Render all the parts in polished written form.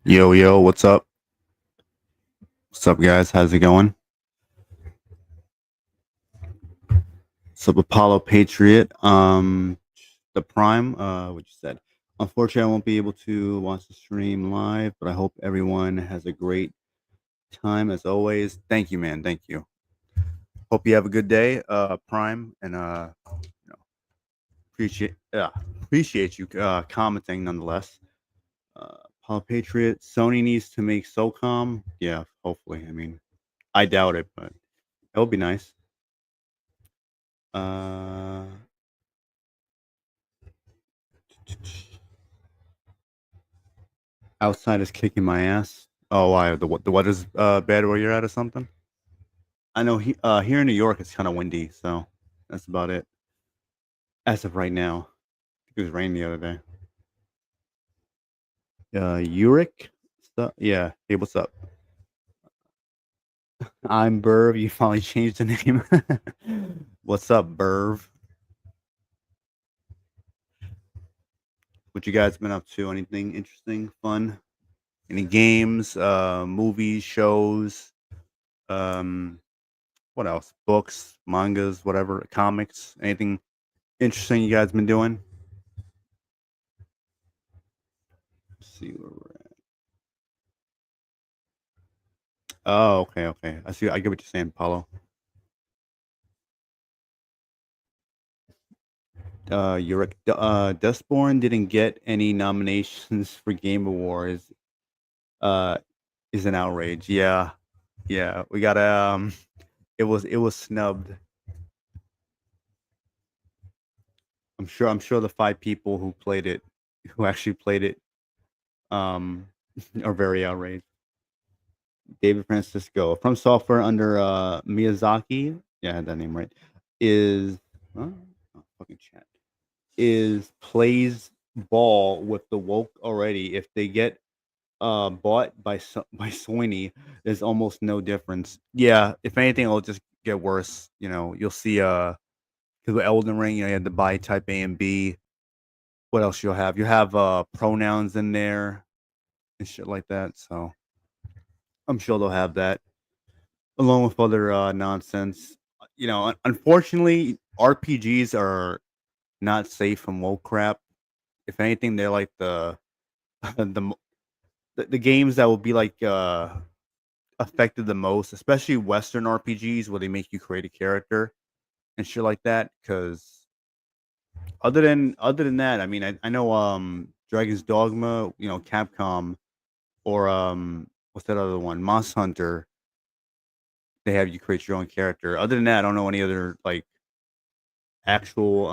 Yo, yo, what's up? What's up, guys? How's it going? What's up, Apollo Patriot? The Prime, what you said. Unfortunately, I won't be able to watch the stream live, but I hope everyone has a great time as always. Thank you, man. Thank you. Hope you have a good day, Prime, and you know, appreciate you commenting nonetheless. Apollo Patriot, Sony needs to make SOCOM. Yeah, hopefully. I mean, I doubt it, but it would be nice. Uh, Outside is kicking my ass. Oh, why the weather's bad where you're at or something? I know here in New York it's kind of windy, so that's about it as of right now. It was raining the other day. Uric, yeah. Hey, what's up? I'm Burv. You finally changed the name. What's up, Burv? What you guys been up to? Anything interesting, fun? Any games, movies, shows? Um, what else? Books, mangas, whatever, comics, anything interesting you guys been doing? Let's see where we're at. Oh, okay, okay. I see. I get what you're saying, Paulo. Yurick, Dustborn didn't get any nominations for Game Awards. Uh, is an outrage. Yeah, yeah. We got it was snubbed. I'm sure the five people who actually played it, um, are very outraged. David Francisco from software under Miyazaki. Yeah, I had that name right. Is oh, fucking chat is plays ball with the woke already. If they get bought by by Sony, there's almost no difference. Yeah, if anything, it'll just get worse. You'll see because with Elden Ring, you have to buy type A and B. What else you'll have? You have pronouns in there and shit like that. So I'm sure they'll have that along with other nonsense. Unfortunately, RPGs are not safe from woke crap. If anything, they're like the mo- the games that will be like affected the most, especially Western RPGs where they make you create a character and shit like that. Because other than that, I mean, I know Dragon's Dogma, Capcom, or what's that other one, Monster Hunter. They have you create your own character. Other than that, I don't know any other like actual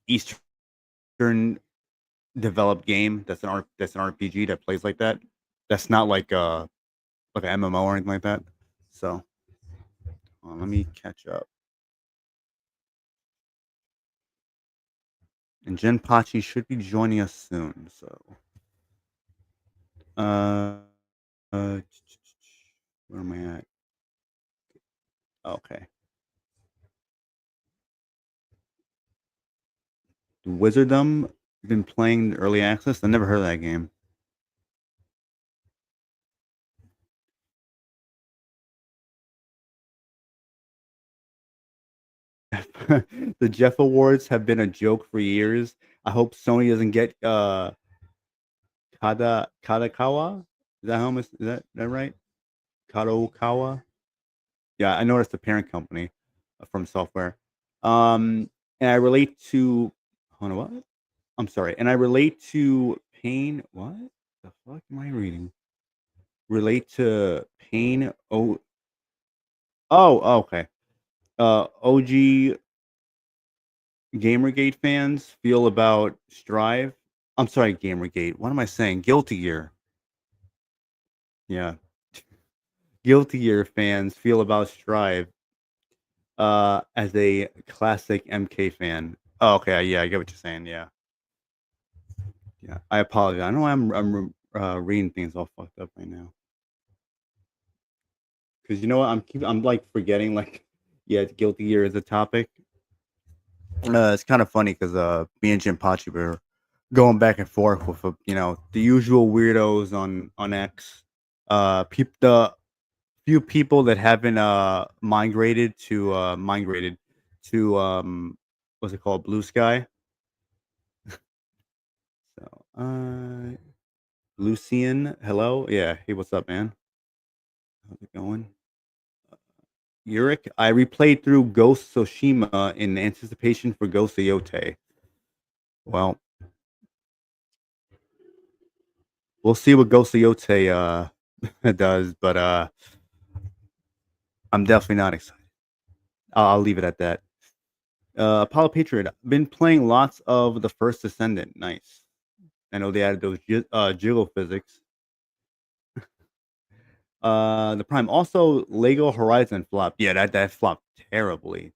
Eastern developed game that's an RPG that plays like that. That's not like an MMO or anything like that. So let me catch up. And Jen Pachi should be joining us soon. So uh, uh where am I at? Okay. Wizardom been playing early access. I never heard of that game. The Jeff Awards have been a joke for years. I hope Sony doesn't get Kadakawa. Is that right? Kadokawa. Yeah, I noticed the parent company from software. And I relate to. Hold on, what? I'm sorry. And I relate to Payne. What the fuck am I reading? Relate to Payne. Oh, okay. OG Gamergate fans feel about Strive. I'm sorry, Gamergate. What am I saying? Guilty Gear. Yeah, Guilty Gear fans feel about Strive. As a classic MK fan. Oh, okay. Yeah, I get what you're saying. Yeah, yeah. I apologize. I know I'm reading things all fucked up right now. Because you know what? I'm like forgetting like, yeah, Guilty Gear is a topic. It's kind of funny because me and Jim Pachi were going back and forth with the usual weirdos on X. The few people that haven't migrated to what's it called, Blue Sky. So Lucian, hello, yeah, hey, what's up, man? How's it going? Yurik, I replayed through Ghost Tsushima in anticipation for Ghost of Yote. Well, we'll see what Ghost of Yote does, but I'm definitely not excited. I'll leave it at that. Apollo Patriot, been playing lots of the First Descendant. Nice. I know they added those jiggle physics. The Prime also Lego Horizon flopped. Yeah, that flopped terribly.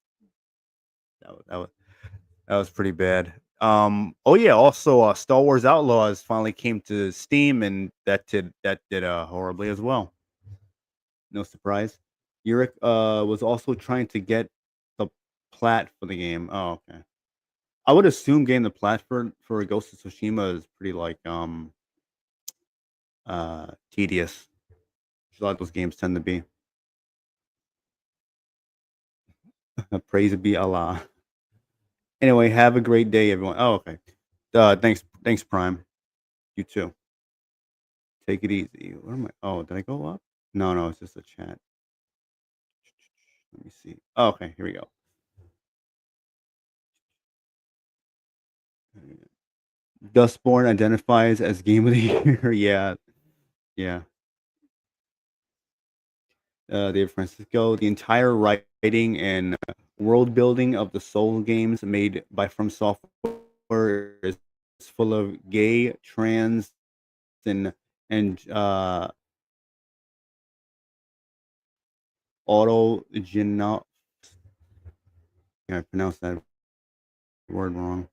That was, that was that was pretty bad. Oh yeah, also Star Wars Outlaws finally came to Steam, and that did horribly as well. No surprise. Yurik was also trying to get the plat for the game. Oh, okay. I would assume getting the plat for Ghost of Tsushima is pretty like tedious. A lot of those games tend to be. Praise be Allah. Anyway, have a great day, everyone. Oh, okay. Thanks, Prime. You too. Take it easy. Where am I? Oh, did I go up? No, no, it's just a chat. Let me see. Oh, okay, here we go. Dustborn identifies as game of the year. Yeah, yeah. Dave Francisco. The entire writing and world building of the Soul games made by From Software is full of gay, trans, and auto geno. Yeah, I pronounced that word wrong.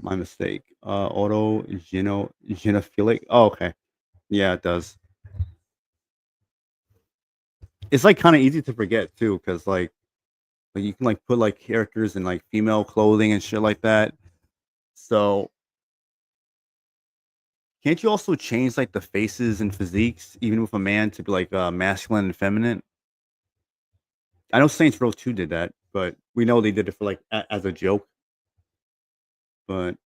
My mistake. Genophilic. Oh, okay. Yeah, it does. It's like kind of easy to forget too, because like you can like put like characters in like female clothing and shit like that. So can't you also change like the faces and physiques even with a man to be like masculine and feminine? I know Saints Row 2 did that, but we know they did it for like as a joke. But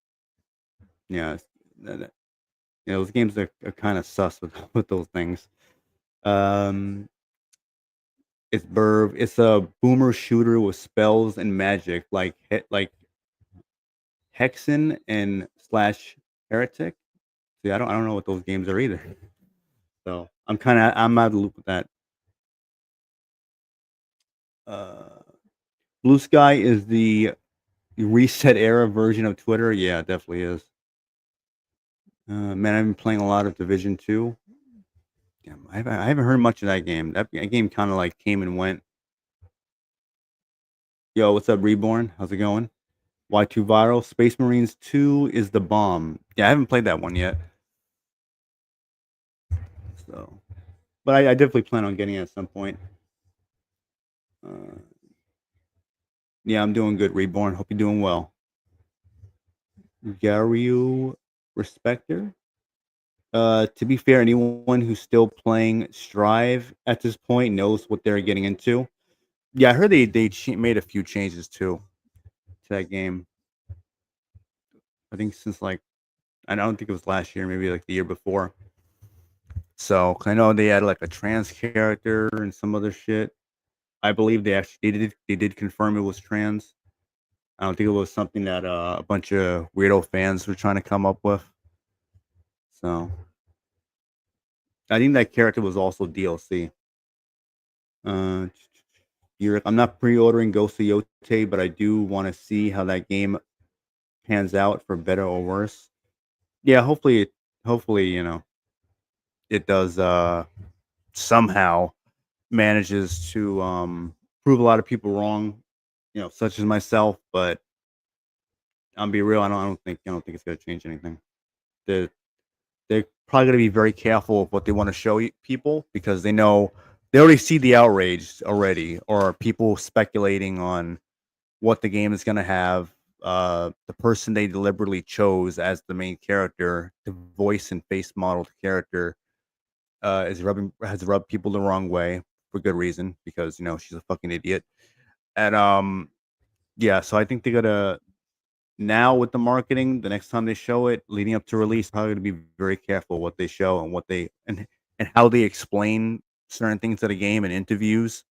yeah, those games are kind of sus with with those things. Um, it's Burv. It's a boomer shooter with spells and magic, like Hexen and slash Heretic. See, I don't know what those games are either. So I'm out of the loop with that. Uh, Blue Sky is the reset era version of Twitter. Yeah, it definitely is. Man, I've been playing a lot of Division 2. Damn, I haven't heard much of that game. That game kind of like came and went. Yo, what's up, Reborn? How's it going? Y2 Viral. Space Marines 2 is the bomb. Yeah, I haven't played that one yet. So, but I definitely plan on getting it at some point. Uh, yeah, I'm doing good, Reborn. Hope you're doing well. Gario Respecter. To be fair, anyone who's still playing Strive at this point knows what they're getting into. Yeah, I heard they made a few changes too to that game. I think since like I don't think it was last year, maybe like the year before. So 'cause I know they had like a trans character and some other shit. I believe they did confirm it was trans. I don't think it was something that a bunch of weirdo fans were trying to come up with. So I think that character was also DLC. Uh, I'm not pre-ordering Ghost of Yote, but I do want to see how that game pans out for better or worse. Yeah, hopefully, it does somehow manages to prove a lot of people wrong, such as myself. But I'll be real, I don't think it's gonna change anything. They're they're probably gonna be very careful of what they want to show people because they know they already see the outrage already, or people speculating on what the game is gonna have. the person they deliberately chose as the main character to voice and face model the character has rubbed people the wrong way for good reason because she's a fucking idiot. And yeah, so I think they gotta now with the marketing, the next time they show it, leading up to release, probably to be very careful what they show and what they and how they explain certain things to the game in interviews.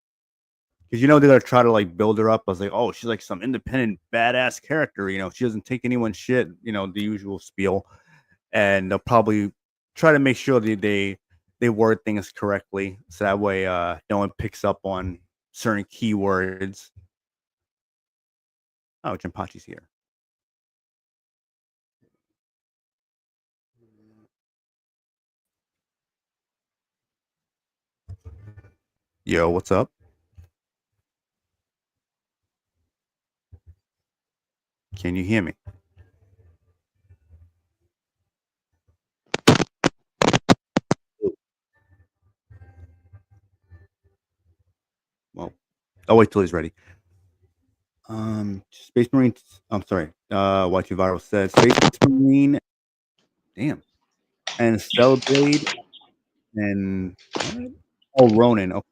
Because they're gonna try to like build her up as like, oh, she's like some independent badass character. She doesn't take anyone's shit. The usual spiel, and they'll probably try to make sure that they word things correctly, so that way no one picks up on certain keywords. Oh, Jinpachi's here. Yo, what's up? Can you hear me? Well, I'll wait till he's ready. Space Marine. I'm sorry. Watch Viral said Space Marine. Damn. And Stellar Blade and what? Oh, Ronin. Oh,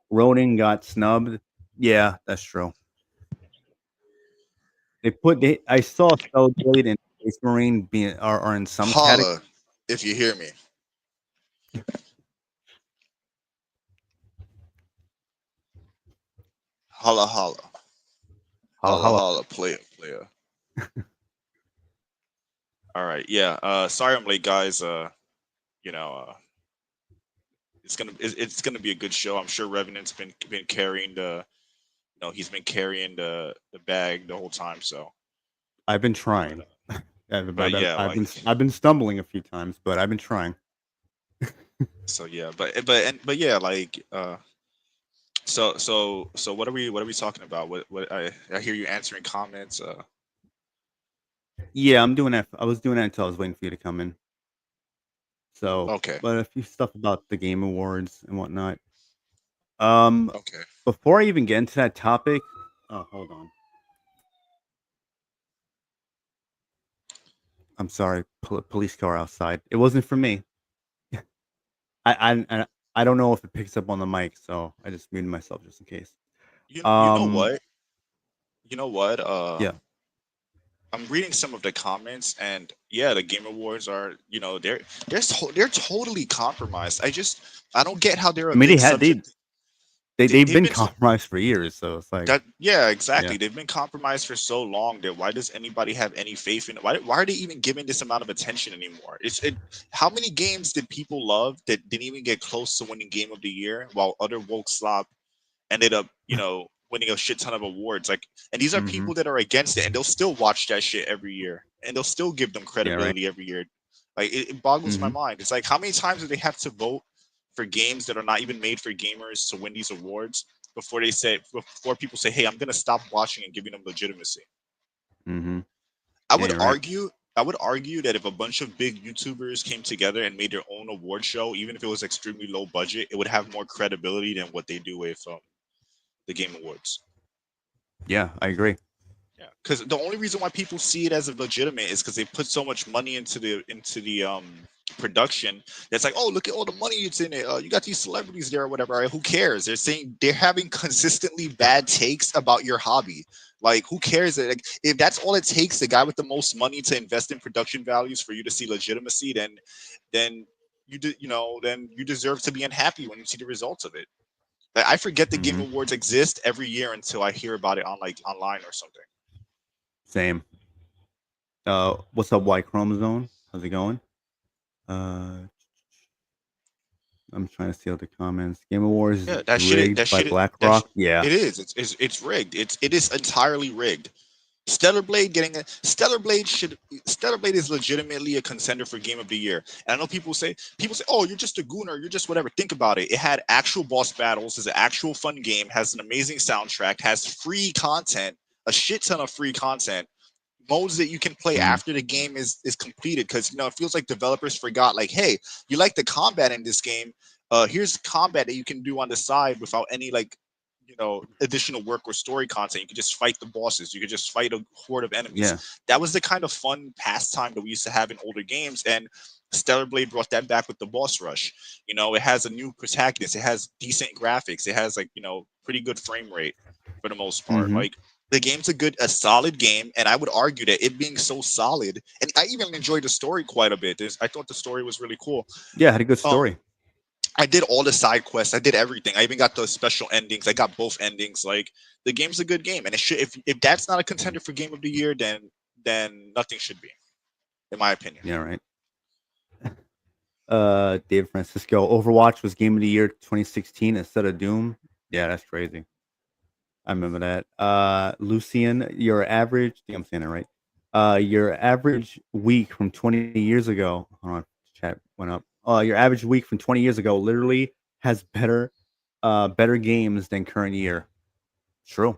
Ronin got snubbed. Yeah, that's true. I saw Stellar Blade and Space Marine are in some category. Holla, if you hear me. Holla, holla. Holla Holla, holla. holla, player, player. All right, yeah. Sorry I'm late, guys. You know, it's gonna be a good show. I'm sure Revenant's been carrying he's been carrying the bag the whole time. So, I've been but trying. yeah, like I've been stumbling a few times, but I've been trying. so yeah, but yeah, like so what are we talking about? What I hear you answering comments. Yeah, I'm doing that. I was doing that until I was waiting for you to come in. So, Okay, but a few stuff about the Game Awards and whatnot. Um, okay. before I even get into that topic, oh, hold on. I'm sorry, police car outside. It wasn't for me. I don't know if it picks up on the mic, so I just muted myself just in case. You know Um, what? You know what? yeah, I'm reading some of the comments, and yeah, the Game Awards are, they're totally compromised. I don't get how they're I a mean big subject. they've They've been been compromised for years, so it's like, that yeah, yeah, exactly. They've been compromised for so long that why does anybody have any faith in it? Why are they even giving this amount of attention anymore? How many games did people love that didn't even get close to winning Game of the Year, while other woke slop ended up, winning a shit ton of awards. Like, and these are hmm people that are against it, and they'll still watch that shit every year, and they'll still give them yeah, right, credibility every year. Like, it boggles my hmm mind. It's like, how many times do they have to vote for games that are not even made for gamers to win these awards before people say, "Hey, I'm gonna stop watching and giving them legitimacy." hmm I yeah, would you're right. argue. I would argue that if a bunch of big YouTubers came together and made their own award show, even if it was extremely low budget, it would have more credibility than what they do with the Game Awards. Yeah, I agree. Yeah, because the only reason why people see it as a legitimate is because they put so much money into the production. That's like, oh, look at all the money it's in it. You got these celebrities there or whatever. Right? Who cares? They're saying they're having consistently bad takes about your hobby. Like, who cares? Like, if that's all it takes, the guy with the most money to invest in production values for you to see legitimacy, then then you deserve to be unhappy when you see the results of it. Like, I forget the Game hmm Awards exist every year until I hear about it on like online or something. Same. What's up, Y Chromosome? How's it going? Uh, I'm trying to see other comments. Game Awards Yeah, is rigged that by shit, that sh- BlackRock. Yeah. it is. It's rigged. It is entirely rigged. Stellar Blade getting a Stellar Blade is legitimately a contender for Game of the Year. And I know people say, oh, you're just a gooner, you're just whatever. Think about it. It had actual boss battles, is an actual fun game, has an amazing soundtrack, has free content, a shit ton of free content, modes that you can play Mhm. after the game is completed, because it feels like developers forgot, like, hey, you like the combat in this game, here's combat that you can do on the side without any, like, additional work or story content. You could just fight the bosses. You could just fight a horde of enemies. Yeah. That was the kind of fun pastime that we used to have in older games, and Stellar Blade brought that back with the boss rush. It has a new protagonist. It has decent graphics. It has like pretty good frame rate for the most part. Hmm. Like the game's a solid game, and I would argue that it being so solid, and I even enjoyed the story quite a bit. I thought the story was really cool. Yeah, had a good Um, story. I did all the side quests. I did everything. I even got the special endings. I got both endings. Like the game's a good game, and it should. If that's not a contender for Game of the Year, then nothing should be, in my opinion. Yeah, right. David Francisco. Overwatch was Game of the Year 2016 instead of Doom. Yeah, that's crazy. I remember that. Lucian, your average. I think I'm saying it right. Your average week from 20 years ago. Hold on, chat went up. Your average week from 20 years ago literally has better games than current year. True,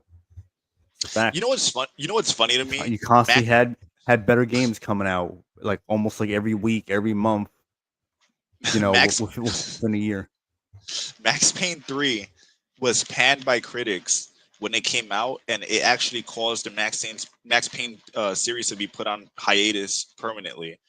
it's a You fact. know what's fun? You know what's funny to me? You constantly Mac had better games coming out, like almost like every week, every month. Max Within a year. Max Payne 3 was panned by critics when it came out, and it actually caused the Max Payne series to be put on hiatus permanently.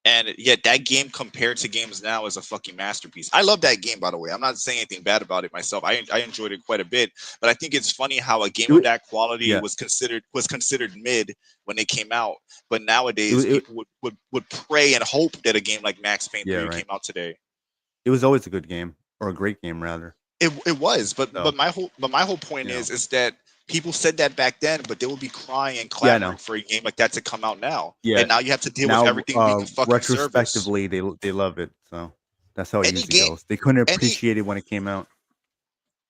And yet, that game compared to games now is a fucking masterpiece. I love that game, by the way. I'm not saying anything bad about it myself. I enjoyed it quite a bit, but I think it's funny how a game It, of wa- that quality yeah, was considered mid when it came out, but it, nowadays it people would pray and hope that a game like Max Payne yeah, 3 right. came out today. It was always a good game or a great game rather. It was, but So my whole point you know, is that people said that back then, but they would be crying and yeah, I clamoring know. for a game like that to come out now, Yeah, and now you have to deal with now everything being a fucking service. retrospectively they love it. So that's how it Any usually game, goes. They couldn't any appreciate it when it came out.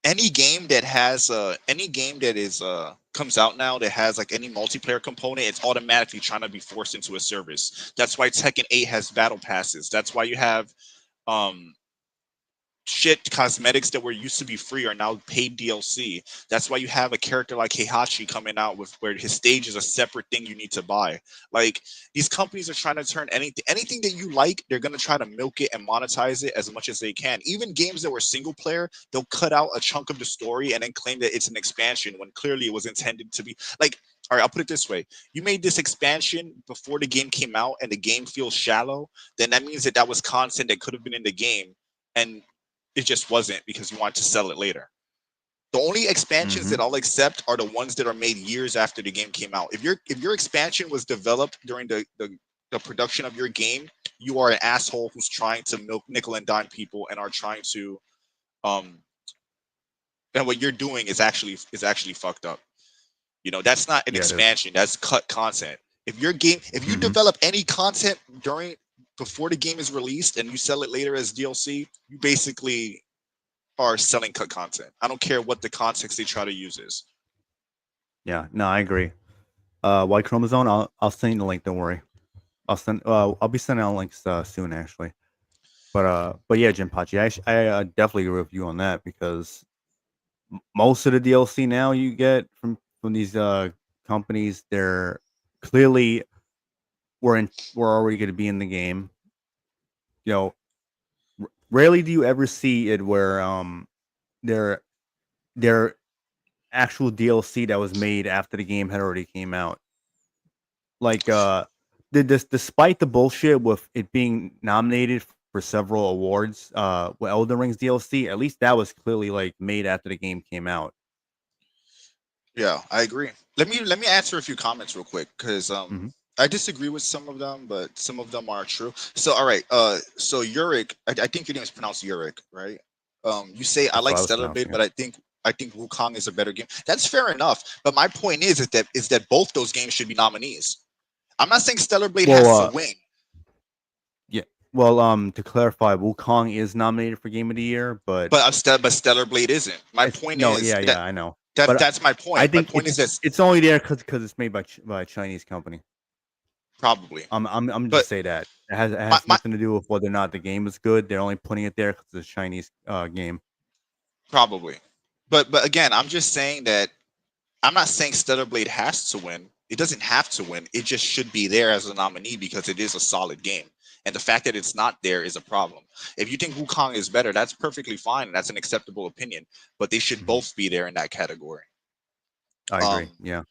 any game that is comes out now that has like any multiplayer component, it's automatically trying to be forced into a service. That's why Tekken 8 has battle passes. That's why you have um shit cosmetics that were used to be free are now paid DLC. That's why you have a character like Heihachi coming out with where his stage is a separate thing you need to buy. Like these companies are trying to turn anything that you like, they're gonna try to milk it and monetize it as much as they can. Even games that were single player, they'll cut out a chunk of the story and then claim that it's an expansion when clearly it was intended to be like. All right, I'll put it this way: you made this expansion before the game came out, and the game feels shallow. Then that means that that was content that could have been in the game, and it just wasn't because you want to sell it later. The only expansions Hmm. that I'll accept are the ones that are made years after the game came out. If your expansion was developed during the production of your game, you are an asshole who's trying to milk nickel and dime people and are trying to um and what you're doing is actually fucked up. That's not an Yeah, it is. expansion. That's cut content. If you Hmm. develop any content during before the game is released and you sell it later as DLC, you basically are selling cut content. I don't care what the context they try to use is. Yeah, no, I agree. White Chromosome, I'll send you the link. Don't worry. I'll be sending out links soon actually. But yeah, Jim Pachi, I definitely agree with you on that because most of the DLC now you get from these companies, they're clearly we're already going to be in the game. You know, rarely do you ever see it where their their actual DLC that was made after the game had already came out. Like despite the bullshit with it being nominated for several awards, with Elden Ring's DLC, at least that was clearly like made after the game came out. Yeah, I agree. Let me answer a few comments real quick because Hmm. I disagree with some of them, but some of them are true. So all right, so Yurik, I think your name is pronounced Yurik, right? You say I That's like what I was Stellar Blade, pronouncing it. but I think Wukong is a better game. That's fair enough. But my point is that both those games should be nominees. I'm not saying Stellar Blade Well, has to win, yeah. Well, to clarify, Wukong is nominated for Game of the Year, but but Stellar Blade isn't. My it's point no, is yeah, that yeah, I know, that but that's my I point. My think point is this it's only there because it's made by a Chinese company. probably, I'm but just say that it my, has my nothing to do with whether or not the game is good. They're only putting it there because it's a Chinese game. probably, but again, I'm just saying that I'm not saying Stellar Blade has to win. It doesn't have to win. It just should be there as a nominee because it is a solid game. and the fact that it's not there is a problem. If you think Wukong is better, that's perfectly fine, and that's an acceptable opinion. But they should Mhm. both be there in that category. I agree. Um, Yeah.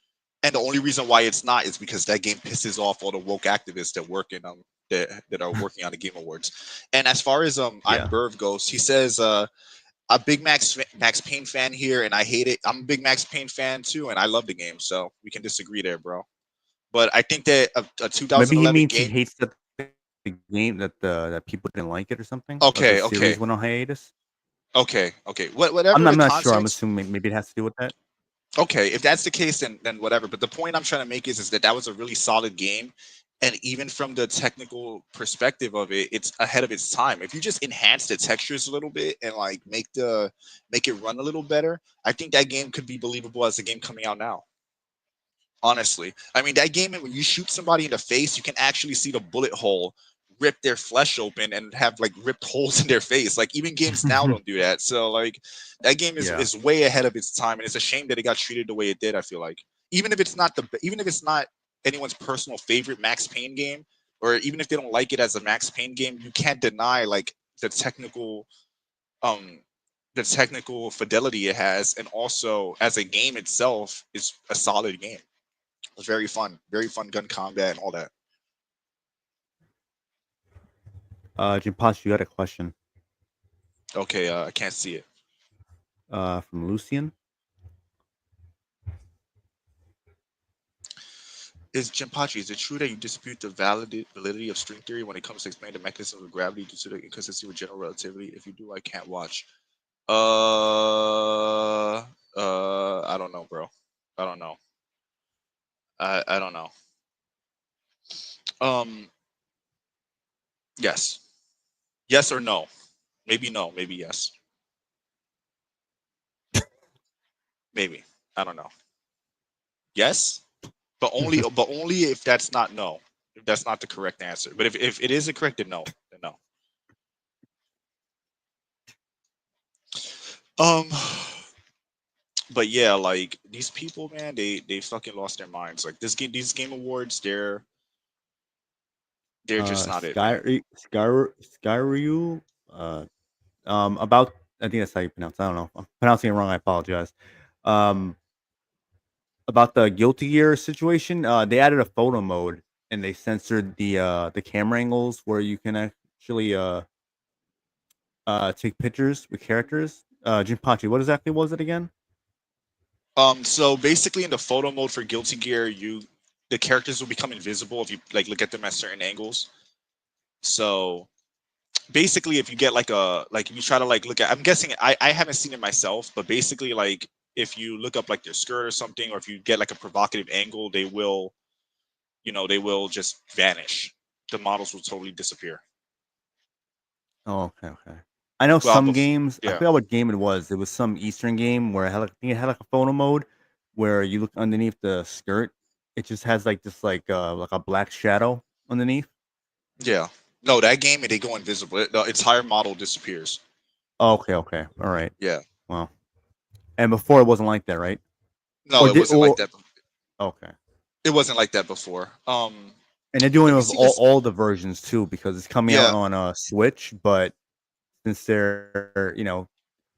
and the only reason why it's not is because that game pisses off all the woke activists that work in that are working on the Game Awards. And as far as I'm Yeah. Burv goes, he says a big Max Payne fan here, and I hate it. I'm a big Max Payne fan too, and I love the game, so we can disagree there, bro. But I think that a Maybe he 2011 means he game. hates that the game that people didn't like it or something, or the Okay, series okay, went on hiatus. okay. Whatever I'm the not sure. I'm context. assuming maybe it has to do with that. Okay, if that's the case, then whatever. But the point I'm trying to make is that was a really solid game, and even from the technical perspective of it, it's ahead of its time. If you just enhance the textures a little bit and like make it run a little better, I think that game could be believable as a game coming out now. Honestly, I mean that game when you shoot somebody in the face, you can actually see the bullet hole rip their flesh open and have like ripped holes in their face. Like even games now don't do that. So like that game Yeah. is way ahead of its time, and it's a shame that it got treated the way it did. I feel like even if it's not anyone's personal favorite Max Payne game, or even if they don't like it as a Max Payne game, you can't deny like um the technical fidelity it has, and also as a game itself is a solid game. It was very fun gun combat and all that. Jimpachi, you got a question Okay, I can't see it. from Lucian. Is it true that you dispute the validity of string theory when it comes to explaining the mechanism of gravity due to the inconsistency with general relativity? If you do, I can't watch. I don't know, bro. I don't know. I don't know. Um, yes, yes or no? Maybe no. Maybe yes. Maybe I don't know. Yes, but only if that's not no. If that's not the correct answer. But if it is the correct, then no. Then no. Um, but yeah, like these people, man, they fucking lost their minds. Like these game awards, they're just not it, man. Skyryu. About I think that's how you pronounce it. I don't know. If I'm pronouncing it wrong. I apologize. Um, about the Guilty Gear situation, they added a photo mode and they censored the camera angles where you can actually take pictures with characters. Jinpachi, what exactly was it again? So basically, in the photo mode for Guilty Gear, the characters will become invisible if you like look at them at certain angles. So basically, if you get if you try to like look at, I'm guessing I haven't seen it myself, but basically like if you look up like their skirt or something, or if you get like a provocative angle, they will just vanish. The models will totally disappear. Oh, okay, okay. I know Well, some games. I yeah, forgot what game it was. It was some Eastern game where it had like, I think it had like a photo mode where you look underneath the skirt. It just has like this like a black shadow underneath. yeah. No, that game they go invisible. The entire model disappears. Oh, okay, okay, all right. Yeah. Well, and before it wasn't like that, right? No, Or it did wasn't like or that. okay. It wasn't like that before. And they're doing Let it me with see this. all the versions too because it's coming out Yeah, on Switch, but since they're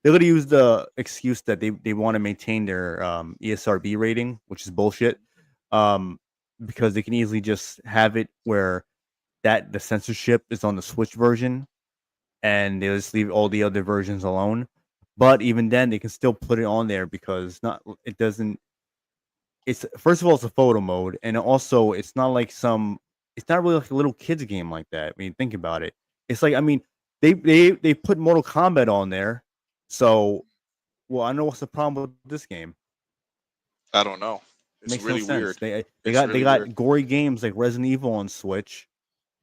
gonna use the excuse that they want to maintain their ESRB rating, which is bullshit. Um, because they can easily just have it where that the censorship is on the Switch version, and they just leave all the other versions alone. But even then, they can still put it on there because not it doesn't. It's first of all, it's a photo mode, and also it's not like some. It's not really like a little kids game like that. I mean, think about it. It's like I mean, they put Mortal Kombat on there, so well, I know what's the problem with this game. I don't know. It's Makes no really sense. weird. They It's got they really weird. got gory games like Resident Evil on Switch,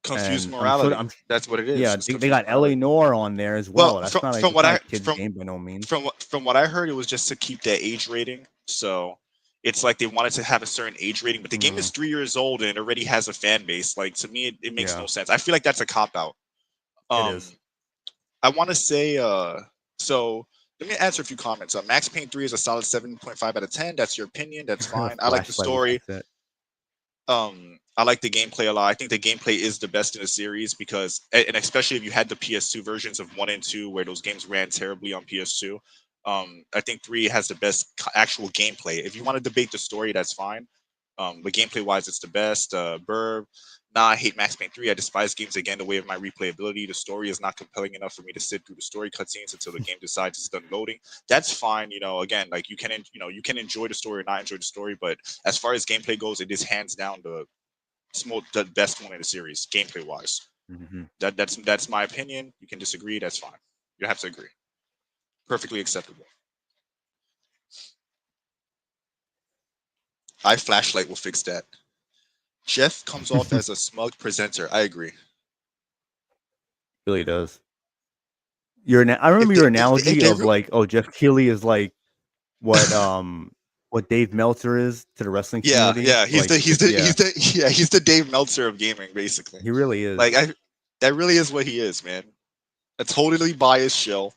Confused and I'm sure morality. I'm That's what it is. yeah It's they confused got LA morality. Noir on there as Well, well. That's from not like from that's what not a I kids game by no means. from what I heard, it was just to keep that age rating. So it's like they wanted to have a certain age rating, but the game Mm, is 3 years old and it already has a fan base. Like to me, it makes yeah, no sense. I feel like that's a cop out. it Um, is. I want to say so. Let me answer a few comments. Max Payne 3 is a solid 7.5 out of 10. That's your opinion. That's fine. I like the Flashlight, what she story. said. I like the gameplay a lot. I think the gameplay is the best in the series because, and especially if you had the PS2 versions of 1 and 2, where those games ran terribly on PS2. I think 3 has the best actual gameplay. If you want to debate the story, that's fine. But gameplay wise, it's the best. Burr, nah, I hate Max Payne 3. I despise games again the way of my replayability. The story is not compelling enough for me to sit through the story cutscenes until the game decides it's done loading. That's fine. Again, like you can enjoy the story or not enjoy the story, but as far as gameplay goes, it is hands down the best one in the series, gameplay wise. Hmm. That's my opinion. You can disagree. That's fine. You don't have to agree. Perfectly acceptable. iFlashlight will fix that. Jeff comes off as a smug presenter. I agree. Really does. I If remember they your if analogy they of like, oh, Jeff Keighley is like what what Dave Meltzer is to the wrestling yeah, community. yeah, Like, yeah, he's the Dave Meltzer of gaming, basically. he really is. Like that really is what he is, man. A totally biased shill.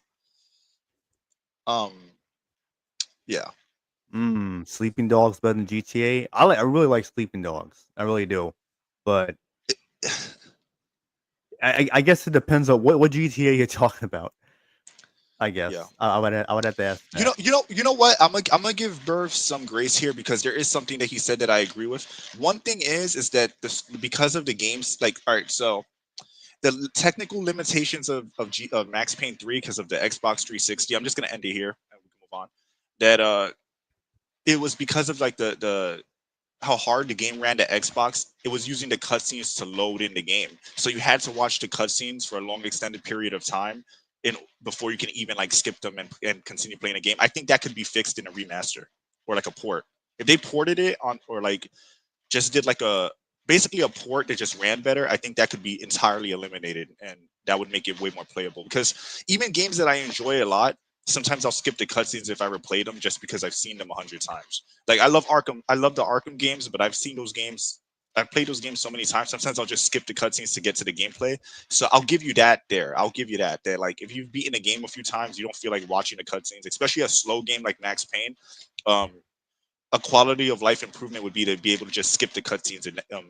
Um, yeah. Sleeping Dogs better than GTA. I really like Sleeping Dogs. I really do. But I guess it depends on what GTA you're talking about. I Yeah. guess I would have to ask that. You know what? I'm gonna give Burf some grace here because there is something that he said that I agree with. One thing is that because of the games, like, all right, so the technical limitations of Max Payne 3 because of the Xbox 360. I'm just gonna end it here and we can move on. That it was because of like the how hard the game ran to Xbox. It was using the cutscenes to load in the game, so you had to watch the cutscenes for a long extended period of time in before you can even like skip them and continue playing the game. I think that could be fixed in a remaster or like a port. If they ported it on or like just did like a basically a port that just ran better, I think that could be entirely eliminated and that would make it way more playable. Because even games that I enjoy a lot, sometimes I'll skip the cutscenes if I ever played them just because I've seen them 100 times. Like I love Arkham, I love the Arkham games, but I've seen those games. I've played those games so many times. Sometimes I'll just skip the cutscenes to get to the gameplay. So I'll give you that there. I'll give you that. That like if you've beaten a game a few times, you don't feel like watching the cutscenes, especially a slow game like Max Payne. Um, a quality of life improvement would be to be able to just skip the cutscenes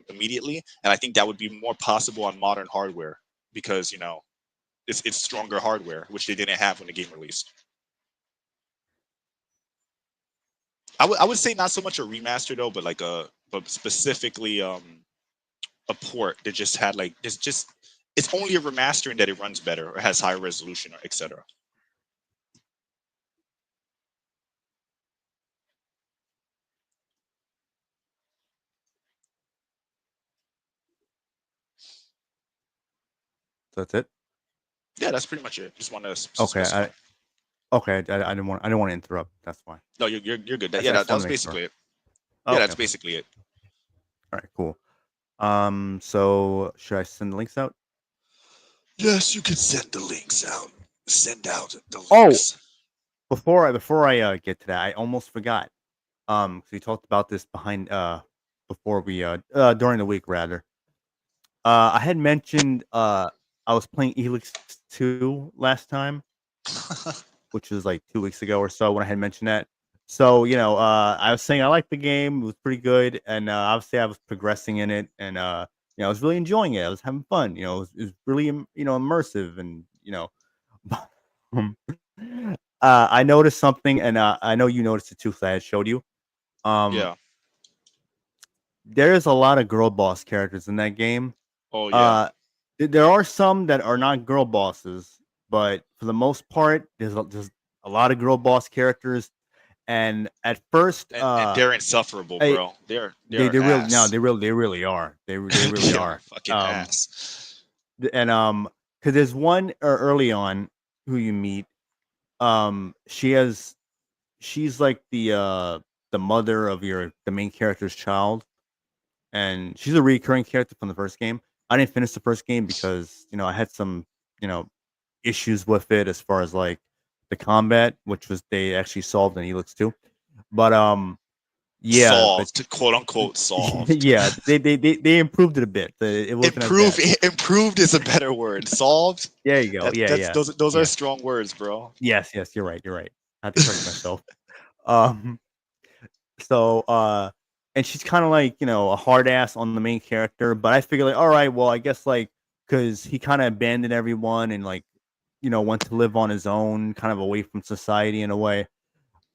immediately, and I think that would be more possible on modern hardware because it's stronger hardware, which they didn't have when the game released. I would say not so much a remaster though, but but specifically a port that just had like just it's only a remaster in that it runs better or has higher resolution or etc. So that's it. Yeah, that's pretty much it. Just want to Okay. specify. I didn't want to interrupt. That's fine. No, you're good. I Yeah, just that want was to make sure. basically it. Yeah, Okay. that's Okay. basically it. All right. Cool. So should I send the links out? Yes, you can send the links out. Send out the Oh, links. before I get to that, I almost forgot. So we talked about this before we during the week rather. I had mentioned I was playing Elex 2 last time, which was like 2 weeks ago or so when I had mentioned that. So I was saying I liked the game; it was pretty good, and obviously I was progressing in it, and I was really enjoying it. I was having fun. It was really immersive, and um, I noticed something, and I know you noticed it too, because I had showed you. Um, Yeah. there is a lot of girl boss characters in that game. Oh yeah. Uh, there are some that are not girl bosses, but for the most part, there's a lot of girl boss characters. And at first, And they're insufferable, I bro. they They're they really no, ass. they really are. They really They are are. fucking ass. And because there's one early on who you meet. She has she's like the mother of the main character's child, and she's a recurring character from the first game. I didn't finish the first game because I had some you know issues with it as far as like the combat, which was they actually solved in Elix too. But yeah, but Solved, quote unquote solved. yeah, they improved it a bit. It wasn't as bad. Improved is a better word. Solved. There you go. Yeah, That's yeah, those are yeah. strong words, bro. Yes, you're right. You're right. I had to correct myself. Um, so and she's kind of like a hard ass on the main character. But I figure like, all right, well, I guess like because he kind of abandoned everyone and like went to live on his own, kind of away from society in a way.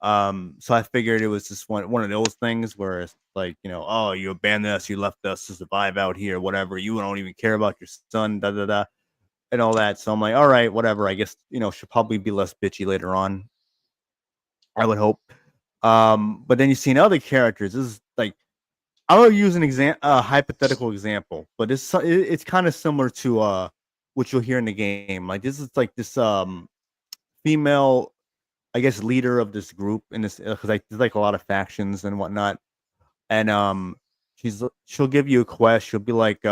So I figured it was just one of those things where it's like, oh, you abandoned us, you left us to survive out here, whatever. You don't even care about your son, da da da, and all that. So I'm like, all right, whatever. I guess she'll probably be less bitchy later on. I would hope. But then you see in other characters, this is like I'm gonna use a hypothetical example, but it's kind of similar to what you'll hear in the game. Like this is like this female, I guess, leader of this group in this because like there's like a lot of factions and whatnot, and she'll give you a quest. She'll be like,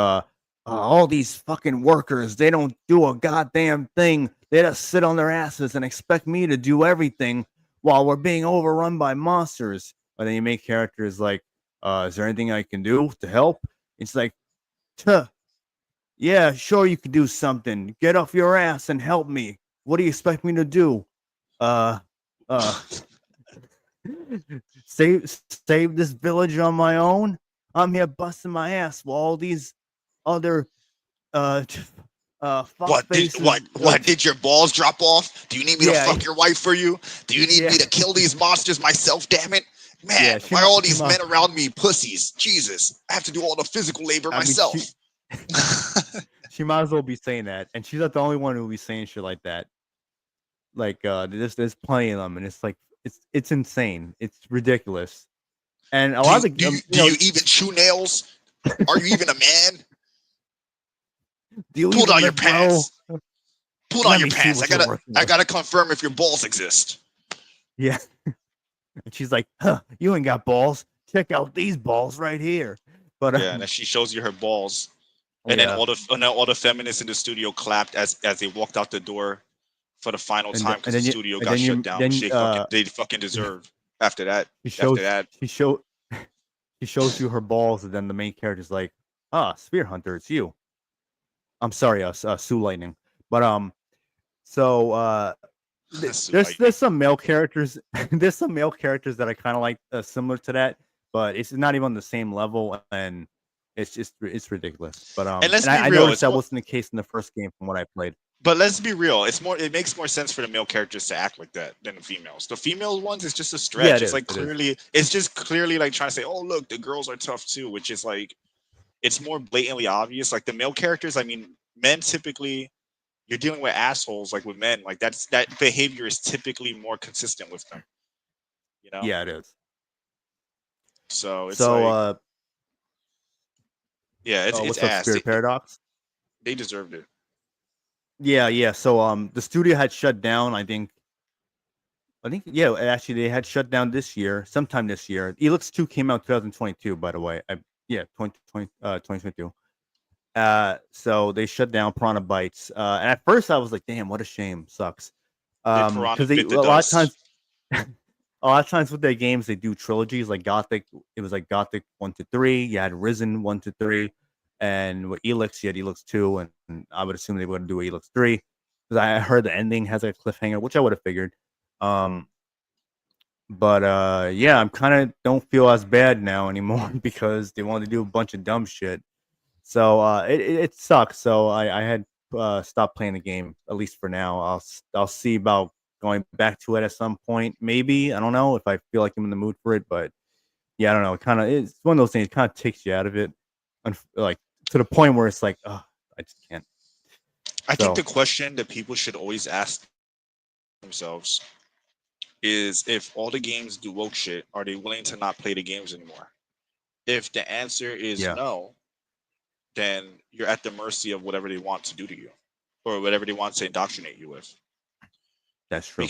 all these fucking workers, they don't do a goddamn thing. They just sit on their asses and expect me to do everything while we're being overrun by monsters. But then you make characters like, is there anything I can do to help? It's like, "Tuh, yeah, sure you can do something. Get off your ass and help me. What do you expect me to do? Uh, uh, save this village on my own. I'm here busting my ass while all these other uh fuck faces What did your balls drop off? Do you need me to yeah fuck your wife for you? Do you need yeah me to kill these monsters myself? Damn it, man! yeah Why are all these men around me pussies? Jesus, I have to do all the physical labor I mean myself. she might as well be saying that, and she's not the only one who will be saying shit like that. Like there's plenty of them, and it's like it's insane, it's ridiculous. And a Do lot you of the do you even chew nails? Are you even a man? do you Pull even down your live, bro? pants. Pull down Let your me see pants. what you're working I with. gotta confirm if your balls exist. Yeah. And she's like, huh, you ain't got balls. Check out these balls right here. But Yeah, and then she shows you her balls, and then yeah, all the feminists in the studio clapped as they walked out the door for the final time because and the then you studio and got then shut you down, which then they fucking deserve. After that, she after shows that, she show she shows you her balls, and then the main character's like, Spear Hunter, it's you. I'm sorry, Sue Lightning. But so Sue Lightning. there's some male characters there's some male characters that I kind of like similar to that, but it's not even on the same level, and it's ridiculous. But And let's and be I real, noticed it's that more. wasn't the case in the first game from what I played. But let's be real, it's more. It makes more sense for the male characters to act like that than the females. The female ones is just a Yeah, stretch. it It's is. like It is. it's just clearly like trying to say, oh look, the girls are tough too, which is like it's more blatantly obvious. Like the male characters, I mean, men typically you're dealing with assholes like with men. Like that behavior is typically more consistent with them. You know, Yeah, it is. so it's So, like yeah, it's what's up, ass. Spirit Paradox? They deserved it. Yeah, yeah. So, the studio had shut down. Yeah. Actually, they had shut down this year, sometime this year. Elex 2 came out 2022, by the way. Yeah, 2022. So they shut down Piranha Bytes. And at first I was like, damn, what a shame. Sucks. They piranha Because they bit a the lot of dust. times a lot of times with their games they do trilogies like Gothic. It was like Gothic 1 to 3. You had Risen 1 to 3, and with Elex you had Elex 2, and I would assume they would do Elex 3 because I heard the ending has a cliffhanger, which I would have figured. Um, but yeah, I'm kind of don't feel as bad now anymore because they wanted to do a bunch of dumb shit. So it sucks. So I had stopped playing the game at least for now. I'll see about going back to it at some point. Maybe I don't know if I feel like I'm in the mood for it, but yeah, I don't know. It's one of those things. It kind of takes you out of it, like to the point where it's like, oh, I just can't. I think the So question that people should always ask themselves is if all the games do woke shit, are they willing to not play the games anymore? If the answer is yeah, no, then you're at the mercy of whatever they want to do to you or whatever they want to indoctrinate you with. that's true.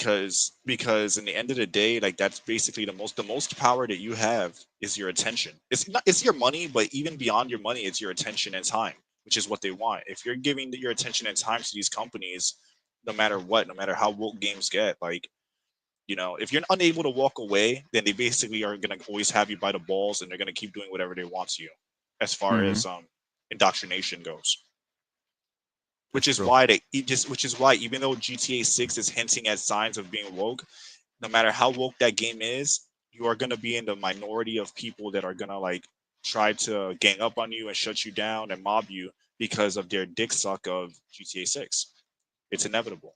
Because in the end of the day, like that's basically the most power that you have is your attention. It's not it's your money, but even beyond your money, it's your attention and time, which is what they want. If you're giving your attention and time to these companies, no matter what, no matter how woke games get, like if you're unable to walk away, then they basically are gonna always have you by the balls, and they're gonna keep doing whatever they want to you, as far Hmm. as indoctrination goes. Which That's is true. why which is why even though GTA 6 is hinting at signs of being woke, no matter how woke that game is, you are gonna be in the minority of people that are gonna like try to gang up on you and shut you down and mob you because of their dick suck of GTA 6. It's inevitable.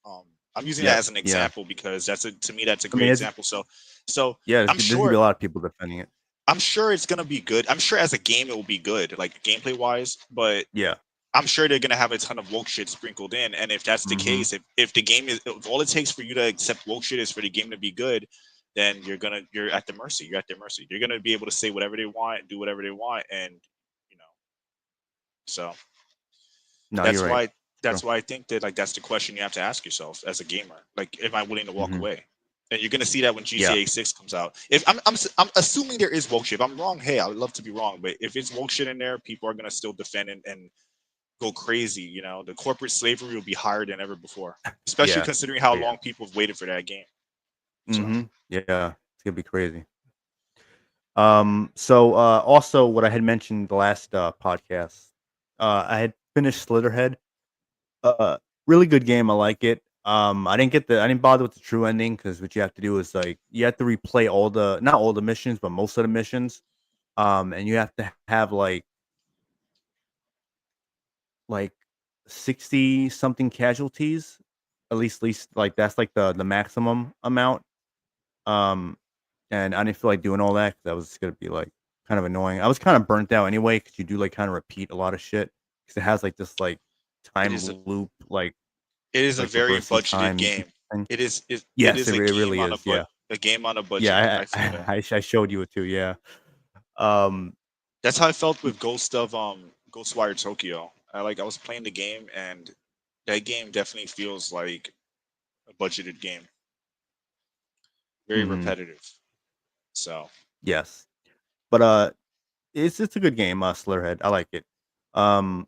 Um, I'm using that Yep. as an Yeah. example because that's a to me that's a I great mean, it's example. So yeah. I'm There's gonna be sure a lot of people defending it. I'm sure it's gonna be good. I'm sure as a game it will be good, like gameplay wise. But Yeah. I'm sure they're gonna have a ton of woke shit sprinkled in. And if that's the Mm-hmm. case, if the game is if all it takes for you to accept woke shit is for the game to be good, then you're at the mercy. You're at their mercy. You're gonna be able to say whatever they want, do whatever they want, and you know. So No, you're that's right. why True. that's why I think that like that's the question you have to ask yourself as a gamer. Like, am I willing to walk Mm-hmm. away? And you're gonna see that when Yeah. GTA 6 comes out. If I'm assuming there is woke shit. If I'm wrong, hey, I would love to be wrong. But if it's woke shit in there, people are gonna still defend and go crazy. You know, the corporate slavery will be higher than ever before, especially Yeah. considering how Oh yeah. long people have waited for that game. So Mm-hmm. Yeah. It's gonna be crazy. So also what I had mentioned the last podcast, I had finished Slitterhead. Uh, really good game. I like it. I didn't bother with the true ending because what you have to do is like you have to replay all the not all the missions, but most of the missions. And you have to have like 60 something casualties, at least like that's like the maximum amount. Um, and I didn't feel like doing all that because that was gonna be like kind of annoying. I was kind of burnt out anyway because you do like kind of repeat a lot of shit because it has like this like it time is a loop it is a like very reversing budgeted time game. thing. It Yes, is a it game really on is. Yeah, a game on a budget. yeah. I feel that. I showed you it too. Yeah. Um. That's how I felt with Ghostwire Tokyo. I was playing the game and that game definitely feels like a budgeted game. Very Mhm. repetitive. So Yes, but it's a good game. Slurhead. I like it. Um.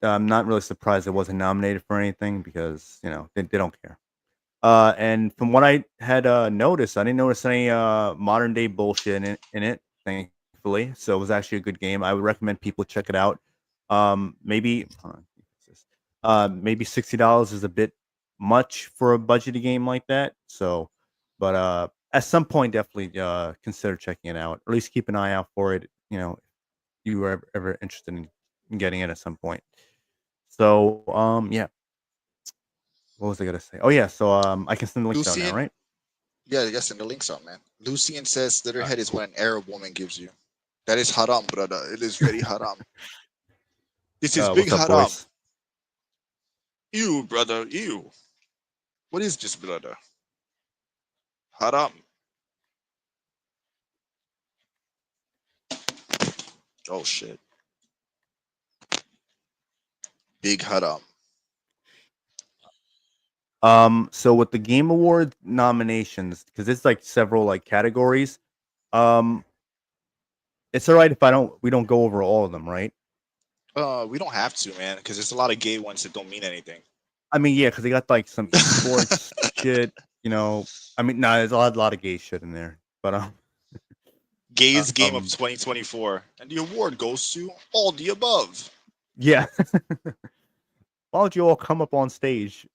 I'm not really surprised it wasn't nominated for anything because they don't care. And from what I had noticed, I didn't notice any modern day bullshit in it, thankfully. So it was actually a good game. I would recommend people check it out. Maybe hold on, maybe $60 is a bit much for a budgeted game like that. So, but at some point, definitely consider checking it out. Or at least keep an eye out for it. If you were ever interested in getting it at some point. So, yeah. What was I gonna say? Oh yeah, so I can send the links out now, Lucian, right? yeah, yes, and the links out, man. Lucian says All right, Slitterhead is cool. what an Arab woman gives you. That is haram, brother. It is very haram. This is big What's up, haram. boys? Ew, brother. Ew. What is this, brother? Haram. Oh shit. Big haram. So with the Game Award nominations, because it's like several like categories, um, it's all right if we don't go over all of them, right? We don't have to, man, because there's a lot of gay ones that don't mean anything. I mean, yeah, because they got like some esports shit, you know. I mean, nah, there's a lot of gay shit in there, but Gay's game of um, 2024, and the award goes to all the above. yeah. Why don't you all come up on stage?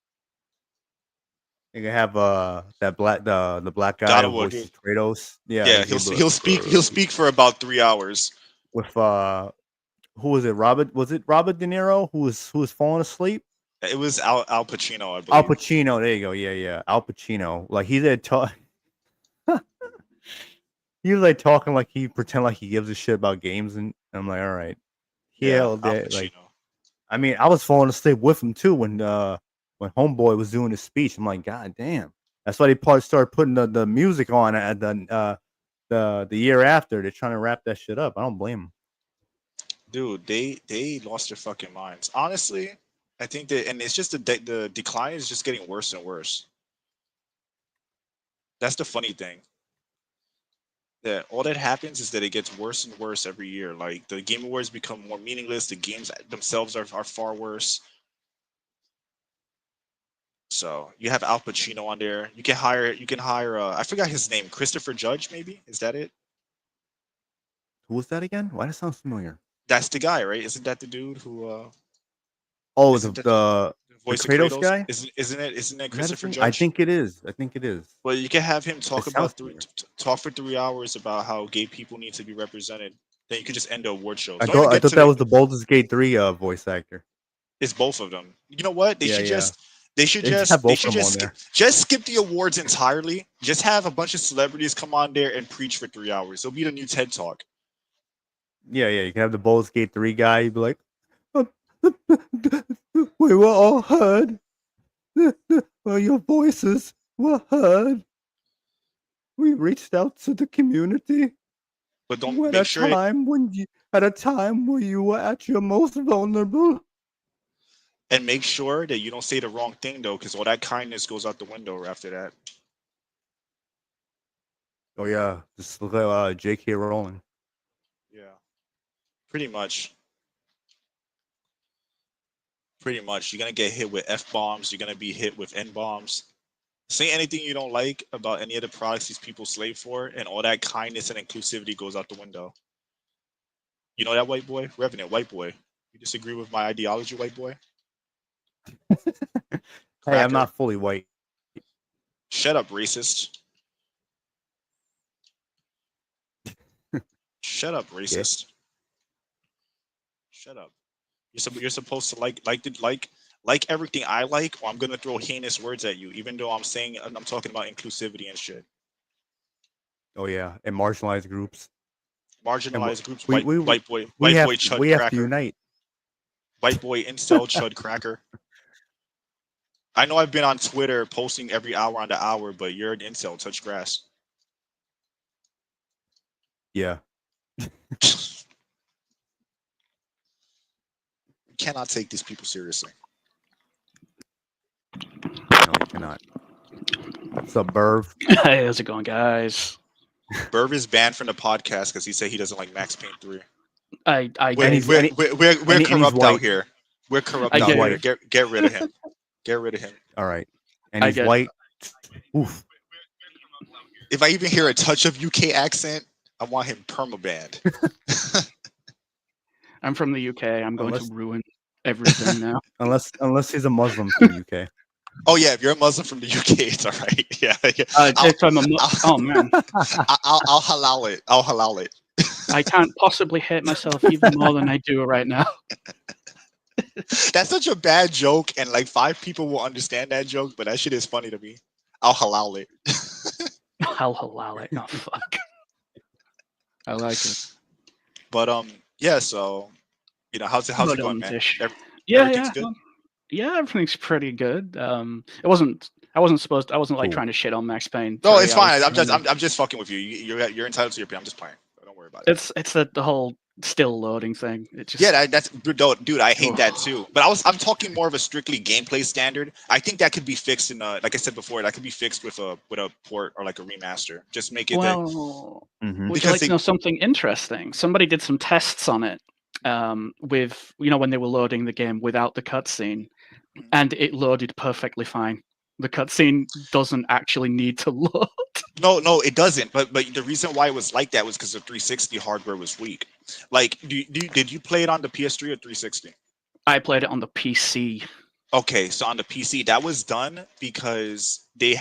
You can have the black guy God who of War. He'll, voices Kratos. Yeah, yeah, he'll be like, he'll speak for about 3 hours. with who was it? Was it Robert De Niro who was falling asleep? It was Al Pacino, I Al believe. Pacino. There you go. Yeah, yeah. Al Pacino. Like he's there talk. He was like talking like he pretend like he gives a shit about games, and I'm like, all right, Yeah, hell, Al that like. Pacino. I mean, I was falling asleep with him too when Homeboy was doing his speech. I'm like, God damn. That's why they probably started putting the music on at the year after. They're trying to wrap that shit up. I don't blame them. Dude, they lost their fucking minds. Honestly, I think that, and it's just the decline is just getting worse and worse. That's the funny thing. That all that happens is that it gets worse and worse every year. Like the Game Awards become more meaningless. The games themselves are far worse. So you have Al Pacino on there. You can hire I forgot his name, Christopher Judge, maybe? Is that it? Who was that again? Why does that sound familiar? That's the guy, right? Isn't that the dude who Oh, isn't that the Voice of Kratos Kratos. guy? Isn't it Christopher Medicine? I Judge? think it is. I think it is. Well, you can have him talk It's South about Park. talk for 3 hours about how gay people need to be represented. Then you could just end the award shows. I Don't even thought I get thought to that the. was the Baldur's Gate 3 voice actor. It's both of them. You know what? Yeah, yeah. They should They just have they both should of them on there. just skip the awards entirely. Just have a bunch of celebrities come on there and preach for 3 hours. It'll be the new TED Talk. Yeah, yeah. You can have the Baldur's Gate 3 guy. You'd be like, "Uh, we were all heard. Well, your voices were heard. We reached out to the community But don't when make sure at a time where you were at your most vulnerable." and make sure that you don't say the wrong thing though, because all that kindness goes out the window after that. Oh yeah, just look at J.K. Rowling. Yeah, pretty much. Pretty much, you're gonna get hit with F bombs. You're gonna be hit with N bombs. Say anything you don't like about any of the products these people slave for, and all that kindness and inclusivity goes out the window. You know that, white boy? Revenant, white boy. You disagree with my ideology, white boy? Hey, I'm Cracker. not fully white. Shut up, racist. Shut up, racist. Shut up. You're supposed to like everything I like, or I'm gonna throw heinous words at you, even though I'm talking about inclusivity and shit. Oh yeah, and marginalized groups. Marginalized groups, We white boy, chud we have to cracker, unite. white boy incel chud cracker. I know I've been on Twitter posting every hour on the hour, but you're an incel, touch grass. Yeah. You cannot take these people seriously. No, you cannot. What's up, Burv? Hey, how's it going, guys? Burv is banned from the podcast because he said he doesn't like Max Payne 3. I We're he's corrupt white. out here. We're corrupt I out get here. it. Get rid of him. Get rid of him. All right. And I he's get it. white. Oof. If I even hear a touch of UK accent, I want him permabanned. I'm from the UK. I'm going Unless- to ruin everything now. Unless he's a Muslim from the UK. Oh yeah, if you're a Muslim from the UK, it's all right. Yeah, If I'm oh man, I'll halal it. I'll halal it. I can't possibly hate myself even more than I do right now. That's such a bad joke, and like 5 people will understand that joke, but that shit is funny to me. I'll halal it. I'll halal it. Oh fuck. I like it. But yeah. So, how's it But, going, man? Dish. Everything's Yeah. good? Yeah, everything's pretty good. I wasn't like Cool. trying to shit on Max Payne. No, 3. it's fine. I'm just fucking with you. You're entitled to your opinion. I'm just playing. Don't worry about it. It's the whole still loading thing. It just Yeah, that's dude. I hate that too. But I'm talking more of a strictly gameplay standard. I think that could be fixed in like I said before, that could be fixed with a port or like a remaster. Just make it well. Mhm. Would Because you like they- to know something interesting? Somebody did some tests on it with when they were loading the game without the cutscene, and it loaded perfectly fine. The cutscene doesn't actually need to load. No, it doesn't. But the reason why it was like that was because the 360 hardware was weak. Like, did you play it on the PS3 or 360? I played it on the PC. Okay, so on the PC, that was done because they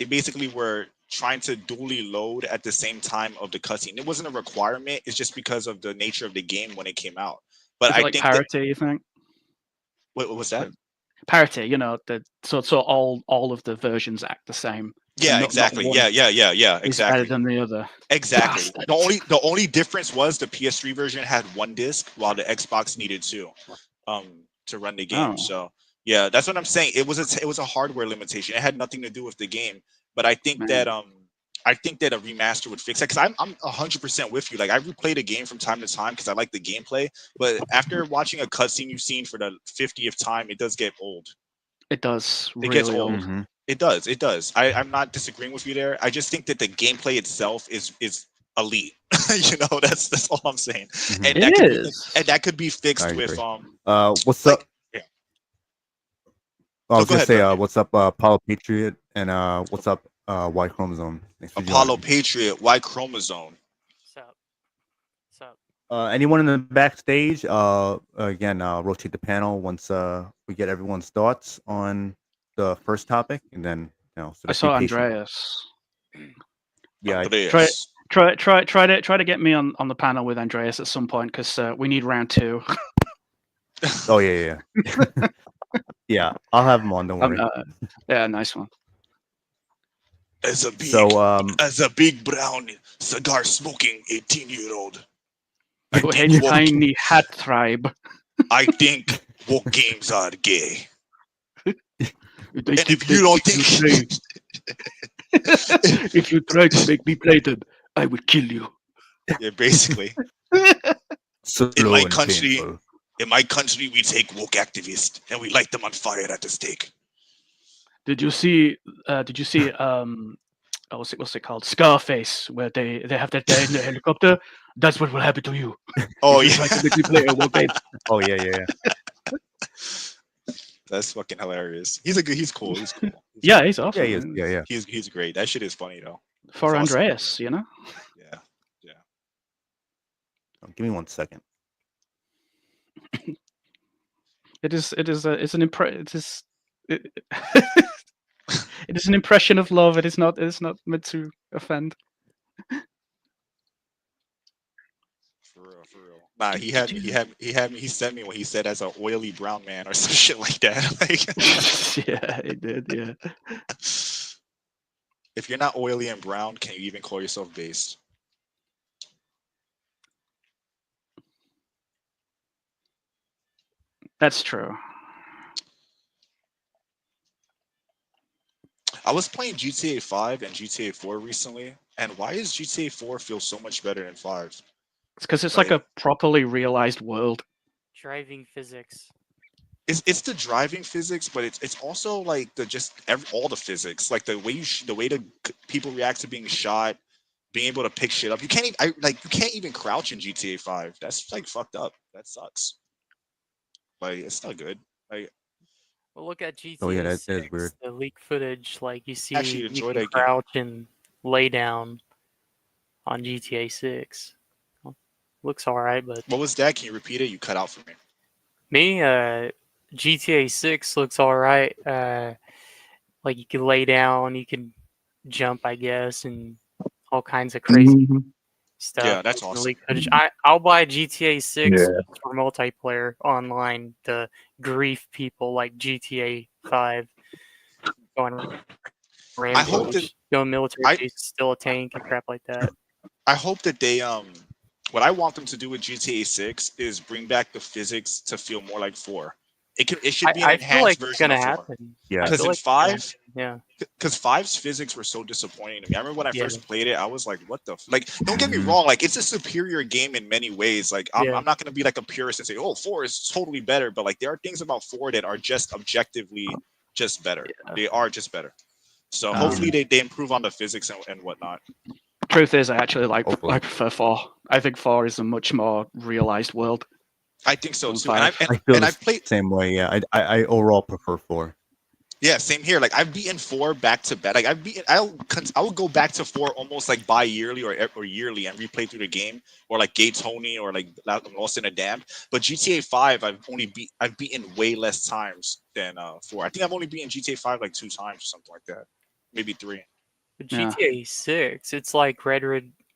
basically were trying to dually load at the same time of the cutscene. It wasn't a requirement. It's just because of the nature of the game when it came out. But Is it I like think parity, you think? what was that? Parity, so all of the versions act the same. Yeah, Not exactly. one Yeah, is exactly. better than the other. Exactly. Bastards. The only difference was the PS3 version had 1 disc while the Xbox needed 2 to run the game. Oh. So yeah, that's what I'm saying. It was a hardware limitation. It had nothing to do with the game. But I think Man. that a remaster would fix it, because I'm 100% with you. Like, I replay the game from time to time because I like the gameplay. But after watching a cutscene you've seen for the 50th time, it does get old. It does. It gets Really old. old. Mhm. It does. I'm not disagreeing with you there. I just think that the gameplay itself is elite. That's all I'm saying. Mhm. And It that could be fixed I with agree. What's like- up? yeah. I was go gonna ahead, say, Brendan. what's up, Apollo Patriot, and what's up, Y Chromosome. Thanks for Apollo joining. Patriot, Y chromosome. What's up? Anyone in the backstage? Again, rotate the panel once we get everyone's thoughts on the first topic, and then so I just be saw patient. Andreas. Yeah, Andreas. Try to get me on the panel with Andreas at some point because we need round 2. oh yeah. Yeah, I'll have him on. Don't worry. Yeah, nice one. As a big, So as a big brown cigar smoking 18-year-old, I You think hate woke, tiny hat tribe. I think woke games are gay. They And keep if you don't think, if you try to make me play them, I will kill you. yeah, basically, slow in my and country, painful. we take woke activists and we light them on fire at the stake. Did you see? What's it called? Scarface, where they have that guy in the helicopter. That's what will happen to you Oh if you try to make me play a woke game. Oh yeah. That's fucking hilarious. He's cool. He's cool. Yeah, he's awesome. Yeah, he is. Yeah. He's great. That shit is funny though. For It's awesome. Andreas, you know. Yeah. Give me 1 second. It is an it is an impression of love. It is not meant to offend. For real. Nah, he sent me when he said as an oily brown man or some shit like that. Like, Yeah, it did. Yeah. if you're not oily and brown, can you even call yourself based? That's true. I was playing GTA 5 and GTA 4 recently, and why does GTA 4 feel so much better than 5? It's because it's like a properly realized world. Driving physics. It's the driving physics, but it's also like all the physics, like the way people react to being shot, being able to pick shit up. You can't you can't even crouch in GTA 5. That's like fucked up. That sucks. Like it's not good. Like Well, look at GTA Oh yeah, that 6, is weird. the leak footage. Like you see, Actually you enjoy can that game. crouch and lay down on GTA 6. Looks alright, but what was that? Can you repeat it? You cut out for me. GTA 6 looks alright. Like you can lay down, you can jump, I guess, and all kinds of crazy stuff. Yeah, that's like the awesome. leak footage. I'll buy GTA 6 Yeah. for multiplayer online to grief people like GTA 5. Going I hope that rampage, going military I- base, still a tank and crap like that. I hope that they what I want them to do with GTA 6 is bring back the physics to feel more like 4. It should be an I enhanced feel like it's version gonna of 4. happen. Yeah. I Because feel in like it's gonna 5, happen, yeah. because 5's physics were so disappointing to me. I remember when I Yeah. first played it, I was like, "What the?" Like, don't get me Mhm. wrong. Like, it's a superior game in many ways. Like, I'm Yeah. not gonna be like a purist and say, "Oh, 4 is totally better," but like, there are things about 4 that are just objectively just better. Yeah. They are just better. So hopefully they improve on the physics and whatnot. Truth is, I actually Hopefully. I prefer 4. I think 4 is a much more realized world. I think so On too. And five. I feel and the I've played. same way. Yeah, I overall prefer 4. Yeah, same here. Like I've beaten 4 back to back. Like I would go back to 4 almost like bi-yearly or yearly and replay through the game, or like Gay Tony or like Lost in a Dam. But GTA 5, I've beaten way less times than 4. I think I've only beaten GTA 5 like 2 times or something like that, maybe 3. But Yeah. GTA 6, it's like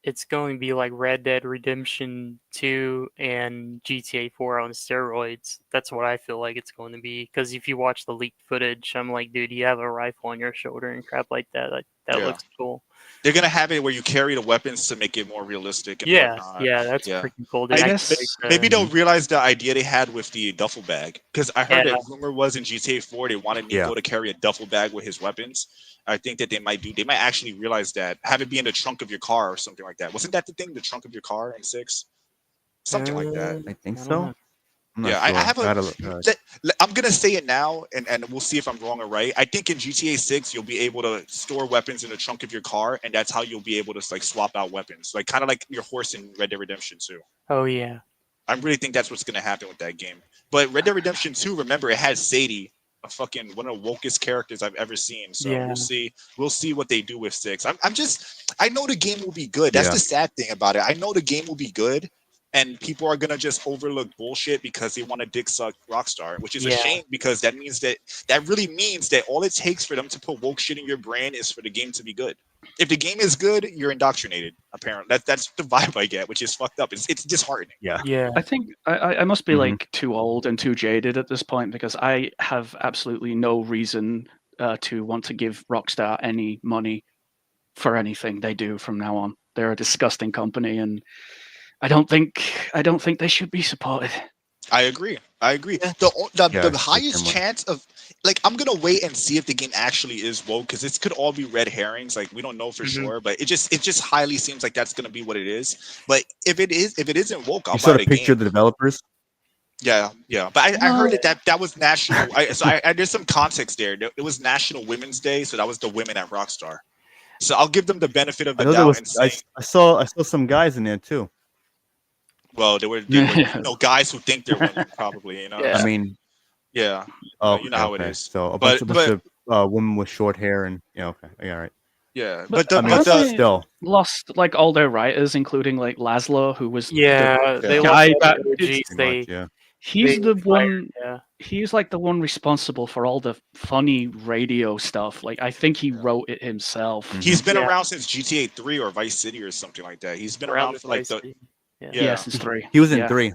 it's going to be like Red Dead Redemption 2 and GTA 4 on steroids. That's what I feel like it's going to be. Because if you watch the leaked footage, I'm like, dude, you have a rifle on your shoulder and crap like that. That Yeah. looks cool. They're gonna have it where you carry the weapons to make it more realistic and Yeah, whatnot. yeah, that's Yeah. freaking cool. I Dude. guess Maybe they'll realize the idea they had with the duffel bag. Because I heard Yeah. that rumor was in GTA 4 they wanted Nico Yeah. to carry a duffel bag with his weapons. I think that they might actually realize that, have it be in the trunk of your car or something like that. Wasn't that the thing, the trunk of your car in 6? Something like that. I think I don't so. know. I'm not Yeah, sure. I have a. Gotta, I'm gonna say it now, and we'll see if I'm wrong or right. I think in GTA 6 you'll be able to store weapons in the trunk of your car, and that's how you'll be able to like swap out weapons, like kind of like your horse in Red Dead Redemption 2. Oh, yeah. I really think that's what's gonna happen with that game. But Red Dead Redemption 2, remember, it had Sadie, a fucking one of the wokest characters I've ever seen. So Yeah. we'll see what they do with 6. I know the game will be good. That's Yeah. the sad thing about it. I know the game will be good, and people are gonna just overlook bullshit because they want to dick suck Rockstar, which is a Yeah. shame because that means that really means that all it takes for them to put woke shit in your brain is for the game to be good. If the game is good, you're indoctrinated. Apparently, that's the vibe I get, which is fucked up. It's disheartening. Yeah. Yeah. I think I must be Mhm. like too old and too jaded at this point because I have absolutely no reason to want to give Rockstar any money for anything they do from now on. They're a disgusting company, and I don't think they should be supported. I agree. Yeah. The the highest same way. chance of like I'm gonna wait and see if the game actually is woke because this could all be red herrings. Like we don't know for Mhm. sure, but it just highly seems like that's gonna be what it is. But if it isn't woke, I'll You buy saw the the picture game. of the developers? Yeah. But I heard No. that was national. I there's some context there. It was National Women's Day, so that was the women at Rockstar. So I'll give them the benefit of I the know there doubt was. and say, I saw some guys in there too. well, they were guys who think they're women, probably. Yeah. I mean, Yeah. oh, You know how it is. So a But bunch of women with short hair and okay, yeah, all right. yeah, But but I mean, the haven't they still, lost like all their writers, including like Laszlo, who was Yeah, the they guy lost that all the did, OGs. pretty much, yeah. he's they the fired- one. Yeah. He's like the one responsible for all the funny radio stuff. Like I think he wrote it himself. Mhm. he's been Yeah. around since GTA 3 or Vice City or something like that. He's been around for like Vice the City. Yeah. yeah, Since 3. He was in Yeah. 3.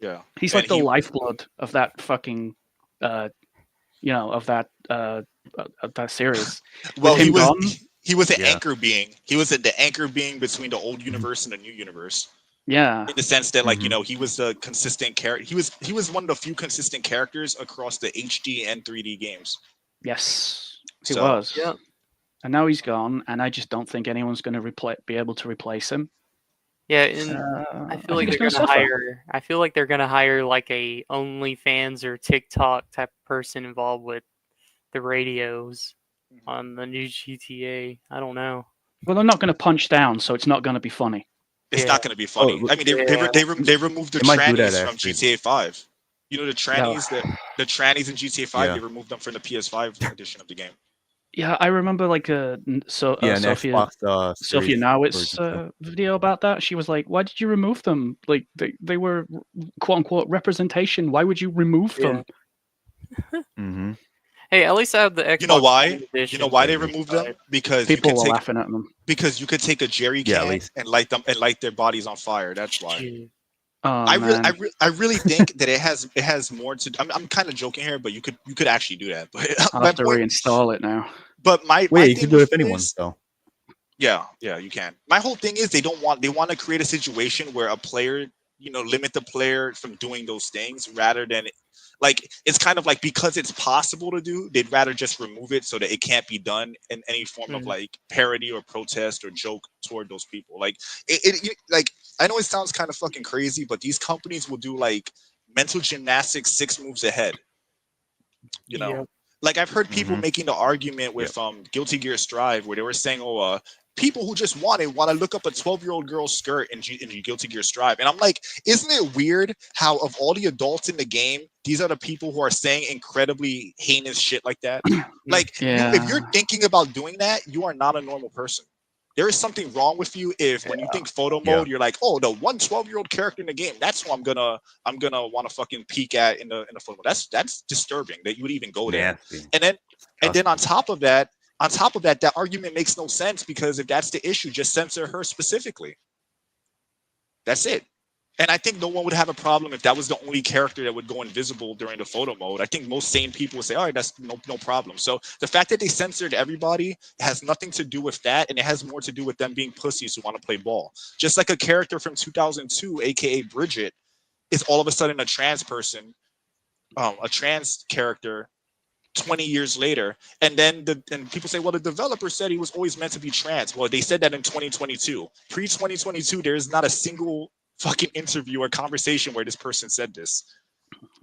yeah. He's And like the he- lifeblood of that fucking, of that series. Well, him he was gone? he was an Yeah. anchor being. He was the anchor being between the old universe and the new universe. Yeah. In the sense that, like, Mhm. he was a consistent character. He was one of the few consistent characters across the HD and 3D games. Yes, he So- was. Yeah. And now he's gone, and I just don't think anyone's going to be able to replace him. Yeah, and I feel like think they're it's gonna suffer. hire. I feel like they're gonna hire like a OnlyFans or TikTok type of person involved with the radios on the new GTA. I don't know. Well, they're not going to punch down, so it's not going to be funny. It's Yeah. not going to be funny. Oh, I mean, they removed the They might do that, trannies from actually. GTA 5. You know the trannies No. the trannies in GTA 5. Yeah. They removed them from the PS5 edition of the game. Yeah, I remember like Yeah, an Sophia Xbox Sophia Series Nowit's version, video about that. She was like, "Why did you remove them? Like they were quote unquote representation. Why would you remove Yeah. them?" Mm-hmm. Hey, at least I have the Xbox You know why? One edition. You know why they Crazy. removed them? Because People you were can take laughing at them. because you could take a jerry Yeah, at can least. and light their bodies on fire. That's why. Gee. Oh I man. really think that it has more to. I'm kind of joking here, but you could actually do that. But I'll my have to point, reinstall it now. but my Well, yeah, you thing can do it with with anyone. is- So Yeah, you can. My whole thing is they want to create a situation where a player, limit the player from doing those things rather than like it's kind of like because it's possible to do, they'd rather just remove it so that it can't be done in any form of Mhm. like parody or protest or joke toward those people. Like like I know it sounds kind of fucking crazy, but these companies will do like mental gymnastics 6 moves ahead. Yep. Like I've heard people Mhm. making the argument with Guilty Gear Strive where they were saying, "Oh, people who just want to look up a 12-year-old girl's skirt in Guilty Gear Strive," and I'm like, isn't it weird how of all the adults in the game, these are the people who are saying incredibly heinous shit like that? Like, if you're Yeah. thinking about doing that, you are not a normal person. There is something wrong with you if when you think photo Yeah. mode, you're like, oh, the 12-year-old character in the game, that's who I'm gonna want to fucking peek at in the photo mode. That's disturbing that you would even go there. nasty. And then on top of that, that argument makes no sense because if that's the issue, just censor her specifically. That's it. And I think no one would have a problem if that was the only character that would go invisible during the photo mode. I think most sane people would say, all right, that's no problem. So the fact that they censored everybody has nothing to do with that, and it has more to do with them being pussies who want to play ball. Just like a character from 2002, aka Bridget, is all of a sudden a trans person, a trans character 20 years later, and then and people say, well, the developer said he was always meant to be trans. Well, they said that in 2022. Pre-2022, there is not a single fucking interview or conversation where this person said this.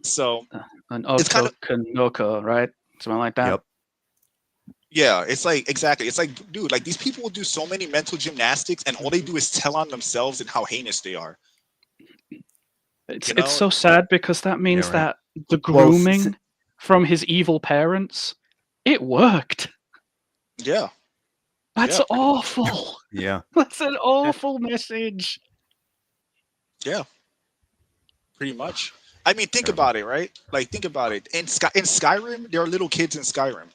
So An It's kind of- Otokonoko, right? Something like that. Yep. yeah, it's like exactly. It's like, dude, like these people will do so many mental gymnastics, and all they do is tell on themselves and how heinous they are. It's so sad because that means right. that the Well, grooming from his evil parents, it worked. Yeah, That's Yeah. awful. Yeah. That's an awful message. Yeah, pretty much. I mean, think Terrible. about it, right? Like, think about it. In Skyrim, there are little kids in Skyrim.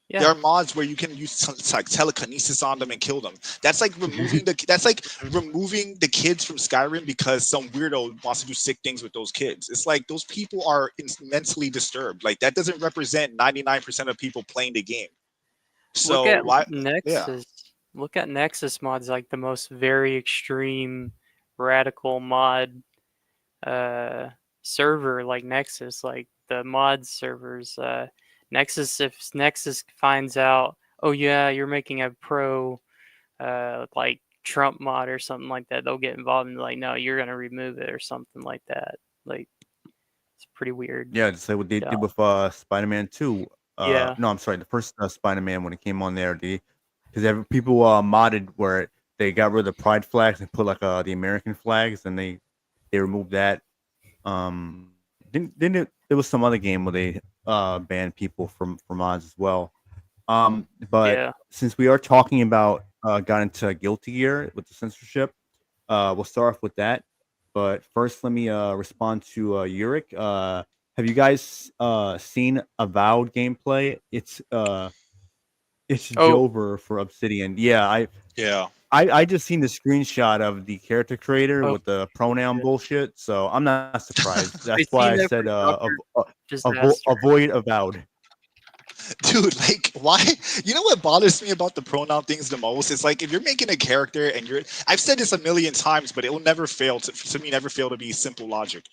There Yeah. are mods where you can use like telekinesis on them and kill them. That's like removing the. That's like removing the kids from Skyrim because some weirdo wants to do sick things with those kids. It's like those people are mentally disturbed. Like that doesn't represent 99% of people playing the game. Look So at why? Yeah, Nexus. Look at Nexus mods, like the most very extreme, radical mod server, like Nexus, like the mod servers. Nexus, if Nexus finds out, oh yeah, you're making a pro like Trump mod or something like that, they'll get involved and be like, no, you're gonna remove it or something like that. Like it's pretty weird. Yeah, just like what they Yeah. did with Spider-Man 2. Yeah. No, I'm sorry, the first Spider-Man when it came on there, because people modded where they got rid of the pride flags and put like the American flags, and they removed that. Then there was some other game where they banned people from mods as well. But Yeah. since we are talking about got into Guilty Gear with the censorship, we'll start off with that. But first, let me respond to Yurik. Have you guys seen Avowed gameplay? It's Oh, Jover for Obsidian. Yeah, yeah. I just seen the screenshot of the character creator oh, with the pronoun yeah. bullshit, so I'm not surprised. I That's why seen I that said for Doctor Disaster. avoid Avowed. Dude, like, why? You know what bothers me about the pronoun things the most? It's like if you're making a character and I've said this a million times, but it will never fail to me, never fail to be simple logic.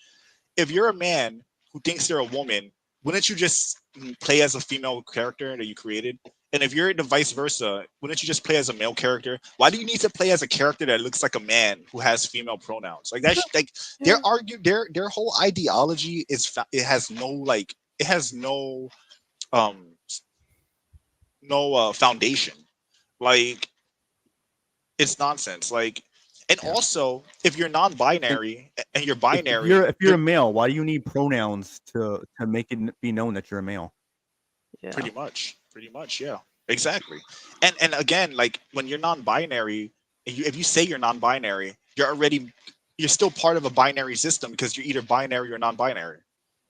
If you're a man who thinks they're a woman, wouldn't you just play as a female character that you created? And if you're the vice versa, wouldn't you just play as a male character? Why do you need to play as a character that looks like a man who has female pronouns? Like that's like Yeah. their whole ideology it has no like it has um no foundation. Like it's nonsense. Like and Yeah. also if you're non-binary and you're If binary, if you're a male, why do you need pronouns to make it be known that you're a male? Yeah. Pretty much, yeah, exactly. And again, like when you're non-binary, if you say you're non-binary, you're still part of a binary system because you're either binary or non-binary.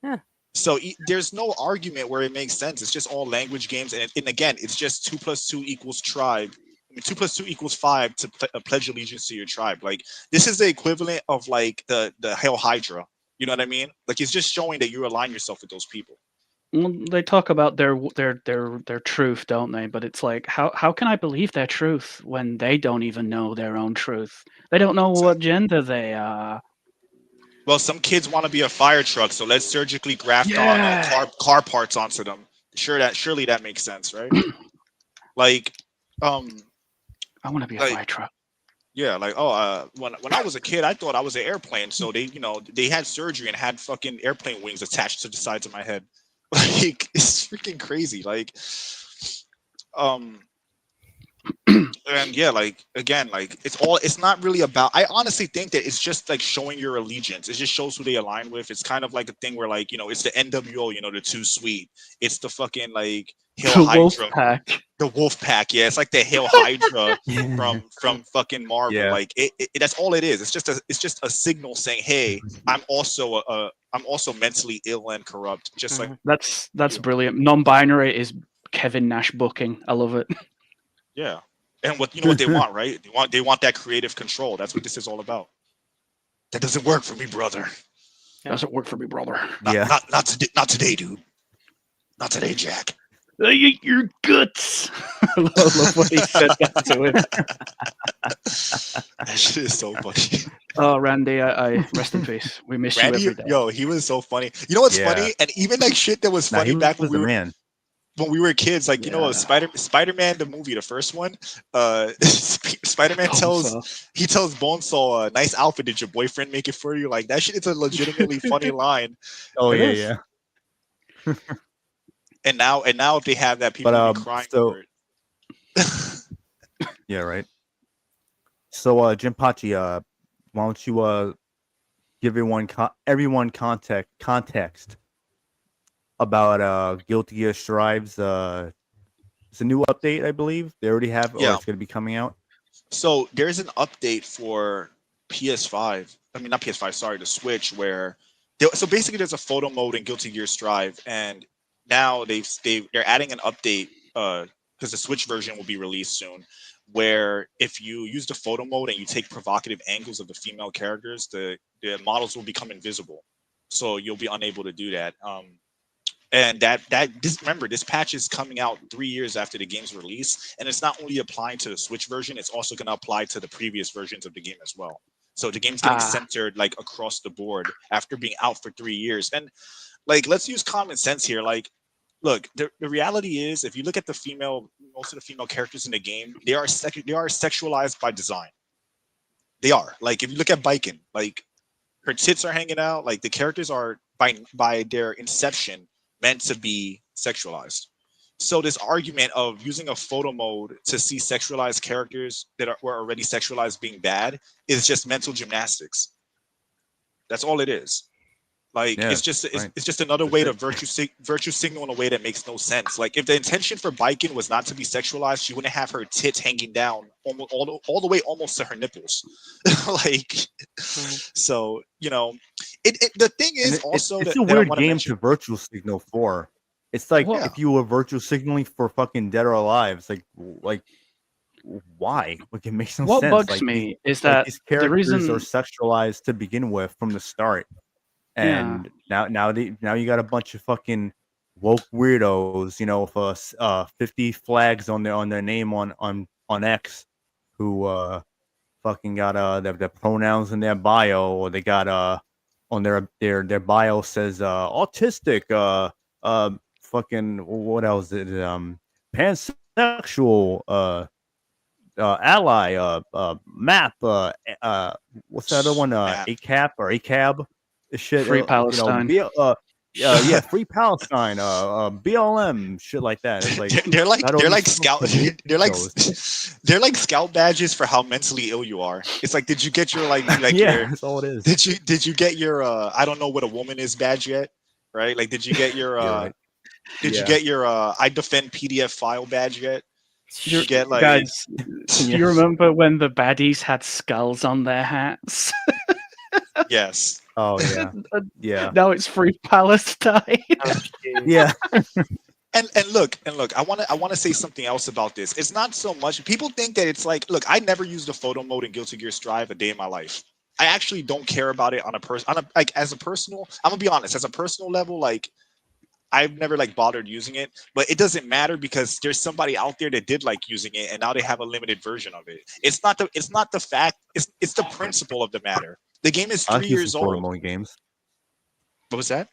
Yeah. So there's no argument where it makes sense. It's just all language games, and again, it's just 2 + 2 = tribe. I mean, 2 + 2 = 5 to pledge allegiance to your tribe. Like this is the equivalent of like the Hail Hydra. You know what I mean? Like it's just showing that you align yourself with those people. Well, they talk about their truth, don't they? But it's like, how can I believe their truth when they don't even know their own truth? They don't know what gender they are. Well, some kids want to be a fire truck, so let's surgically graft on Yeah. car parts onto them. Surely that makes sense, right? Like, um, I want to be a like fire truck. yeah, like when I was a kid, I thought I was an airplane, so they had surgery and had fucking airplane wings attached to the sides of my head. Like it's freaking crazy. Like, um, and yeah, like again, like it's not really about. I honestly think that it's just like showing your allegiance. It just shows who they align with. It's kind of like a thing where like it's the NWO, the Too Sweet. It's the fucking like Hail The wolf Hydra, pack. the Wolf Pack. Yeah, it's like the Hail Hydra Yeah. from fucking Marvel. Yeah. Like that's all it is. It's just a signal saying, hey, I'm also mentally ill and corrupt, just like That's you. brilliant. Non-binary is Kevin Nash booking. I love it. Yeah. And what they want, right? They want that creative control. That's what this is all about. That doesn't work for me, brother. Yeah. Doesn't work for me, brother. Yeah. Not today, dude. Not today, Jack. I eat your guts. I love when he said that to him. That shit is so funny. Oh, Randy, I rest in peace. We miss you Randy, every day. yo, he was so funny. You know what's Yeah. funny? And even like shit that was Nah, funny he back was the man. when we were kids, like Yeah. Spider-Man the movie, the first one, Spider-Man tells Bonesaw, nice outfit, did your boyfriend make it for you? Like that shit is a legitimately funny line. Oh It yeah, is. yeah. And now if they have that, people will be crying for it. Yeah, right. So Jim Pachi, why don't you give everyone context about Guilty Gear Strive's it's a new update, I believe. They already have, or Yeah. it's going to be coming out. So there's an update for PS5 I mean not PS5, sorry, the Switch, where so basically there's a photo mode in Guilty Gear Strive, and now they're adding an update because the Switch version will be released soon, where if you use the photo mode and you take provocative angles of the female characters, the models will become invisible, so you'll be unable to do that. And remember, this patch is coming out 3 years after the game's release, and it's not only applying to the Switch version, it's also going to apply to the previous versions of the game as well. So the game's getting censored like across the board after being out for 3 years. And like, let's use common sense here. Like, look, the reality is, if you look at most of the female characters in the game, they are sexualized by design. They are. Like, if you look at Biken, like, her tits are hanging out. Like, the characters are by their inception meant to be sexualized. So this argument of using a photo mode to see sexualized characters that were already sexualized being bad is just mental gymnastics. That's all it is. Like, it's just another way to virtue signal in a way that makes no sense. Like, if the intention for Biken was not to be sexualized, she wouldn't have her tits hanging down almost all the way almost to her nipples. Like, so the thing is, also it's a weird game to virtual signal for. It's like if you were virtual signaling for fucking Dead or Alive, it's like why? Like, it makes no sense. What bugs me is that these characters are sexualized to begin with from the start, and now you got a bunch of fucking woke weirdos, with 50 flags on their name on X, who fucking got their pronouns in their bio, or they got on their bio says autistic, fucking what else is it, pansexual, ally, map, what's the other one, ACAP or ACAB, shit, Free Palestine, Free Palestine, BLM, shit like that. It's like they're like scout badges for how mentally ill you are. It's like, did you get your that's all it is. Did you get your I don't know what a woman is badge yet, right? Like, did you get your you get your I defend PDF file badge yet? You get, like, guys, do you remember when the baddies had skulls on their hats? Yes. Oh yeah. Yeah. Now it's Free Palestine. Yeah. And look, I want to say something else about this. It's not so much, people think that it's like, look, I never used a photo mode in Guilty Gear Strive a day in my life. I actually don't care about it as a personal, I'm gonna be honest, as a personal level, like, I've never bothered using it, but it doesn't matter because there's somebody out there that did like using it, and now they have a limited version of it. It's not the fact, it's the principle of the matter. The game is 3 years old. Photo mode games. What was that?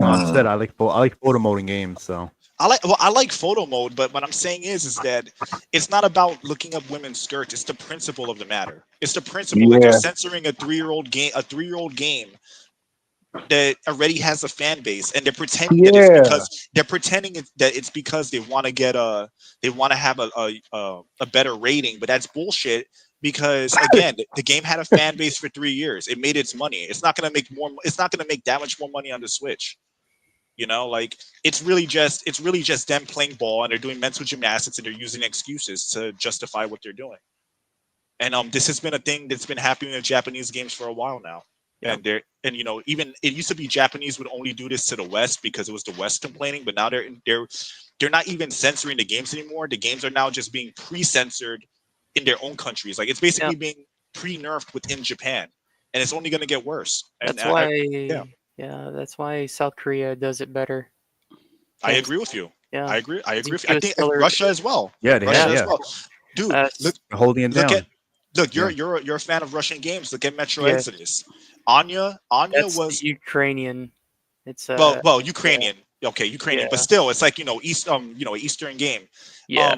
I said I like photo mode in games, so I like photo mode, but what I'm saying is that it's not about looking up women's skirts. It's the principle of the matter. It's the principle that they're censoring a 3-year-old game that already has a fan base, and they're pretending that it's because they want to have a better rating, but that's bullshit. Because again, the game had a fan base for 3 years. It made its money. It's not going to make more. It's not going to make that much more money on the Switch. Like, it's really just them playing ball, and they're doing mental gymnastics, and they're using excuses to justify what they're doing. And this has been a thing that's been happening in Japanese games for a while now. Yeah. And even it used to be Japanese would only do this to the West because it was the West complaining, but now they're not even censoring the games anymore. The games are now just being pre-censored in their own countries. Like, it's basically being pre-nerfed within Japan, and it's only going to get worse. That's that's why South Korea does it better. I agree with you. Yeah, I agree. I think Russia as well. Yeah, they Russia as well. Dude, look, holding it down. You're a fan of Russian games. Look at Metro Exodus. Anya That's was Ukrainian. It's well, Ukrainian. Okay, Ukrainian, but still, it's like Eastern game. Yeah.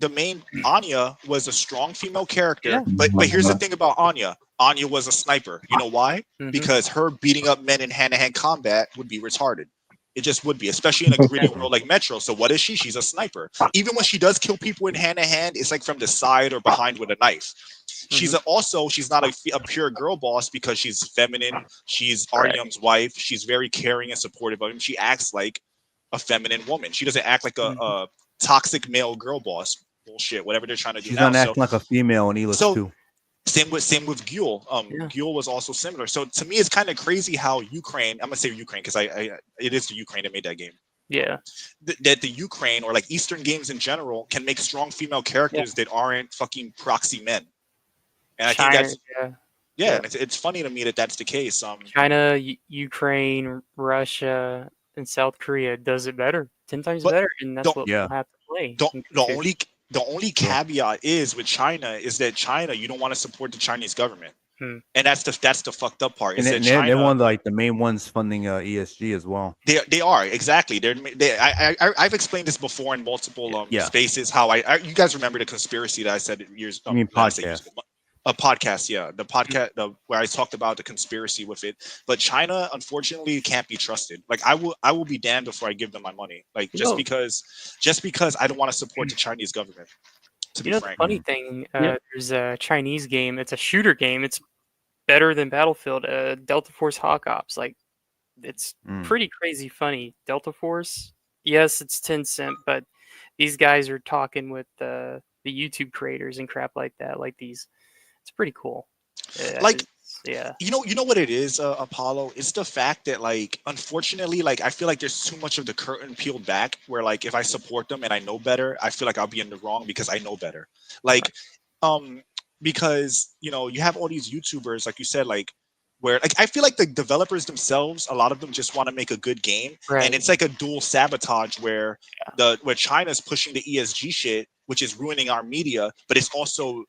The main Anya was a strong female character, but here's the thing about Anya. Anya was a sniper. You know why? Mm-hmm. Because her beating up men in hand-to-hand combat would be retarded. It just would be, especially in a gritty world like Metro. So what is she? She's a sniper. Even when she does kill people in hand-to-hand, it's like from the side or behind with a knife. Mm-hmm. She's not a pure girl boss because she's feminine. She's Aryam's wife. She's very caring and supportive of him. She acts like a feminine woman. She doesn't act like a toxic male girl boss. Bullshit, whatever they're trying to do. She's not acting like a female in Elex too. Same with Gule. Yeah. Gule was also similar. So to me, it's kind of crazy how Ukraine. I'm gonna say Ukraine because it is the Ukraine that made that game. Yeah. That the Ukraine or like Eastern games in general can make strong female characters that aren't fucking proxy men. And I think China, that's yeah. and it's funny to me that that's the case. China, Ukraine, Russia, and South Korea does it better, 10 times But better, and that's don't- what Yeah. we'll have to play. the only caveat is with China is that China, you don't want to support the Chinese government. Hmm. And that's the fucked up part. And Is that they're China, one of like the main ones funding ESG as well. They are exactly. I've explained this before in multiple Yeah. spaces. How you guys remember the conspiracy that I said years. You mean I said podcast? a podcast, yeah, the podcast where I talked about the conspiracy with it. But China, unfortunately, can't be trusted. Like I will be damned before I give them my money. Like just because I don't want to support the Chinese government. To be The frank, funny thing, Yeah. there's a Chinese game. It's a shooter game. It's better than Battlefield. Delta Force Hawk Ops. Like, it's pretty crazy funny. Delta Force. Yes, it's Tencent, but these guys are talking with the YouTube creators and crap like that. Like these, it's pretty cool. like. Yeah. You know what it is, Apollo? It's the fact that, like, unfortunately, like, I feel like there's too much of the curtain peeled back where, like, if I support them and I know better, I feel like I'll be in the wrong because I know better. Like, because, you have all these YouTubers, like you said, like, where, like, I feel like the developers themselves, a lot of them just want to make a good game. Right. And it's like a dual sabotage where where China's pushing the ESG shit, which is ruining our media, but it's also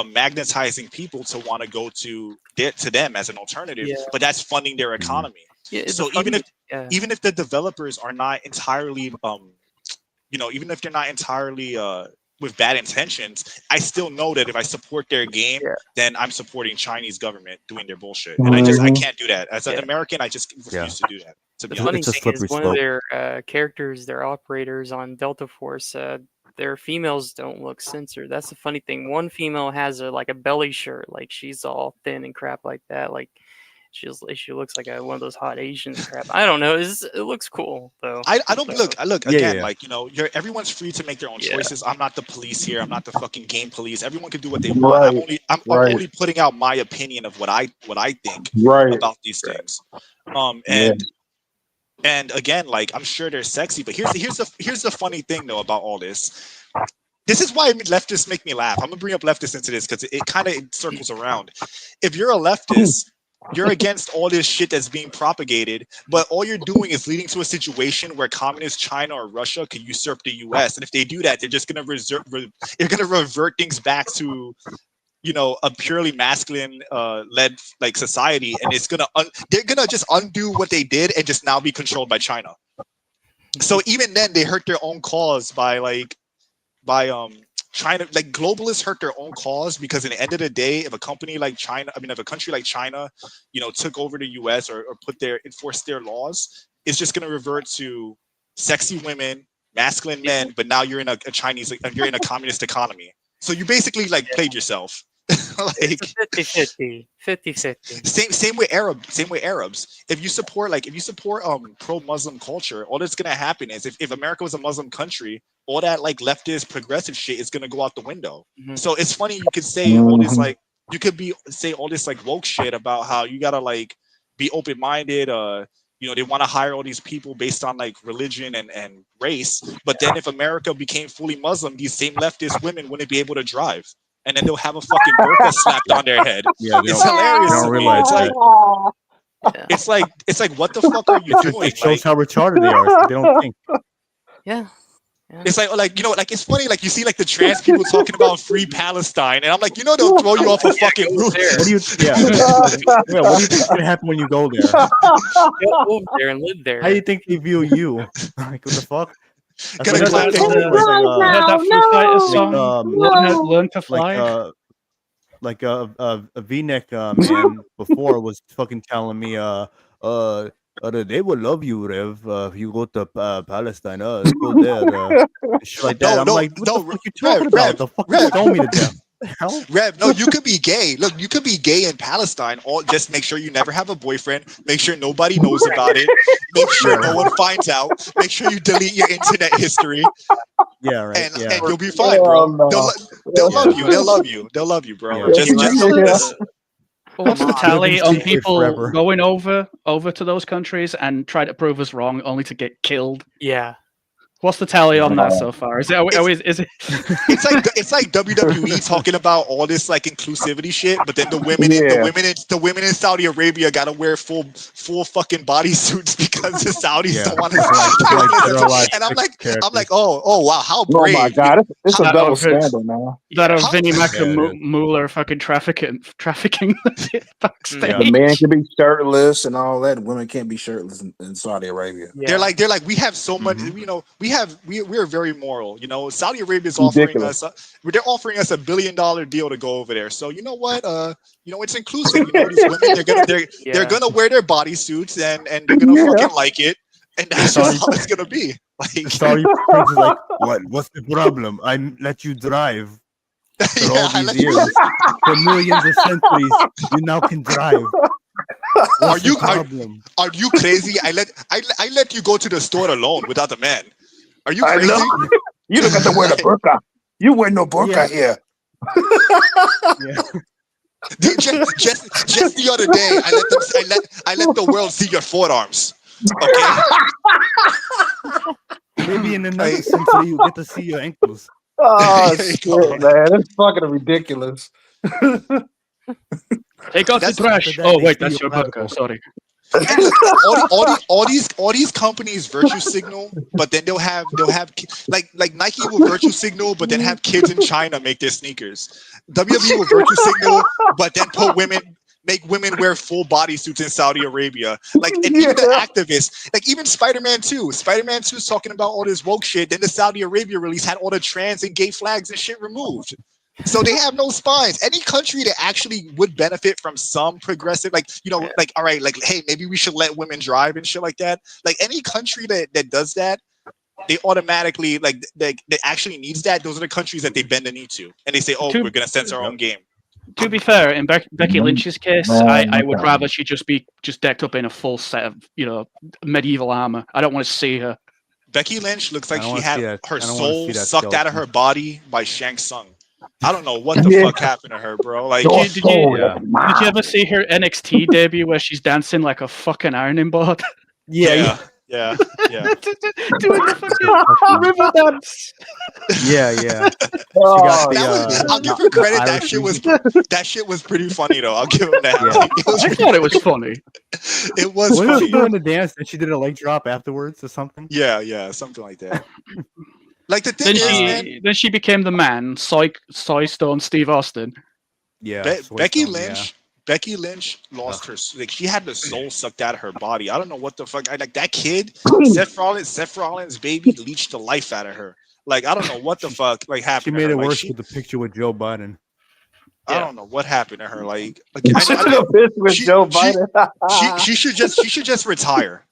magnetizing people to want to go to them as an alternative, but that's funding their economy. So even if the developers are not entirely, even if they're not entirely with bad intentions, I still know that if I support their game, then I'm supporting Chinese government doing their bullshit, and I can't do that as an American. I just refuse to do that. To be The funny honest, thing is, one of their characters, their operators on Delta Force, their females don't look censored. That's the funny thing. One female has like a belly shirt, like she's all thin and crap like that. Like she looks like one of those hot Asians crap. I don't know. It looks cool though. I don't look again. Like everyone's free to make their own choices. I'm not the police here. I'm not the fucking game police. Everyone can do what they want. I'm only putting out my opinion of what I think about these things. And again, like I'm sure they're sexy, but here's the funny thing though about all this. This is why leftists make me laugh. I'm gonna bring up leftists into this because it kind of circles around. If you're a leftist, you're against all this shit that's being propagated, but all you're doing is leading to a situation where communist China or Russia can usurp the U.S. And if they do that, they're just gonna revert things back to a purely masculine led like society, and they're gonna just undo what they did and just now be controlled by China. So even then they hurt their own cause by China. Like globalists hurt their own cause because in the end of the day, if a country like China took over the US or enforced their laws, it's just gonna revert to sexy women, masculine men, but now you're in you're in a communist economy. So you basically played yourself. Like 50-50. Same with Arabs. If you support pro-Muslim culture, all that's gonna happen is if America was a Muslim country, all that leftist progressive shit is gonna go out the window. Mm-hmm. So it's funny you could say all this say all this woke shit about how you gotta be open-minded. They want to hire all these people based on religion and race, but then if America became fully Muslim, these same leftist women wouldn't be able to drive. And then they'll have a fucking burqa slapped on their head. Yeah, it's hilarious. They don't realize it's like what the fuck are you doing? It shows how retarded they are. So they don't think. Yeah. It's it's funny. You see the trans people talking about free Palestine, and I'm like, they'll throw you off a fucking roof. What do you? What do you think is gonna happen when you go there? You'll move there and live there. How do you think they view you? What the fuck? Learn to fly. A V-neck man before was fucking telling me, they will love you, Rev, if you go to Palestine. Go there. Shit like that. I'm like, what the fuck are you talking about? The fuck you told me to death. hell? Rev, no, you could be gay. Look, you could be gay in Palestine. All just make sure you never have a boyfriend. Make sure nobody knows about it. Make sure no one finds out. Make sure you delete your internet history, Yeah, right. and Yeah. you'll be fine, bro. They'll Yeah. love you. They'll love you. They'll love you, bro. Yeah. Just know this. What's the Come on. tally Living on secret people forever. going over to those countries and try to prove us wrong, only to get killed? Yeah. What's the tally on that so far? Is it? Is it? It's like WWE talking about all this like inclusivity shit, but then the women in Saudi Arabia gotta wear full fucking bodysuits because the Saudis Yeah. don't want Like, they're allowed to. And I'm like, characters. oh wow, how Oh brave. my god, it's a That double of his- standard, man. That How- Vinnie Yeah, it is. Muller fucking trafficking backstage. Yeah. The man can be shirtless and all that. Women can't be shirtless in Saudi Arabia. They're like we have so much, we're very moral. Saudi Arabia is offering us they're offering us $1 billion deal to go over there. So you know what? It's inclusive. These women they're gonna wear their bodysuits and they're gonna fucking like it, and that's just how it's gonna be. The Like Saudi prince is like, what's the problem? I let you drive for all I these let you- years. For millions of centuries, you now can drive. What's the problem? Are you crazy? I let you go to the store alone without the man. Are you I crazy? know. You don't got to wear the burqa. You wear no burqa here. Yeah. Dude, just the other day, I let the world see your forearms. Okay. Maybe in another century you get to see your ankles. Oh shit, man, that's fucking ridiculous. Take out the That's- trash. that Oh they wait, see that's your your burger. clavicle. Sorry. all these companies virtue signal, but then they'll have like Nike will virtue signal, but then have kids in China make their sneakers. WWE will virtue signal, but then make women wear full bodysuits in Saudi Arabia. Like, and even the activists, like even Spider-Man 2. Spider-Man 2 is talking about all this woke shit. Then the Saudi Arabia release had all the trans and gay flags and shit removed. So they have no spines. Any country that actually would benefit from some progressive, like, all right, like, hey, maybe we should let women drive and shit like that. Like any country that does that, they automatically that actually needs that. Those are the countries that they bend the knee to, and they say, oh, we're gonna censor our own game. To be fair, in Becky Lynch's case, No, I would okay. rather she just be decked up in a full set of medieval armor. I don't want to see her. Becky Lynch looks like I don't she wanna had see that- her I don't wanna soul see that sucked out of skeleton. her body by Shang Tsung. I don't know what the Yeah. fuck happened to her, bro. Like, Your Did you- soul yeah. is mine. Did you ever see her NXT debut where she's dancing like a fucking ironing board? yeah. Doing the fucking river dance. Yeah. Oh, got the, I'll give her credit. That Irish shit was pretty funny though. I'll give him that. Yeah. Like, it was I thought it was funny. It was Wasn't funny. she doing the dance and she did a leg drop afterwards or something? Yeah, something like that. Like the thing Then is, man, she became the man, Soy Stone Steve Austin. Yeah. Becky Stone, Lynch. Becky Lynch lost her, like, she had the soul sucked out of her body. I don't know what the fuck. Like that kid, Seth Rollins' baby leached the life out of her. Like, I don't know what the fuck happened. She to made her. it Like, worse with the picture with Joe Biden. I don't know what happened to her. Like with she- Joe she- Biden. she should just retire.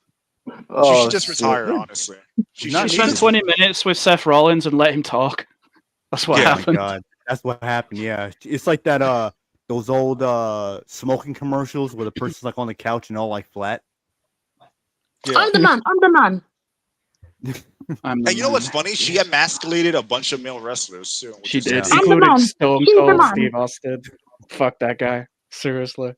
She Oh, should just shit. retire. Honestly, she Not She should. spent 20 minutes with Seth Rollins and let him talk. That's what Yeah. Oh my happened. god, that's what happened. Yeah, it's like that. Those old smoking commercials where the person's like on the couch and all like flat. I'm the man. I'm the man. I'm the And you know man. what's funny? She emasculated a bunch of male wrestlers too. which She is did, insane. including Stone She's the Cold man. Steve Austin. Fuck that guy. Seriously.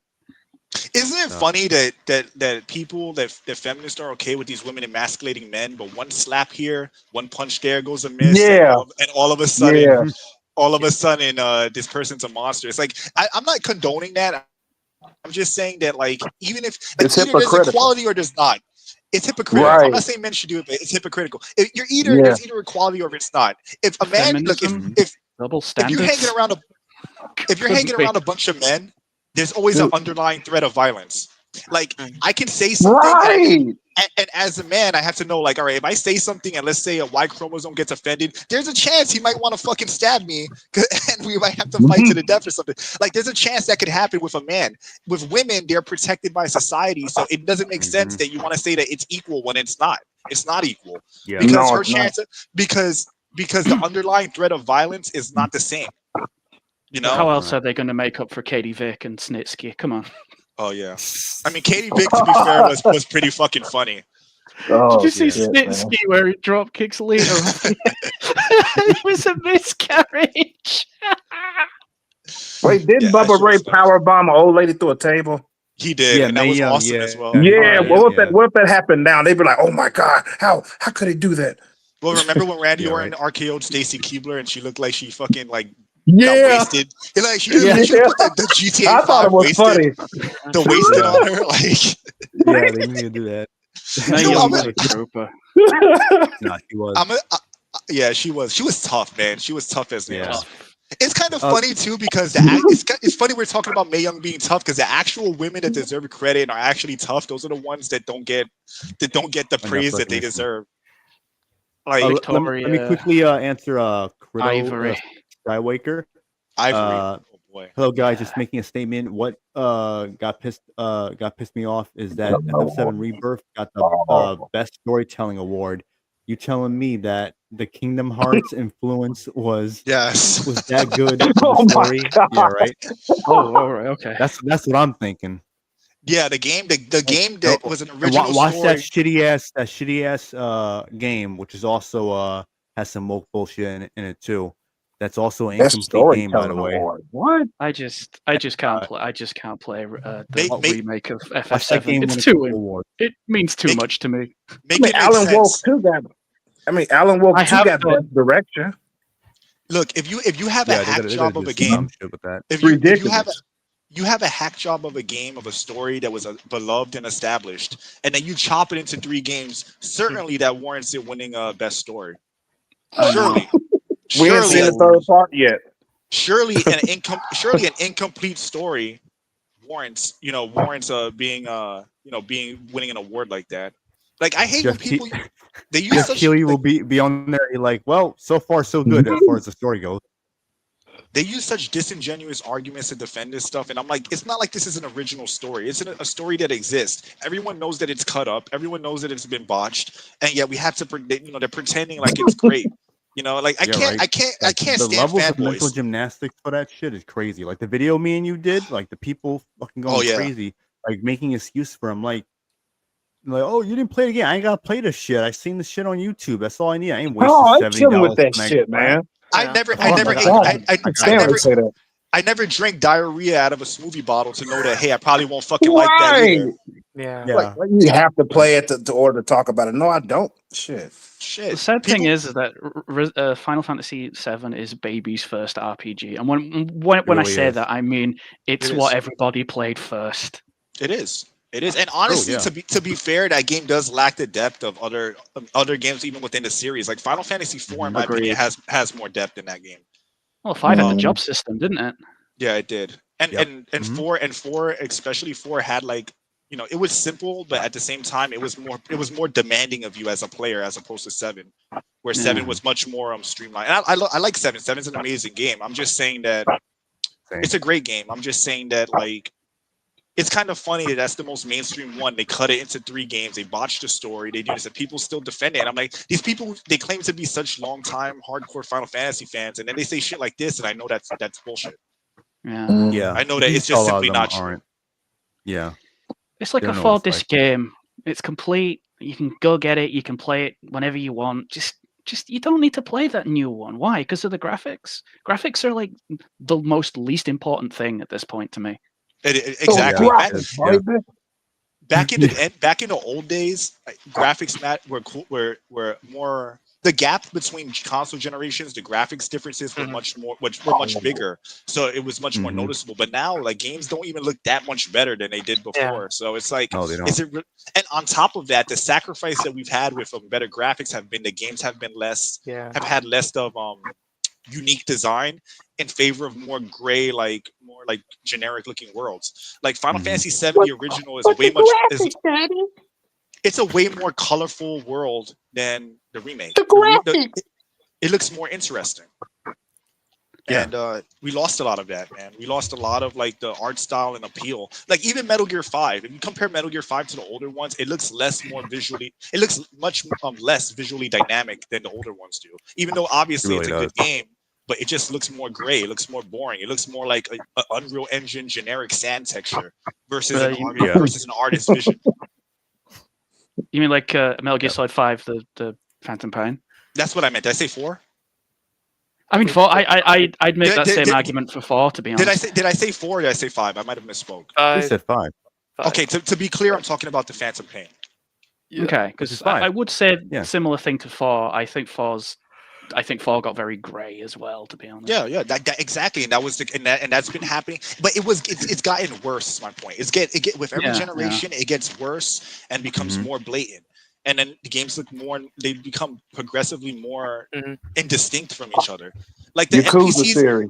Isn't it No. funny that people that feminists are okay with these women emasculating men, but one slap here, one punch there goes amiss, Yeah. and all of a sudden, Yeah. this person's a monster. It's like I'm not condoning that. I'm just saying that, like, even if It's either there's hypocritical. equality or there's not. It's hypocritical. I'm Right. not saying men should do it, but it's hypocritical. There's either equality or it's not. If a man, look, Feminism? if Double if you're standards. hanging around a bunch of men, there's always an underlying threat of violence. Like, I can say something, Right. and as a man, I have to know, like, all right, if I say something and let's say a Y chromosome gets offended, there's a chance he might want to fucking stab me, and we might have to fight to the death or something. Like, there's a chance that could happen with a man. With women, they're protected by society, so it doesn't make sense that you want to say that it's equal when it's not. It's not equal Yeah, because No, her it's not. chance, because the underlying threat of violence is not the same. You How know? else are they going to make up for Katie Vick and Snitsky? Come on. Oh yeah. I mean, Katie Vick, to be fair, was pretty fucking funny. Oh, Did you see shit, man. Snitsky where he drop kicks Lita off the It was a miscarriage. Wait, did Yeah, that Bubba shit Ray was nuts. powerbomb an old lady through a table? He did, Yeah, and that Mae was Young, awesome yeah, as well. Yeah, Oh, what if that happened now? They'd be like, "Oh my god, how could he do that?" Well, remember when Randy Yeah, Orton right. RKO'd Stacy Keibler and she looked like she fucking like got Yeah, wasted? And, like she Yeah. should have put the GTA I thought 5 it was wasted, funny. the wasted Yeah. on her. Like, Yeah, they need to do that. Mae Yo, Young I'm was a- a trooper. Nah, she was. yeah, she was tough, man. She was tough as nails. Yeah. It's kind of Oh. funny too because it's funny we're talking about Mae Young being tough because the actual women that deserve credit and are actually tough. Those are the ones that don't get the praise that they recognition. deserve. Like Let me Victoria, quickly answer Crido Ivory. Skywaker. Ivory. Uh, Oh boy. Hello, guys. Yeah. Just making a statement. What got pissed me off is that FF7 Rebirth got the best storytelling award. You telling me that the Kingdom Hearts influence was Yes. that good of Oh a my story? God. Yeah, right. Oh, all right, okay. That's what I'm thinking. Yeah, the game that was an And original watch story. that shitty ass game, which is also has some woke bullshit in it too. That's also an Best incomplete game, by the storytelling way. award. What? I just can't play. I just can't play the Make- remake of Watch that FF7. game It's win a too. couple awards. It means too Make- much to me. Make I mean, it make Alan Wolf sense. too got. Alan Wolf I too have got done- best direction. Look, if you have a Yeah, hack they job gotta of do a some game, dumb shit with that. if you have Ridiculous. you have a hack job of a game of a story that was beloved and established, and then you chop it into 3 games, certainly that warrants it winning best story. Surely, We ain't seen the surely, third part yet. surely an incomplete story warrants being winning an award like that. Like I hate when Jeff people they use Jeff such Keighley will be on there. You're like, well, so far so good as far as the story goes. they use such disingenuous arguments to defend this stuff, and I'm like, it's not like this is an original story. It's a story that exists. Everyone knows that it's cut up. Everyone knows that it's been botched, and yet we have to they're pretending like it's great. Like I Yeah, can't right. I can't The stand levels of mental fanboys. gymnastics for that shit is crazy. Like the video me and you did, like the people fucking going Oh, yeah. crazy, like making excuse for him. Like, oh, you didn't play it again. I ain't gotta play this shit. I seen the shit on YouTube. That's all I need. I ain't wasting Oh, I'm $70 chilling with that on shit, man. I Yeah. never Oh my ate, God. I Can't stand to say that. I never drank diarrhea out of a smoothie bottle to know that hey, I probably won't fucking like that either. Yeah. Yeah. Like, you have to play it to order to talk about it. No, I don't. Shit. Shit. The sad thing People- is that Final Fantasy VII is baby's first RPG, and when I really say is. that, I mean it's It what is. everybody played first. It is. And honestly, yeah. to be fair, that game does lack the depth of other games even within the series. Like Final Fantasy IV, in my opinion, Agreed. has more depth in that game. Well, 5 had the Um, job system, didn't it? Yeah, it did. And Yep. and Mhm. four, especially 4 had like it was simple, but at the same time, it was more demanding of you as a player as opposed to 7, where 7 was much more streamlined. And I like 7. 7's an amazing game. I'm just saying that Same. it's a great game. I'm just saying that like it's kind of funny that that's the most mainstream one. They cut it into 3 games. They botched the story. They do this, and people still defend it. And I'm like, these people, they claim to be such long-time hardcore Final Fantasy fans, and then they say shit like this, and I know that's bullshit. Yeah. Yeah. I know that You it's can tell just a lot of simply them not true. aren't. Yeah. It's like They a don't know what it's 4-disc game. It's complete. You can go get it. You can play it whenever you want. Just you don't need to play that new one. Why? Because of the graphics. Graphics are like the most least important thing at this point to me. Exactly. Yeah. Back, Yeah. Back in the old days, graphics were more. The gap between console generations, the graphics differences were were much bigger, so it was much more Mhm. noticeable. But now, like games don't even look that much better than they did before. So it's like, No, they don't. is it? And on top of that, the sacrifice that we've had with better graphics have been the games have been less Yeah. have had less of unique design in favor of more gray, more like generic looking worlds. Like Final Mhm. Fantasy VII, the original is way much. It's a way more colorful world than the remake. It looks more interesting. Yeah. And we lost a lot of that, man. We lost a lot of like the art style and appeal. Like even Metal Gear 5, if you compare Metal Gear 5 to the older ones, it looks it looks much less visually dynamic than the older ones do. Even though obviously It really it's a good does. game, but it just looks more gray. It looks more boring. It looks more like a Unreal Engine generic sand texture versus Yeah. versus an artist's vision. You mean like Metal Gear Yep. Solid 5, the Phantom Pain? That's what I meant. Did I say 4? I mean, 4. I'd make Did- that did- same did- argument for 4, to be Did I honest. say 4 or did I say 5? I might have misspoke. You said 5. Okay, to be clear, I'm talking about the Phantom Pain. Yeah, Okay, which because is 5. I would say Yeah. similar thing to 4. I think 4 got very grey as well, to be honest. Yeah, that exactly, and that was and that's been happening. But it's gotten worse. Is my point. It with every Yeah, generation, it gets worse and becomes Mhm. more blatant. And then the games look more. They become progressively more Mhm. indistinct from each other. Like the Yakuza NPCs, series.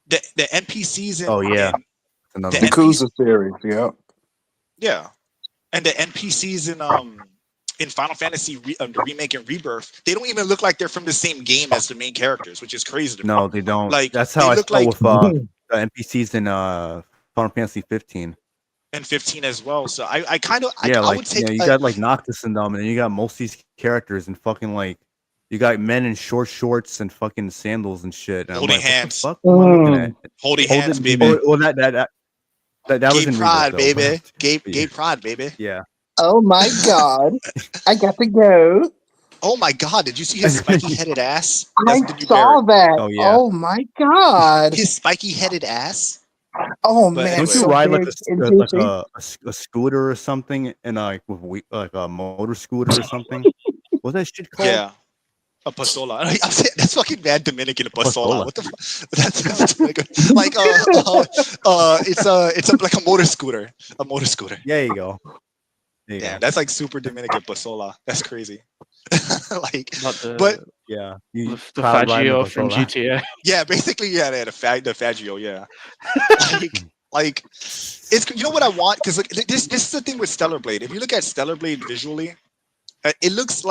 the NPCs in, Oh, yeah. in Another the one. Yakuza series. Yep. yeah, and the NPCs in Final Fantasy the remake and Rebirth, they don't even look like they're from the same game as the main characters, which is crazy to me. No, they don't. Like, That's they how I look felt like- with the NPCs in Final Fantasy 15. And 15 as well. So I kind of Yeah, I like would take you got like Noctis in them, and then you got most of these characters and fucking like you got men in short shorts and fucking sandals and shit. And Holding I'm like, hands. What the fuck am I looking at? holding hands, baby. Well, that was Gay in pride, Rebirth, though, baby. but- Gay pride, baby. Yeah. Oh my god! I got to go. Oh my God! Did you see his spiky-headed ass? I That's the new saw Barrett. that. Oh, yeah. Oh my god! His spiky-headed ass. Oh But man, anyway. Don't you so ride like big and juicy. a scooter or something, and like like a motor scooter or something? What's that shit called? Yeah. A pasola. I'm saying, that's fucking bad Dominican. A pasola. Pasola. What the fuck? That's like it's like a motor scooter. A motor scooter. There you go. There you Damn, go. that's like super Dominican pasola. That's crazy. Like, Not the, But- Yeah. the proud riding Faggio the from Pasola. GTA. yeah, basically, yeah, the Faggio, yeah. like it's, you know what I want, because like this is the thing with Stellar Blade. If you look at Stellar Blade visually, it looks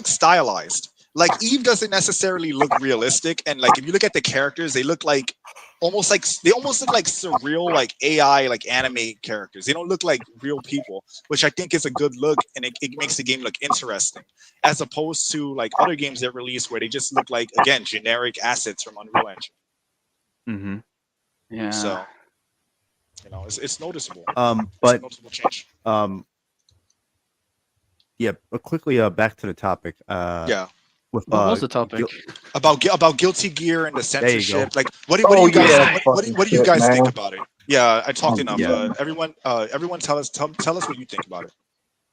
stylized. Like Eve doesn't necessarily look realistic, and like if you look at the characters, they look like almost look like surreal, like AI, like anime characters. They don't look like real people, which I think is a good look, and it makes the game look interesting, as opposed to like other games that release where they just look like, again, generic assets from Unreal Engine. Mm-hmm. Yeah. So, you know, it's noticeable. It's a But noticeable change. yeah. But quickly, back to the topic. Yeah. With What was the topic? About Guilty Gear and the There you go. censorship. Like, what do you guys yeah, what do you fucking guys shit, think man. about it? Yeah, I talked enough. Yeah. Everyone, tell us what you think about it.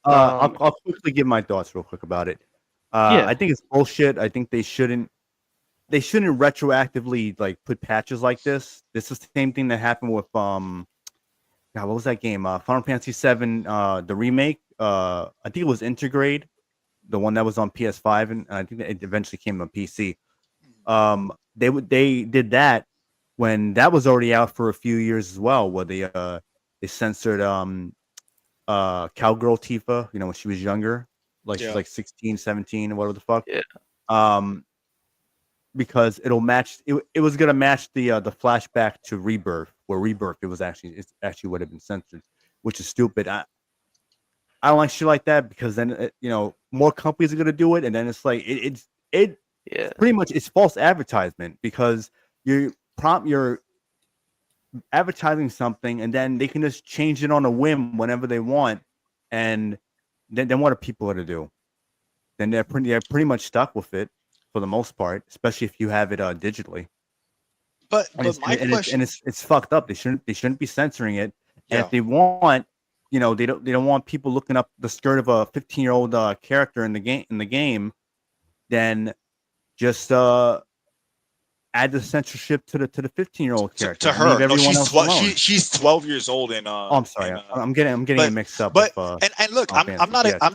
I'll quickly give my thoughts real quick about it. Yeah. I think it's bullshit. I think they shouldn't retroactively like put patches like this. This is the same thing that happened with God, what was that game? Final Fantasy VII, the remake. I think it was Intergrade, the one that was on PS5, and I think that it eventually came on PC. They did that when that was already out for a few years as well, where they censored Cowgirl Tifa, you know, when she was younger, like Yeah. she's like 16, 17, or whatever the fuck. Yeah. Because it'll match. It was gonna match the flashback to Rebirth, where Rebirth it's actually would have been censored, which is stupid. I don't like shit like that, because then you know, more companies are gonna do it, and then it's like it's Yeah. pretty much it's false advertisement, because you're advertising something, and then they can just change it on a whim whenever they want, and then what are people going to do? Then they're pretty much stuck with it for the most part, especially if you have it digitally. But And my question, it's fucked up. They shouldn't be censoring it. And Yeah. if they want, you know, they don't want people looking up the skirt of a 15-year-old character in the game, then just add the censorship to the 15-year-old character. to her, Leave no, everyone she's else 12. alone. She's 12 years old, and Oh, I'm sorry. and, I'm getting but- it mixed up. but with, and look, Final I'm not Fantasy. Yeah, I'm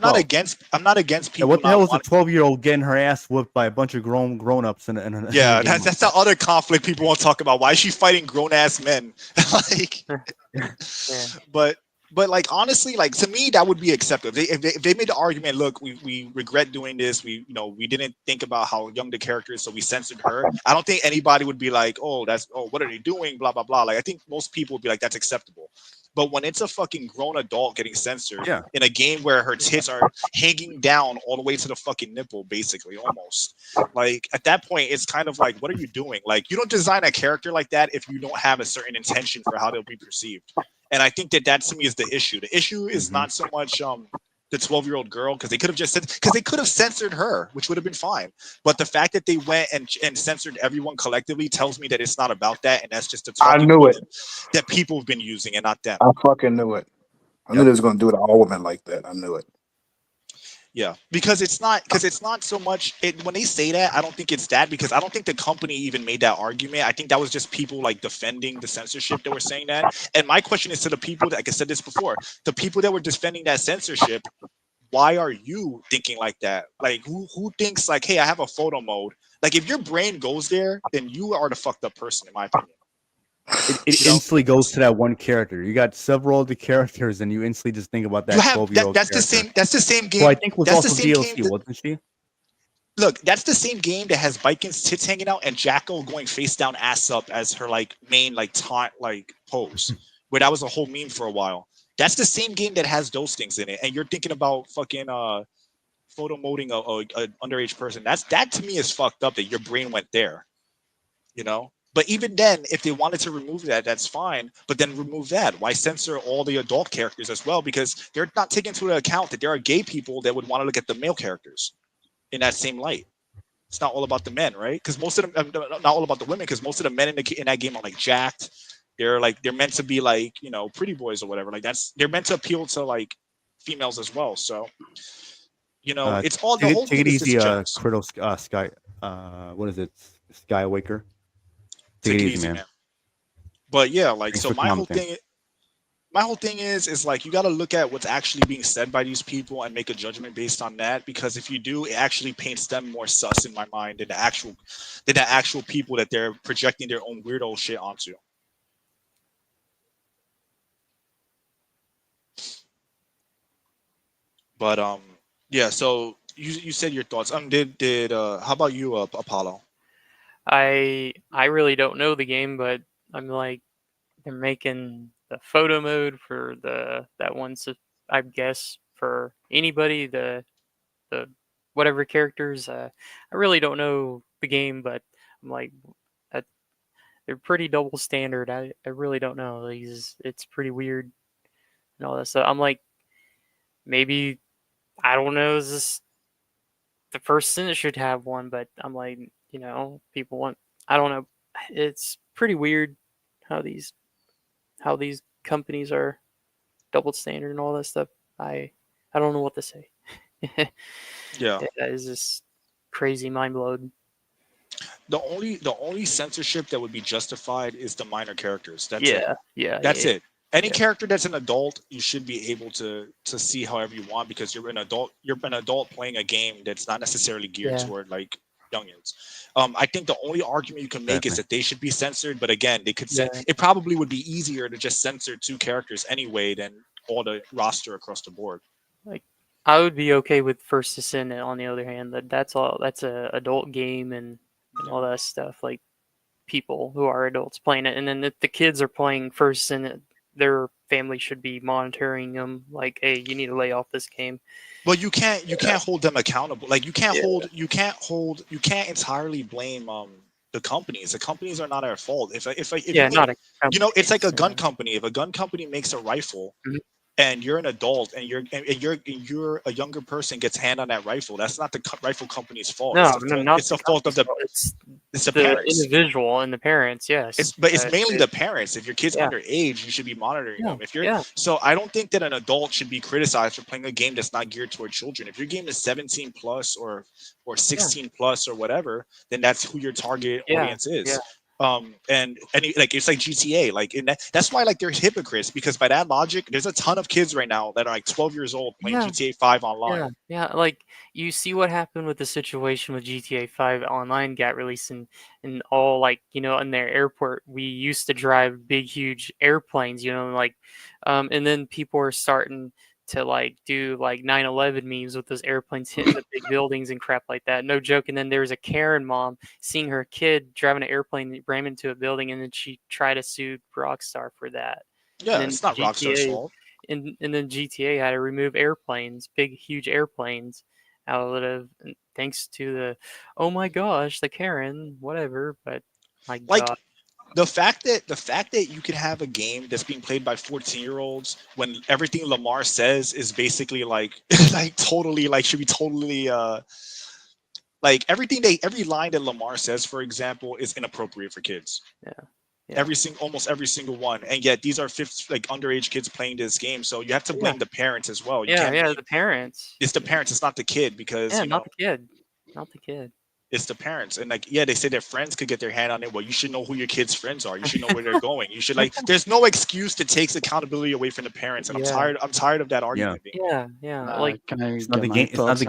not 12. against Hey, people. what the hell not is a wanting- 12-year-old getting her ass whooped by a bunch of grown-ups in a Yeah, game? that's the other conflict people won't talk about. Why is she fighting grown ass men? Like, Yeah. but like, honestly, like, to me that would be acceptable. If they made the argument, look, we regret doing this. We didn't think about how young the character is, so we censored her. I don't think anybody would be like, what are they doing? Blah blah blah. Like, I think most people would be like, that's acceptable. But when it's a fucking grown adult getting censored Yeah. in a game where her tits are hanging down all the way to the fucking nipple, basically, almost, like at that point, it's kind of like, what are you doing? Like, you don't design a character like that if you don't have a certain intention for how they'll be perceived. And I think that to me is the issue. The issue is not so much the 12-year-old girl, because they could have just said, because they could have censored her, which would have been fine. But the fact that they went and censored everyone collectively tells me that it's not about that, and that's just a I talking knew point it. that people have been using and not them. I fucking knew it. I knew Yep. they was gonna do it to all women like that. I knew it. Yeah, because it's not so much when they say that, I don't think it's that, because I don't think the company even made that argument. I think that was just people like defending the censorship that were saying that. And my question is to the people that, like I said this before, the people that were defending that censorship, why are you thinking like that? Like who thinks like, hey, I have a photo mode? Like if your brain goes there, then you are the fucked up person, in my opinion. It You know? instantly goes to that one character. You got several of the characters, and you instantly just think about You that have 12-year-old that's the character. same. That's the same game. Who I think was That's the also same DLC, game that, wasn't she? look, that's the same game that has Bikin's tits hanging out and Jacko going face down, ass up as her like main like taunt like pose, where that was a whole meme for a while. That's the same game that has those things in it, and you're thinking about fucking photo moding a underage person. That to me is fucked up that your brain went there, you know. But even then, if they wanted to remove that, that's fine. But then remove that. Why censor all the adult characters as well? Because they're not taking into account that there are gay people that would want to look at the male characters in that same light. It's not all about the men, right? Because most of them, not all about the women, because most of the men in that game are like jacked. They're meant to be like, you know, pretty boys or whatever. Like they're meant to appeal to like females as well. So, you know, it's all the whole Take thing it is easy, disingenuous. Kratos, Sky. What is it? Skywaker. Take it easy, man. But yeah, like, Thanks so for commenting. my whole thing is like, you got to look at what's actually being said by these people and make a judgment based on that, because if you do, it actually paints them more sus in my mind than the actual people that they're projecting their own weirdo shit onto. But yeah, so you said your thoughts. Did how about you, Apollo? I really don't know the game, but I'm like, they're making the photo mode for that one. So I guess for anybody, the whatever characters. I really don't know the game, but I'm like, that, they're pretty double standard. I really don't know. It's pretty weird and all that stuff. I'm like, maybe, I don't know. Is this the first Senate should have one? But I'm like, people want. I don't know. It's pretty weird how these companies are double standard and all that stuff. I don't know what to say. Yeah. That is just crazy, mind blowing. The only censorship that would be justified is the minor characters. That's it. Yeah. That's it. Any Yeah. character that's an adult, you should be able to see however you want, because you're an adult. You're an adult playing a game that's not necessarily geared Yeah. toward like youngins. I think the only argument you can make is that they should be censored. But again, they could say it probably would be easier to just censor 2 characters anyway than all the roster across the board. Like, I would be okay with First Descendant. On the other hand, that's a adult game and all that stuff. Like, people who are adults playing it, and then if the kids are playing First Descendant, their family should be monitoring them. Like, hey, you need to lay off this game. Well, you can't hold them accountable. Like you can't entirely blame the companies. The companies are not our fault. If Not a you know, it's like a gun yeah. company. If a gun company makes a rifle, Mhm. and you're an adult and you're a younger person gets hand on that rifle, that's not the rifle company's fault. No, not it's the fault of the it's the the parents. individual and the parents. Yes, It's mainly the parents. If your kid's underage, you should be monitoring them. If you're so, I don't think that an adult should be criticized for playing a game that's not geared toward children. If your game is 17 plus or 16 plus or whatever, then that's who your target audience is. And like, it's like GTA, like that's why like they're hypocrites, because by that logic, there's a ton of kids right now that are like 12 years old playing GTA 5 online. Yeah, like, you see what happened with the situation with GTA 5 Online got released, and all, like, in their airport, we used to drive big, huge airplanes, like, and then people are starting to, like, do, like, 9/11 memes with those airplanes hitting the big buildings and crap like that. No joke. And then there was a Karen mom seeing her kid driving an airplane ram into a building, and then she tried to sue Rockstar for that. Yeah, then it's not Rockstar's GTA fault. and then GTA had to remove airplanes, big huge airplanes, out of thanks to the oh my gosh, the Karen, whatever. But my Like God, the fact that you can have a game that's being played by 14-year-olds when everything Lamar says is basically like like totally like should be totally like every line that Lamar says, for example, is inappropriate for kids. yeah, yeah, Almost every single one, and yet these are like underage kids playing this game. So you have to yeah, blame the parents as well. You yeah, can't yeah. blame The parents, it's the parents, it's not the kid, because yeah, not the kid, not the kid. it's the parents. And like, yeah, they say their friends could get their hand on it. Well, you should know who your kids' friends are. You should know where they're going. You should like. There's no excuse that takes accountability away from the parents, and Yeah, I'm tired of that argument being made. yeah. Like, Can I It's not get the my game. It's not thoughts the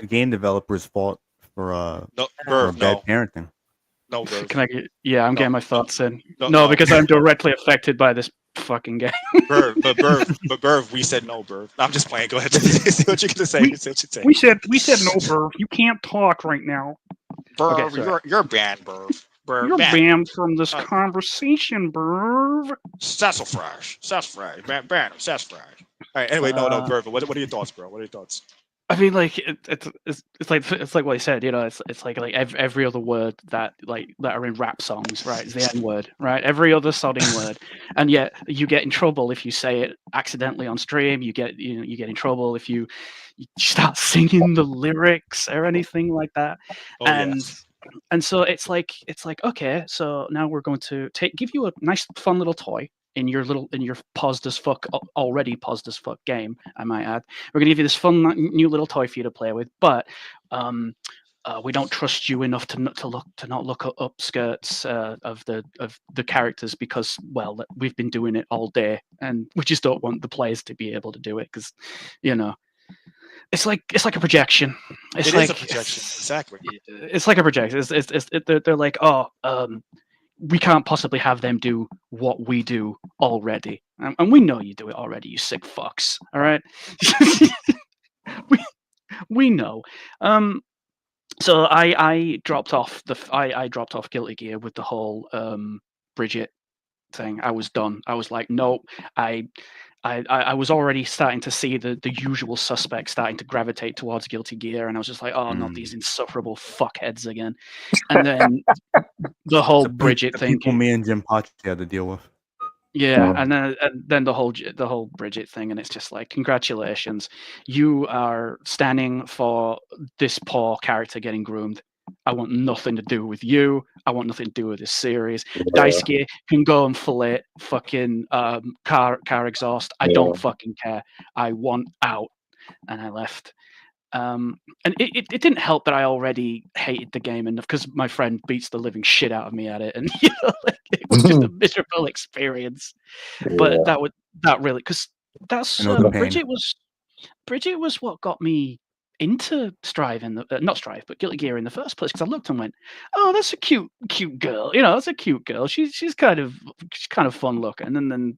on? game developer's fault for No, for Verve, bad no, parenting. no, Verve, Can I get? Yeah, I'm no, getting my no, thoughts in. no, No, no, because I'm directly affected by this fucking game. Verve, but Verve, we said no, Verve. I'm just playing. Go ahead. See what you're gonna say. We Say what you say. we said no, Burv. You can't talk right now. Okay, Verve, sorry. you're banned, Verve. Verve, You're banned. banned from this Uh, conversation, Burv. Sassafras, ban him, sassafras. All right. Anyway, no, Uh, Verve. What are your thoughts, bro? What are your thoughts? I mean, like it's like what I said. You know, it's like every other word that are in rap songs, right? Is the N word, right? Every other sodding word, and yet you get in trouble if you say it accidentally on stream. You get in trouble if you start singing the lyrics or anything like that. Oh And yes. so it's like okay, so now we're going to give you a nice fun little toy in your paused as fuck already paused as fuck game, I might add. We're gonna give you this fun new little toy for you to play with, but we don't trust you enough to not look up skirts of the characters because, well, we've been doing it all day and we just don't want the players to be able to do it because, you know, it's like a projection. It's It like is a projection, exactly. it's like a projection. They're like, oh, we can't possibly have them do what we do already, and we know you do it already, you sick fucks. All right, we know. So I dropped off I dropped off Guilty Gear with the whole Bridget thing. I was done. I was like, nope. I was already starting to see the usual suspects starting to gravitate towards Guilty Gear, and I was just like, oh, not these insufferable fuckheads again. And then the whole Bridget The thing. people me and Jim Pachi had to deal with. Yeah, and then the whole Bridget thing, and it's just like, congratulations, you are standing for this poor character getting groomed. I want nothing to do with you. I want nothing to do with this series. Daisuke can go and fillet fucking car exhaust. I don't fucking care. I want out, and I left. And it didn't help that I already hated the game enough because my friend beats the living shit out of me at it, and like, it was just a miserable experience. But that really, because that's I know the pain. Bridget was what got me into Strive not Strive, but Guilty Gear in the first place. Because I looked and went, oh, that's a cute girl. You know, that's a cute girl. She's kind of fun looking, and then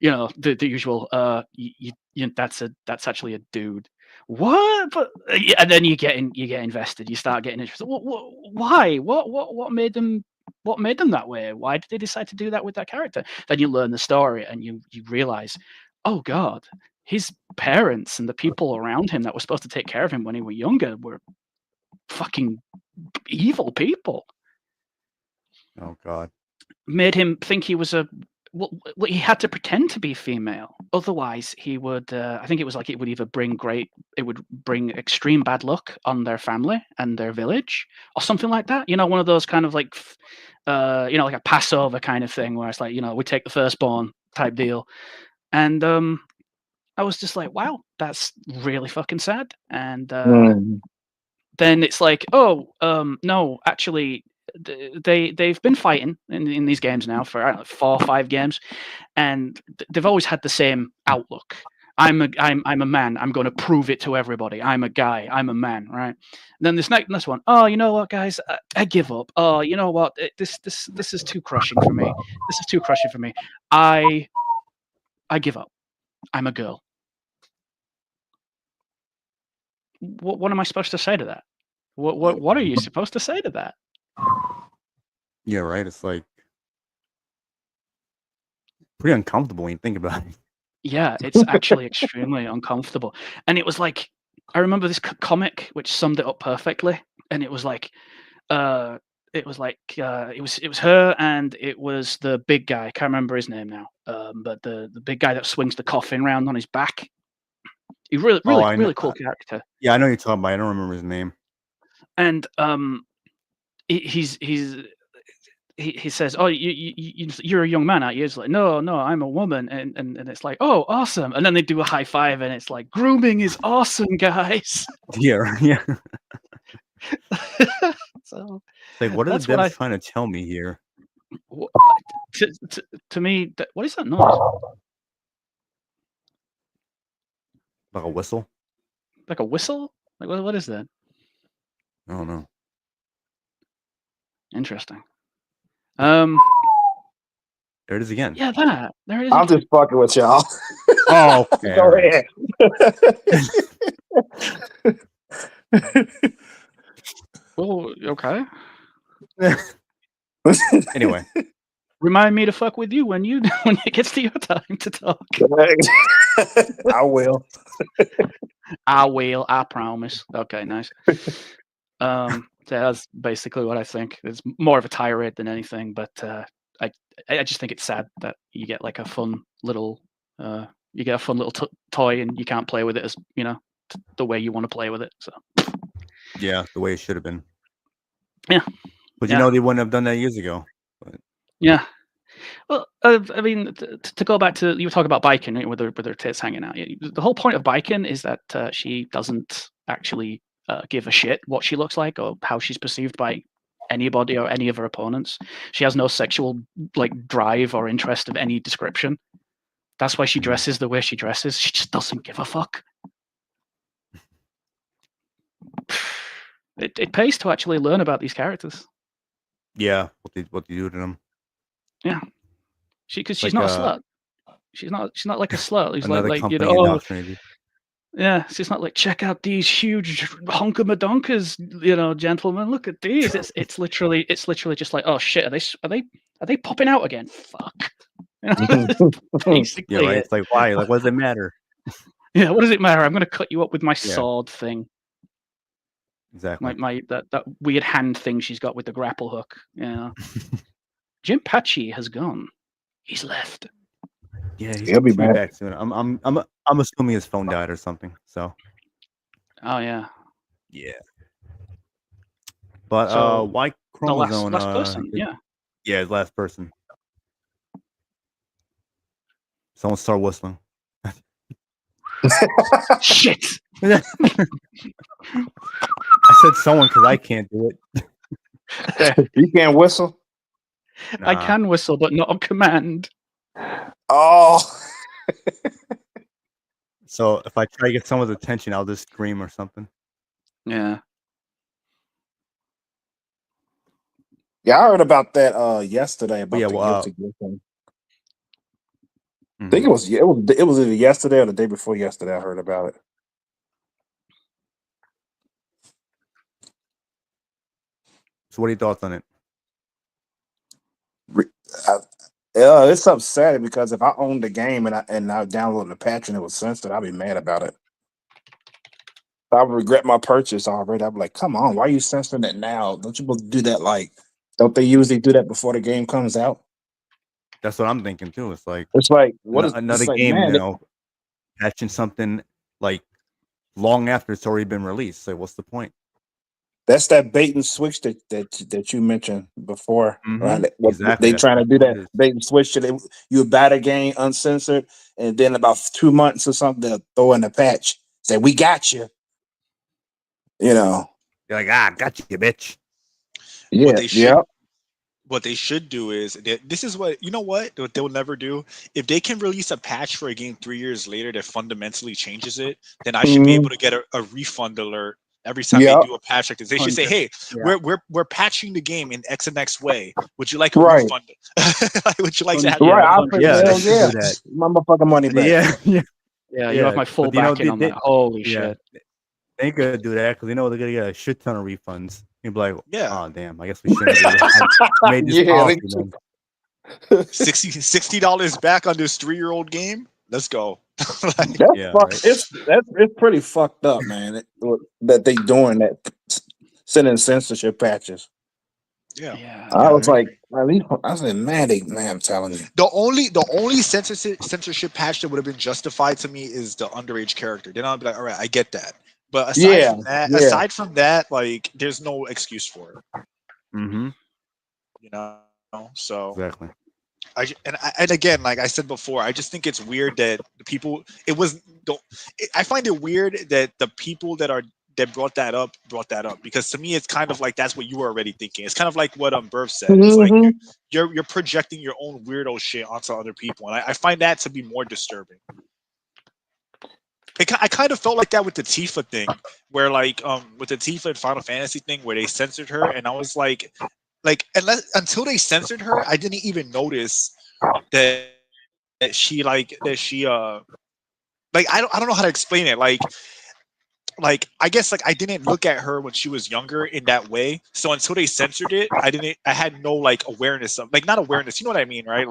the usual that's actually a dude. What? But and then you get invested. You start getting interested. Why? What made them that way? Why did they decide to do that with that character? Then you learn the story and you realize, oh god, his parents and the people around him that were supposed to take care of him when he was younger were fucking evil people. Oh god. Made him think he was he had to pretend to be female. Otherwise, he would. I think it was like it would either bring extreme bad luck on their family and their village, or something like that. You know, one of those kind of like, like a Passover kind of thing, where it's like, we take the firstborn type deal. And I was just like, wow, that's really fucking sad. And then it's like, oh, no, actually, they've been fighting in these games now for, I don't know, 4 or 5 games, and they've always had the same outlook. I'm a man. I'm going to prove it to everybody. I'm a guy. I'm a man, right? And then this next one. Oh, you know what, guys? I give up. Oh, you know what? This is too crushing for me. This is too crushing for me. I give up. I'm a girl. What am I supposed to say to that? What are you supposed to say to that? Yeah, right. It's like pretty uncomfortable when you think about it. Yeah, it's actually extremely uncomfortable. And it was like, I remember this comic which summed it up perfectly. And it was like, it was her and it was the big guy. I can't remember his name now. But the big guy that swings the coffin round on his back. He's really I know. really cool character. Yeah, I know you're talking about. I don't remember his name. And he says, "Oh, you're a young man, aren't you?" It's like, "No, I'm a woman," and it's like, "Oh, awesome!" And then they do a high five, and it's like, "Grooming is awesome, guys." Yeah, yeah. So It's like, what are the that's what I devs trying to tell me here? to me. What is that noise? Like a whistle? Like a whistle? Like what is that? I don't know. Interesting. There it is again. Yeah, that. There it is. I'm again. just fucking with y'all. Oh, okay. Go ahead. Oh, okay. Anyway, Remind me to fuck with you when it gets to your time to talk. I will. I will. I promise. Okay, nice. So that's basically what I think. It's more of a tirade than anything, but I just think it's sad that you get like a fun little toy and you can't play with it as the way you want to play with it. So yeah, the way it should have been. Yeah, but yeah. they wouldn't have done that years ago. But... Yeah. Well, I mean, to go back to you were talking about biking, right, with her tits hanging out. The whole point of biking is that she doesn't actually give a shit what she looks like or how she's perceived by anybody or any of her opponents. She has no sexual drive or interest of any description. That's why she dresses the way she dresses. She just doesn't give a fuck. It pays to actually learn about these characters. Yeah, what they do to them. Yeah, because she's not a slut. She's not like a slut. She's another like company indoctrinated. Yeah, it's not like, check out these huge hunkamadonkas, gentlemen. Look at these. It's literally just like, oh shit, are they popping out again? Fuck. Basically, yeah, right. It's like, why? Like, what does it matter? Yeah, what does it matter? I'm gonna cut you up with my sword thing. Exactly. That weird hand thing she's got with the grapple hook. Yeah. Jim Patchy has gone. He's left. Yeah, he'll be back soon. I'm assuming his phone died or something. So. Oh yeah. Yeah. But why Chromosome? Last person. Yeah. Yeah, his last person. Someone start whistling. Shit. I said someone because I can't do it. You can't whistle? Nah. I can whistle, but not on command. Oh. So if I try to get someone's attention, I'll just scream or something. Yeah. Yeah, I heard about that yesterday about I think it was either yesterday or the day before yesterday I heard about it. So what are your thoughts on it? It's upsetting because if I owned the game and I downloaded the patch and it was censored, I'd be mad about it. I would regret my purchase already. I'd be like, come on, why are you censoring it now? Don't you do that don't they usually do that before the game comes out? That's what I'm thinking too. It's like what is another like, game, man, patching something like long after it's already been released. So what's the point? That's that bait and switch that you mentioned before, right? Exactly. They trying to do that bait and switch. You buy the game uncensored, and then about 2 months or something, they'll throw in a patch. Say, we got you. You're like, got you, bitch. Yeah. What they should do is this is what they'll never do. If they can release a patch for a game 3 years later that fundamentally changes it, then I should be able to get a refund alert every time they do a patch like this. They should say, hey, we're patching the game in X and X way. Would you like a refund? Would you like to have that? My motherfucking money back. Yeah, you have my full backing on that. Holy shit. They ain't gonna do that because they're gonna get a shit ton of refunds. You'd be like, oh damn, I guess we shouldn't have made this policy. $60 back on this 3-year-old game. Let's go. Like, That's Yeah, fuck. right. It's pretty fucked up, man. That they doing that, sending censorship patches. yeah. Yeah. I Yeah, was right. like, I said, man, I'm telling you. The only censorship patch that would have been justified to me is the underage character. Then I'd be like, all right, I get that. But Yeah, yeah. aside from that, like, there's no excuse for it. Mm-hmm. You know. So Exactly. and again, like I said before, I just think it's weird that the people. I find it weird that the people that brought that up because to me it's kind of like that's what you were already thinking. It's kind of like what Burf said. It's like Mhm. you're projecting your own weirdo shit onto other people, and I find that to be more disturbing. I kind of felt like that with the Tifa thing, where like with the Tifa and Final Fantasy thing, where they censored her, and I was like until they censored her, I didn't even notice that like I don't know how to explain it. Like I guess like I didn't look at her when she was younger in that way. So until they censored it, I had no like awareness of like not awareness. You know what I mean, right?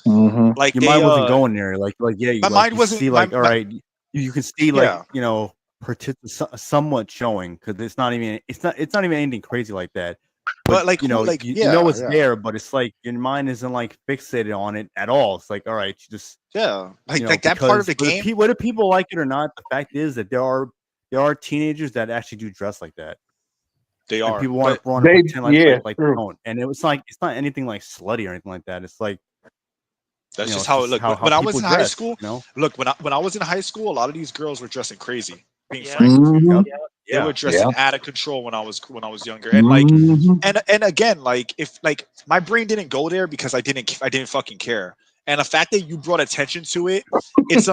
Mhm. Like Your they mind wasn't going there. Yeah, my mind you wasn't see like all right, you can see like yeah. somewhat showing because it's not even anything crazy like that. But But like who like it's there, but it's like your mind isn't like fixated on it at all. It's like all right, you just yeah. Like that part of because the game. whether people like it or not, the fact is that there are teenagers that actually do dress like that. They And are. people But want to pretend like Yeah, they true. don't. And it's like it's not anything like slutty or anything like that. It's like that's just it's how it just looked. how When I was people in high dress. school, You know? look, when I was in high school, a lot of these girls were dressing crazy. Being Yeah. frank with you, Mhm. they were Yeah. dressing Yeah. out of control when I was younger. And like Mhm. and again, like if like my brain didn't go there because I didn't fucking care. And the fact that you brought attention to it, it's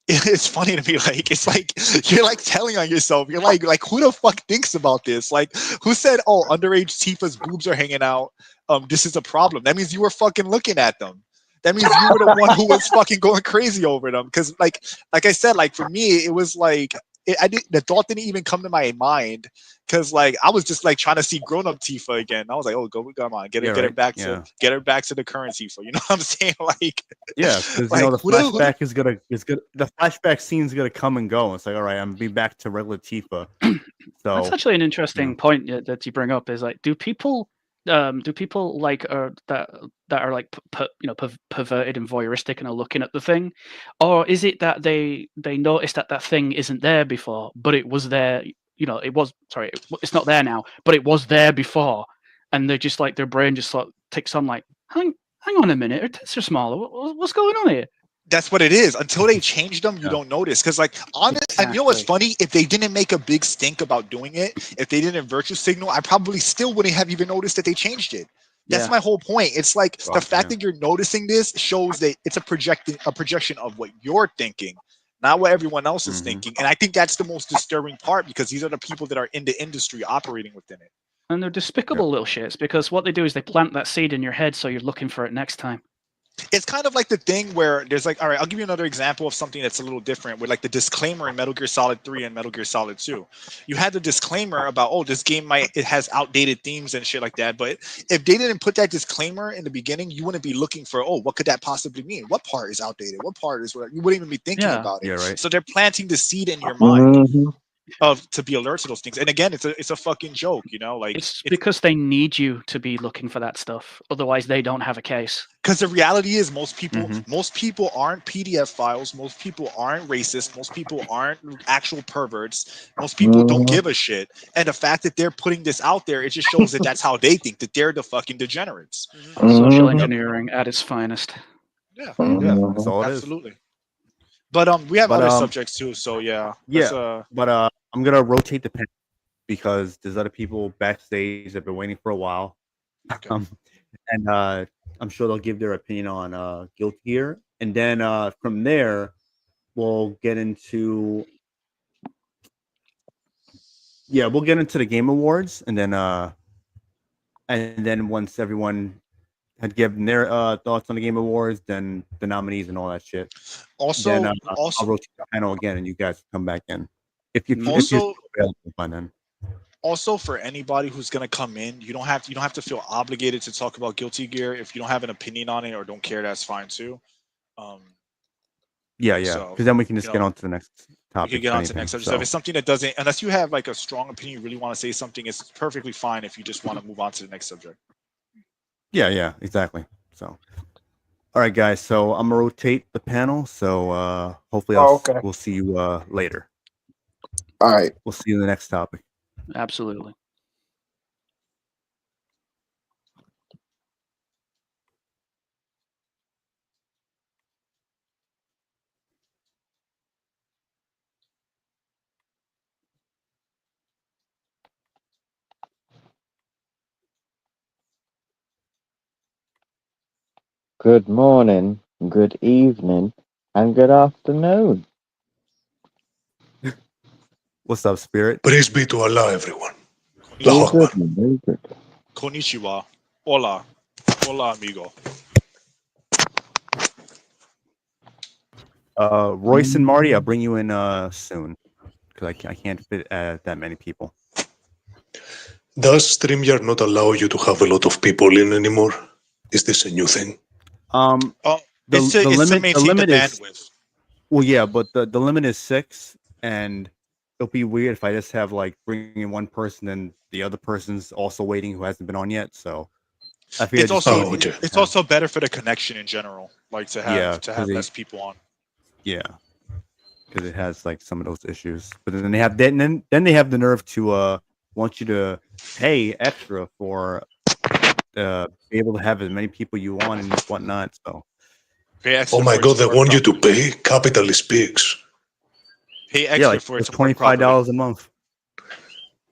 it's funny to me. Like it's like you're like telling on yourself. You're like who the fuck thinks about this? Like who said, oh, underage Tifa's boobs are hanging out? This is a problem. That means you were fucking looking at them. That means you were the one who was fucking going crazy over them. Because like I said, like for me, it was like the thought didn't even come to my mind because like I was just like trying to see grown up Tifa again. I was like, oh, come on, get her Right. back to the current Tifa. You know what I'm saying? Like, Yeah, because like the flashback is gonna the flashback scene's gonna come and go. It's like all right, I'm gonna be back to regular Tifa. So That's actually an interesting point that you bring up. Is like, do people like that are like perverted and voyeuristic and are looking at the thing, or is it that they notice that thing isn't there before, but it was there? It's not there now, but it was there before, and they just like their brain just sort of ticks on like, hang on a minute, her tits are smaller. What's going on here? that's what it is. Until they change them, you Yeah. don't notice. Because like and you know what's funny? If they didn't make a big stink about doing it, if they didn't virtue signal, I probably still wouldn't have even noticed that they changed it. That's Yeah. my whole point. It's like the fact yeah. that you're noticing this shows that it's a projection of what you're thinking, not what everyone else is Mhm. thinking. And I think that's the most disturbing part because these are the people that are in the industry operating within it. And they're despicable little shits because what they do is they plant that seed in your head so you're looking for it next time. It's kind of like the thing where there's like, all right, I'll give you another example of something that's a little different with like the disclaimer in Metal Gear Solid 3 and Metal Gear Solid 2. You had the disclaimer about, oh, this game it has outdated themes and shit like that. But if they didn't put that disclaimer in the beginning, you wouldn't be looking for, oh, what could that possibly mean? What part is outdated? What part is what? You wouldn't even be thinking about it. Yeah, right. So they're planting the seed in your mind Mhm. to be alert to those things. And again, it's a fucking joke, you know, like It's because they need you to be looking for that stuff. Otherwise, they don't have a case. because the reality is most people Mhm. aren't PDF files, most people aren't racist, most people aren't actual perverts, most people don't Mhm. give a shit. And the fact that they're putting this out there, it just shows that that's how they think, that they're the fucking degenerates. Social Mhm. engineering at its finest. Yeah, Yeah, Mhm. that's all it is. absolutely. But we have But other subjects too, so yeah. Let's but I'm gonna rotate the pen because there's other people backstage that have been waiting for a while. okay. And I'm sure they'll give their opinion on Guilty Gear, and then from there we'll get into the Game Awards, and then once everyone had given their thoughts on the Game Awards, then the nominees and all that shit. Then Also I'll rotate the panel again, and you guys come back in if you're Also- available by then. also for anybody who's gonna come in, you don't have to feel obligated to talk about Guilty Gear. If you don't have an opinion on it or don't care, that's fine too. Yeah. So Because then we can just you get know, on to the next we topic. could get if on to the anything, next subject. So so. if it's something that doesn't, unless you have like a strong opinion, you really want to say something, it's perfectly fine if you just want to move on to the next subject. Yeah, exactly. So, all right, guys. So I'm gonna rotate the panel. So hopefully Okay. we'll see you later. All right. We'll see you in the next topic. Absolutely. Good morning, good evening, and good afternoon. What's up, Spirit? Praise be to Allah, everyone. Very Allahu good, Akbar. man, very good. Konnichiwa. Hola. Hola, amigo. Royce and Marty, I'll bring you in soon because I can't fit that many people. Does StreamYard not allow you to have a lot of people in anymore? Is this a new thing? Oh, The it's to maintain the limit is bandwidth. well, yeah, but the limit is 6, and it'll be weird if I just have like bringing in one person and the other person's also waiting who hasn't been on yet. So I figured It's also Oh, okay. it's also better for the connection in general, like to have less people on. Yeah, because it has like some of those issues. But then they have then they have the nerve to want you to pay extra for be able to have as many people you want and whatnot. So Pay extra Oh my for it god, they work want you to properly. pay? Capital speaks. Pay extra yeah, like for it it's to work properly. $25 a month.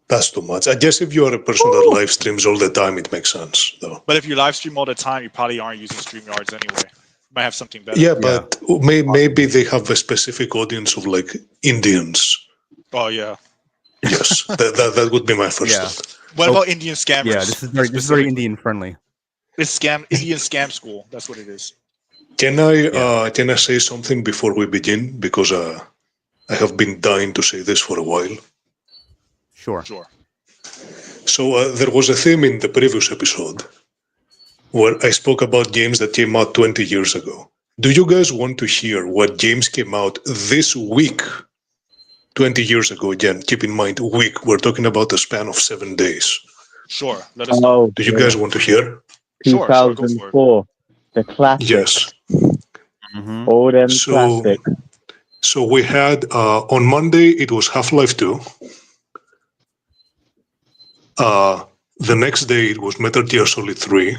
That's too much. I guess if you are a person that live streams all the time, it makes sense, though. But if you live stream all the time, you probably aren't using StreamYards anyway. You might have something better. Yeah, but maybe they have a specific audience of like Indians. Oh yeah. Yes, that would be my first thought. What about Indian scammers? Yeah, this is very Indian friendly. It's Indian scam school. That's what it is. Can I say something before we begin? Because I have been dying to say this for a while. Sure. So there was a theme in the previous episode where I spoke about games that came out 20 years ago. Do you guys want to hear what games came out this week, 20 years ago? Again, keep in mind, week. We're talking about a span of 7 days. Sure. Let us know. Do you guys want to hear? Sure, go for it. 2004, the classics. Yes. All them classics. So we had, on Monday, it was Half-Life 2. The next day, it was Metal Gear Solid 3.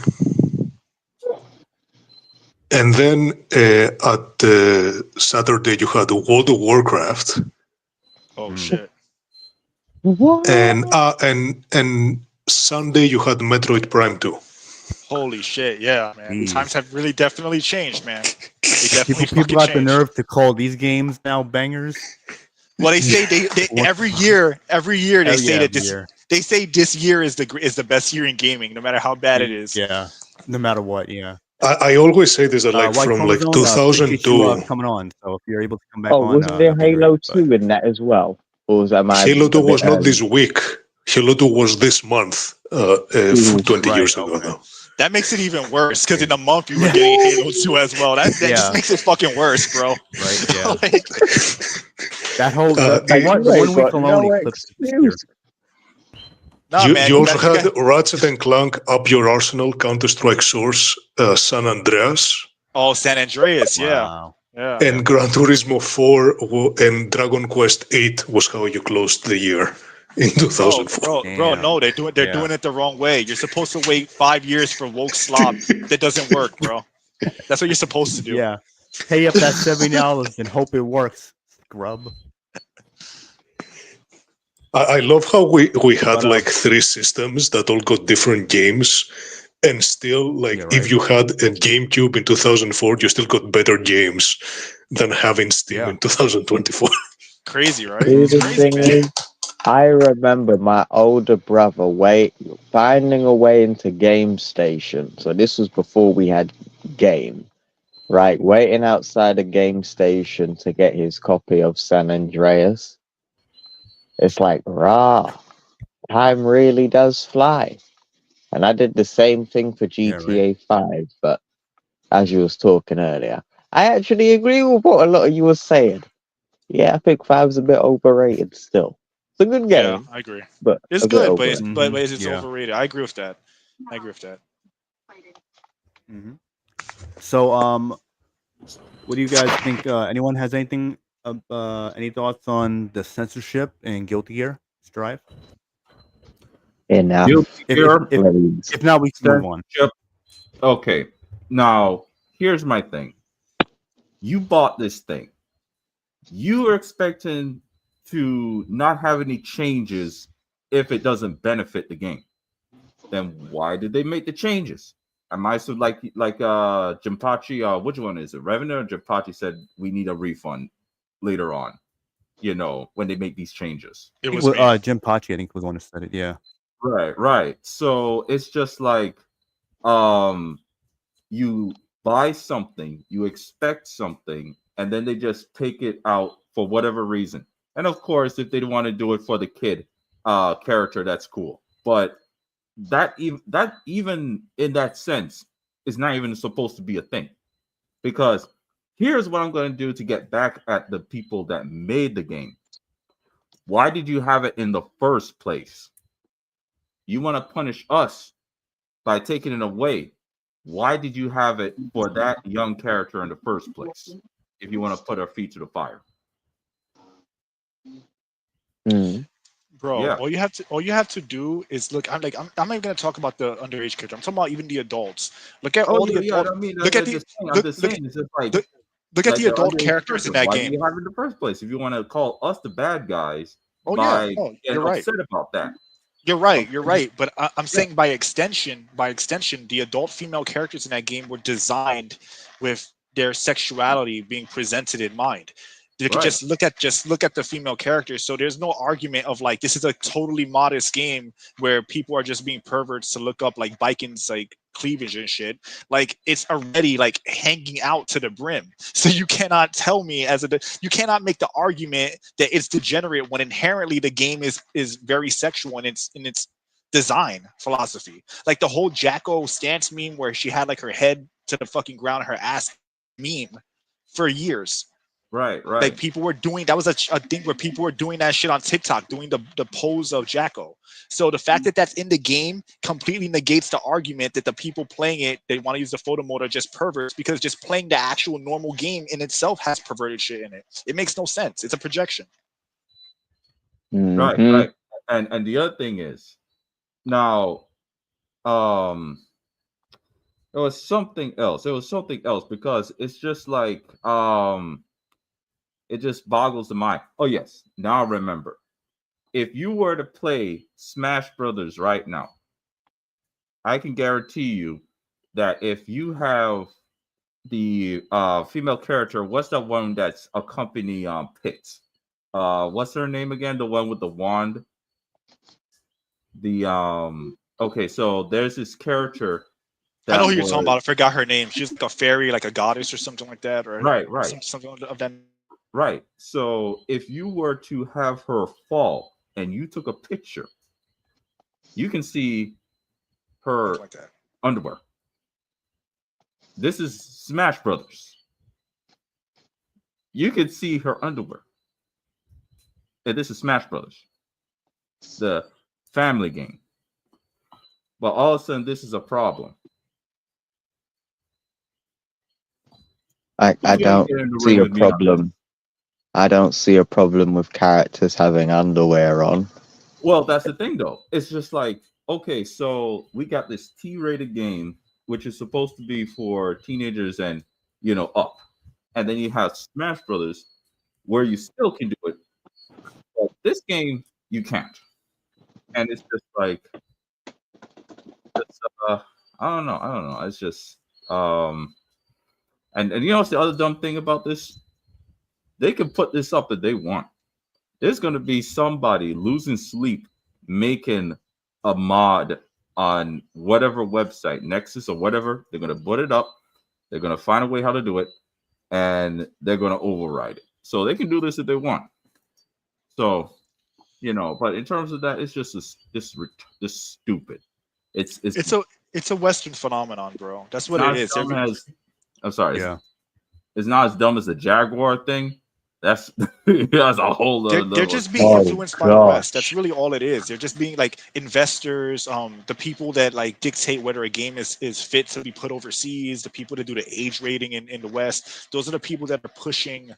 And then at Saturday, you had World of Warcraft. Oh, shit. What? And Sunday, you had Metroid Prime 2. Holy shit, yeah, man. Jeez. Times have really definitely changed, man. They definitely People got the changed. nerve to call these games now bangers. Well, they say they every year they say that this year. they say this year is the best year in gaming, no matter how bad it is. Yeah, no matter what. Yeah. I always say this, like White from like Chromosome, appreciate 2002. you, coming on. So if you're able to come back Oh, on, wasn't there that'd be Halo great, 2 in that as well? Or was that my Halo 2 a bit was not early? this week. Halo 2 was this month, 20 years ago, though. That makes it even worse because in a month you were getting Halo 2 as well. That just makes it fucking worse, bro. Right? Yeah. Like, that whole you one ain't week got alone no eclipsed this year. excuse. nah, man, you also got- had Ratchet and Clank, Up Your Arsenal, Counter-Strike Source, San Andreas, Oh, San Andreas, Wow. yeah. and Gran Turismo 4 and Dragon Quest 8 was how you closed the year in 2004. Bro, no, they're doing it the wrong way. You're supposed to wait 5 years for woke slop. That doesn't work, bro. That's what you're supposed to do. Yeah. Pay up that $70 and hope it works, scrub. I love how we had like 3 systems that all got different games, and still, like, if you had a GameCube in 2004, you still got better games than having Steam in 2024. Crazy, right? The thing is, I remember my older brother finding a way into Game Station. So this was before we had Game, right? Waiting outside a Game Station to get his copy of San Andreas. It's like, rah. time really does fly. And I did the same thing for Yeah, right. GTA 5, but as you was talking earlier, I actually agree with what a lot of you were saying. Yeah, I think 5's a bit overrated still. It's a good Yeah, game, I agree. but It's a bit good, but overrated. it's Yeah. overrated. I agree with that. I agree with that. So, what do you guys think? Anyone has anything? Any thoughts on the censorship in Guilty Gear Strive? Enough, Guilty If Gear please. if not, we can move on. censorship. Okay, now here's my thing. You bought this thing. You are expecting to not have any changes if it doesn't benefit the game. Then why did they make the changes? Am I so like Jimpachi, which one is it? Revenue or Jimpachi said we need a refund later on, when they make these changes. It was me. Jim Pachi, I think, was the one who said it. Yeah. Right. So it's just like you buy something, you expect something, and then they just take it out for whatever reason. And of course, if they want to do it for the kid character, that's cool. But that even in that sense is not even supposed to be a thing. Because here's what I'm going to do to get back at the people that made the game. Why did you have it in the first place? You want to punish us by taking it away. Why did you have it for that young character in the first place? If you want to put our feet to the fire. Bro, Yeah. all you have to do is look. I'm not even gonna talk about the underage character. I'm talking about even the adults. Look at all the adult. I mean, Look at I'm the just saying, it's just like look at the the adult underage characters in character. that Why game. do you have it in the first place? If you want to call us the bad guys Oh yeah, by no, getting you're right. upset about that. You're right. But I'm saying by extension, the adult female characters in that game were designed with their sexuality being presented in mind. You can Right. just look at the female characters. So there's no argument of like this is a totally modest game where people are just being perverts to look up like Vikings like cleavage and shit. Like it's already like hanging out to the brim. So you cannot tell me you cannot make the argument that it's degenerate when inherently the game is very sexual in its design philosophy. Like the whole Jacko stance meme where she had like her head to the fucking ground, her ass meme for years. Right. Like people were doing that was a thing where people were doing that shit on TikTok, doing the pose of Jacko. So the fact that that's in the game completely negates the argument that the people playing it, they want to use the photo mode, are just perverts, because just playing the actual normal game in itself has perverted shit in it. It makes no sense. It's a projection. Right. And the other thing is, now, it was something else. Because it's just like it just boggles the mind. Oh yes, now I remember. If you were to play Smash Brothers right now, I can guarantee you that if you have the female character, what's that one that's accompany Pit? What's her name again? The one with the wand. Okay, so there's this character. I know who you're talking about. I forgot her name. She's like a fairy, like a goddess or something like that, or right. Something of that. Right. So if you were to have her fall and you took a picture, you can see her like that. Underwear. This is Smash Brothers. You can see her underwear. And this is Smash Brothers, the family game. But all of a sudden, this is a problem. I don't see a problem. I don't see a problem with characters having underwear on. Well, that's the thing, though. It's just like, okay, so we got this T-rated game, which is supposed to be for teenagers and, up. And then you have Smash Brothers, where you still can do it. But this game, you can't. And it's just like, I don't know. It's just, and what's the other dumb thing about this? They can put this up if they want. There's going to be somebody losing sleep making a mod on whatever website, Nexus or whatever. They're going to put it up. They're going to find a way how to do it, and they're going to override it. So they can do this if they want. So, But in terms of that, it's just this stupid. It's a Western phenomenon, bro. That's what not it as is. dumb as. I'm sorry. Yeah. It's not as dumb as the Jaguar thing. That's that's a whole other They're level. just being Oh, influenced by the West. That's gosh. really all it is. They're just being like investors, the people that like dictate whether a game is fit to be put overseas, the people that do the age rating in the West. Those are the people that are pushing,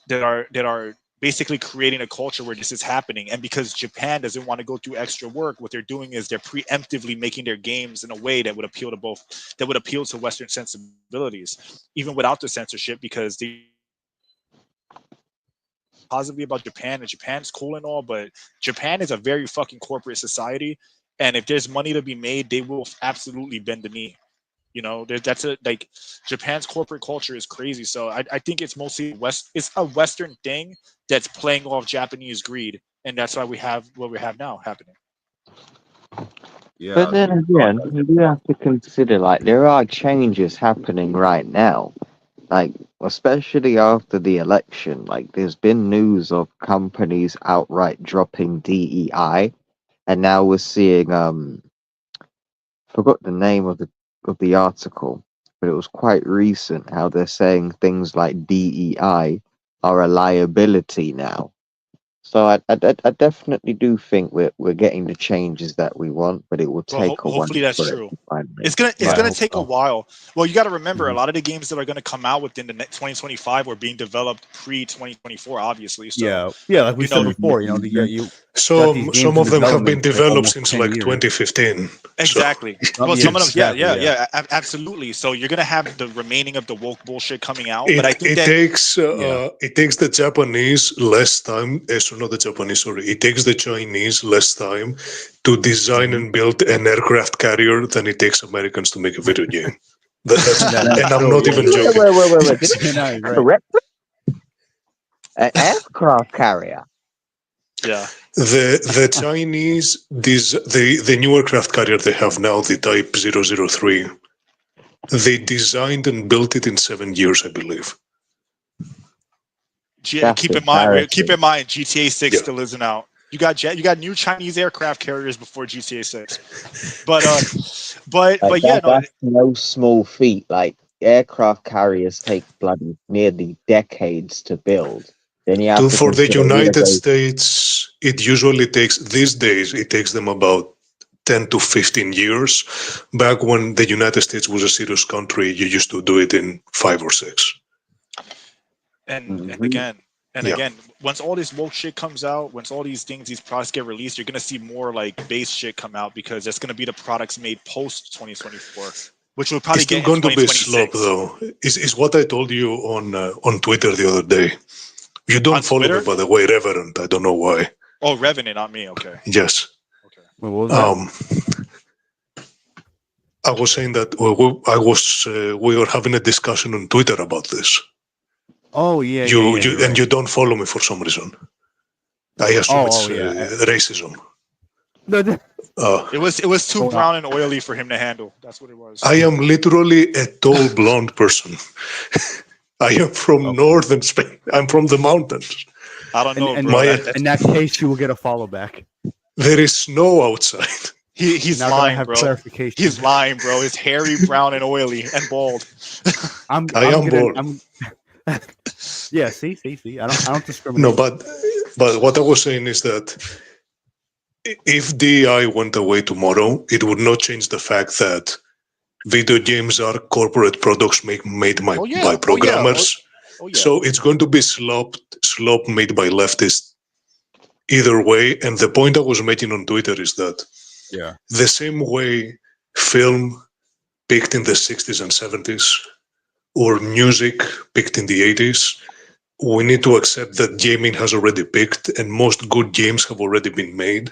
that are basically creating a culture where this is happening. And because Japan doesn't want to go through extra work, what they're doing is they're preemptively making their games in a way that would appeal to Western sensibilities, even without the censorship, because they positively about Japan, and Japan's cool and all, but Japan is a very fucking corporate society, and if there's money to be made, they will absolutely bend the knee. That's Japan's corporate culture is crazy. So I think it's mostly it's a Western thing that's playing off Japanese greed, and that's why we have what we have now happening. Yeah. But then again, you do have to consider, like, there are changes happening right now. Like, especially after the election, like, there's been news of companies outright dropping DEI, and now we're seeing, forgot the name of the article, but it was quite recent how they're saying things like DEI are a liability now. So I definitely do think we're getting the changes that we want, but it will take a while. Hopefully that's for it true. to finally- It's gonna Yeah, I hope take a so. while. Well, you got to remember, a lot of the games that are gonna come out within the next 2025 were being developed pre-2024, obviously. So Yeah, like we said before, you got these games Some in of them have been development for developed almost since 10 like years. 2015. exactly. Some- Well, yeah, some of them, exactly, yeah, absolutely. So you're gonna have the remaining of the woke bullshit coming out, but I think It that takes the Japanese less time. Not the Japanese, sorry. It takes the Chinese less time to design and build an aircraft carrier than it takes Americans to make a video game. And I'm not even joking. Wait. Did Yeah, I no, he's right. correct? An aircraft carrier. yeah, The Chinese, the new aircraft carrier they have now, the Type 003, they designed and built it in 7 years, I believe. That's keep in mind, embarrassing. GTA 6 Yeah. still isn't out. You got new Chinese aircraft carriers before GTA 6, but yeah, no, That's no small feat. Like, aircraft carriers take bloody nearly decades to build. Then you have to For the consider United States, it usually takes, these days, it takes them about 10 to 15 years. Back when the United States was a serious country, you used to do it in 5 or 6. and Mhm. again, once all this woke shit comes out, once all these products get released, you're gonna see more like base shit come out, because that's gonna be the products made post 2024, which will probably It's still get in going to be slow, 2026. though. Is what I told you on Twitter the other day. You don't On follow Twitter? me, by the way, Reverend. I don't know why. Oh, Revenant, not me. Okay. Yes. Okay. Wait, what was that? I was saying that we were having a discussion on Twitter about this. Oh yeah, You you're and right. you don't follow me for some reason. I assume it's racism. It was too Hold on. brown and oily for him to handle. That's what it was. I am literally a tall blonde person. I am from northern Spain. I'm from the mountains. I don't know, And bro. in that case, you will get a follow back. There is snow outside. He's Now that I lying, have bro. clarification. He's lying, bro. It's hairy, brown, and oily, and bald. I am bald. Yeah, see. I don't discriminate. No, but what I was saying is that if DEI went away tomorrow, it would not change the fact that video games are corporate products made by programmers. So it's going to be slop made by leftists either way. And the point I was making on Twitter is that the same way film peaked in the 60s and 70s, or music peaked in the 80s, we need to accept that gaming has already peaked and most good games have already been made.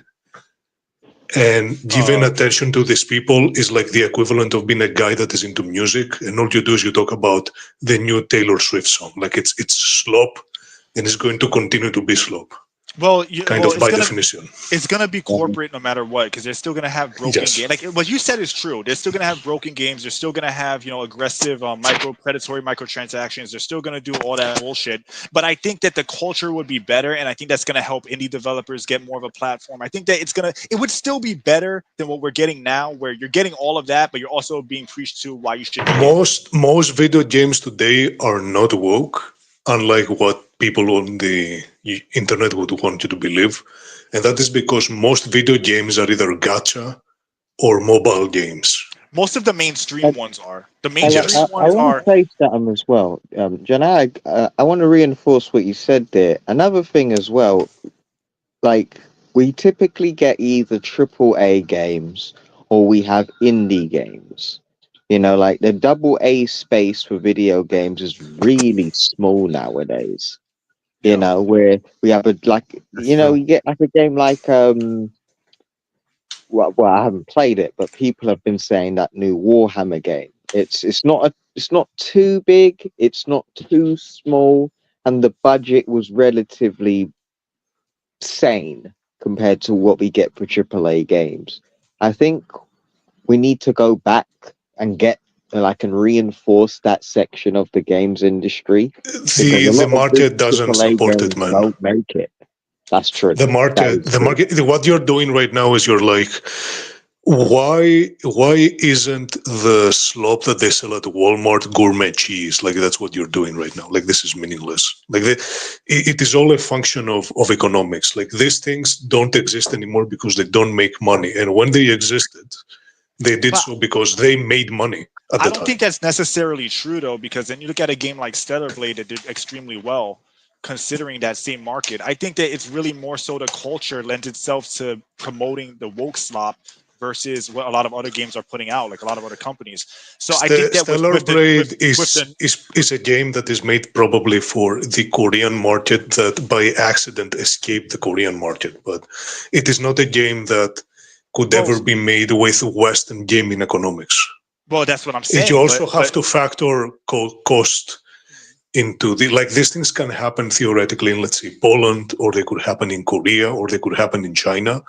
And giving attention to these people is like the equivalent of being a guy that is into music, and all you do is you talk about the new Taylor Swift song. Like, it's slop, and it's going to continue to be slop. Well, kind of by definition. it's gonna be corporate no matter what, because they're still gonna have broken Yes. games. Like what you said is true. They're still gonna have broken games. They're still gonna have aggressive predatory microtransactions. They're still gonna do all that bullshit. But I think that the culture would be better, and I think that's gonna help indie developers get more of a platform. I think that it would still be better than what we're getting now, where you're getting all of that, but you're also being preached to why you should. Most video games today are not woke, unlike what people on the internet would want you to believe. And that is because most video games are either gacha or mobile games. Most of the mainstream ones are. The I mainstream ones want are. to say something as well. Janai, I want to reinforce what you said there. Another thing as well, like we typically get either AAA games or we have indie games. Like the double A space for video games is really small nowadays. Where we have you get like a game like well, I haven't played it, but people have been saying that new Warhammer game. It's not too big, it's not too small, and the budget was relatively sane compared to what we get for AAA games. I think we need to go back and get and reinforce that section of the games industry. The market doesn't support it, man. Don't make it. That's true. The market, what you're doing right now is you're like, why isn't the slop that they sell at Walmart gourmet cheese? Like that's what you're doing right now. Like this is meaningless. Like it is all a function of economics. Like these things don't exist anymore because they don't make money. And when they existed, they did so because they made money at the time. I don't think that's necessarily true though, because then you look at a game like Stellar Blade that did extremely well, considering that same market. I think that it's really more so the culture lends itself to promoting the woke slop versus what a lot of other games are putting out, like a lot of other companies. So I think that Stellar Blade is a game that is made probably for the Korean market that by accident escaped the Korean market, but it is not a game that could ever be made with Western gaming economics. Well, that's what I'm saying. You also have to factor cost into these things can happen theoretically in, let's say, Poland, or they could happen in Korea, or they could happen in China.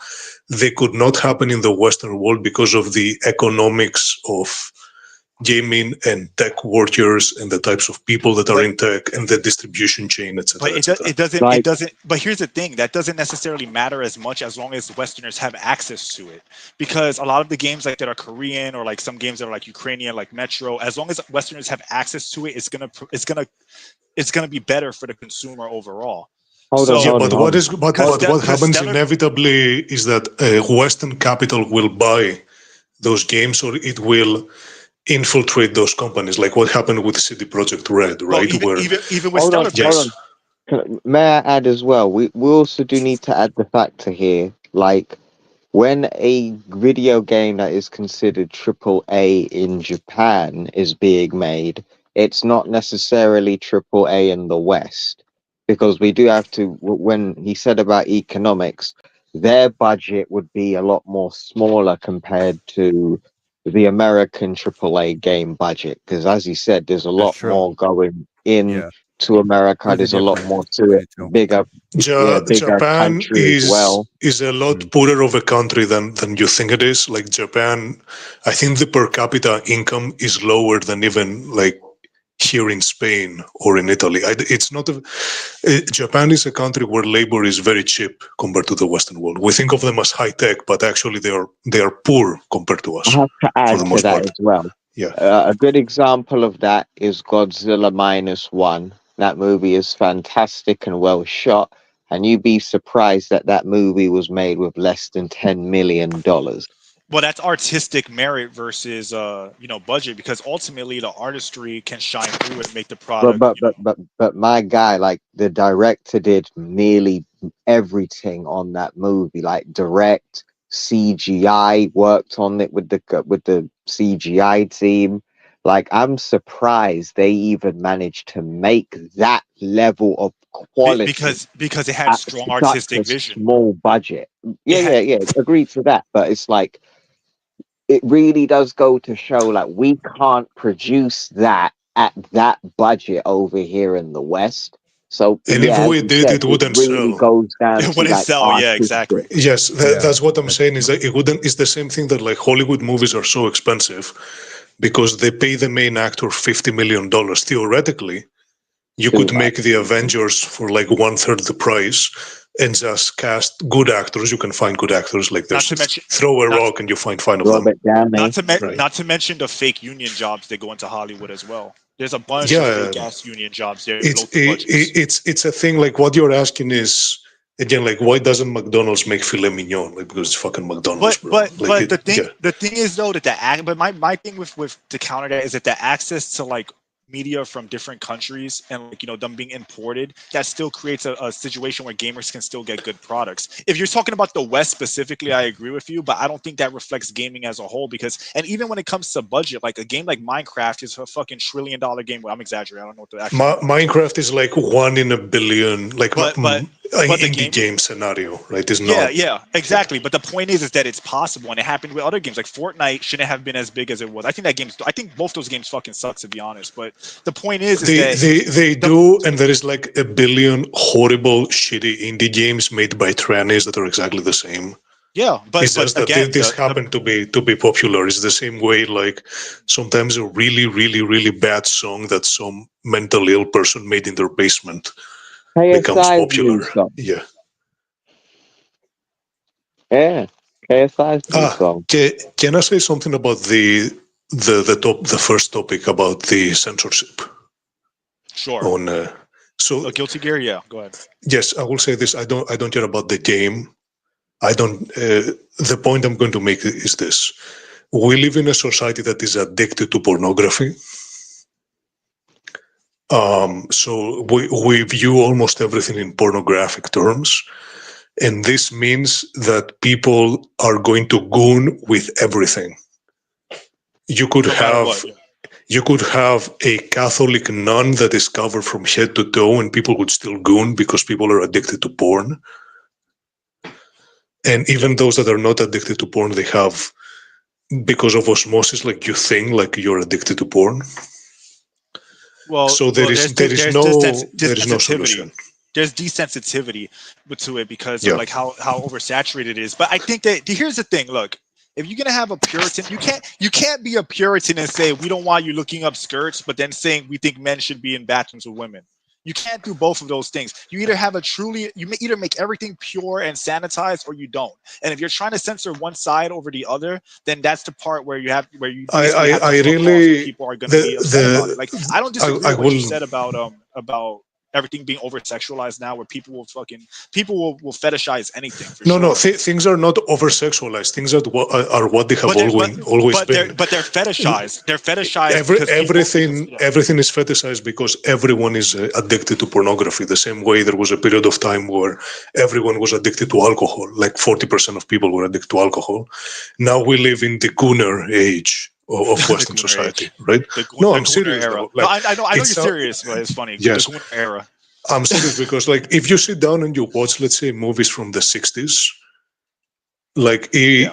They could not happen in the Western world because of the economics of gaming and tech workers and the types of people that are in tech and the distribution chain, etc. But it doesn't. But here's the thing: that doesn't necessarily matter as much as long as Westerners have access to it. Because a lot of the games like that are Korean, or like some games that are like Ukrainian, like Metro. As long as Westerners have access to it, it's gonna be better for the consumer overall. What happens inevitably is that Western capital will buy those games, or it will infiltrate those companies, like what happened with CD Projekt Red, right? Even with Stellar Blade. May I add as well? We also do need to add the factor here, like when a video game that is considered AAA in Japan is being made, it's not necessarily AAA in the West, because we do have to. When he said about economics, their budget would be a lot more smaller compared to the American AAA game budget, because as he said, there's a lot more going in to America. There's a lot more to it. Bigger Japan country as well. is a lot poorer of a country than you think it is. Like Japan, I think the per capita income is lower than even like here in Spain or in Italy. It's not Japan is a country where labor is very cheap compared to the Western world. We think of them as high tech, but actually they are poor compared to us. I have to add to that as well. Yeah, a good example of that is Godzilla -1. That movie is fantastic and well shot, and you'd be surprised that that movie was made with less than $10 million. Well, that's artistic merit versus budget, because ultimately the artistry can shine through and make the product. But my guy, like the director did nearly everything on that movie, like direct, CGI, worked on it with the CGI team. Like, I'm surprised they even managed to make that level of quality because it had strong artistic vision. Small budget. Yeah. Agreed to that. But it's like, it really does go to show, like, we can't produce that at that budget over here in the West. So And yeah, if as we you did, said, it wouldn't really sell. goes down It to wouldn't like sell. Yeah, exactly. artistic. Yes, Yeah, that's what I'm that's saying. Is true. that it wouldn't. It's the same thing that like Hollywood movies are so expensive because they pay the main actor $50 million. Theoretically, you Too could much. make the Avengers for like 1/3 the price and just cast good actors. You can find good actors. Like Not there's to mention, throw a not rock and you find 5 of them. Robert Downey. Right. not to mention the fake union jobs that go into Hollywood as well. There's a bunch of Yeah, fake ass union jobs there. it's Bloat the budgets. it's a thing. Like what you're asking is again, like why doesn't McDonald's make filet mignon? Like because it's fucking McDonald's, bro. Like But the yeah. thing is though that but my thing with to counter that is that the access to like media from different countries and like them being imported, that still creates a situation where gamers can still get good products. If you're talking about the West specifically, I agree with you, but I don't think that reflects gaming as a whole, because and even when it comes to budget, like a game like Minecraft is a fucking $1 trillion game. Well, I'm exaggerating, I don't know what the actual Minecraft is like 1 in a billion, like but the in the game game scenario, right? Is yeah, not. yeah, exactly. But the point is that it's possible, and it happened with other games. Like Fortnite shouldn't have been as big as it was. I think both those games fucking suck, to be honest. But the point is that They do, and there is like 1 billion horrible, shitty indie games made by trannies that are exactly the same. yeah, It's but just that again, this happened to be popular. It's the same way, like sometimes a really, really, really bad song that some mental ill person made in their basement becomes KSI's popular. new song. Yeah. Yeah, KSI's new song. Can I say something about the first topic about the censorship? sure. On so Guilty Gear, yeah, go ahead. yes, I will say this. I don't care about the game. I don't. The point I'm going to make is this: we live in a society that is addicted to pornography. So we view almost everything in pornographic terms, and this means that people are going to goon with everything. You could No matter have. what. Yeah. You could have a Catholic nun that is covered from head to toe, and people would still goon because people are addicted to porn. And even those that are not addicted to porn, they have, because of osmosis, like you think like you're addicted to porn. Well, So there's no solution. There's desensitivity to it because Yeah. of like how oversaturated it is. But I think that here's the thing. Look, if you're gonna have a Puritan, you can't be a Puritan and say we don't want you looking up skirts, but then saying we think men should be in bathrooms with women. You can't do both of those things. You either have either make everything pure and sanitized, or you don't. And if you're trying to censor one side over the other, then that's the part where you basically have to I come across really where people are going to be upset about it. Like I don't disagree with what you said about everything being over sexualized now, where people will fetishize anything. For No, sure. things are not over sexualized. Things are what they have always been. But they're fetishized. They're fetishized because everything is fetishized because everyone is addicted to pornography. The same way there was a period of time where everyone was addicted to alcohol. Like 40% of people were addicted to alcohol. Now we live in the gooner age of Western society, right? I'm serious. Era. Like, no, I know you're serious, but it's funny. Yes. The gooner era. I'm serious because, like, if you sit down and you watch, let's say, movies from the 60s, like a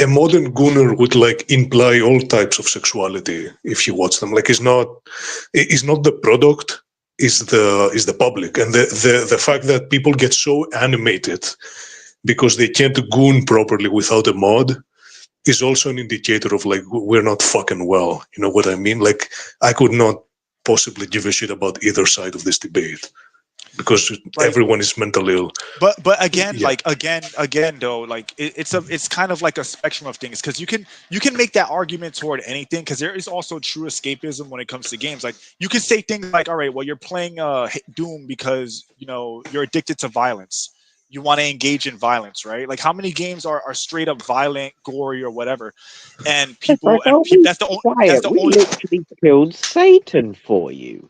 modern gooner would like imply all types of sexuality if you watch them. Like, it's not the product, is the public, and the fact that people get so animated because they can't goon properly without a mod is also an indicator of like we're not fucking well. You know what I mean? Like, I could not possibly give a shit about either side of this debate because everyone is mentally ill. But again, like again though, like it's kind of like a spectrum of things, because you can make that argument toward anything, because there is also true escapism when it comes to games. Like you can say things like, all right, well, you're playing Doom because you're addicted to violence. You want to engage in violence, right? Like how many games are straight up violent, gory, or whatever, and people. That's the only. Literally killed Satan for you.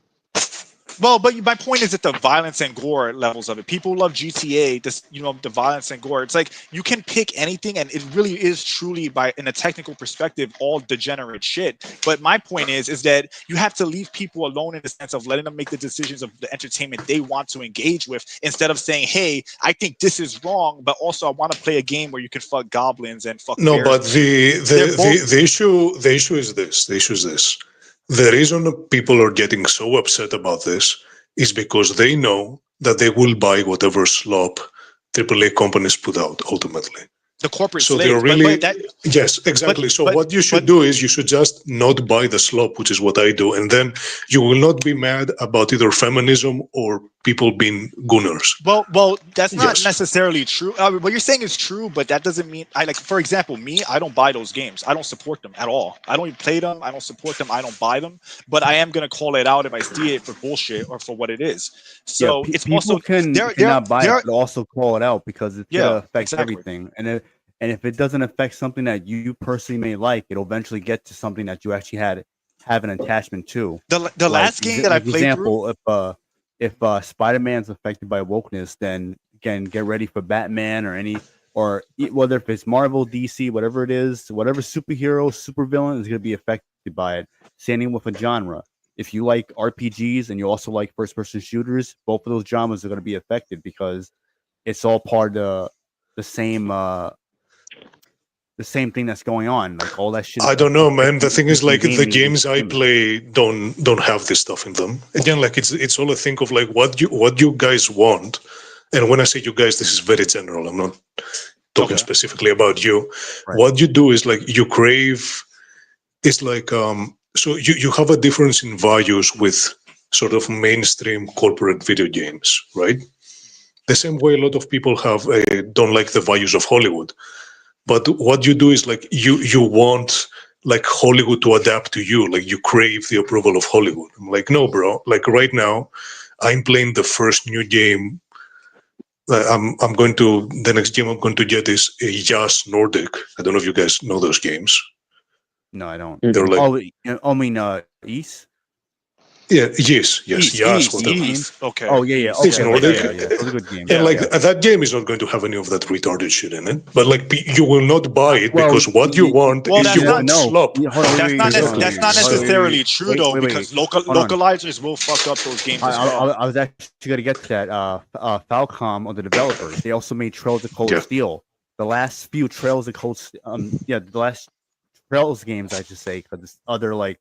Well, but my point is that the violence and gore levels of it. People love GTA, the violence and gore. It's like you can pick anything, and it really is truly, in a technical perspective, all degenerate shit. But my point is that you have to leave people alone in the sense of letting them make the decisions of the entertainment they want to engage with, instead of saying, "Hey, I think this is wrong, but also I want to play a game where you can fuck goblins and fuck." No, bears. but the issue is this. The issue is this. The reason people are getting so upset about this is because they know that they will buy whatever slop AAA companies put out ultimately. The corporate So slaves. they're really, but that, yes, exactly. So what you should but- do is you should just not buy the slop, which is what I do, and then you will not be mad about either feminism or people being gooners. Well, that's not Yes. necessarily true. What you're saying is true, but that doesn't mean for example, me, I don't buy those games. I don't support them at all. I don't even play them. I don't support them. I don't buy them. But I am gonna call it out if I see it for bullshit or for what it is. So it's people also cannot buy it, but also call it out because it's gonna affect exactly. everything. And if it doesn't affect something that you personally may like, it'll eventually get to something that you actually have an attachment to. The last game that I played example, if Spider-Man's affected by wokeness, then again, get ready for Batman or whether if it's Marvel, DC, whatever it is, whatever superhero, supervillain is going to be affected by it. Same with a genre. If you like RPGs and you also like first-person shooters, both of those genres are going to be affected because it's all part of the same thing that's going on. Like all that shit. I don't know, man. The thing is, like, the gaming games I play don't have this stuff in them. Again, like it's all a thing of like what you guys want. And when I say you guys, this is very general. I'm not talking specifically about you. Right. What you do is like you crave. It's like so you have a difference in values with sort of mainstream corporate video games, right? The same way a lot of people have don't like the values of Hollywood. But what you do is like you want like Hollywood to adapt to you, like you crave the approval of Hollywood. I'm like, no, bro. Like right now, I'm playing the first new game. The next game I'm going to get is a Yas Nordic. I don't know if you guys know those games. No, I don't. They're like, I mean, East. Yeah, yes, Yas. Okay. Oh yeah. It's Okay. Nordic. Yeah. Those are good games. And like that game is not going to have any of that retarded shit in it. But like you will not buy it because what you want is you want slop. That's not necessarily true though, because localizers will fuck up those games as well. I was actually going to get to that. Falcom, or the developers, they also made Trails of Cold Steel. The last few Trails of Cold, the last Trails games, I should say, because it's other like,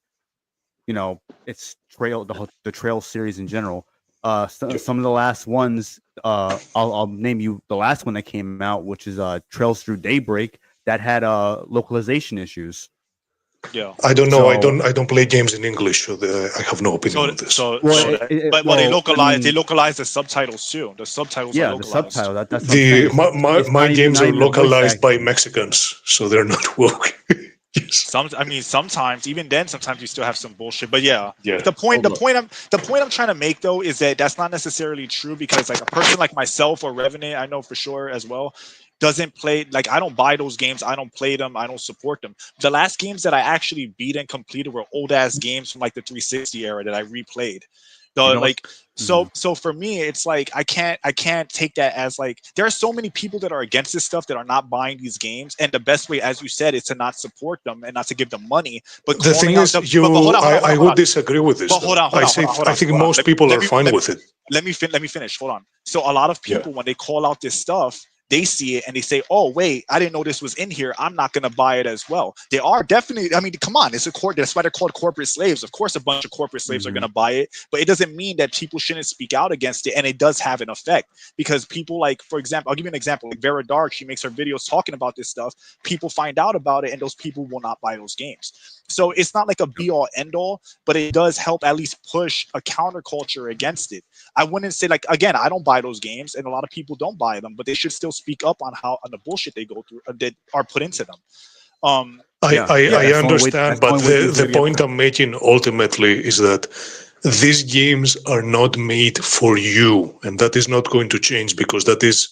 it's the Trail series in general. Some of the last ones, I'll name you the last one that came out, which is Trails Through Daybreak, that had localization issues. Yeah, I don't know. I don't play games in English, so I have no opinion on this. But they localize the subtitles too. The subtitles are localized. The subtitle. That's what I'm saying. My games are localized by Mexicans, so they're not woke. Sometimes, even then, sometimes you still have some bullshit. But yeah. The point I'm trying to make though is that that's not necessarily true, because like a person like myself or Revenant, I know for sure as well, doesn't play, like, I don't buy those games, I don't play them, I don't support them. The last games that I actually beat and completed were old ass games from like the 360 era that I replayed. So for me, it's like I can't take that as like, there are so many people that are against this stuff that are not buying these games, and the best way, as you said, is to not support them and not to give them money. But the thing is, I would disagree with this. But hold on. I think most people are fine with it. Let me finish. Hold on. So a lot of people, when they call out this stuff, they see it and they say, oh wait, I didn't know this was in here, I'm not going to buy it as well. They are definitely, I mean, come on, it's that's why they're called corporate slaves. Of course a bunch of corporate slaves are going to buy it, but it doesn't mean that people shouldn't speak out against it. And it does have an effect, because people, like, for example, I'll give you an example, like Vera Dark, she makes her videos talking about this stuff, people find out about it, and those people will not buy those games. So it's not like a be all end all, but it does help at least push a counterculture against it. I wouldn't say, like, again, I don't buy those games, and a lot of people don't buy them, but they should still speak up on the bullshit they go through that are put into them. I understand, but the point I'm making ultimately is that these games are not made for you, and that is not going to change, because that is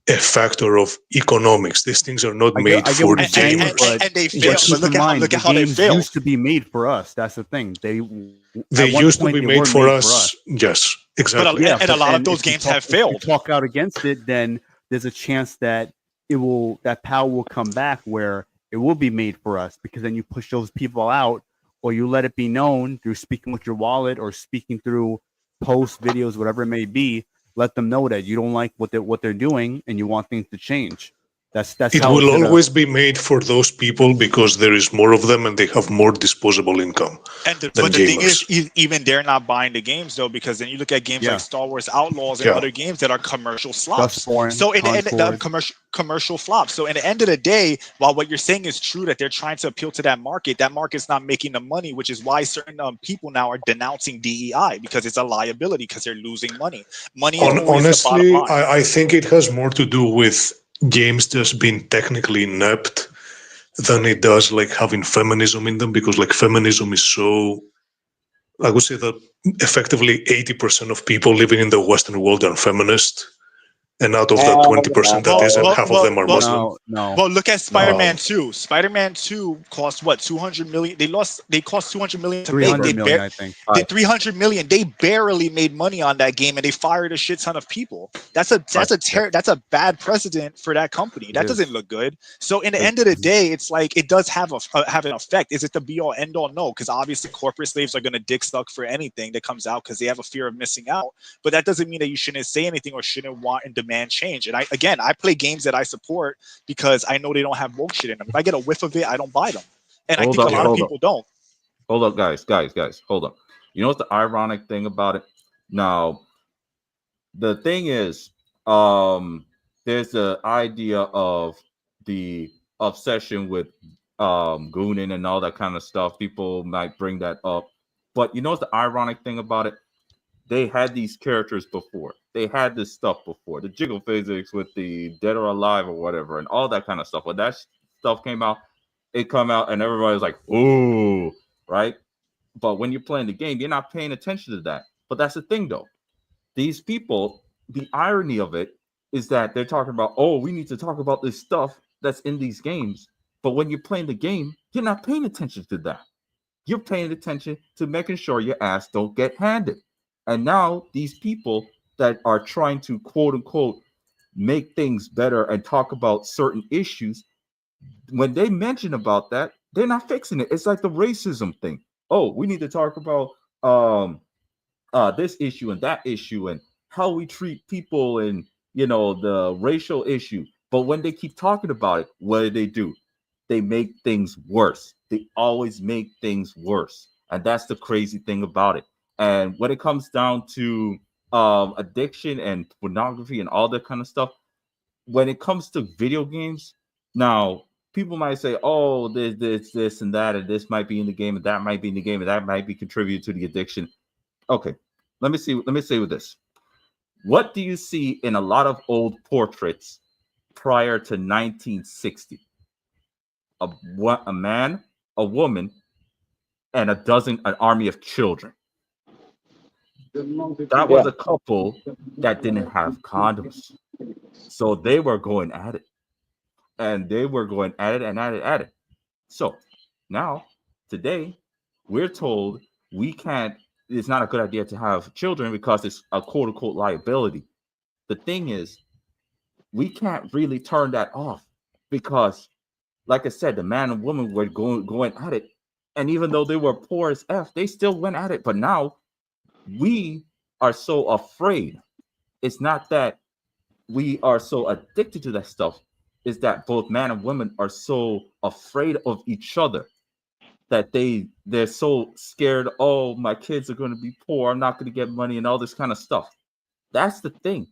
a factor of economics. These things are not made for the gamers. And they fail. But look at how they fail. Used to be made for us. That's the thing. They used to be made for us. Yes, exactly. And a lot of those games have failed. If you talk out against it, then there's a chance that that power will come back, where it will be made for us, because then you push those people out, or you let it be known through speaking with your wallet or speaking through posts, videos, whatever it may be. Let them know that you don't like what they're doing and you want things to change. That's It how will it's gonna. always be made for those people because there is more of them and they have more disposable income than But the thing gamers. is, even they're not buying the games though, because then you look at games Yeah. like Star Wars Outlaws and Yeah. other games that are commercial flops. Dustborn, So in the end, the Contours. commercial flops. So in the end of the day, while what you're saying is true that they're trying to appeal to that market's not making the money, which is why certain people now are denouncing DEI because it's a liability because they're losing money. Money is always the bottom Honestly, line. I think it has more to do with games just being technically inept than it does like having feminism in them, because like feminism is so, I would say that effectively 80% of people living in the Western world are feminist, and out of that 20% that isn't, half of them are Muslim. No. Well, look at Spider-Man 2. Spider-Man 2 cost what? 200 million. They cost 200 million to make. 300 million, I think. They 300 million. They barely made money on that game, and they fired a shit ton of people. That's a bad precedent for that company. That doesn't look good. So in the end of the day, it's like it does have an effect. Is it the be all end all? No, because obviously corporate slaves are gonna dick suck for anything that comes out because they have a fear of missing out. But that doesn't mean that you shouldn't say anything or shouldn't want and demand change. And I play games that I support because I know they don't have woke shit in them. If I get a whiff of it, I don't buy them. And I think a lot of people don't. Hold up, guys, hold up. You know what's the ironic thing about it? Now, the thing is, there's the idea of the obsession with gooning and all that kind of stuff. People might bring that up. But you know what's the ironic thing about it? They had these characters before. They had this stuff before. The jiggle physics with the Dead or Alive or whatever and all that kind of stuff. When that stuff came out, it come out and everybody was like, ooh, right? But when you're playing the game, you're not paying attention to that. But that's the thing, though. These people, the irony of it is that they're talking about, oh, we need to talk about this stuff that's in these games. But when you're playing the game, you're not paying attention to that. You're paying attention to making sure your ass don't get handed. And now these people that are trying to quote unquote make things better and talk about certain issues, when they mention about that, they're not fixing it. It's like the racism thing. Oh, we need to talk about this issue and that issue and how we treat people and the racial issue. But when they keep talking about it, what do? They make things worse. They always make things worse. And that's the crazy thing about it. And when it comes down to addiction and pornography and all that kind of stuff, when it comes to video games, now people might say, oh, there's this and that, and this might be in the game, and that might be in the game, and that might be contributing to the addiction. Okay, let me say with this. What do you see in a lot of old portraits prior to 1960? A man, a woman, and an army of children. That was a couple that didn't have condoms. So they were going at it. And they were going at it and at it. So now, today, we're told it's not a good idea to have children because it's a quote unquote liability. The thing is, we can't really turn that off because, like I said, the man and woman were going at it. And even though they were poor as F, they still went at it. But now we are so afraid. It's not that we are so addicted to that stuff. It's that both man and women are so afraid of each other that they're so scared. Oh, my kids are going to be poor. I'm not going to get money and all this kind of stuff. That's the thing.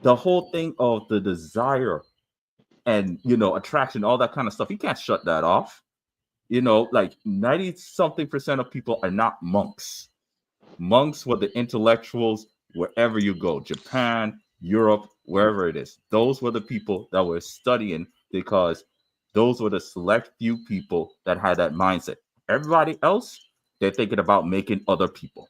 The whole thing of the desire and, attraction, all that kind of stuff. You can't shut that off. Like 90-something% of people are not monks. Monks were the intellectuals wherever you go, Japan, Europe, wherever it is. Those were the people that were studying because those were the select few people that had that mindset. Everybody else, they're thinking about making other people.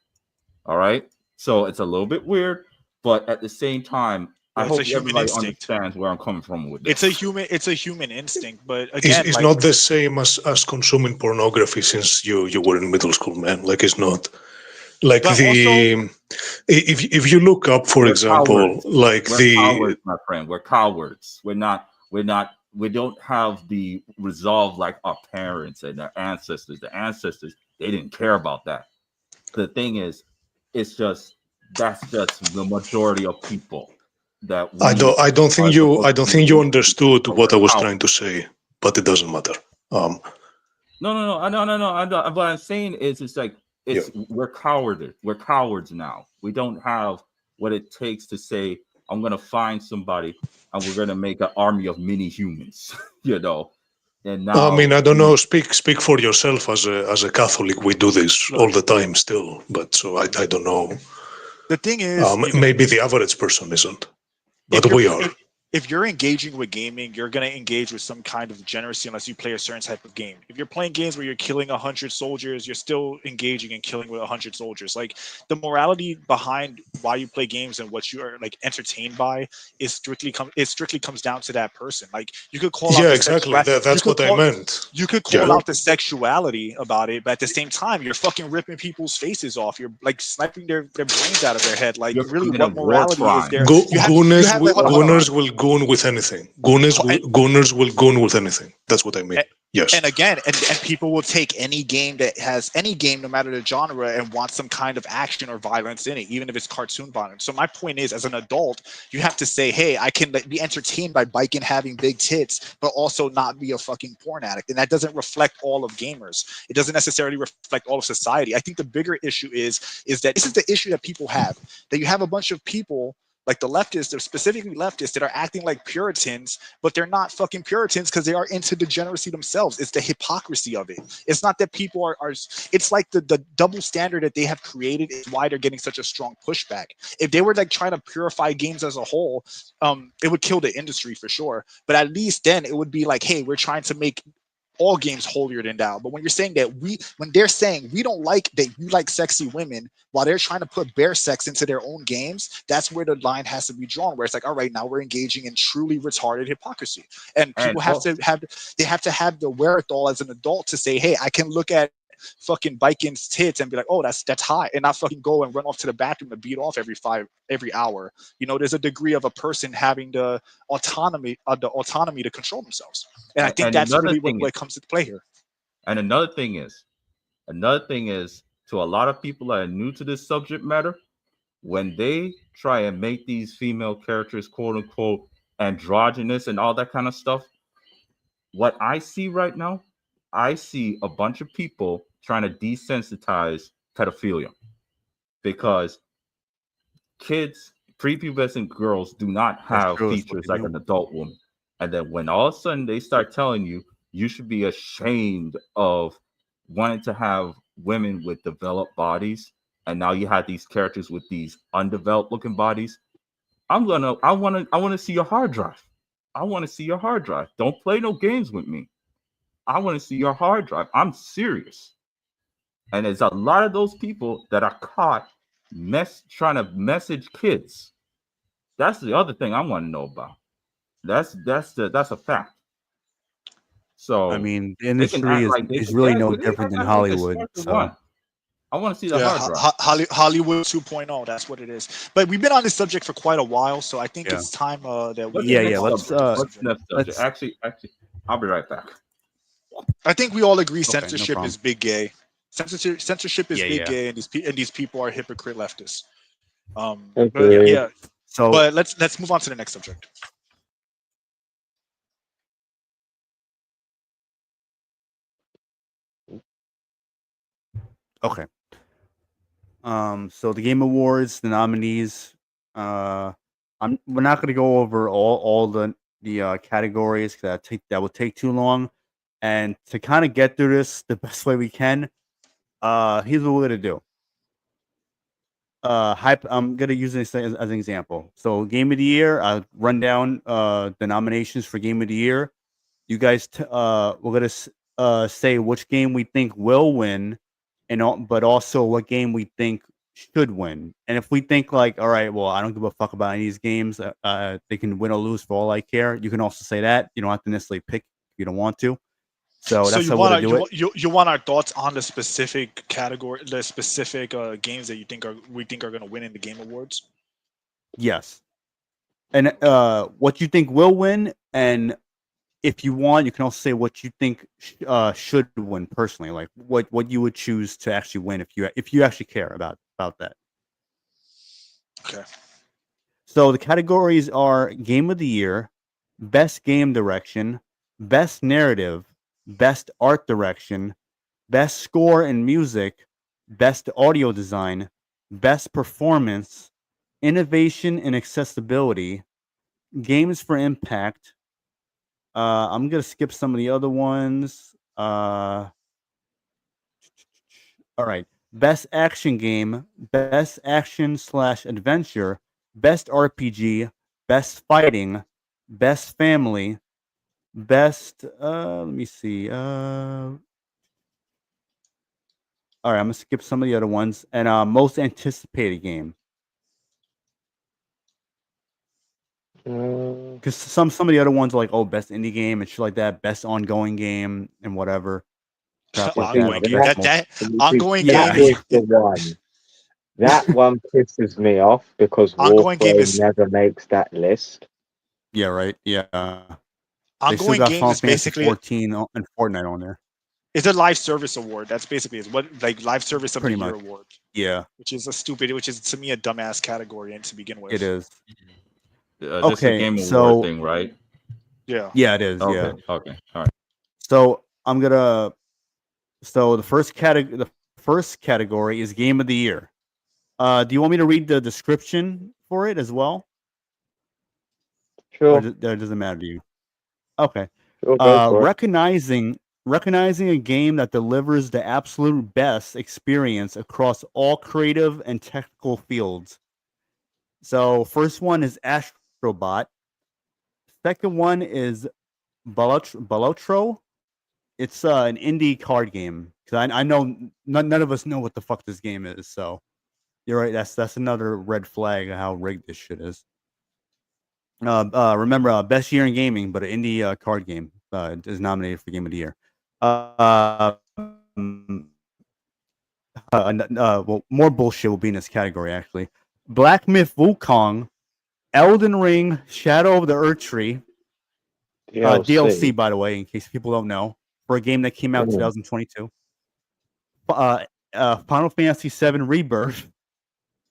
All right. So it's a little bit weird, but at the same time, I hope everybody understands where I'm coming from with this. It's a human instinct, but again, it's not the same as consuming pornography since you were in middle school, man. Like it's not. Like if you look up, for example, cowards. We're cowards, my friend. We're cowards. We don't have the resolve like our parents and our ancestors. The ancestors, they didn't care about that. The thing is, that's just the majority of people. that I don't think you understood what I was power. trying to say, but it doesn't matter. No. What I'm saying is, it's like we're cowards. We're cowards now. We don't have what it takes to say, I'm gonna find somebody and we're gonna make an army of mini humans. You know. And now, I mean, I don't know. Speak for yourself. As a Catholic, we do this all the time still. But so I don't know. The thing is, maybe the average person isn't, but we are. If you're engaging with gaming, you're going to engage with some kind of degeneracy unless you play a certain type of game. If you're playing games where you're killing 100 soldiers, you're still engaging and killing with 100 soldiers. Like, the morality behind why you play games and what you are like entertained by is strictly comes down to that person. Like, you could call out exactly. That's what I meant. You could call out the sexuality about it, but at the same time, you're fucking ripping people's faces off. You're like sniping their brains out of their head. Like, really, what morality is there? Gunners will goon with anything. Gunners will goon with anything. That's what I mean. Yes. And again, and people will take any game that has any game, no matter the genre, and want some kind of action or violence in it, even if it's cartoon violence. So my point is, as an adult, you have to say, hey, I can be entertained by biking having big tits, but also not be a fucking porn addict. And that doesn't reflect all of gamers. It doesn't necessarily reflect all of society. I think the bigger issue is that this is the issue that people have, that you have a bunch of people like the leftists, they're specifically leftists, that are acting like Puritans, but they're not fucking Puritans because they are into degeneracy themselves. It's the hypocrisy of it. It's not that people are it's like the double standard that they have created is why they're getting such a strong pushback. If they were like trying to purify games as a whole, it would kill the industry for sure. But at least then it would be like, hey, we're trying to make all games holier than thou. But when you're saying that when they're saying we don't like that you like sexy women while they're trying to put bare sex into their own games, that's where the line has to be drawn, where it's like, all right, now we're engaging in truly retarded hypocrisy. And people have to have the wherewithal as an adult to say, hey, I can look at fucking Bikin's tits and be like, oh, that's hot, and not fucking go and run off to the bathroom and beat off every hour. You know, there's a degree of a person having the autonomy to control themselves, and I think that's really what comes to play here. And another thing is, to a lot of people that are new to this subject matter, when they try and make these female characters quote unquote androgynous and all that kind of stuff, what I see right now, I see a bunch of people trying to desensitize pedophilia, because kids, prepubescent girls, do not have features like an adult woman. And then when all of a sudden they start telling you you should be ashamed of wanting to have women with developed bodies, and now you have these characters with these undeveloped looking bodies, I want to see your hard drive. I want to see your hard drive. Don't play no games with me. I want to see your hard drive. I'm serious. And there's a lot of those people that are caught trying to message kids. That's the other thing I want to know about. That's a fact. So I mean, the industry is really no different than Hollywood. So I want to see the hard drive. Hollywood 2.0. That's what it is. But we've been on this subject for quite a while, so I think it's time that we. Let's actually, I'll be right back. I think we all agree censorship is big gay. Censorship is big gay, and these people are hypocrite leftists. But let's move on to the next subject. Okay. So the Game Awards, the nominees. We're not going to go over all the categories because that would take too long. And to kind of get through this the best way we can, here's what we're gonna do. I'm gonna use this as an example. So, Game of the Year. I'll run down the nominations for Game of the Year. You guys, we're gonna say which game we think will win, but also what game we think should win. And if we think like, all right, well, I don't give a fuck about any of these games. They can win or lose for all I care. You can also say that. You don't have to necessarily pick if you don't want to. So that's how we're gonna do it. You want our thoughts on the specific category, the specific games that we think are going to win in the Game Awards? Yes. And what you think will win, and if you want, you can also say what you think should win personally, like what you would choose to actually win if you actually care about that. Okay. So the categories are Game of the Year, Best Game Direction, Best Narrative, Best Art Direction, Best Score and Music, Best Audio Design, Best Performance, Innovation and Accessibility, Games for Impact. I'm gonna skip some of the other ones. All right. Best Action Game, Best Action/Adventure, Best RPG, Best Fighting, Best Family, Best. Let me see. All right, I'm gonna skip some of the other ones. And most anticipated game, because some of the other ones are like, oh, best indie game and shit like that, best ongoing game and whatever crap like that. Ongoing Or game. best That You see, ongoing Yeah. that game. was the one. That one pisses me off because Ongoing game Warframe is never makes that list. Yeah, right. Yeah. They still ongoing got game Final is Fantasy basically 14 and Fortnite on there. it's a live service award. That's basically is what like live service of Pretty the year much. award, Yeah, which is to me a dumbass category and to begin with. it is. This is a Okay, Game Award so thing, right? Yeah. yeah, it is. Okay. Yeah. Okay. All right. So I'm gonna. So the first category is Game of the Year. Do you want me to read the description for it as well, or Sure, does it matter to you? Okay. sure, go for it. Recognizing a game that delivers the absolute best experience across all creative and technical fields. So first one is Astrobot. Second one is Balotro. It's an indie card game. Cause I know none of us know what the fuck this game is. So you're right. That's another red flag of how rigged this shit is. Remember, best year in gaming, but an indie card game is nominated for Game of the Year. Mm, well, more bullshit will be in this category actually. Black Myth Wukong, Elden Ring, Shadow of the Erdtree, DLC, DLC. by the way, in case people don't know, for a game that came out in Mm. 2022. Final Fantasy VII Rebirth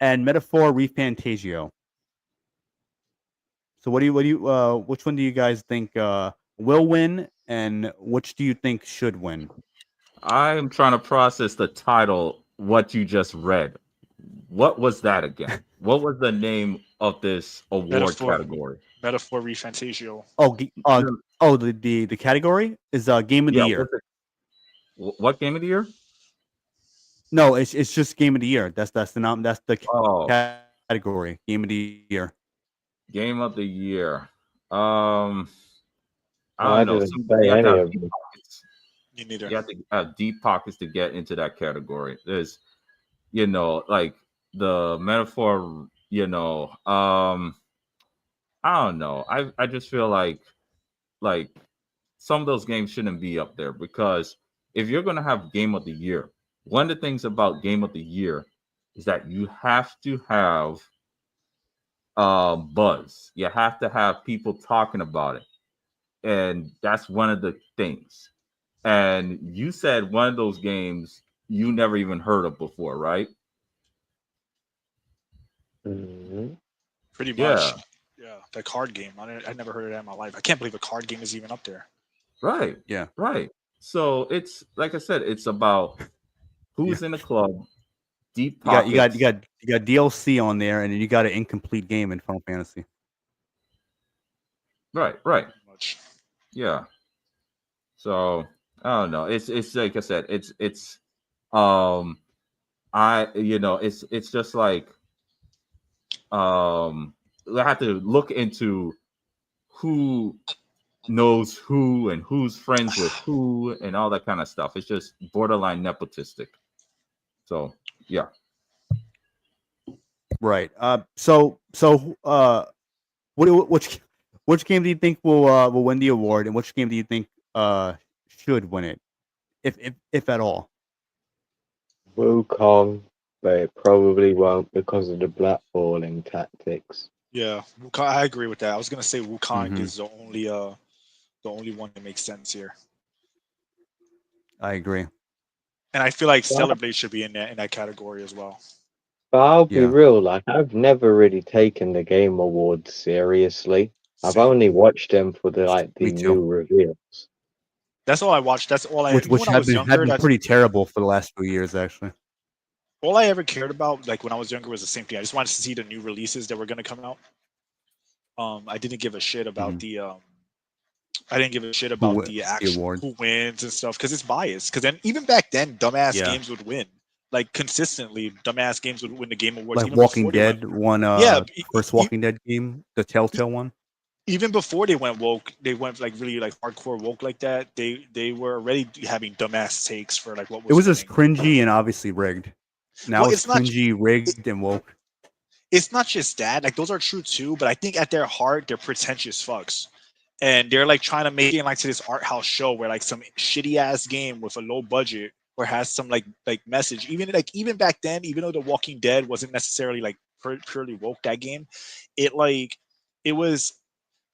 and Metaphor Refantasio. So which one do you guys think will win, and which do you think should win? I'm trying to process the title, what you just read. What was that again? What was the name of this award Metaphor. category? Metaphor Refantasio. The category is Game of the Year. what's it? What Game of the Year? No, it's just Game of the Year. That's the Oh, category. Game of the Year. Game of the Year. I I don't know. didn't say You have to any have of deep them. pockets. Me neither. You have to have deep pockets to get into that category. There's, like the metaphor. I don't know. I just feel like some of those games shouldn't be up there because if you're gonna have Game of the Year, one of the things about Game of the Year is that you have to have buzz. You have to have people talking about it, and that's one of the things. And you said one of those games you never even heard of before, right? Mhm. Pretty much. Yeah, Yeah. The card game. I never heard of that in my life. I can't believe a card game is even up there. right. Yeah. Right. So it's like I said, it's about who's in the club, deep You got pockets. DLC on there, and then you got an incomplete game in Final Fantasy. Right. Pretty much. Yeah. So I don't know. It's like I said, it's it's just like I have to look into who knows who and who's friends with who and all that kind of stuff. It's just borderline nepotistic. So yeah. Right. Which game do you think will win the award, and which game do you think should win it, if at all? Wukong, but it probably won't because of the blackballing tactics. Yeah. I agree with that. I was gonna say Wukong Mhm. is the only one that makes sense here. I agree. And I feel like Stellar Blade should be in that category as well. But I'll be Yeah. real, like I've never really taken the Game Awards seriously. I've Same. only watched them for the Me too. new reveals. That's all I watched. That's all I. Which Even when I had was been younger, that's pretty terrible for the last few years, actually. all I ever cared about. Like when I was younger, was the same thing. I just wanted to see the new releases that were going to come out. I didn't give a shit about Mhm. the. I didn't give a shit Who about wi- the the actual award? who wins and stuff because it's biased. Because then even back then, dumbass Yeah. games would win. Like consistently, dumbass games would win the Game Awards. Like Even Walking before they went, Dead won yeah, first Walking Dead game, the Telltale one. even before they went woke, they went like really like hardcore woke like that. They were already having dumbass takes for like what It was was just winning. cringy and obviously rigged. Now Well, it's it's not. cringy, rigged, and woke. It's not just that. Like those are true too, but I think at their heart, they're pretentious fucks. And they're like trying to make it like to this art house show where like some shitty ass game with a low budget or has some like message. Even back then, even though The Walking Dead wasn't necessarily like purely woke, that game, it like it was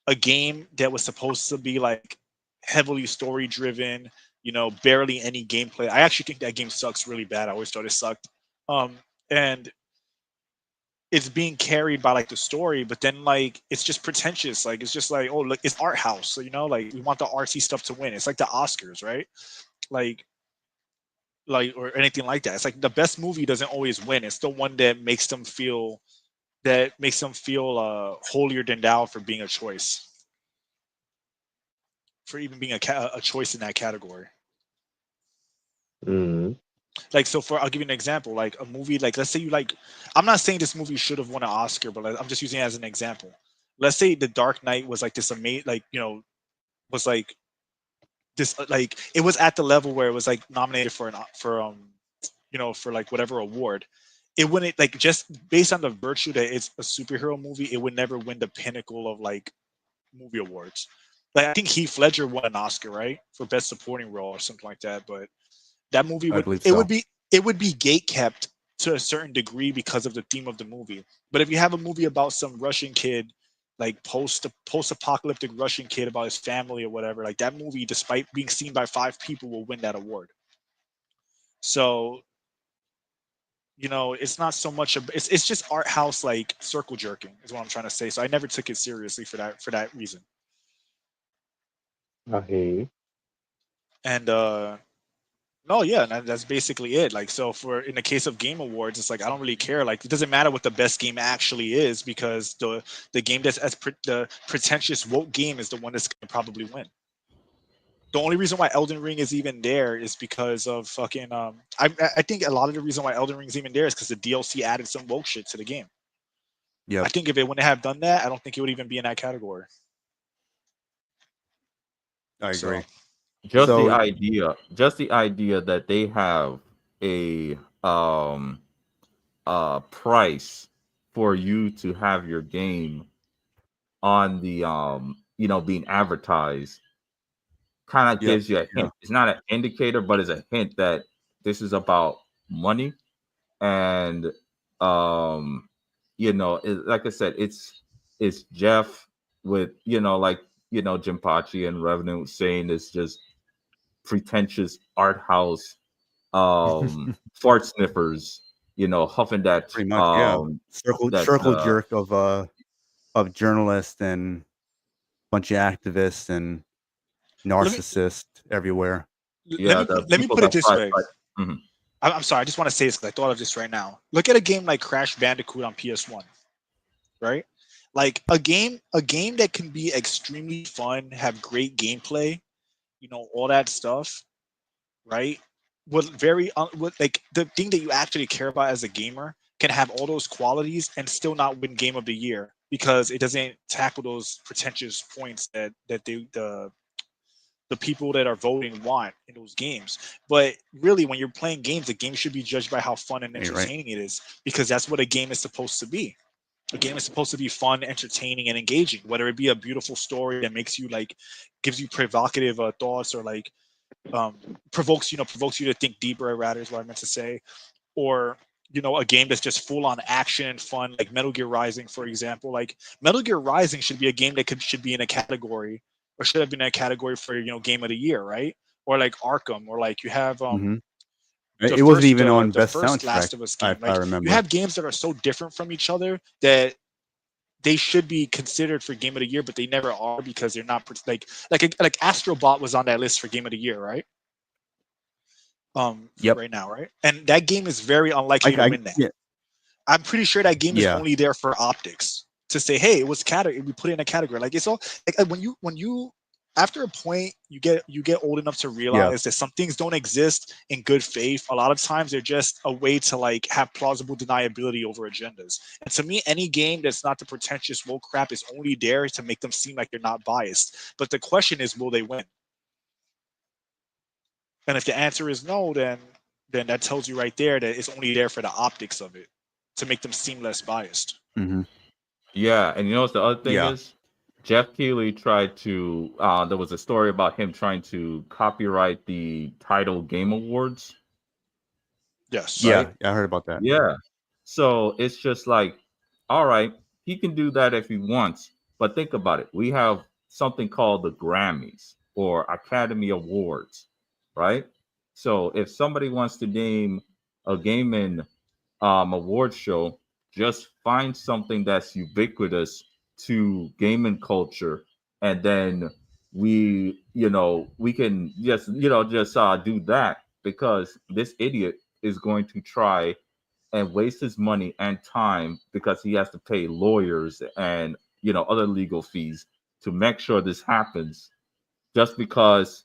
a game that was supposed to be like heavily story driven, barely any gameplay. I actually think that game sucks really bad. I always thought it sucked. And it's being carried by like the story, but then like it's just pretentious. Like it's just like, oh look, it's art house. So like we want the artsy stuff to win. It's like the Oscars, right? Like or anything like that. It's like the best movie doesn't always win. It's the one that makes them feel holier than thou for being a choice. For even being a choice in that category. Mm. Like so I'll give you an example, like a movie, like let's say you like, I'm not saying this movie should have won an Oscar, but like, I'm just using it as an example. Let's say The Dark Knight was like this amazing, like was like this like it was at the level where it was like nominated for like whatever award. It wouldn't, like, just based on the virtue that it's a superhero movie, it would never win the pinnacle of like movie awards. Like I think Heath Ledger won an Oscar, right, for best supporting role or something like that, but that movie I believe it so. would be gate kept to a certain degree because of the theme of the movie. But if you have a movie about some Russian kid, like post-apocalyptic Russian kid about his family or whatever, like that movie, despite being seen by 5 people, will win that award. So it's not so much it's just art house like circle jerking is what I'm trying to say. So I never took it seriously for that reason. I hear you. And no, yeah, and that's basically it. Like, so for in the case of Game Awards, it's like I don't really care. Like, it doesn't matter what the best game actually is because the game that's the pretentious woke game is the one that's gonna probably win. The only reason why Elden Ring is even there is because of fucking I think a lot of the reason why Elden Ring is even there is because the DLC added some woke shit to the game. Yep. I think if it wouldn't have done that, I don't think it would even be in that category. I agree. So, Just So- the idea that they have a price for you to have your game on the being advertised kind of Yep, gives you a yeah. hint. It's not an indicator, but it's a hint that this is about money. And like I said, it's Jeff with Jim Pachi and Revenue saying it's just pretentious art house fart sniffers, huffing that Pretty much, yeah. that, Circle jerk of journalists and bunch of activists and narcissists everywhere. yeah, let me put it this way. Mhm. I'm sorry, I just want to say this because I thought of this right now. Look at a game like Crash Bandicoot on PS1, right? Like a game that can be extremely fun, have great gameplay, all that stuff, right? Like the thing that you actually care about as a gamer can have all those qualities and still not win Game of the Year because it doesn't tackle those pretentious points that the people that are voting want in those games. But really, when you're playing games, the game should be judged by how fun and You're right. entertaining it is, because that's what a game is supposed to be. A game is supposed to be fun, entertaining, and engaging. Whether it be a beautiful story that makes you like, gives you provocative thoughts, or like provokes you to think deeper. Rather, is what I meant to say. Or a game that's just full on action and fun, like Metal Gear Rising, for example. Like Metal Gear Rising should be a game that should be in a category, or should have been in a category for Game of the Year, right? Or like Arkham, or like you have Mhm. the It wasn't first even on the best first soundtrack, Last of Us game. if I Like, remember. you have games that are so different from each other that they should be considered for Game of the Year, but they never are because they're not like Astro Bot was on that list for Game of the Year, right? Yep. Right now, right? And that game is very unlikely to win that. Yeah. I'm pretty sure that game is Yeah. only there for optics to say, hey, it was category. We put it in a category. Like, it's all like when you after a point you get old enough to realize that some things don't exist in good faith. A lot of times they're just a way to like have plausible deniability over agendas. And to me, any game that's not the pretentious woke crap is only there to make them seem like they're not biased. But the question is, will they win? And if the answer is no, then that tells you right there that it's only there for the optics of it, to make them seem less biased. Mm-hmm. Yeah, and you know what the other thing Yeah. is? Jeff Keighley tried to. There was a story about him trying to copyright the title Game Awards. Yes. Yeah, Right? I heard about that. Yeah. So it's just like, all right, he can do that if he wants. But think about it. We have something called the Grammys or Academy Awards, right? So if somebody wants to name a gaming award show, just find something that's ubiquitous to gaming culture, and then we can just do that, because this idiot is going to try and waste his money and time because he has to pay lawyers and other legal fees to make sure this happens, just because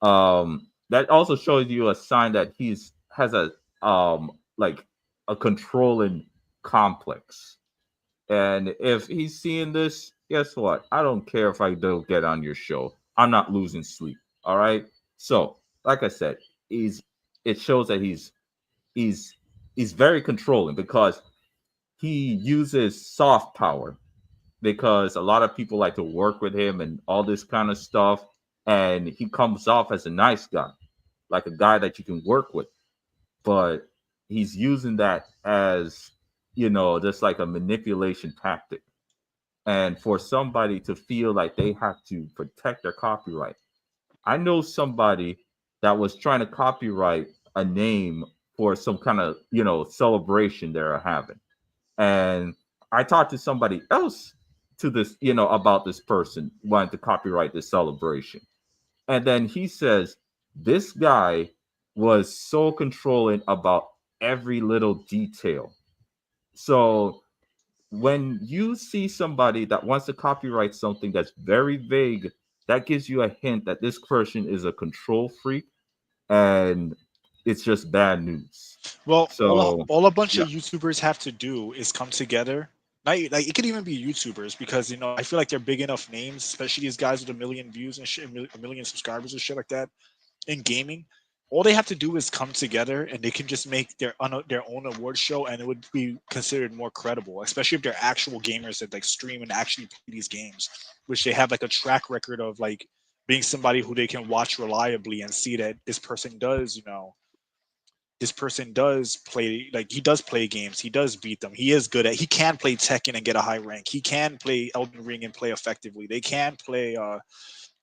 that also shows you a sign that has a like a controlling complex. And if he's seeing this, guess what? I don't care if I don't get on your show. I'm not losing sleep. All right. So, like I said, it shows that he's very controlling, because he uses soft power, because a lot of people like to work with him and all this kind of stuff, and he comes off as a nice guy, like a guy that you can work with, but he's using that as just like a manipulation tactic. And for somebody to feel like they have to protect their copyright, I know somebody that was trying to copyright a name for some kind of celebration they're having, and I talked to somebody else to this about this person wanting to copyright this celebration, and then he says this guy was so controlling about every little detail. So when you see somebody that wants to copyright something that's very vague, that gives you a hint that this person is a control freak, and it's just bad news. Well, So all a bunch yeah. of YouTubers have to do is come together. Like it could even be YouTubers, because I feel like they're big enough names, especially these guys with a million views and shit, a million subscribers and shit like that in gaming. All they have to do is come together, and they can just make their own award show, and it would be considered more credible, especially if they're actual gamers that like stream and actually play these games, which they have like a track record of like being somebody who they can watch reliably and see that this person does play, like he does play games, he does beat them, he can play Tekken and get a high rank, he can play Elden Ring and play effectively, they can play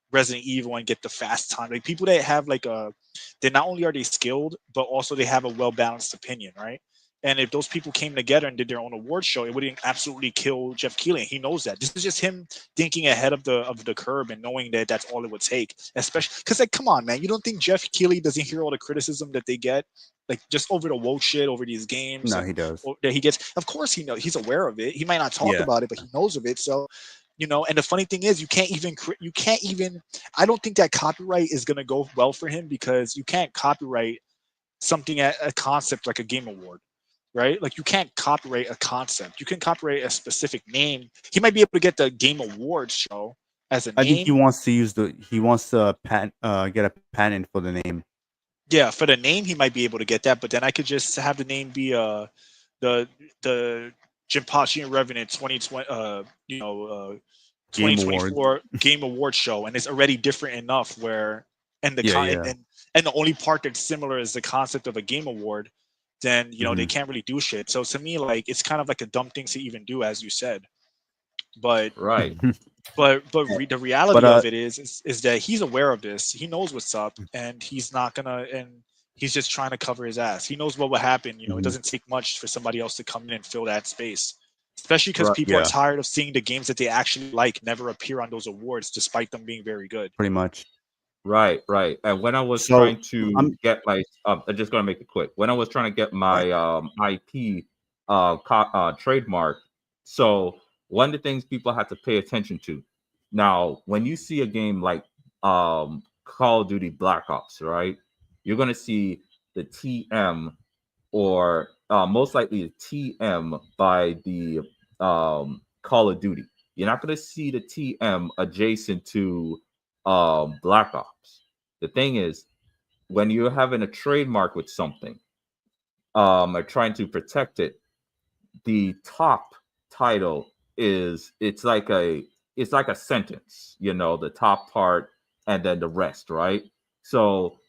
Resident Evil and get the fast time. Like people that have like they not only are they skilled, but also they have a well balanced opinion, right? And if those people came together and did their own award show, it would absolutely kill Jeff Keighley. He knows that. This is just him thinking ahead of the curve and knowing that that's all it would take. Especially because, like, come on, man, you don't think Jeff Keighley doesn't hear all the criticism that they get, like just over the woke shit, over these games? No, he does. That he gets. Of course, he knows. He's aware of it. He might not talk about it, but he knows of it. So, and the funny thing is, you can't even. I don't think that copyright is gonna go well for him, because you can't copyright something at a concept like a game award. Right? Like you can't copyright a concept. You can copyright a specific name. He might be able to get the Game Awards show as a name. I think he wants to get a patent for the name. Yeah, for the name he might be able to get that, but then I could just have the name be the Jinpachi Revenant 2020 2024 Game Award show, and it's already different enough where and the only part that's similar is the concept of a game award. Then they can't really do shit. So to me, like, it's kind of like a dumb thing to even do, as you said. But right. The reality of it is that he's aware of this. He knows what's up, and he's not gonna. And He's just trying to cover his ass. He knows what will happen. You know, it Mhm. doesn't take much for somebody else to come in and fill that space. Especially because Right. people are Yeah, tired of seeing the games that they actually like never appear on those awards, despite them being very good. pretty much. Right, right. And when I was So trying to I'm get my, I'm just gonna make it quick. When I was trying to get Right. my IP trademark, so one of the things people have to pay attention to. Now, when you see a game like Call of Duty Black Ops, right? You're gonna see the TM or most likely the TM by the Call of Duty. You're not gonna see the TM adjacent to Black Ops. The thing is, when you're having a trademark with something, or trying to protect it, the top title is it's like a sentence, you know, the top part and then the rest, right? So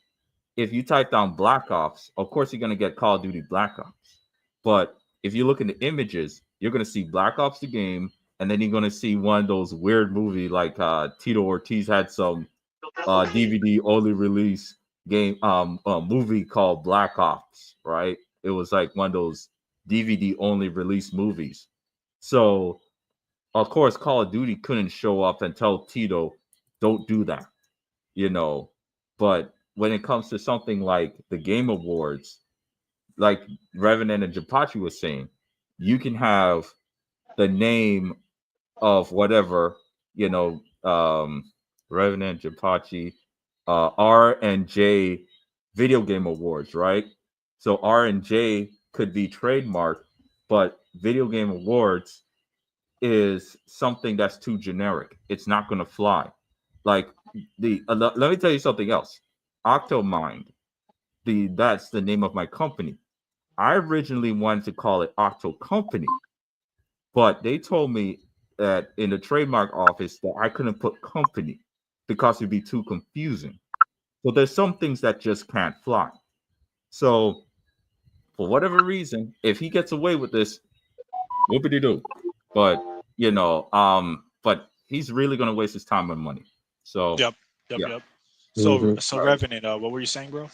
if you type down Black Ops, of course you're gonna get Call of Duty Black Ops. But if you look in the images, you're gonna see Black Ops the game, and then you're gonna see one of those weird movie like Tito Ortiz had some DVD only release game movie called Black Ops, right? It was like one of those DVD only release movies. So of course Call of Duty couldn't show up and tell Tito, don't do that, you know. But when it comes to something like the Game Awards, like Revenant and Japachi was saying, you can have the name of whatever, you know, Revenant, Japachi, R and J Video Game Awards, right? So R and J could be trademarked, but Video Game Awards is something that's too generic. It's not going to fly. Like let me tell you something else. Octomind, that's the name of my company. I originally wanted to call it Octo Company, but they told me that in the trademark office that I couldn't put company because it'd be too confusing. So there's some things that just can't fly. So for whatever reason, if he gets away with this, whoopity doo. But you know, but he's really gonna waste his time and money. So Yep. Yep. yeah. Yep. So, Mhm. so Revenant, what were you saying, bro?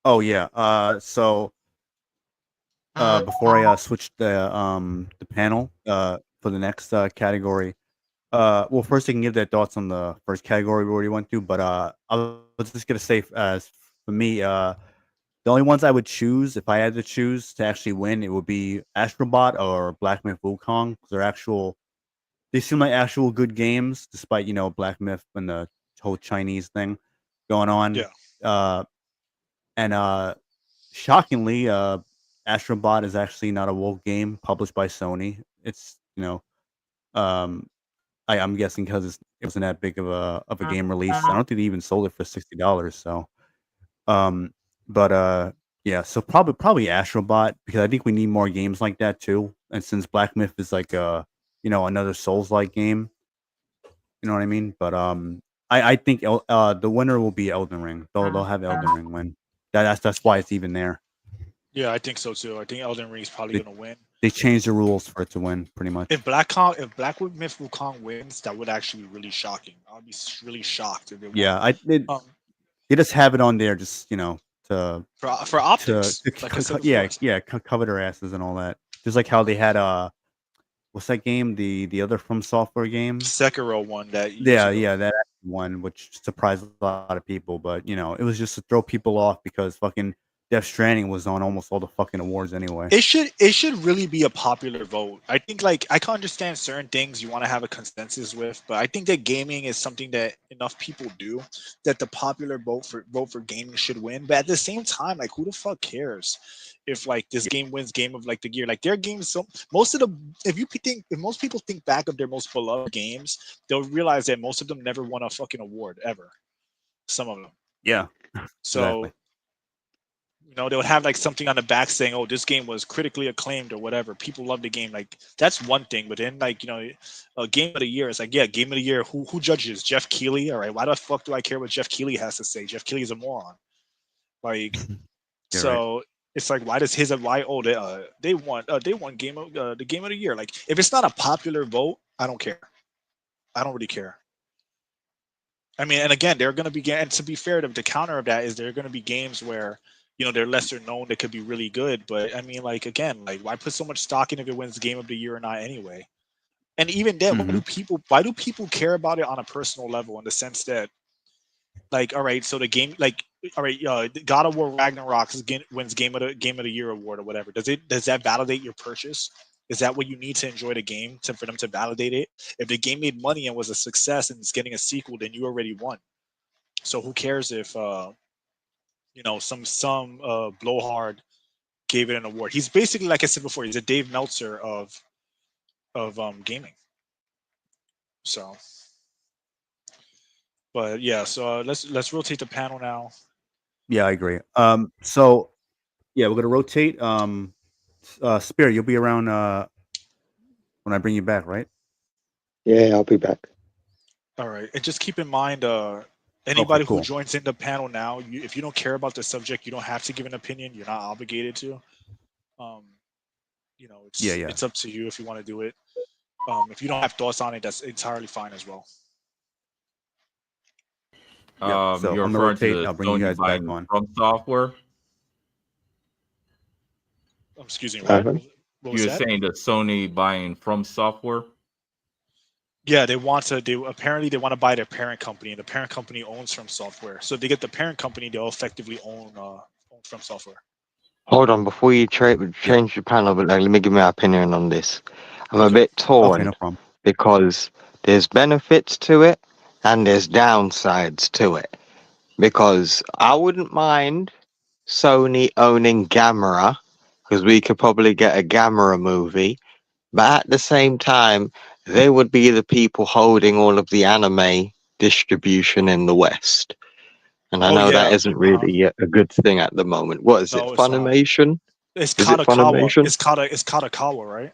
Oh yeah. So before I switch the panel for the next category, well, first I can give their thoughts on the first category we already went through, but I was just gonna say, as for me, the only ones I would choose if I had to choose to actually win, it would be Astrobot or Black Myth Wukong. 'Cause they seem like actual good games, despite Black Myth and the whole Chinese thing going on. Yeah. Uh, and shockingly, Astrobot is actually not a woke game published by Sony. It's um, I'm guessing because it wasn't that big of a game release. I don't think they even sold it for $60. So, um, but yeah. So probably Astrobot because I think we need more games like that too. And since Black Myth is like another Souls like game, you know what I mean? But I think the winner will be Elden Ring. They'll have Elden Ring win. That's why it's even there. Yeah, I think so too. I think Elden Ring is probably They gonna win. they changed the rules for it to win pretty much. If Black Myth Wukong wins, that would actually be really shocking. I'd be really shocked if they won. Yeah, Um, they just have it on there just to for optics, like I said before. cover their asses and all that. Just like how they had what's that game? The other From Software game? Sekiro won that years Yeah, ago. yeah, that one, which surprised a lot of people, but it was just to throw people off because fucking Death Stranding was on almost all the fucking awards anyway. It should really be a popular vote. I think like I can understand certain things you want to have a consensus with, but I think that gaming is something that enough people do that the popular vote for gaming should win. But at the same time, like who the fuck cares if like this game wins game of like the year? Like their games, so most of the if most people think back of their most beloved games, they'll realize that most of them never won a fucking award ever. Some of them. Yeah, So exactly. they would have like something on the back saying, "Oh, this game was critically acclaimed" or whatever. People love the game. Like that's one thing. But then, like a game of the year is like, yeah, game of the year. Who judges? Jeff Keighley. All right, why the fuck do I care what Jeff Keighley has to say? Jeff Keighley is a moron. Like, You're right. so it's like, why does his why? Oh, they won game of the game of the year. Like, if it's not a popular vote, I don't care. I don't really care. I mean, and again, there are going to be, and to be fair, to counter that is there are going to be games where they're lesser known that could be really good. But I mean, like again, like why put so much stock in if it wins Game of the Year or not anyway? And even then, Mhm. why do people care about it on a personal level in the sense that, like, all right, so the game, like, all right, God of War Ragnarok wins Game of the Year award or whatever. Does that validate your purchase? Is that what you need to enjoy the game for them to validate it? If the game made money and was a success and it's getting a sequel, then you already won. So who cares if some blowhard gave it an award? He's basically, like I said before, he's a Dave Meltzer of gaming. So, but yeah, so let's rotate the panel now. Yeah, I agree. So yeah, we're gonna rotate. Spirit, you'll be around when I bring you back, right? Yeah, I'll be back. All right, and just keep in mind, anybody who cool. joins in the panel now, if you don't care about the subject, you don't have to give an opinion. You're not obligated to. Yeah. It's up to you if you want to do it. If you don't have thoughts on it, that's entirely fine as well. So You're I'm gonna referring to rotate. the I'll bring you Sony guys back buying on. Fromsoftware. Excuse me, Uh-huh. what was You're that? saying that Sony buying Fromsoftware? Yeah, they want to buy their parent company, and the parent company owns Fromsoftware. So if they get the parent company, they'll effectively own Fromsoftware. Hold on, before you change the panel, but let me give my opinion on this. I'm a Okay. bit Okay, torn no problem. because there's benefits to it and there's downsides to it. Because I wouldn't mind Sony owning Gamera, because we could probably get a Gamera movie, but at the same time, they would be the people holding all of the anime distribution in the West. And I Oh know that yeah. isn't really a good thing at the moment. What is it, No, it's not. Funimation? It's Is it Katakawa. Funimation? It's Katakawa, right?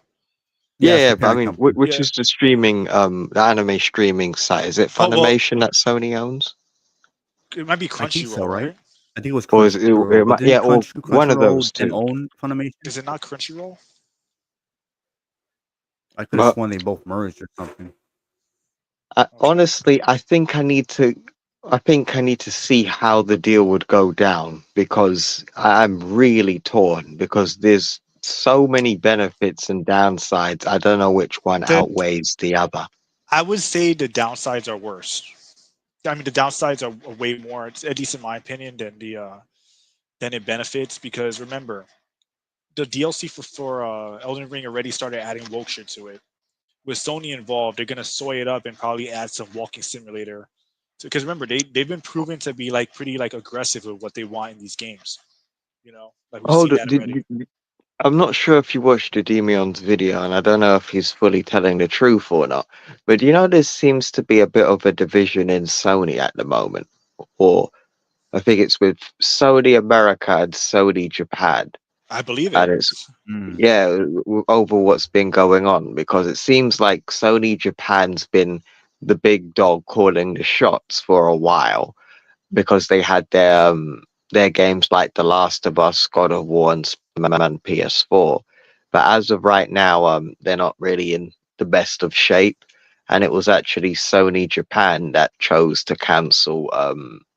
Yeah, it's Yeah, the but I parent mean, company. which Yeah. is the streaming, the anime streaming site? Is it Oh well, Funimation that Sony owns? it might be I think so, Crunchyroll, right? right? I think it was Or is it, Crunchyroll, it but might, yeah, didn't or one of Crunchyroll those then two. own Funimation? Is it not Crunchyroll? I could have But sworn they both merged or something. Okay. honestly, I think I need to see how the deal would go down because I'm really torn because there's so many benefits and downsides. I don't know which one outweighs the other. I would say the downsides are worse. I mean, the downsides are way more, at least in my opinion, than it benefits. Because remember, the DLC for Elden Ring already started adding woke shit to it. With Sony involved, they're gonna soy it up and probably add some walking simulator. Because remember, they've been proven to be like pretty like aggressive with what they want in these games. Like we've Hold seen it. that already. I'm not sure if you watched Demion's video, and I don't know if he's fully telling the truth or not. But there seems to be a bit of a division in Sony at the moment, or I think it's with Sony America and Sony Japan, I believe it. and it's Mm. over what's been going on because it seems like Sony Japan's been the big dog calling the shots for a while because they had their games like The Last of Us, God of War, and Spider-Man PS4. But as of right now, they're not really in the best of shape. And it was actually Sony Japan that chose to cancel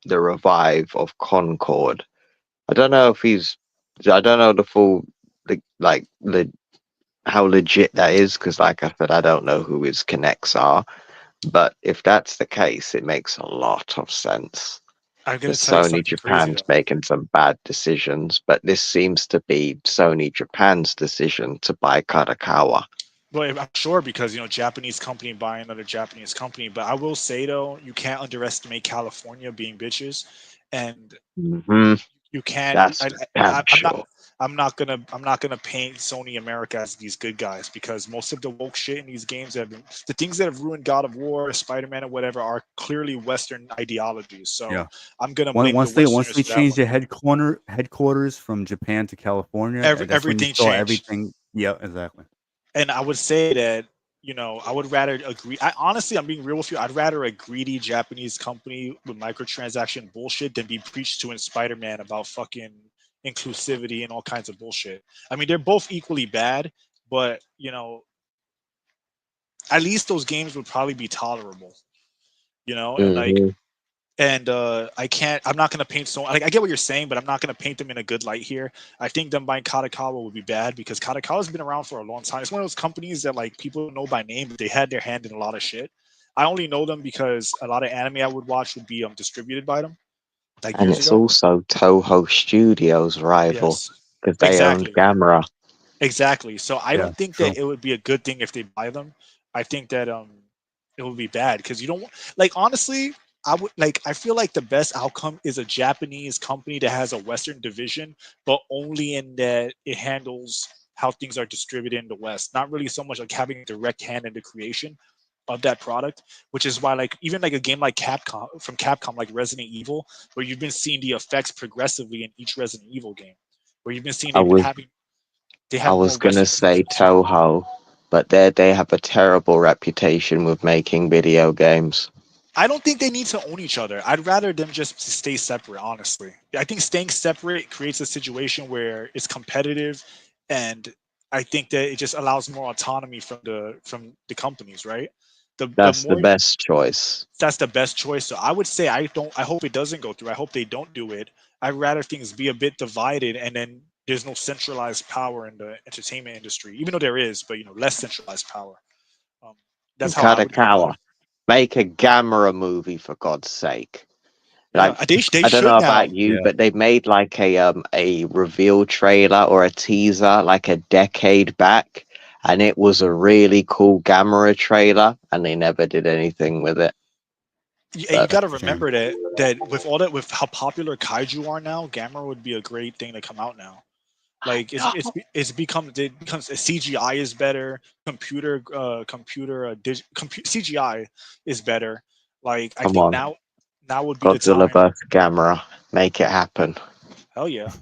the revive of Concord. I don't know if I don't know the full, how legit that is, because like I said, I don't know who his connects are. But if that's the case, it makes a lot of sense. I'm The gonna tell you Sony something crazy Japan's though. making some bad decisions, but this seems to be Sony Japan's decision to buy Kadakawa. Well, I'm sure because Japanese company buying another Japanese company. But I will say though, you can't underestimate California being bitches, and Hmm. you can't. That's damn I'm not. sure. I'm not gonna paint Sony America as these good guys because most of the woke shit in these games the things that have ruined God of War, Spider-Man, or whatever are clearly Western ideologies. So Yeah. I'm gonna blame the Once they Westerners for that changed one. the headquarters from Japan to California, that's when you Everything saw changed. everything. Yeah, exactly. And I would say that I would rather agree. I'm being real with you. I'd rather a greedy Japanese company with microtransaction bullshit than be preached to in Spider-Man about fucking inclusivity and all kinds of bullshit. I mean, they're both equally bad, but at least those games would probably be tolerable. And like Hmm. And I'm not going to paint Sony. Like, I get what you're saying, but I'm not going to paint them in a good light here. I think them buying Kadokawa would be bad because Kadokawa's been around for a long time. It's one of those companies that like people know by name, but they had their hand in a lot of shit. I only know them because a lot of anime I would watch would be distributed by them, like And years it's ago. also Toho Studios' rival Yes, because they owned exactly. Gamera. Exactly. So I Yeah, don't think true. that it would be a good thing if they buy them. I think that it would be bad because you don't like honestly. I feel like the best outcome is a Japanese company that has a Western division, but only in that it handles how things are distributed in the West. Not really so much like having a direct hand in the creation of that product, which is why like even like a game like Capcom like Resident Evil, where you've been seeing the effects progressively in each Resident Evil game, where you've been seeing I they've been was having they I have more was gonna Western say divisions. Toho, but they have a terrible reputation with making video games. I don't think they need to own each other. I'd rather them just stay separate, honestly. I think staying separate creates a situation where it's competitive and I think that it just allows more autonomy from the companies, right? The That's the more best choice. that's the best choice. So I would say I hope it doesn't go through. I hope they don't do it. I'd rather things be a bit divided and then there's no centralized power in the entertainment industry, even though there is, but less centralized power. Um, that's how I would go about Kadokawa, it. make a Gamera movie for God's sake. Yeah, Like they I don't know should now. about you, Yeah. but they made like a reveal trailer or a teaser like a decade back, and it was a really cool Gamera trailer, and they never did anything with it. And you But got to That's a shame. remember that with how popular kaiju are now, Gamera would be a great thing to come out now. Like it becomes CGI is better, CGI is better. Like I come think on, now would be the Godzilla time. vs Gamera, make it happen. Hell yeah.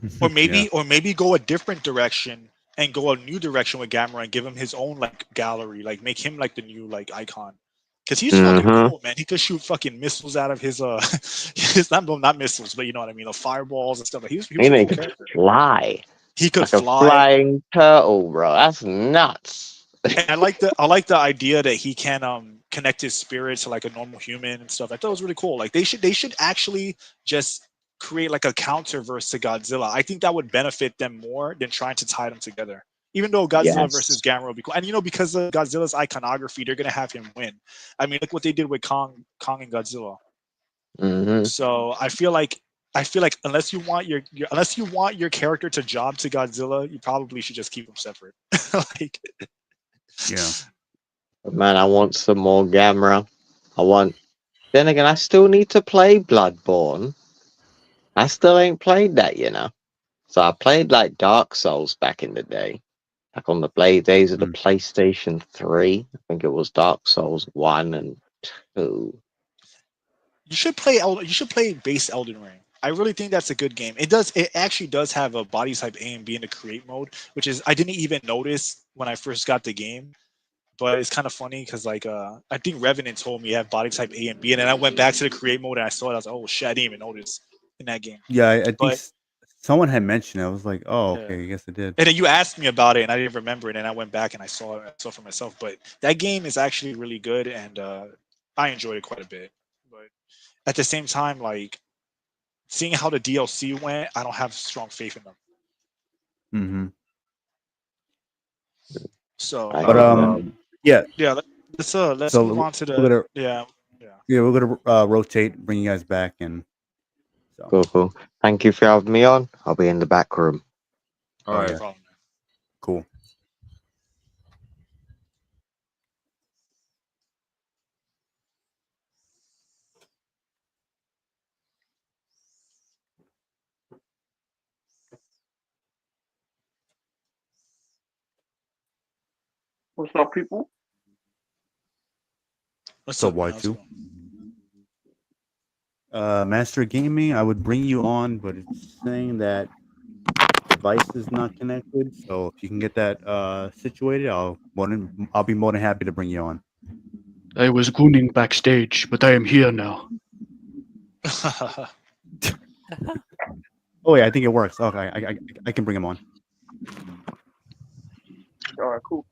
Yeah. Or maybe go a different direction and go a new direction with Gamera and give him his own like gallery, like make him like the new like icon. Cause he's fucking Mm-hmm. cool, man. He could shoot fucking missiles out of his his not missiles, but you know what I mean, fireballs and stuff. Like, he was You a know, he cool could character. fly He could like a fly. flying turtle, bro. That's nuts. And I like the idea that he can connect his spirit to like a normal human and stuff. I thought it was really cool. Like they should actually just create like a counterverse to Godzilla. I think that would benefit them more than trying to tie them together. Even though Godzilla Yes. versus Gamera would be cool, and because of Godzilla's iconography, they're gonna have him win. I mean, look what they did with Kong and Godzilla. Mm-hmm. So I feel like unless you want your character to job to Godzilla, you probably should just keep them separate. Like, Yeah. But man, I want some more Gamera. I want. Then again, I still need to play Bloodborne. I still ain't played that, you know. So I played like Dark Souls back in the day, like on the days of the Mm. PlayStation 3. I think it was Dark Souls 1 and 2. You should play base Elden Ring. I really think that's a good game. It actually does have a body type A and B in the create mode, which is I didn't even notice when I first got the game. But it's kind of funny because like I think Revenant told me you have body type A and B, and then I went back to the create mode and I saw it. I was like, oh shit, I didn't even notice in that game. Yeah, I think But someone had mentioned it. I was like, oh, yeah. okay, I guess it did. And then you asked me about it, and I didn't remember it, and I went back and I saw for myself. But that game is actually really good, and I enjoyed it quite a bit. But at the same time, like seeing how the DLC went, I don't have strong faith in them. Mm-hmm. So, I But hope not. yeah. yeah, let's So move on to we're the gonna yeah. we're gonna rotate, bring you guys back, and so Cool, cool. Thank you for having me on. I'll be in the back room. All oh right. No yeah, problem. cool. What's up, people? What's So up, man? Y How's it two, going? Master Gaming. I would bring you on, but it's saying that device is not connected. So if you can get that situated, I'll be more than happy to bring you on. I was gooning backstage, but I am here now. Oh yeah, I think it works. Okay, I can bring him on. All right, cool.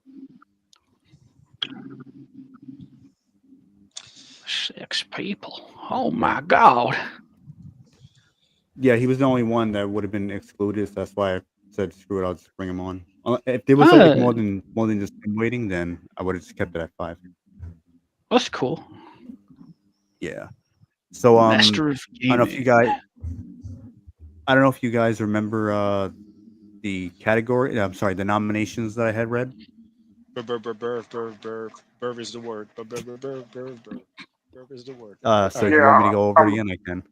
6 people. Oh my god. Yeah, he was the only one that would have been excluded. So that's why I said, "Screw it, I'll just bring him on." If there was like more than just him waiting, then I would have just kept it at 5. That's cool. Yeah. So Master of I don't know if Gaming. you guys. I don't know if you guys remember the category. I'm sorry, the nominations that I had read. Burr is the word. Burr is the word. So if you Yeah, want me to go over it again, I can.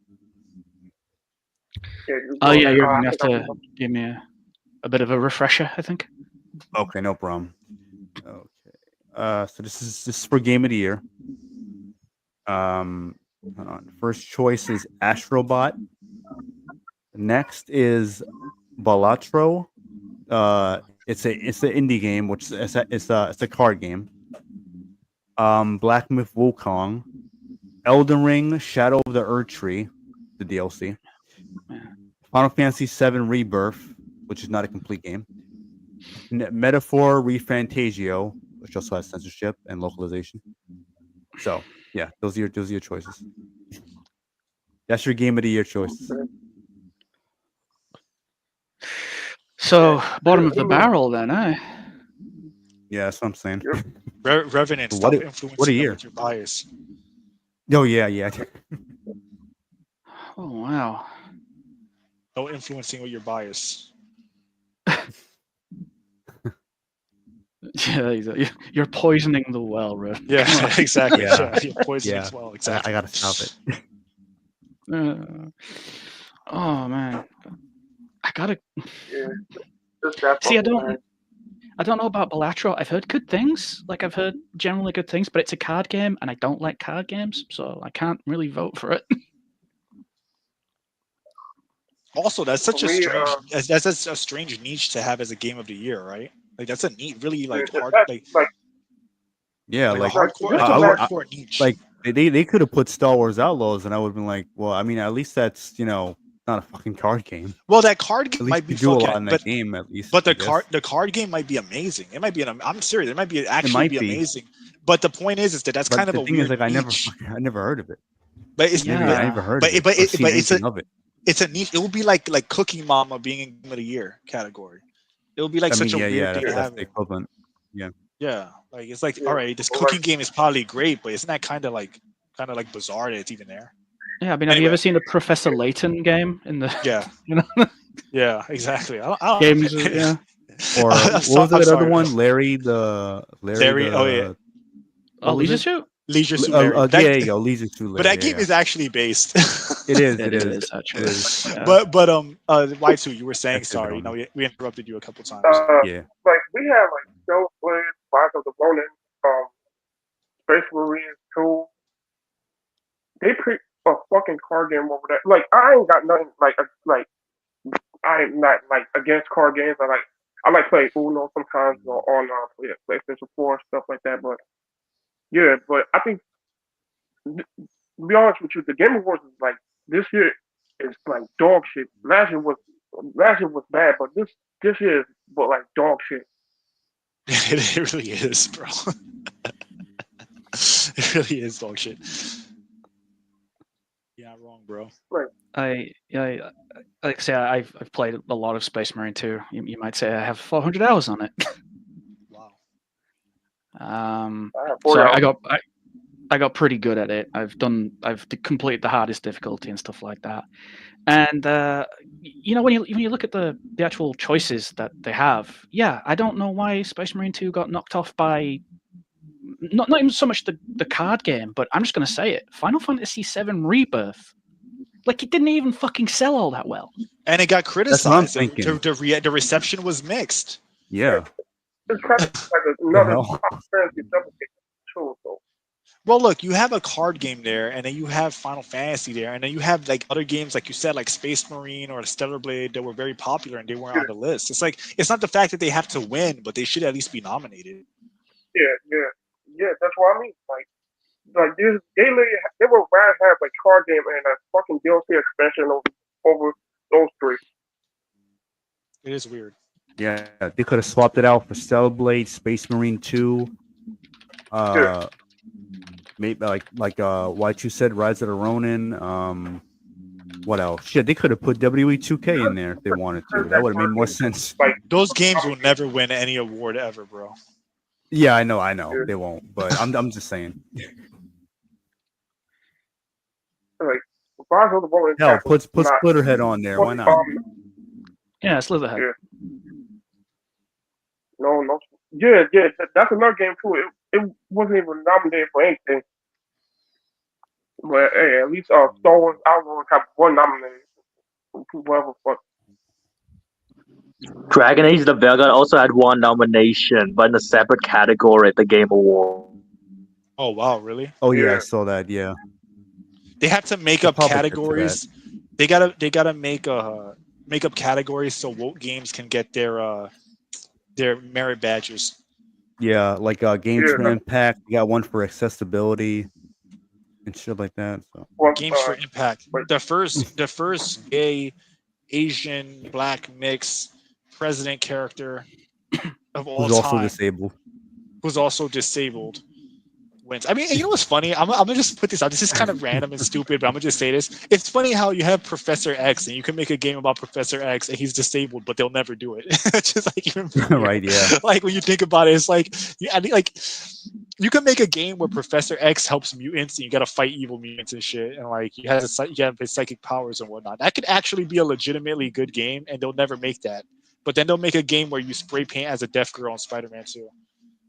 Yeah, you Oh go yeah, ahead. you're I gonna have think to give me a bit of a refresher, I think. Okay, no problem. Okay. So this is for Game of the Year. Hold on. First choice is Astrobot. Next is Balatro. It's an indie game, which it's a card game. Black Myth Wukong, Elden Ring, Shadow of the Erd Tree, the DLC. Final Fantasy VII Rebirth, which is not a complete game. Metaphor Refantagio, which also has censorship and localization. So yeah, those are your choices. That's your Game of the Year choices. So bottom Yeah, of the I mean, barrel then, eh? Yeah, that's what I'm saying. Yep. Revenant, What stop a influencing them year. with your bias. Oh yeah. Oh wow. No influencing with your bias. Yeah, you're poisoning the well, Rev. Yeah, Come on. exactly. Yeah. Yeah, you're poisoning Yeah. as well. I Exactly. gotta stop it. Oh man, I gotta yeah, just that see. fucking man. I don't know about Balatro. I've heard good things. Like I've heard generally good things, but it's a card game, and I don't like card games, so I can't really vote for it. Also, that's such For a me, strange that's a strange niche to have as a game of the year, right? Like that's a neat, really like hard, that, like Yeah, like a like hardcore, just like a imagine, hardcore niche. like they could have put Star Wars Outlaws, and I would have been like, well, I mean, at least that's not a fucking card game. Well, that card At game least might be you do a lot fucking, in that game, at least. but I the guess. card game might be amazing. It might be I'm serious. It might be It might be, amazing. But the point is that that's but kind of the a thing is, weird like, niche. I never heard of it. But it's Maybe I never heard of it but or seen it's anything of it. it's a niche. It will be like Cooking Mama being in Game of the Year category. It will be like I such mean, a weird yeah, thing to that's have the it. equivalent. Yeah. Yeah, like it's like Yeah, all right, this but cooking like, game is probably great, but isn't that kind of like bizarre that it's even there? Yeah, I mean, have you Anyway, ever seen a Professor Layton game in the? yeah, You know, yeah, exactly. I don't games. know. Yeah. Or what was I'm that other sorry, bro. one? Larry the Oh yeah, Oh, what was Leisure it? Suit. Leisure Suit Yeah, Larry. there you go, Leisure Suit But Larry. that game Yeah. is actually based. It is. It It is. is It actually. is. Yeah. But Y2, you were saying That's good sorry. on No, it. we interrupted you a couple times. Yeah. like we have like Joe Flynn, Rise of the Ronin, Space Marines 2. They pick a fucking card game over that. Like I ain't got nothing like I'm not like against card games. I like playing Uno sometimes on PlayStation 4 stuff like that. But yeah, but I think to be honest with you, the Game Awards is like this year is like dog shit. Last year was bad, but this year is but like dog shit. It really is, bro. It really is dog shit. You're not wrong, bro. Like Like I say, I've played a lot of Space Marine 2. You might say I have 400 hours on it. Wow. I have So 4 I hours. got pretty good at it. I've completed the hardest difficulty and stuff like that. And when you look at the actual choices that they have, yeah, I don't know why Space Marine 2 got knocked off by not even so much the card game, but I'm just gonna say it. Final Fantasy VII Rebirth. Like it didn't even fucking sell all that well. And it got That's what I'm criticized. thinking. The reception was mixed. Yeah. It's kind of like The another hell? top fantasy double game too. So Well, look, you have a card game there, and then you have Final Fantasy there, and then you have like other games, like you said, like Space Marine or Stellar Blade, that were very popular and they weren't on the list. It's like it's not the fact that they have to win, but they should at least be nominated. yeah, that's what I mean. Like this, they would rather have a card game and a fucking DLC expansion over those three. It is weird. Yeah. They could have swapped it out for Stellar Blade, Space Marine 2, maybe like what you said, Rise of the Ronin. What else? Shit, they could have put WWE 2K in there if they wanted to. That would have made more sense. Like Those games will never win any award ever, bro. Yeah, I know, they won't. But I'm just saying. like Rise of the Rolling Hell, Castle put is not. Slitterhead on there. Why not? Yeah, Slitherhead. Yeah. No. Yeah. That's another game too. It wasn't even nominated for anything. But hey, at least Star Wars Outlaws have one nomination. Whatever fuck. Dragon Age the Veilguard also had one nomination, but in a separate category at the Game Award. Oh wow, really? Oh yeah, I Yeah. saw that. Yeah. They have to make They'll up probably get to categories. They gotta make up categories so woke games can get their merit badges. Yeah, like games Yeah. for impact. You got one for accessibility and shit like that. So Well, Games for impact. but- The first gay, Asian, black mix president character of all who's also time disabled. who's also disabled wins. I mean, you know what's funny? I'm gonna just put this out. This is kind of random and stupid, but I'm gonna just say this. It's funny how you have Professor X and you can make a game about Professor X and he's disabled, but they'll never do it. It's just like even funnier. Right, yeah. Like when you think about it, it's like you can make a game where Professor X helps mutants and you gotta fight evil mutants and shit, and like you have his psychic powers and whatnot. That could actually be a legitimately good game, and they'll never make that. But then they'll make a game where you spray paint as a deaf girl in Spider-Man 2.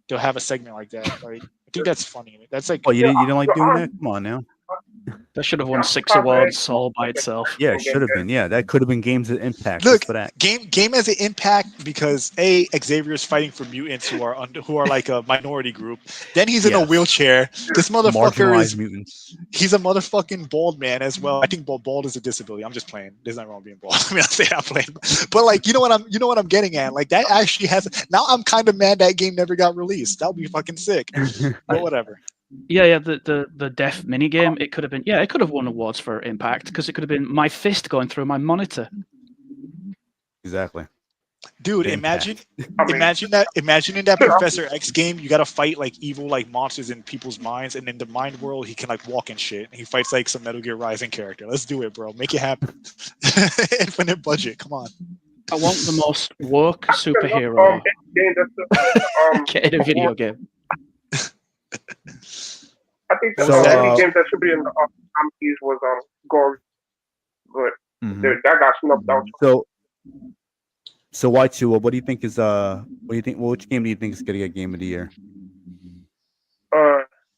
They'll have a segment like that. Like I think that's funny. That's like Oh, you didn't like doing that? Come on now. That should have won 6 awards all by itself. Yeah, it should have been. Yeah, that could have been games of impact. Look, just for that. game has an impact because Xavier's fighting for mutants who are like a minority group. Then he's in a Yes. wheelchair. This motherfucker Marginalized mutants. he's a motherfucking bald man as well. I think bald is a disability. I'm just playing. There's nothing wrong with being bald. I mean, I say I'm playing, but like you know what I'm getting at. Like that actually has. Now I'm kind of mad that game never got released. That would be fucking sick. But whatever. Yeah, the deaf minigame, it could have been, it could have won awards for impact because it could have been my fist going through my monitor. Exactly. Dude, Impact. imagine in that Professor X game, you gotta fight like evil like monsters in people's minds, and in the mind world, he can like walk and shit. And he fights like some Metal Gear Rising character. Let's do it, bro. Make it happen. Infinite budget. Come on. I want the most woke superhero game that's in a video game. I think the So, only game that should be in the nominees was Gory, but Mhm. that got snubbed out. So Y2, what do you think is what do you think? Which game do you think is gonna get Game of the Year?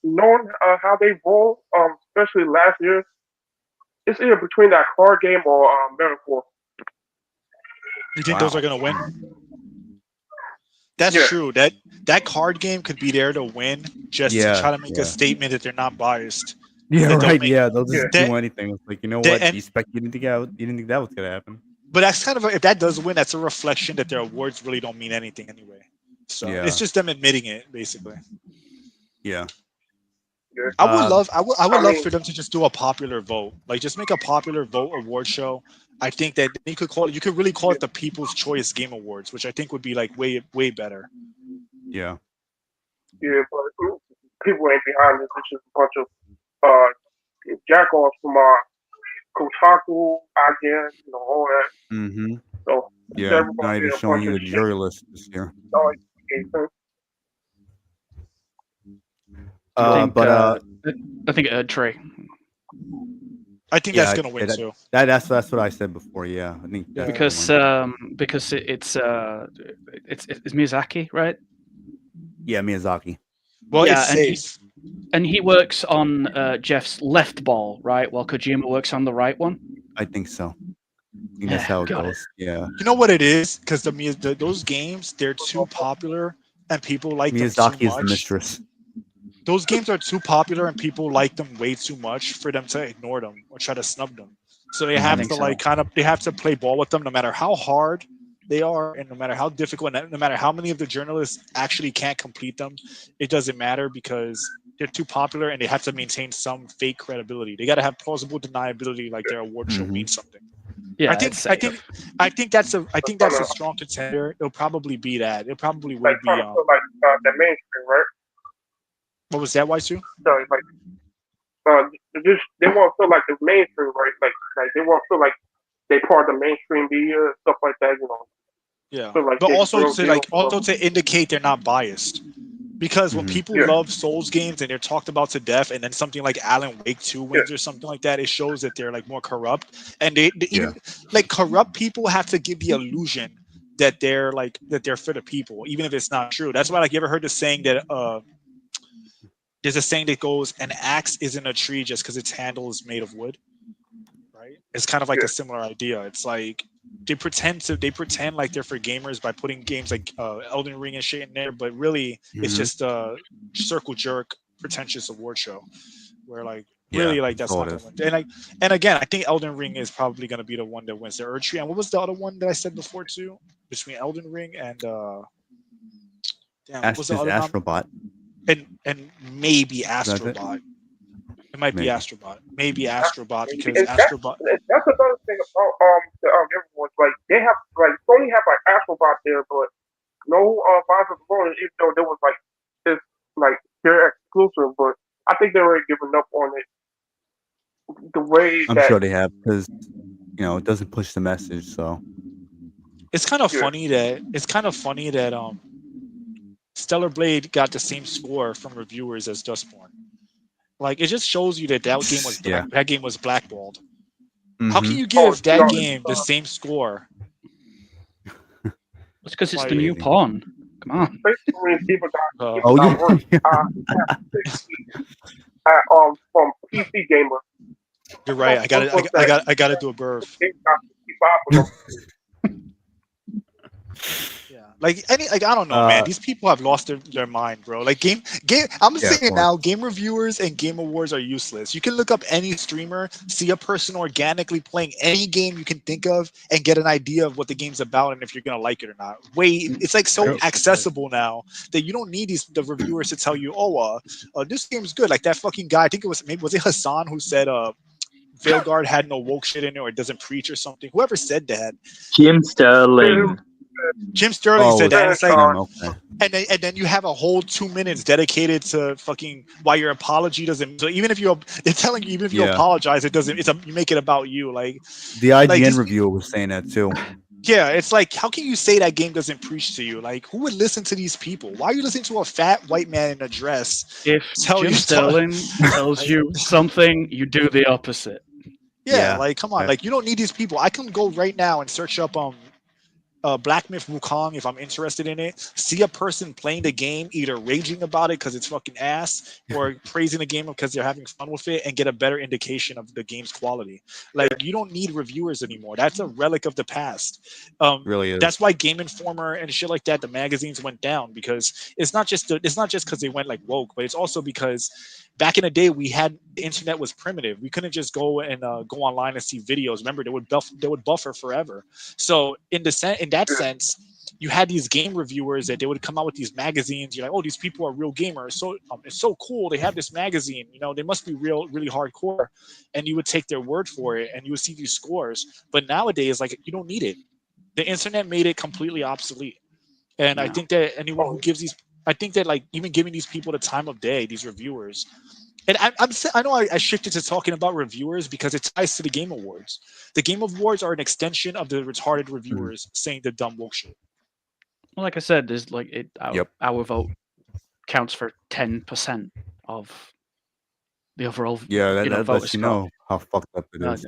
Knowing how they roll, especially last year, it's either between that card game or Metaphor. You think Wow. those are gonna win? That's Yeah. true. That card game could be there to win, just Yeah, to try to make yeah. a statement that they're not biased. Yeah, That they'll right. make- Yeah, they'll just that- do anything. It's like, you know that- what? and- You didn't think that was gonna happen. But that's kind of if that does win, that's a reflection that their awards really don't mean anything anyway. So Yeah. it's just them admitting it, basically. Yeah. I would love mean- for them to just do a popular vote, like just make a popular vote award show. I think that you could really call it the People's Choice Game Awards, which I think would be like way better. Yeah. Yeah, but people ain't behind this. It's just a bunch of jack-offs from Kotaku, IGN, all that. Mm-hmm. So Yeah. everybody Not even a showing bunch you of the shit. jury list this year. I But think Trey. I think Yeah, that's gonna win that- too. that's what I said before. Yeah, I think that's the Because one. it's Miyazaki, right? Yeah, Miyazaki. Well, Yeah, it's and safe. And he works on Jeff's left ball, right? While Kojima works on the right one. I think so. I think that's how it got it. goes. Yeah. You know what it is? Because those games, they're too popular and people like them Miyazaki too is the much. mistress. Those games are too popular and people like them way too much for them to ignore them or try to snub them. So they I have think to so. they have to play ball with them no matter how hard they are and no matter how difficult and no matter how many of the journalists actually can't complete them. It doesn't matter because they're too popular and they have to maintain some fake credibility. They got to have plausible deniability, like their award show Mhm. means something. Yeah, I think that's a strong contender. It'll probably be that. It probably will Like, be. the mainstream, right? What was that, Y2? Sorry, like they won't feel like the mainstream, right? Like they won't feel like they part of the mainstream media stuff like that. Yeah, Feel like but it's also real to deal. indicate they're not biased. Because when people Yeah. love Souls games and they're talked about to death, and then something like Alan Wake 2 wins or something like that, it shows that they're like more corrupt. And they even like corrupt people have to give the illusion that they're for the people, even if it's not true. That's why, like, you ever heard the saying that there's a saying that goes, an axe isn't a tree just because its handle is made of wood. Right? It's kind of like a similar idea. It's like they pretend like they're for gamers by putting games like Elden Ring and shit in there, but really it's just a circle jerk, pretentious award show where like really like that's not gonna win. And again, I think Elden Ring is probably gonna be the one that wins the Erd Tree. And what was the other one that I said before too? Between Elden Ring and what was the other Astrobot. And maybe Astrobot. It might be Astrobot. Maybe Astrobot because Astrobot. That's another thing about the everyone's like they have like Sony have like Astrobot there, but no Rise of the Ronin, even though there was like this like they're exclusive, but I think they were giving up on it. The way I'm sure they have because it doesn't push the message. So it's kind of funny that Stellar Blade got the same score from reviewers as Dustborn. Like it just shows you that that game was blackballed. How can you give that game the same score? It's because it's the new pawn. Come on. People got work. From PC Gamer. You're right. I gotta do a birth. Like I don't know, man. These people have lost their mind, bro. Like game. I'm saying now, game reviewers and game awards are useless. You can look up any streamer, see a person organically playing any game you can think of, and get an idea of what the game's about and if you're gonna like it or not. It's like so accessible now that you don't need the reviewers to tell you, this game's good. Like that fucking guy. I think was it Hassan who said Veilguard had no woke shit in it or it doesn't preach or something. Whoever said that. Jim Sterling. Jim Sterling said that. And it's like, and then you have a whole 2 minutes dedicated to fucking why your apology doesn't. So even if they're telling you, even if you apologize, it doesn't. You make it about you. Like the IGN reviewer was saying that too. Yeah, it's like, how can you say that game doesn't preach to you? Like, who would listen to these people? Why are you listening to a fat white man in a dress? If Jim Sterling tells you something, you do the opposite. Yeah, like come on, like you don't need these people. I can go right now and search up Black Myth Wukong if I'm interested in it. See a person playing the game, either raging about it because it's fucking ass, or praising the game because they're having fun with it, and get a better indication of the game's quality. Like you don't need reviewers anymore. That's a relic of the past. Really is. That's why Game Informer and shit like that, the magazines went down, because it's not just because they went like woke, but it's also because back in the day the internet was primitive. We couldn't just go and go online and see videos. Remember, they would buffer forever. So in that sense, you had these game reviewers that they would come out with these magazines. You're like, oh, these people are real gamers. So it's so cool. They have this magazine. They must be really hardcore. And you would take their word for it, and you would see these scores. But nowadays, like, you don't need it. The internet made it completely obsolete. And I think that anyone who gives I think that like even giving these people the time of day, these reviewers, and I know I shifted to talking about reviewers because it ties to the Game Awards. The Game Awards are an extension of the retarded reviewers saying the dumb woke shit. Well, like I said, there's like our vote counts for 10% of the overall. That lets you know how fucked up it is.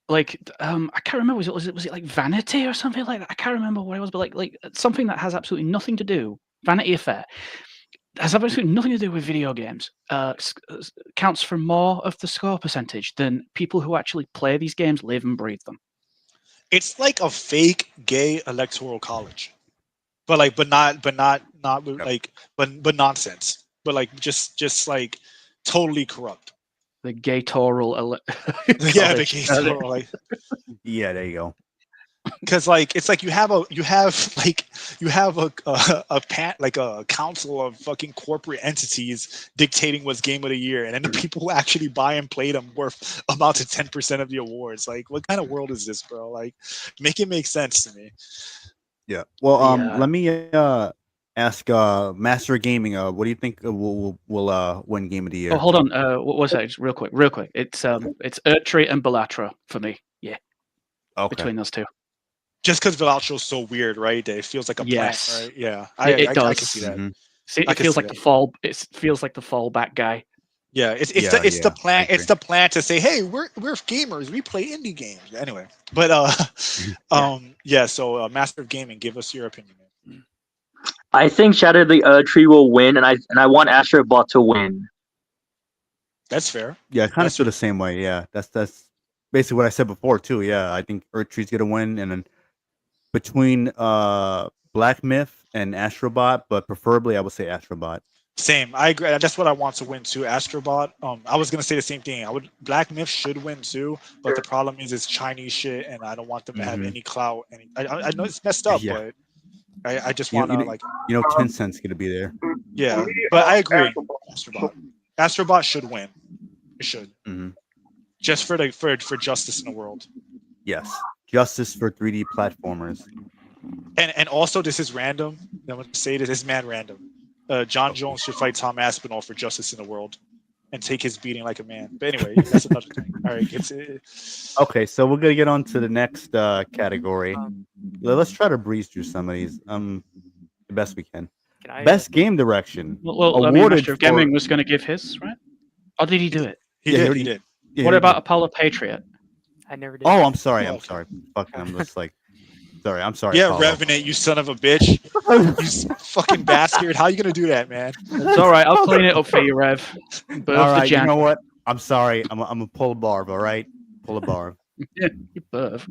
Like I can't remember. Was it like Vanity or something like that? I can't remember what it was, but like something that has absolutely nothing to do. Vanity Fair has absolutely nothing to do with video games. Counts for more of the score percentage than people who actually play these games, live and breathe them. It's like a fake gay electoral college, but nonsense. But like just like totally corrupt. The gay-toral yeah, the gay-toral. Like, yeah, there you go. Because like it's like you have a council of fucking corporate entities dictating what's game of the year, and then the people who actually buy and play them worth about to 10% of the awards. Like, what kind of world is this, bro? Like, make it make sense to me. Yeah. Well, let me ask Master of Gaming. What do you think will win Game of the Year? Oh, hold on. What was that? Just real quick. It's Ertree and Bellatra for me. Yeah, Okay. between those two. Just because Villacho's so weird, right? That it feels like a Yes. plant, right? Yeah, It I does. can see that. Mhm. See, I it can feels see like that. the fall. It feels like the fallback guy. Yeah, it's Yeah, the yeah, I plant. It's agree. the plan to say, hey, we're gamers. We play indie games. Anyway, but yeah. So Master of Gaming, give us your opinion. Man. I think Shadow of the Tree will win, and I want Astrobot to win. That's fair. Yeah, I kind of That's feel the same way. Yeah, that's basically what I said before too. Yeah, I think Earthtree's gonna win, and then between Black Myth and Astrobot, but preferably I would say Astrobot. Same. I agree. That's what I want to win too. Astrobot. I was gonna say the same thing. Black Myth should win too, but the problem is it's Chinese shit, and I don't want them to have Mhm. any clout. I know it's messed up, Yeah. but I just You want to know, like you know, Tencent's gonna be there. yeah. For me, But I agree. Astrobot. Astrobot should win. It should Hmm. just for justice in the world. Yes, justice for 3D platformers. And also this is random. I'm gonna say this is mad random. John Jones should fight Tom Aspinall for justice in the world and take his beating like a man. But anyway, that's another thing. All right, Okay, so we're gonna get on to the next category. Let's try to breeze through some of these the best we can. Can I? Best game direction Well, I mean, awarded Master of for. Gaming was going to give his, right? Or did he do it? he Yeah, did. already- He did. Yeah, What he about did. Apollo Patriot? I never did. Oh, I'm sorry. Oh, I'm okay. sorry. Fucking, I'm just like, sorry. I'm sorry. Yeah, Apollo. Revenant, you son of a bitch. You fucking bastard. How you gonna do that, man? It's all right. I'll clean it up for you, Rev. Birth All the right. You Jan. know what? I'm sorry. I'm a pull a barb. All right. Pull a barb. Yeah, you birth.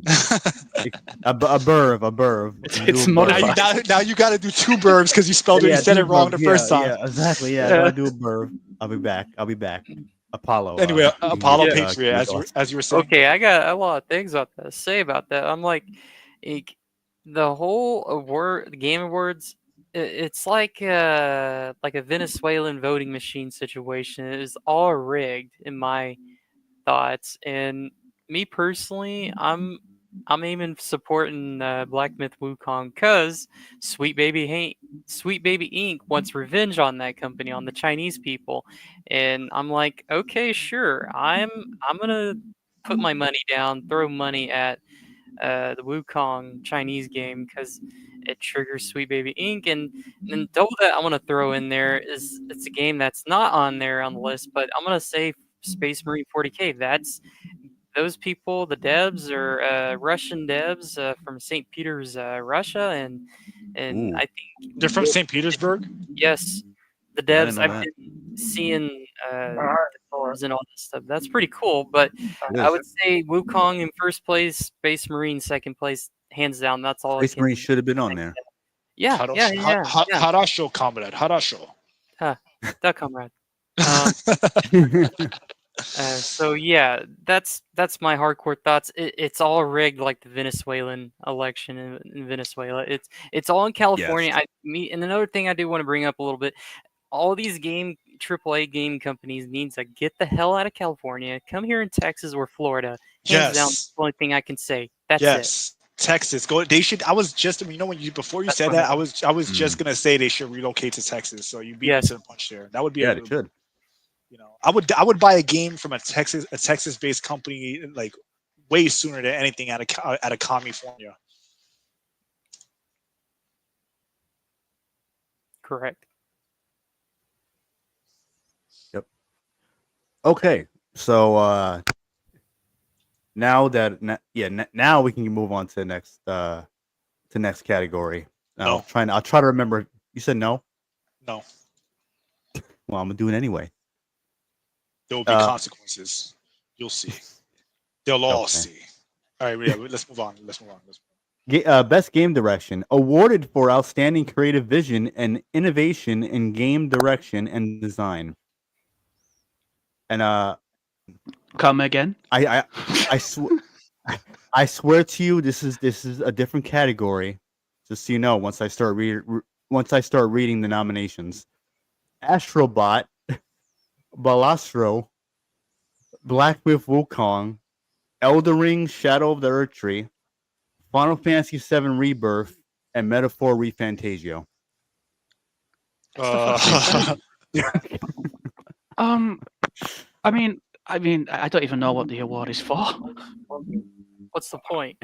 A burv. It's modified. now you got to do two verbs because you spelled it. You said it wrong the first time. Yeah, exactly. Yeah, I gotta do a burv. I'll be back. Apollo. Anyway, can you- Apollo yeah. Patriot, can you as you were saying. Okay, I got a lot of things about that to say about that. I'm like, the whole award, the Game Awards, it's like a Venezuelan voting machine situation. It is all rigged in my thoughts. And me personally, I'm aiming supporting Black Myth Wukong because Sweet Baby Inc. wants revenge on that company, on the Chinese people, and I'm like, okay, sure, I'm gonna put my money down, throw money at the Wukong Chinese game because it triggers Sweet Baby Inc. And then double that I'm gonna throw in there is it's a game that's not on there on the list, but I'm gonna say Space Marine 40K. That's those people, the devs are Russian devs from St. Peter's, Russia, and Ooh. I think They're from St. Petersburg. yes, the I didn't devs know I've that. been seeing Alright, and all that stuff. That's pretty cool. But It I is. would say Wukong in first place, Space Marine second place, hands down. That's all. Space I can. Marine should have been on there. Yeah, Harasho comrade. Harasho. that comrade. So yeah, that's my hardcore thoughts. It's all rigged like the Venezuelan election in Venezuela. It's all in California. Yes. And another thing I do want to bring up a little bit. All these AAA game companies needs to get the hell out of California. Come here in Texas or Florida. Hands down, that's the only thing I can say. That's it. Texas. Go. They should. I was just. Before you That's said what that, I was Mm. just gonna say they should relocate to Texas. So you beat me Yes. to the punch there. That would be. Yeah, they should. I would buy a game from a Texas based company like way sooner than anything out of California. Correct. Yep. Okay, so now that now we can move on to the next category. No. I'll try to remember. You said no. No, Well, I'm gonna do it anyway. there will be consequences. You'll see. They'll all Okay. see. All right, yeah, let's move on. Let's move on. Best game direction awarded for outstanding creative vision and innovation in game direction and design. And Come again. I swear to you, this is a different category. Just so you know, once I start reading the nominations, Astrobot, Balastro, Black Myth Wukong, Elden Ring, Shadow of the Erdtree, Final Fantasy VII Rebirth, and Metaphor ReFantasio. Uh, I mean, I don't even know what the award is for. What's the point?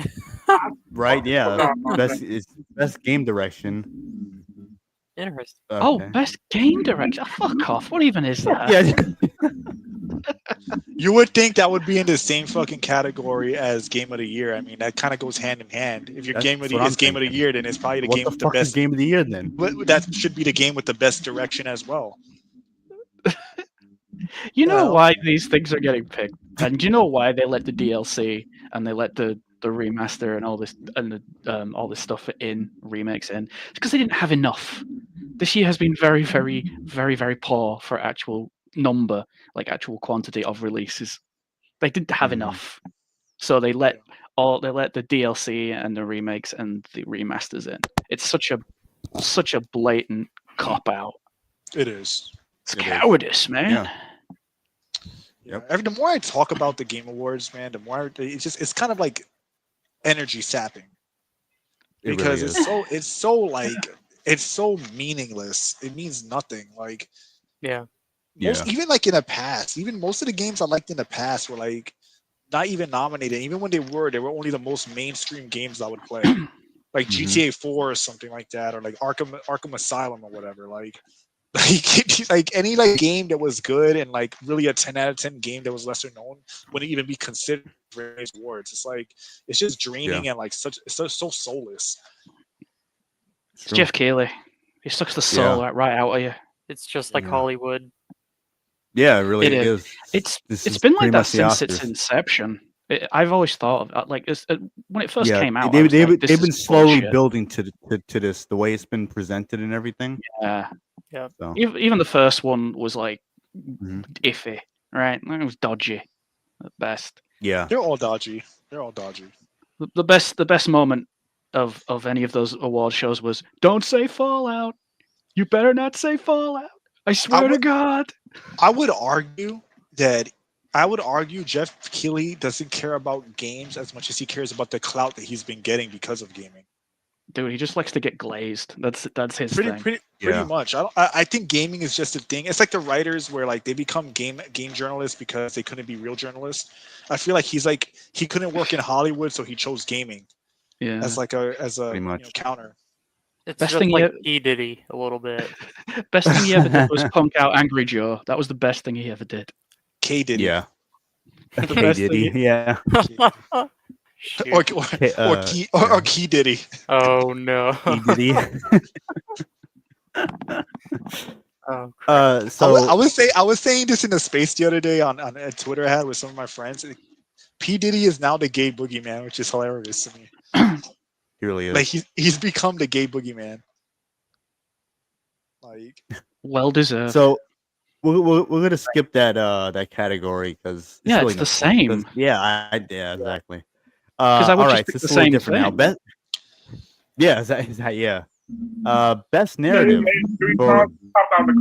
Right? Yeah. Forgot It's best game direction. Interesting. Oh, Okay. best game direction. Fuck off. What even is that? Yeah. you would think that would be in the same fucking category as game of the year. I mean, that kind of goes hand in hand. If your That's game of the what I'm is game of the thinking. year, then it's probably the What game the with the fuck is best. game of the year then? That should be the game with the best direction as well. You know Well. why these things are getting picked, and do you know why they let the DLC and they let the remaster and all this and all this stuff in remakes in? It's because they didn't have enough. This year has been very, very, very, very poor for actual number, like actual quantity of releases. They didn't have enough, so they let the DLC and the remakes and the remasters in. It's such a blatant cop out. It is. It's It is. cowardice, man. Yeah. Yep. The more I talk about the Game Awards, man, the more it's kind of like energy sapping It because really is. it's so meaningless. It means nothing. Like Yeah. even like in the past, even most of the games I liked in the past were like not even nominated. Even when they were only the most mainstream games I would play, like GTA 4 or something like that, or like Arkham Asylum or whatever. Like any like game that was good and like really a 10 out of 10 game that was lesser known wouldn't even be considered for these awards. It's like it's just draining and like so soulless. It's Jeff Keighley. He sucks the soul right out of you. It's just like Hollywood. Yeah, it really It is. It's been like that since its inception. I've always thought of like when it first came out. They've this been is slowly bullshit. building to this, the way it's been presented and everything. Yeah. Yeah. So. Even the first one was like iffy, right? It was dodgy at best. Yeah. They're all dodgy. The best moment of any of those award shows was "Don't say Fallout. You better not say Fallout. I swear to God." I would argue Jeff Keighley doesn't care about games as much as he cares about the clout that he's been getting because of gaming. Dude, he just likes to get glazed. That's his Pretty thing. Pretty much. I think gaming is just a thing. It's like the writers where like they become game journalists because they couldn't be real journalists. I feel like he couldn't work in Hollywood, so he chose gaming. Yeah. As a counter. It's Best just thing like P. Diddy a little bit. Best thing he ever did was punk out Angry Joe. That was the best thing he ever did. K Diddy. Yeah. The K best Diddy. thing Yeah. Or Key Diddy. Oh no. Key Diddy. Oh, so I was saying this in the space the other day on a Twitter I had with some of my friends. P Diddy is now the gay boogeyman, which is hilarious to me. He really is. Like he's become the gay boogeyman. Like well deserved. So we're gonna skip that category because it's the same. Yeah, exactly. Because I would all just right, pick so the it's a little same different now. thing. Best narrative. Talk about the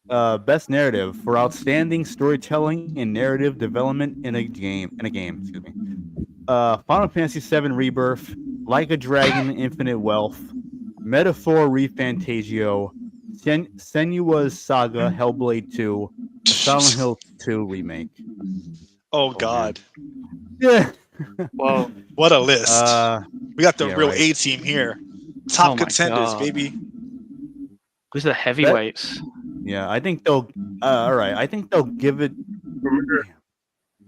closet. Best narrative for outstanding storytelling and narrative development in a game. Excuse me. Final Fantasy VII Rebirth, Like a Dragon, Infinite Wealth, Metaphor Refantasio, Senua's Saga, Hellblade 2, Silent Hill 2 remake. Oh God. Yeah. Whoa. What a list. We got the real right. A team here. Top Oh my contenders, God. baby. These are the heavyweights. Yeah, I think they'll. All right, I think they'll give it.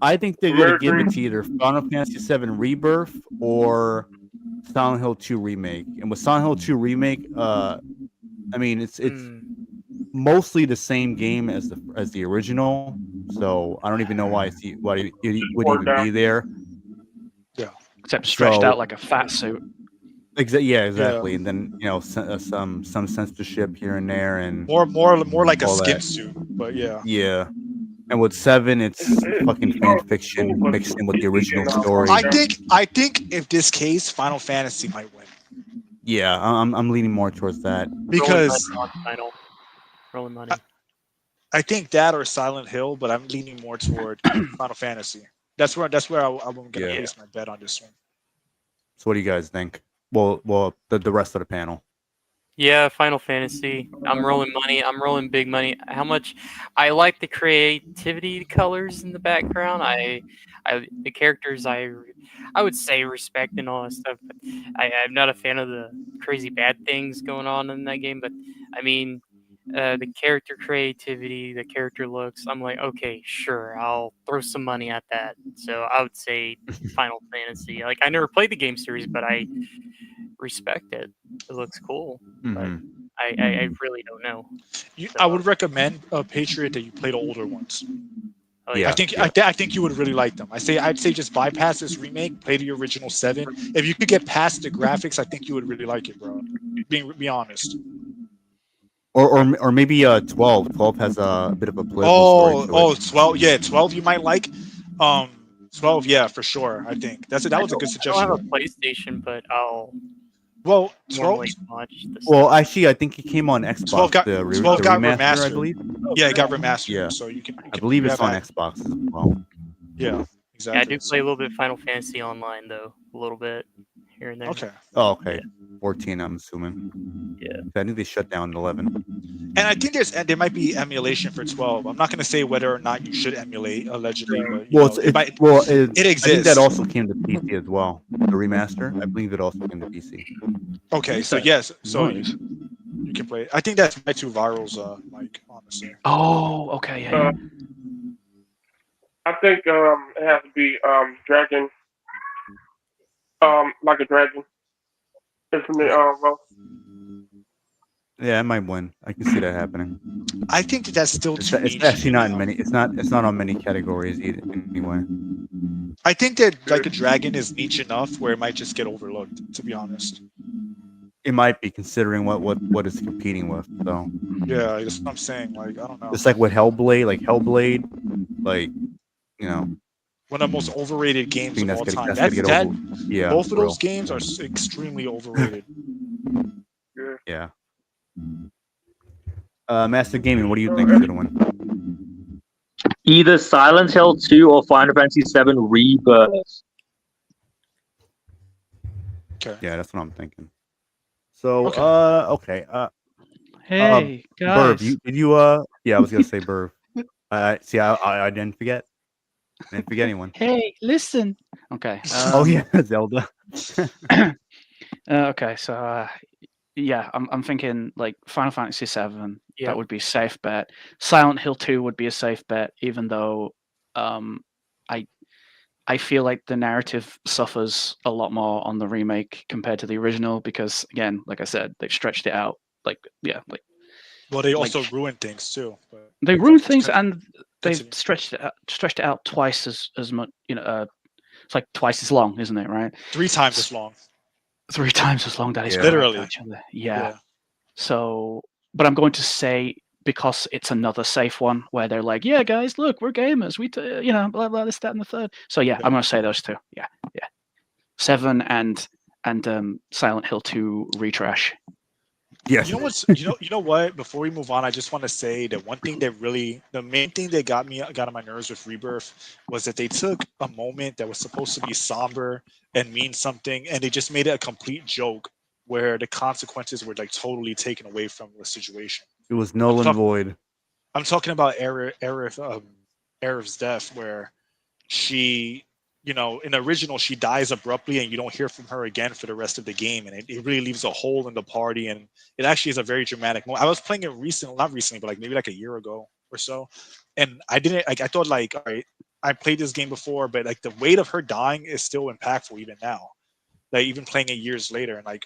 I think they're gonna give it to either Final Fantasy VII Rebirth or Silent Hill 2 remake. And with Silent Hill 2 remake, I mean it's mostly the same game as the original. So I don't even know why it would even be there. Yeah. Except stretched out like a fat suit. Exactly. Yeah. And then some censorship here and there, and More like a all skin that. suit, but yeah. Yeah. And with 7, it's fucking fan fiction mixed in with the original story. I think if this case, Final Fantasy might win. Yeah, I'm leaning more towards that because rolling money. I think that or Silent Hill, but I'm leaning more toward Final Fantasy. That's where I'm gonna place my bet on this one. So what do you guys think? Well, the rest of the panel. Yeah, Final Fantasy. I'm rolling money. I'm rolling big money. How much? I like the creativity colors in the background. The characters I would say respect and all that stuff. But I'm not a fan of the crazy bad things going on in that game. But I mean, the character creativity, the character looks. I'm like, okay, sure, I'll throw some money at that. So I would say Final Fantasy. Like I never played the game series, but I respect it. It looks cool, but Mhm. I really don't know. I would recommend Patriot that you play the older ones. Oh, Yeah. I think you would really like them. I'd say just bypass this remake, play the original 7. If you could get past the graphics, I think you would really like it, bro. Be honest. Or maybe 12. 12 has a bit of a political story to it. 12. Yeah, 12 you might like. 12, yeah, for sure. I think that was a good I suggestion. don't have a PlayStation, but I'll Well, normally watch the Well, stuff. actually, I think it came on Xbox. 12 got, the 12 got remaster, remastered. I believe. Yeah, it got remastered. Yeah. So you can I believe it's have on that. Xbox as well. Yeah, exactly. Yeah, I do play a little bit of Final Fantasy Online though, a little bit here and there. Okay. Oh, okay. 14, I'm assuming. Yeah. I think they shut down 11. And I think there might be emulation for 12. I'm not going to say whether or not you should emulate allegedly, but it exists. I think that also came to PC as well. The remaster, I believe it also came to PC. Okay, so yes, so you can play it. I think that's my 2 virals, Mike. Honestly. Oh, okay, yeah. I think it has to be dragon. Like a dragon. Isn't it? Well. Yeah, I might win. I can see that happening. I think that's still too niche. It's actually not in many. It's not on many categories either. Anyway. I think that Like a Dragon is niche enough where it might just get overlooked. To be honest. It might be, considering what it's competing with. So. Yeah, that's what I'm saying. Like, I don't know. It's like with Hellblade, like you know. One of the most overrated games of all time. Yeah. Both of those games are extremely overrated. Yeah. Master Gaming, what do you think should win? Either Silent Hill 2 or Final Fantasy 7 Rebirth. Okay. Yeah, that's what I'm thinking. So, okay. Hey, guys. Burv, yeah, I was gonna say Burv. See, I didn't forget. I didn't forget anyone. Hey, listen. Okay. Oh yeah, Zelda. Okay, so yeah, I'm thinking like Final Fantasy VII. Yeah. That would be a safe bet. Silent Hill 2 would be a safe bet, even though I feel like the narrative suffers a lot more on the remake compared to the original because, again, like I said, they've stretched it out. Well, they also ruined things too. But they ruined things, and they've stretched it out twice as much. It's like twice as long, isn't it? Right? 3 times as long. 3 times as long. That is literally. correct, actually. Yeah. So, but I'm going to say, because it's another safe one where they're like, yeah, guys, look, we're gamers. We, blah blah, this, that, and the third. So yeah, I'm going to say those 2. Yeah. 7 and Silent Hill 2 retrash. Yes. You know what? Before we move on, I just want to say that the main thing that got on my nerves with Rebirth was that they took a moment that was supposed to be somber and mean something, and they just made it a complete joke where the consequences were like totally taken away from the situation. It was null and void. I'm talking about Arif's death, where she, in the original, she dies abruptly and you don't hear from her again for the rest of the game. And it really leaves a hole in the party. And it actually is a very dramatic moment. I was playing it not recently, but like maybe like a year ago or so. And I thought like, all right, I played this game before, but like the weight of her dying is still impactful even now. Like even playing it years later. And like,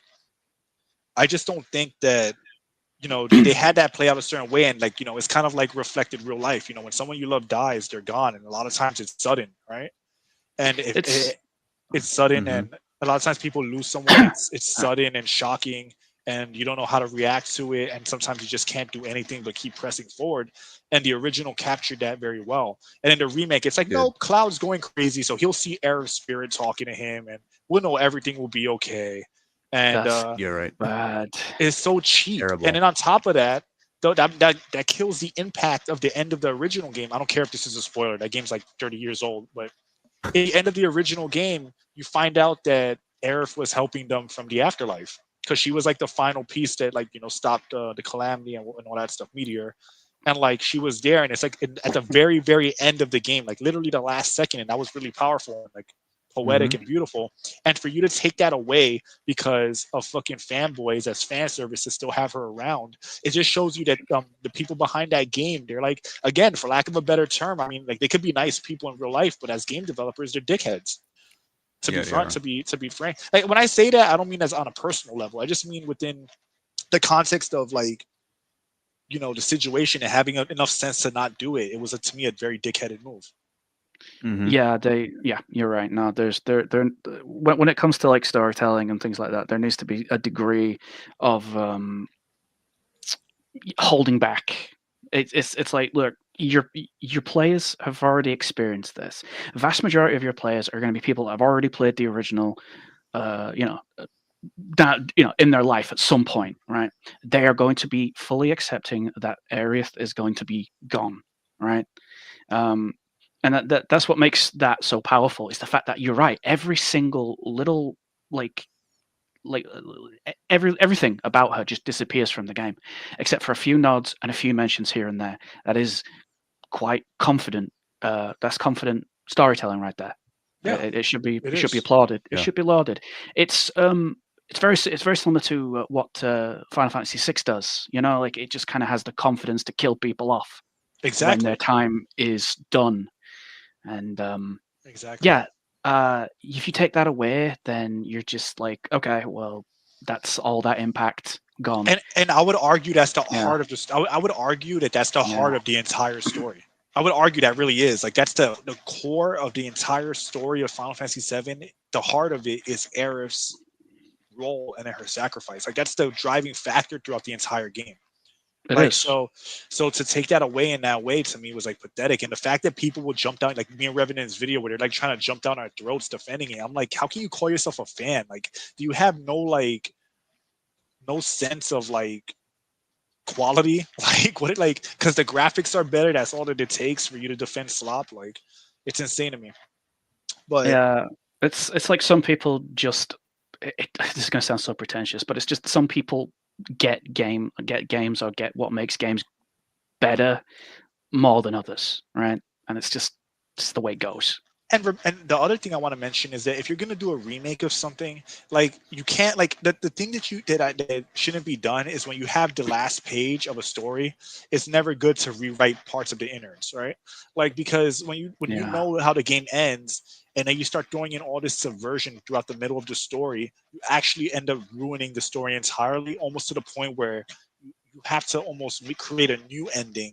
I just don't think that, they had that play out a certain way. And like, it's kind of like reflected real life. When someone you love dies, they're gone. And a lot of times it's sudden, right? And it's sudden, and a lot of times people lose someone. It's sudden and shocking, and you don't know how to react to it. And sometimes you just can't do anything but keep pressing forward. And the original captured that very well. And in the remake, it's like, no, Cloud's going crazy, so he'll see Aerith's spirit talking to him, and we'll know everything will be okay. And you're right. Bad. It's so cheap. Terrible. And then on top of that, that kills the impact of the end of the original game. I don't care if this is a spoiler. That game's like 30 years old, but at the end of the original game, you find out that Aerith was helping them from the afterlife because she was like the final piece that like stopped the calamity and all that stuff, Meteor, and like she was there, and it's like at the very end of the game, like literally the last second, and that was really powerful and like poetic and beautiful. And for you to take that away because of fucking fanboys as fan service to still have her around, it just shows you that the people behind that game, they're like, again, for lack of a better term, I mean, like they could be nice people in real life, but as game developers, they're dickheads. To be frank, to be frank, like when I say that, I don't mean as on a personal level. I just mean within the context of like the situation and having enough sense to not do it. It was to me a very dickheaded move. Yeah, you're right. No, when it comes to like storytelling and things like that, there needs to be a degree of holding back. It's like, look, your players have already experienced this. Vast majority of your players are going to be people that have already played the original, in their life at some point, right? They are going to be fully accepting that Aerith is going to be gone, right? And that's what makes that so powerful, is the fact that you're right. Every single little everything about her just disappears from the game, except for a few nods and a few mentions here and there. That is quite confident. That's confident storytelling right there. Yeah, it should be is. applauded. It should be lauded. It's very similar to what Final Fantasy VI does. Like it just kind of has the confidence to kill people off when their time is done. And exactly. Yeah, if you take that away, then you're just like, okay, well, that's all that impact gone. And I would argue that's the heart of this. I would argue that that's the heart of the entire story. I would argue that really is like that's the core of the entire story of Final Fantasy VII. The heart of it is Aerith's role and her sacrifice. Like that's the driving factor throughout the entire game. It Like is. so to take that away in that way to me was like pathetic. And the fact that people would jump down, like me and Revenant's video where they're like trying to jump down our throats defending it. I'm like, how can you call yourself a fan? Like, do you have no sense of like quality? Like what because the graphics are better, that's all that it takes for you to defend slop. Like it's insane to me. But yeah, it's like some people just this is going to sound so pretentious, but it's just some people get games or get what makes games better more than others, right? And it's just the way it goes. And the other thing I want to mention is that if you're gonna do a remake of something, like you can't like the thing that shouldn't be done is when you have the last page of a story, it's never good to rewrite parts of the innards, right? Like because when you know how the game ends and then you start throwing in all this subversion throughout the middle of the story, you actually end up ruining the story entirely, almost to the point where you have to almost create a new ending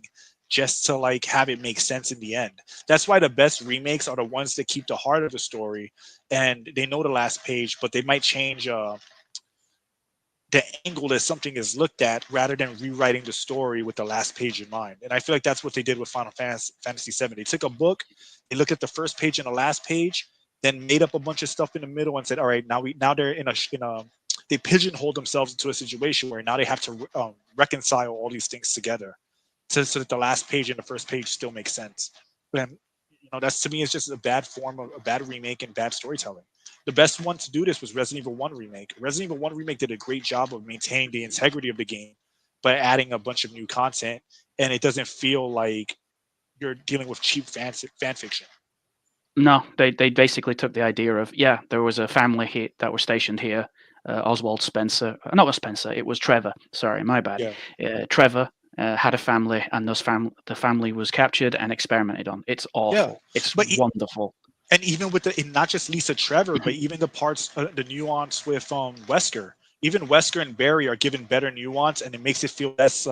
just to like have it make sense in the end. That's why the best remakes are the ones that keep the heart of the story and they know the last page, but they might change the angle that something is looked at rather than rewriting the story with the last page in mind. And I feel like that's what they did with Final Fantasy VII. They took a book, they looked at the first page and the last page, then made up a bunch of stuff in the middle and said, all right, now they're in a they pigeonholed themselves into a situation where now they have to reconcile all these things together. So that the last page and the first page still make sense. And that's to me is just a bad form of a bad remake and bad storytelling. The best one to do this was Resident Evil 1 remake. Resident Evil 1 remake did a great job of maintaining the integrity of the game by adding a bunch of new content, and it doesn't feel like you're dealing with cheap fan fiction. No, they basically took the idea of there was a family here that were stationed here. Oswald Spencer, not Spencer, it was Trevor. Sorry, my bad. Trevor had a family, and the family was captured and experimented on. It's awful. It's wonderful. And even with not just Lisa Trevor, but even the parts, the nuance with Wesker. Even Wesker and Barry are given better nuance, and it makes it feel less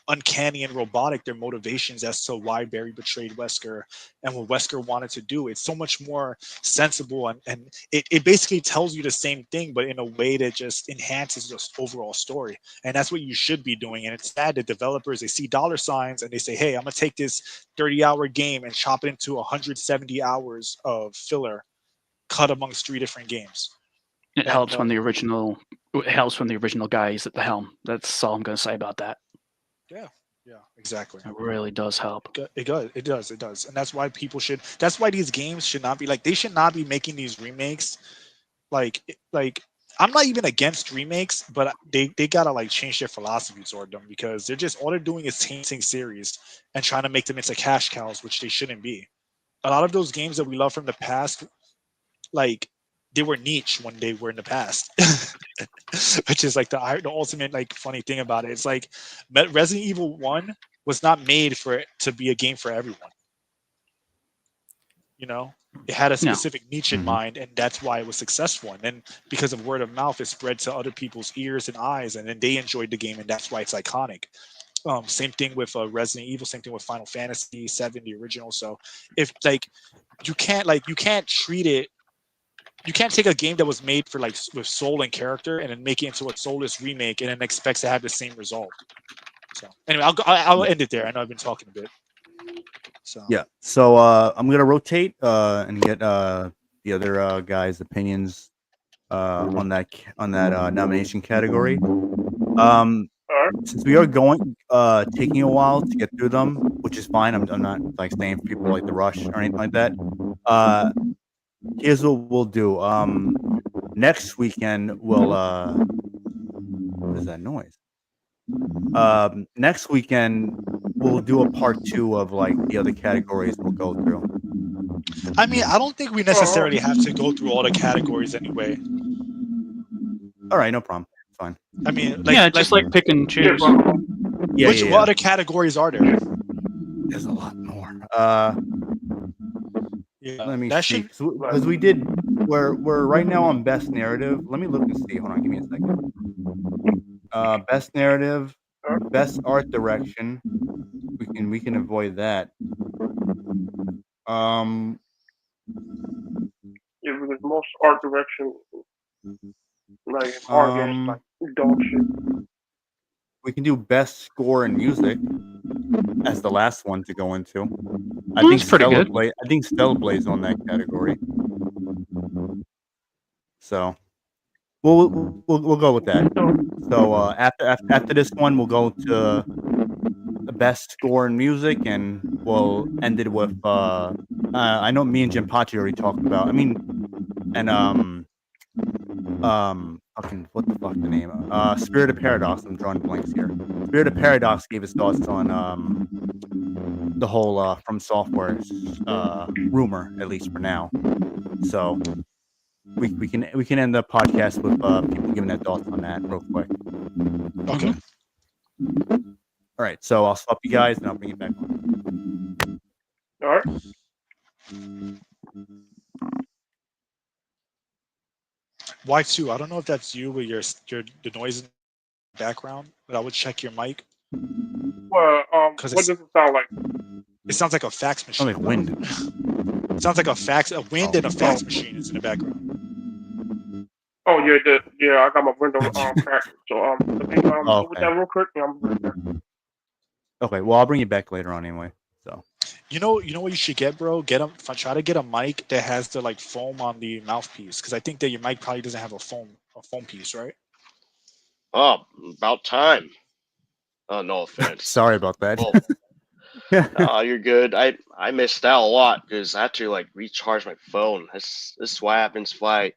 uncanny and robotic, their motivations as to why Barry betrayed Wesker and what Wesker wanted to do. It's so much more sensible, and it basically tells you the same thing, but in a way that just enhances the overall story. And that's what you should be doing. And it's sad that developers, they see dollar signs and they say, hey, I'm going to take this 30-hour game and chop it into 170 hours of filler cut amongst 3 different games. It helps when the original guy is at the helm. That's all I'm going to say about that. Yeah, exactly. It really does help. It does. And that's why these games should not be like, they should not be making these remakes like I'm not even against remakes, but they gotta like change their philosophy toward them because they're just all they're doing is tainting series and trying to make them into cash cows, which they shouldn't be. A lot of those games that we love from the past, like they were niche when they were in the past, which is like the ultimate like funny thing about it. It's like Resident Evil 1 was not made for it to be a game for everyone. You know, it had a No. specific niche in Mhm. mind, and that's why it was successful. And then because of word of mouth, it spread to other people's ears and eyes, and then they enjoyed the game, and that's why it's iconic. Same thing with Resident Evil. Same thing with Final Fantasy VII, the original. So if like you can't treat it. You can't take a game that was made for like with soul and character and then make it into a soulless remake and then expects to have the same result. So anyway, I'll end it there. I know I've been talking a bit. So Yeah. So I'm gonna rotate and get the other guys' opinions on that nomination category. Since we are going taking a while to get through them, which is fine. I'm not like saying people like the rush or anything like that. Here's what we'll do. Next weekend we'll what is that noise? Next weekend we'll do a part 2 of like the other categories we'll go through. I mean, I don't think we necessarily have to go through all the categories anyway. All right, no problem. It's fine. I mean, yeah, just like pick and choose. Yeah, what other categories are there? There's a lot more. Yeah, Let me that see, should because we did. We're right now on best narrative. Let me look and see. Hold on, give me a second. Best narrative, best art direction. We can avoid that. Yeah, because most art direction, like in art games, like dog shit. We can do best score and music as the last one to go into. I Well, think that's pretty good. I think Stellar Blaze on that category. So we'll go with that. So after this one, we'll go to the best score and music, and we'll end it with I know me and Jim Pachi already talked about. I mean, and fucking what the fuck the name? Spirit of Paradox. I'm drawing blanks here. Spirit of Paradox gave his thoughts on the whole Fromsoftware rumor, at least for now. So we can end the podcast with people giving their thoughts on that real quick. Okay. All right, so I'll stop you guys and I'll bring it back on. All right. Y2, I don't know if that's you with your the noise in the background, but I would check your mic. Well, what does it sound like? It sounds like a fax machine. Sounds like wind. It sounds like a wind and a fax machine is in the background. Oh yeah, I got my window cracked. So let me do with that real quick. And I'm right there. Okay, well I'll bring you back later on anyway. So you know what you should get, bro? Try to get a mic that has the like foam on the mouthpiece, because I think that your mic probably doesn't have a foam piece, right? Oh, about time. Oh, no offense. Sorry about that. Oh, you're good. I missed out a lot because I had to like recharge my phone. This is what happens if I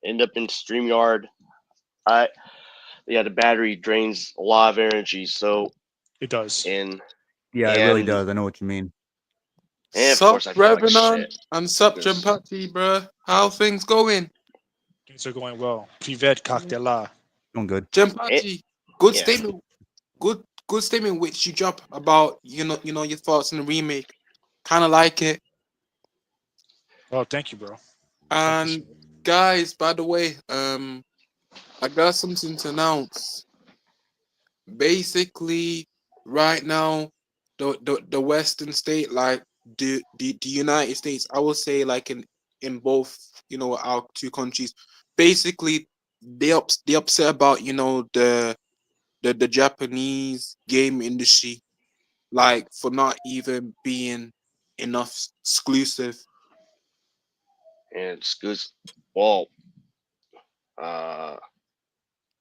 end up in StreamYard. The battery drains a lot of energy, so it does. And yeah, it really does. I know what you mean. And of Sup, course, I feel like Revenant, shit. and sup, Jumpati, bruh. How things going? Things are going well. Privet Cocktaila. Doing good. Jumpati, good statement. Good statement which you drop about you know your thoughts on the remake. Kind of like it. Oh, thank you, bro. And guys, by the way, I got something to announce. Basically, right now, the Western state, like the United States, I will say, like in both, our two countries, basically they upset about the Japanese game industry, like for not even being enough exclusive. And exclusive. Well,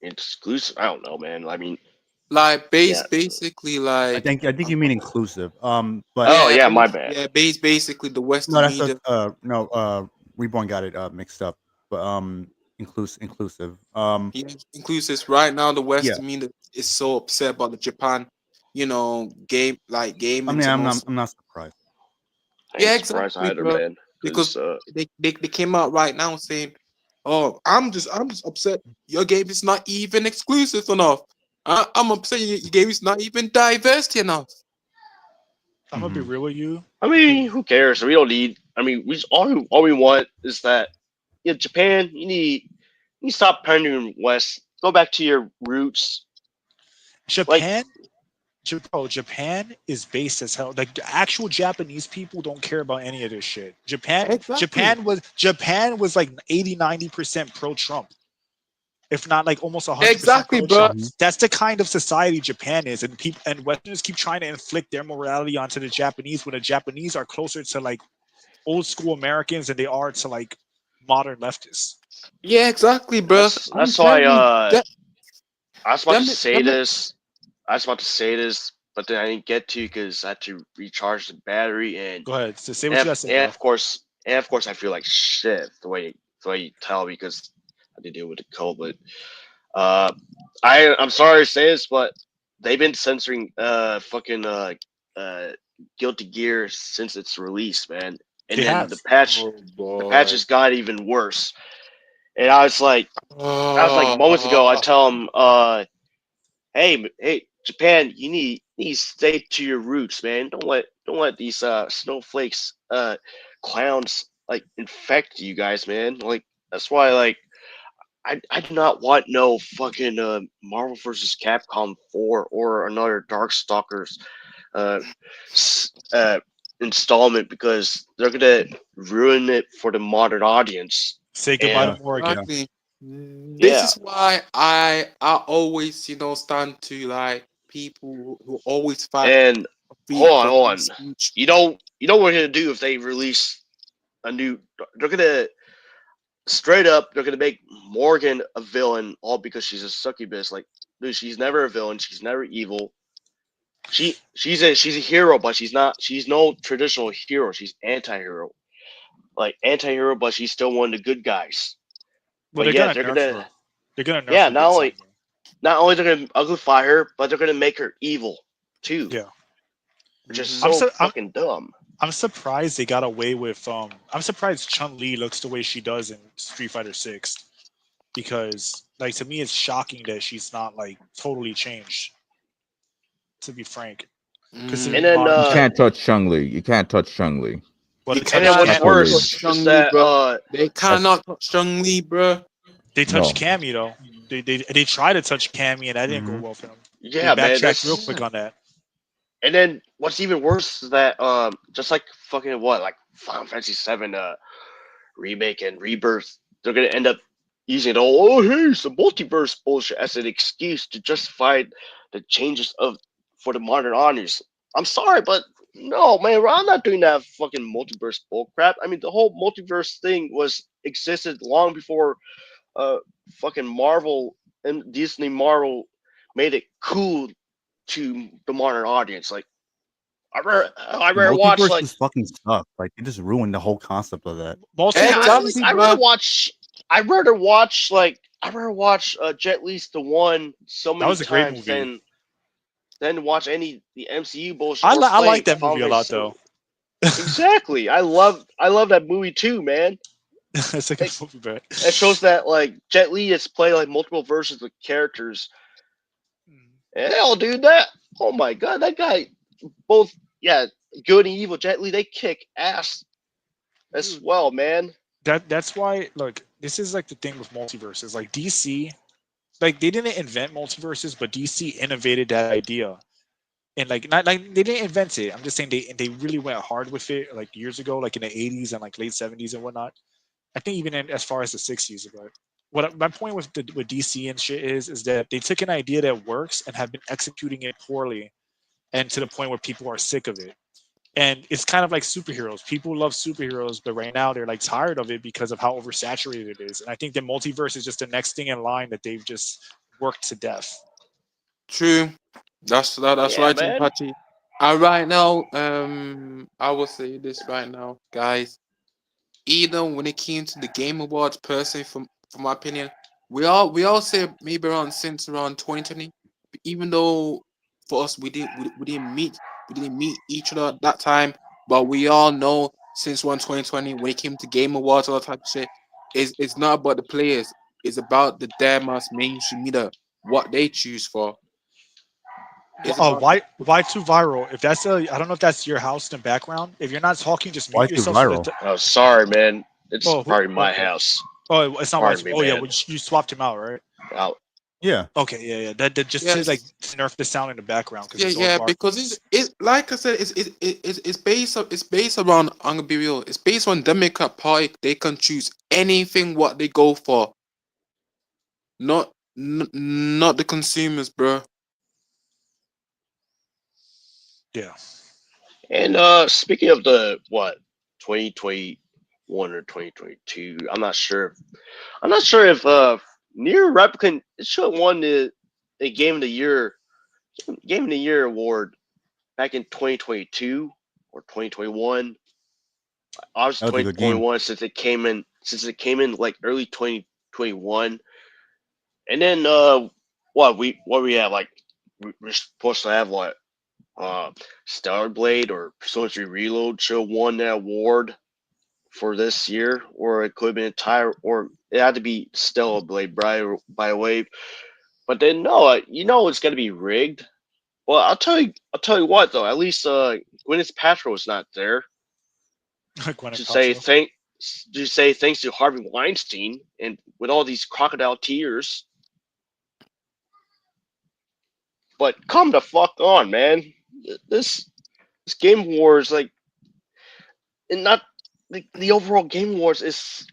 exclusive. I don't know, man. I mean, like basically, like I think you mean inclusive. But my bad. Yeah, basically the Western no, that's media. Reborn got it mixed up. But inclusive. Yeah, inclusive. Right now, the West, Yeah. I mean, is so upset about the Japan, game like I gaming mean, and I'm also. not surprised. I Yeah, ain't surprised exactly, either, bro. man. Because Because they came out right now saying, "Oh, I'm just upset. Your game is not even exclusive enough. I'm upset your game is not even diverse enough." I'm gonna be Mhm. real with you. I mean, who cares? We don't need. I mean, we just, all we want is that. Yeah, Japan, you need to stop pandering West. Go back to your roots. Like, Japan, bro, Japan is base as hell. Like the actual Japanese people don't care about any of this shit. Exactly. Japan was like 80-90% pro Trump, if not like almost 100% Exactly, pro bro. Trump. That's the kind of society Japan is, and people and Westerners keep trying to inflict their morality onto the Japanese when the Japanese are closer to like old school Americans than they are to like modern leftists. Yeah, exactly, bro. I'm that's why. telling you that I was about to them say them this. I was about to say this, but then I didn't get to because I had to recharge the battery and Go ahead, so say what you got to say, and bro. of course I feel like shit the way you tell because I had to deal with the cold. But I'm sorry to say this, but they've been censoring fucking uh Guilty Gear since its release, man. They And then have. Oh the boy. patches got even worse. And I was like moments ago, I Oh, tell him, hey, Japan, you need to stay to your roots, man. Don't let these snowflakes, clowns like infect you guys, man. Like that's why I do not want no fucking Marvel vs. Capcom 4 or another Darkstalkers uh, installment because they're gonna ruin it for the modern audience. Say goodbye to And Yeah. Morgan. Yeah. exactly. This yeah, is why I always stand to like people who always fight and for hold free on. speech. You know what they're gonna do if they release a new? They're gonna straight up. They're gonna make Morgan a villain all because she's a succubus. Like, dude, she's never a villain. She's never evil. She's a hero, but she's not. She's no traditional hero. She's anti-hero. Like anti-hero, but she's still one of the good guys. Well, But they're yeah, gonna they're nerf gonna her. They're gonna nerf yeah. her big time, bro. Not only they're gonna uglify her, but they're gonna make her evil too, Yeah. which is Hmm. I'm so so fucking dumb. I'm surprised they got away with. I'm surprised Chun Li looks the way she does in Street Fighter 6, because like to me it's shocking that she's not like totally changed. To be frank, And Mm. considering then modern You tech. can't touch Chun-Li. You can't touch Chun-Li. Well, You they and then touched cannot what's That's Cam. her touch worse lineage. is Chung Li, that bro. They That's cannot touch Chung Li, bro. They touched no. Cammy though. They tried to touch Cammy and that didn't go Mhm. well for them. They yeah, man, backtracked real that's quick Yeah. on that. and then what's even worse is that just like fucking what like Final Fantasy 7 remake and rebirth, they're gonna end up using the whole oh hey some multiverse bullshit as an excuse to justify the changes of for the modern honors. I'm sorry, but no man, I'm not doing that fucking multiverse bullcrap. I mean the whole multiverse thing was existed long before uh fucking Marvel and Disney Marvel made it cool to the modern audience. Like I The rather watch multiverse like just fucking sucked. Like they just ruined the whole concept of that. yeah, Multiverse is Exactly, I rather bro. watch. I rather watch Jet Li's the one so that many was a great times movie. than watch any the MCU bullshit or I like play that Final movie a Fantasy lot 7. though. Exactly. I love that movie too, man. It's a good It, movie, but it shows that like Jet Li has played like multiple versions of characters. Hell, dude, that oh my god, that guy both yeah, good and evil Jet Li they kick ass as dude, well, man. that's why look, this is like the thing with multiverses. Like DC, like they didn't invent multiverses, but DC innovated that idea. And like not like they didn't invent it. I'm just saying they really went hard with it like years ago, like in the 80s and like late 70s and whatnot. I think even as far as the 60s. But my point with DC and shit is that they took an idea that works and have been executing it poorly, and to the point where people are sick of it. And it's kind of like superheroes. People love superheroes, but right now they're like tired of it because of how oversaturated it is. And I think the multiverse is just the next thing in line that they've just worked to death. True. That's Yeah, right, man. Patchy. And right now, I will say this right now, guys. either when it came to the Game Awards, personally, from my opinion, we all say maybe since around 2020, even though for us we didn't meet each other at that time, but we all know since 2020 when it came to Game Awards, all that type of shit, it's not about the players, it's about the damn ass mainstream media, what they choose for. It's about Why too viral? If that's I don't know if that's your house in the background. If you're not talking, just Why mute too yourself. So viral? that Oh, sorry, man. It's oh, probably my okay. house. Oh, it's not Pardon watching. me, Oh yeah, man. well, you swapped him out, right? Out. Yeah. Okay, yeah. That just yes. to like nerf the sound in the background because Yeah, it's all yeah, garbage. because it's like I said, it's based around. I'm gonna be real. It's based on Democrat Party. They can choose anything what they go for, not the consumers, bro. Yeah. And speaking of the 2021 or 2022, I'm not sure. I'm not sure if Near Replicant should have won the Game of the Year award back in 2022 or 2021. Obviously That was a good game. 2021 since it came in like early 2021. And then what we have like we're supposed to have what Stellar Blade or Persona 3 Reload should have won that award for this year, or it could have been entire, or it had to be Stellar Blade by the way. But then no, it's gonna be rigged. Well, I'll tell you what though. At least Gwyneth Paltrow is not there Gwyneth to say Paltrow. thanks to Harvey Weinstein and with all these crocodile tears. But come the fuck on, man. This Game Wars like, and not the overall Game Wars is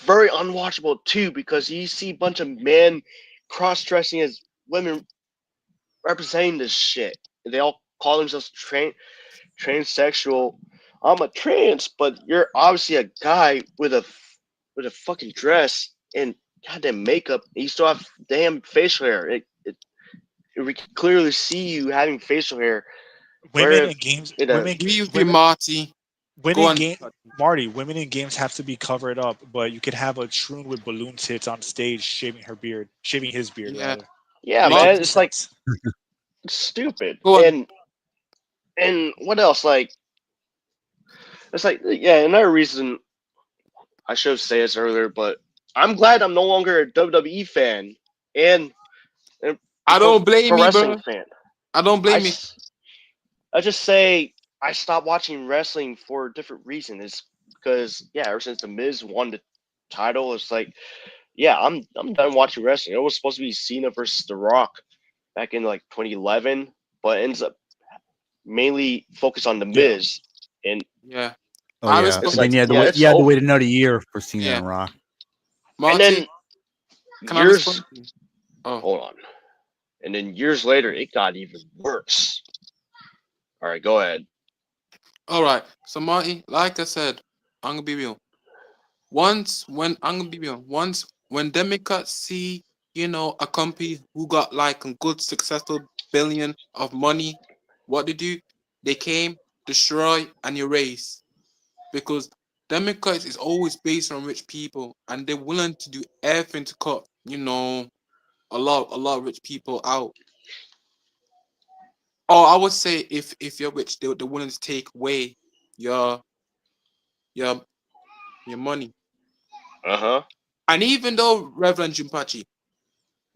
very unwatchable too because you see a bunch of men cross dressing as women representing this shit. They all call themselves transsexual. I'm a trans, but you're obviously a guy with a fucking dress and goddamn makeup. And you still have damn facial hair. We can clearly see you having facial hair. Women Where in games, in a Agree with you, women, Marty. women Go in on. game, Marty. Women in games have to be covered up, but you could have a troon with balloon tits on stage, shaving his beard Yeah, rather. yeah, Makes man, no it's like sense. stupid. go on. And what else? Like it's like yeah, another reason I should have said this earlier, but I'm glad I'm no longer a WWE fan and I don't blame pro you, wrestling bro. fan. I don't I, blame you. I just say I stopped watching wrestling for a different reason. It's because yeah, ever since the Miz won the title, it's like yeah, I'm done watching wrestling. It was supposed to be Cena versus The Rock back in like 2011, but ends up mainly focused on the Yeah. Miz, and Yeah, Oh I yeah. it's And respect. then like you had to yeah, wait. it's You had to over. wait another year for Cena Yeah, and Rock. And Marty, then can I years, respond? Oh, hold on, and then years later, it got even worse. All right, go ahead. all right. So Marty, like I said, I'm gonna be real. Once when Democrats see, a company who got like a good successful billion of money, what they do, they came, destroy and erase. Because Democrats is always based on rich people and they're willing to do everything to cut, a lot of rich people out. Or I would say if you're rich, they're willing to take away your your your money. Uh huh. And even though Reverend Jimpachi,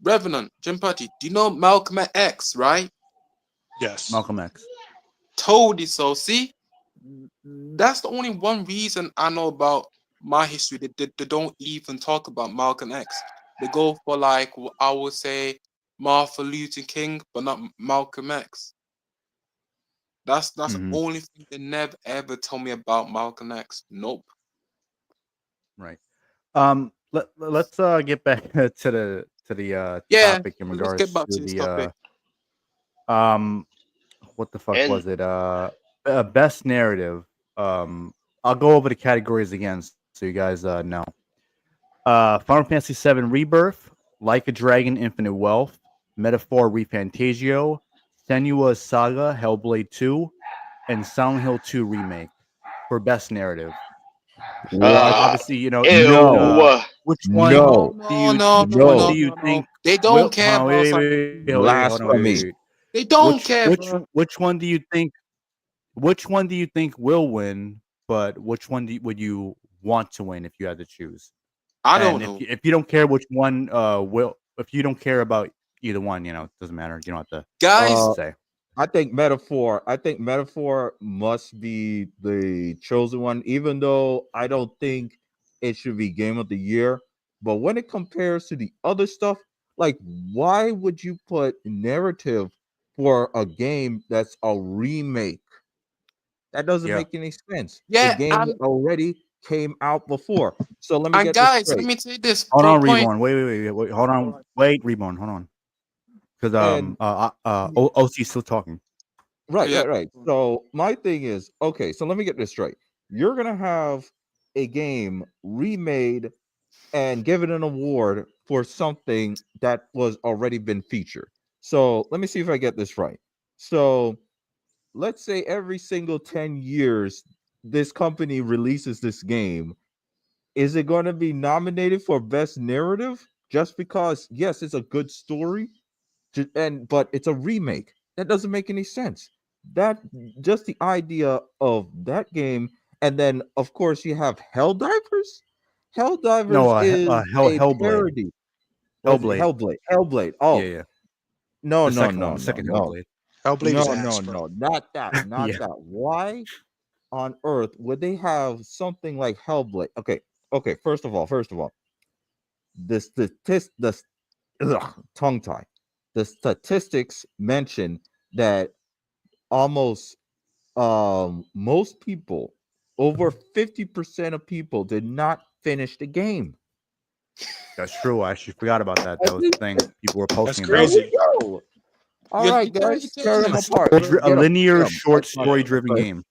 do you know Malcolm X, right? Yes. Malcolm X. Told you so. See, that's the only one reason I know about my history. They don't even talk about Malcolm X. They go for like I would say Martin Luther King, but not Malcolm X. That's the Hmm. only thing they never ever tell me about Malcolm X. Nope. Right. Let's get back to the Yeah, topic in let's get regards back to to this topic. the what the fuck And was it? Best narrative. I'll go over the categories again so you guys know. Final Fantasy VII Rebirth, Like a Dragon Infinite Wealth, Metaphor Refantasio, Senua's Saga Hellblade 2, and Silent Hill 2 Remake for best narrative. Obviously, No. Ew. which one No. do you No. which one do No. you think They will don't hold care, on, bro. hold on, Blasphemy. wait. They don't care, bro. Which one do you think will win, but which one would you want to win if you had to choose? I don't And know. if you don't care which one if you don't care about either one, it doesn't matter. You don't have to Guys, say. I think metaphor must be the chosen one, even though I don't think it should be game of the year. But when it compares to the other stuff, like why would you put narrative for a game that's a remake? That doesn't Yeah. make any sense. The yeah, game already came out before. So let me and get this guys, let straight. me say this Hold for a on, point. Reborn. Wait. Hold on. Wait, Reborn. Hold on. Because And OC's still talking. Yeah, right. So my thing is, okay, so let me get this straight. You're gonna have a game remade and given an award for something that was already been featured. So let me see if I get this right. So let's say every single 10 years this company releases this game. Is it going to be nominated for best narrative just because yes, it's a good story, but it's a remake? That doesn't make any sense. That just the idea of that game, and then of course you have Helldivers. No, Helldivers is a Hellblade. parody. Was it Hellblade. Hellblade? Hellblade. Yeah, Oh yeah. no, The no, second one, no, the no, second no, Hellblade. Hellblade is no, no, ass, bro. no, not that, not Yeah. that. Why on earth would they have something like Hellblade? Okay. First of all, tongue tie. The statistics mention that almost most people, over 50% of people, did not finish the game. That's true. I actually forgot about that. That was the thing. People were That's posting There about. we crazy. go. All you right, can't guys, take tear them it. apart. A Get them. linear, short, That's my story-driven play. game.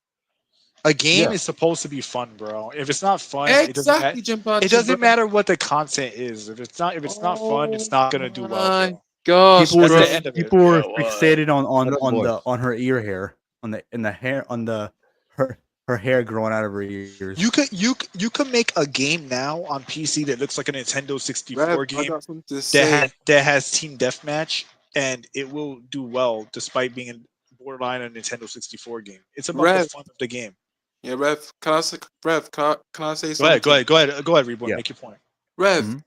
A game Yeah. is supposed to be fun, bro. If it's not fun, it doesn't matter. Exactly, Jimpachi, It doesn't bro. matter what the content is. If it's not fun, it's Oh not gonna do well, my bro. gosh, People That's were bro. the end of it. people were Yeah, what? fixated Boys. on her ear hair, on the hair, on the her hair growing out of her ears. You could make a game now on PC that looks like a Nintendo 64 Rev, I game got something to say. that has team deathmatch, and it will do well despite being a borderline a Nintendo 64 game. It's about the Rev, fun of the game. yeah, Rev, can I say, Rev, can I say Go ahead, something? Reborn. Yeah. Make your point. Rev, Mhm.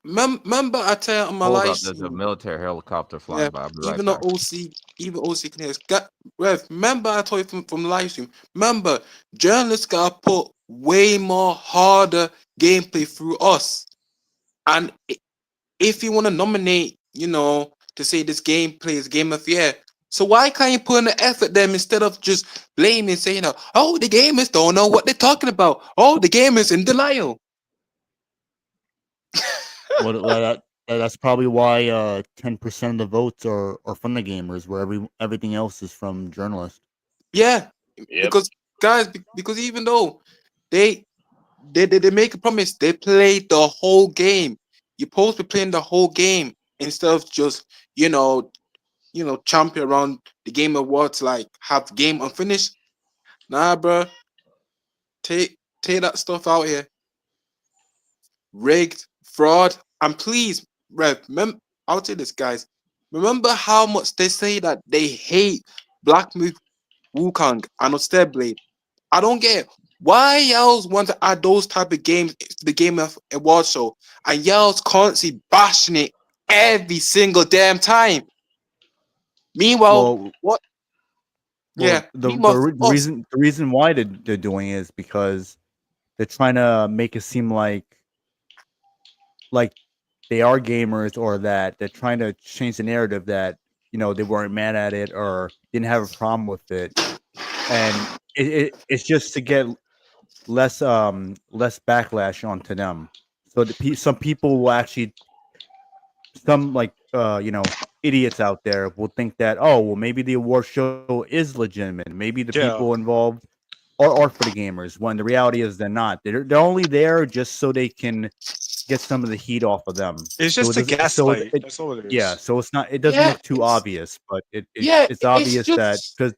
remember I tell you on my Hold live up, there's a stream, military helicopter flying yeah, by. I'll be right even the back. Even OC can hear us. Rev, remember I told you from the live stream. Remember, journalists gotta put way more harder gameplay through us. And if you want to nominate, to say this gameplay is game of the year, so why can't you put in the effort them instead of just blaming, saying, "Oh, the gamers don't know what they're talking about. Oh, the gamers in denial." Well, that's probably why 10% of the votes are from the gamers, where everything else is from journalists. Yeah, Yep. because guys, because even though they they make a promise, they play the whole game. You're supposed to be playing the whole game instead of just champion around the game awards like have game unfinished. Nah, bro, take that stuff out here. Rigged, fraud, and please, Rev, I'll say this, guys. Remember how much they say that they hate Black Myth, Wukong, and Blade. I don't get it. Why y'all want to add those type of games to the Game of Award show, and y'all's constantly bashing it every single damn time? Meanwhile, Well, what? well, Yeah. Meanwhile, for us, the reason why they're doing it is because they're trying to make it seem like they are gamers, or that they're trying to change the narrative that they weren't mad at it or didn't have a problem with it, and it's just to get less backlash onto them. So some people will actually, some idiots out there will think that, oh well, maybe the award show is legitimate, maybe the Yeah. people involved are for the gamers, when the reality is they're not. They're only there just so they can get some of the heat off of them. It's So just it a doesn't. So gaslight. it That's all it yeah. is. So it doesn't yeah, look too obvious, but yeah, it's it's obvious that just because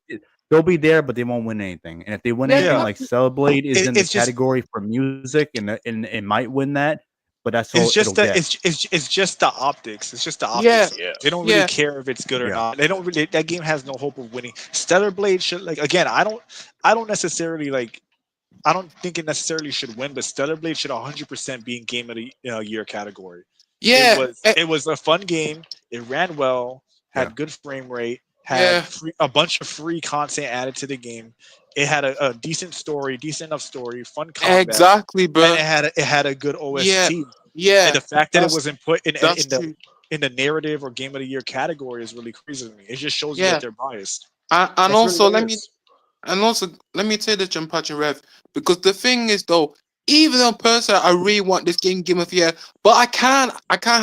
they'll be there, but they won't win anything. And if they win Yeah, anything, Yeah. like Cellblade is in the It's just category for music, and it might win that, but that's it's all it'll just the get. it's just the optics. It's just the yeah, optics. Yeah. They don't really yeah, care if it's good or Yeah. not. They don't really. That game has no hope of winning. Stellar Blade should like again. I don't necessarily like. I don't think it necessarily should win, but Stellar Blade should 100% be in Game of the Year category. yeah, It was a fun game. It ran well, Yeah. had good frame rate, yeah. had a bunch of free content added to the game. It had a decent story, decent enough story, fun combat, Exactly, and bro. it had a good Yeah, OST. yeah. And the fact that it That's wasn't put that's true. in the narrative or Game of the Year category is really crazy to me. It just shows you Yeah, that they're biased. and That's really also what let it me is. And also, let me tell the Jump Patch Rev, because the thing is though, even though personally I really want this game of the year, but I can't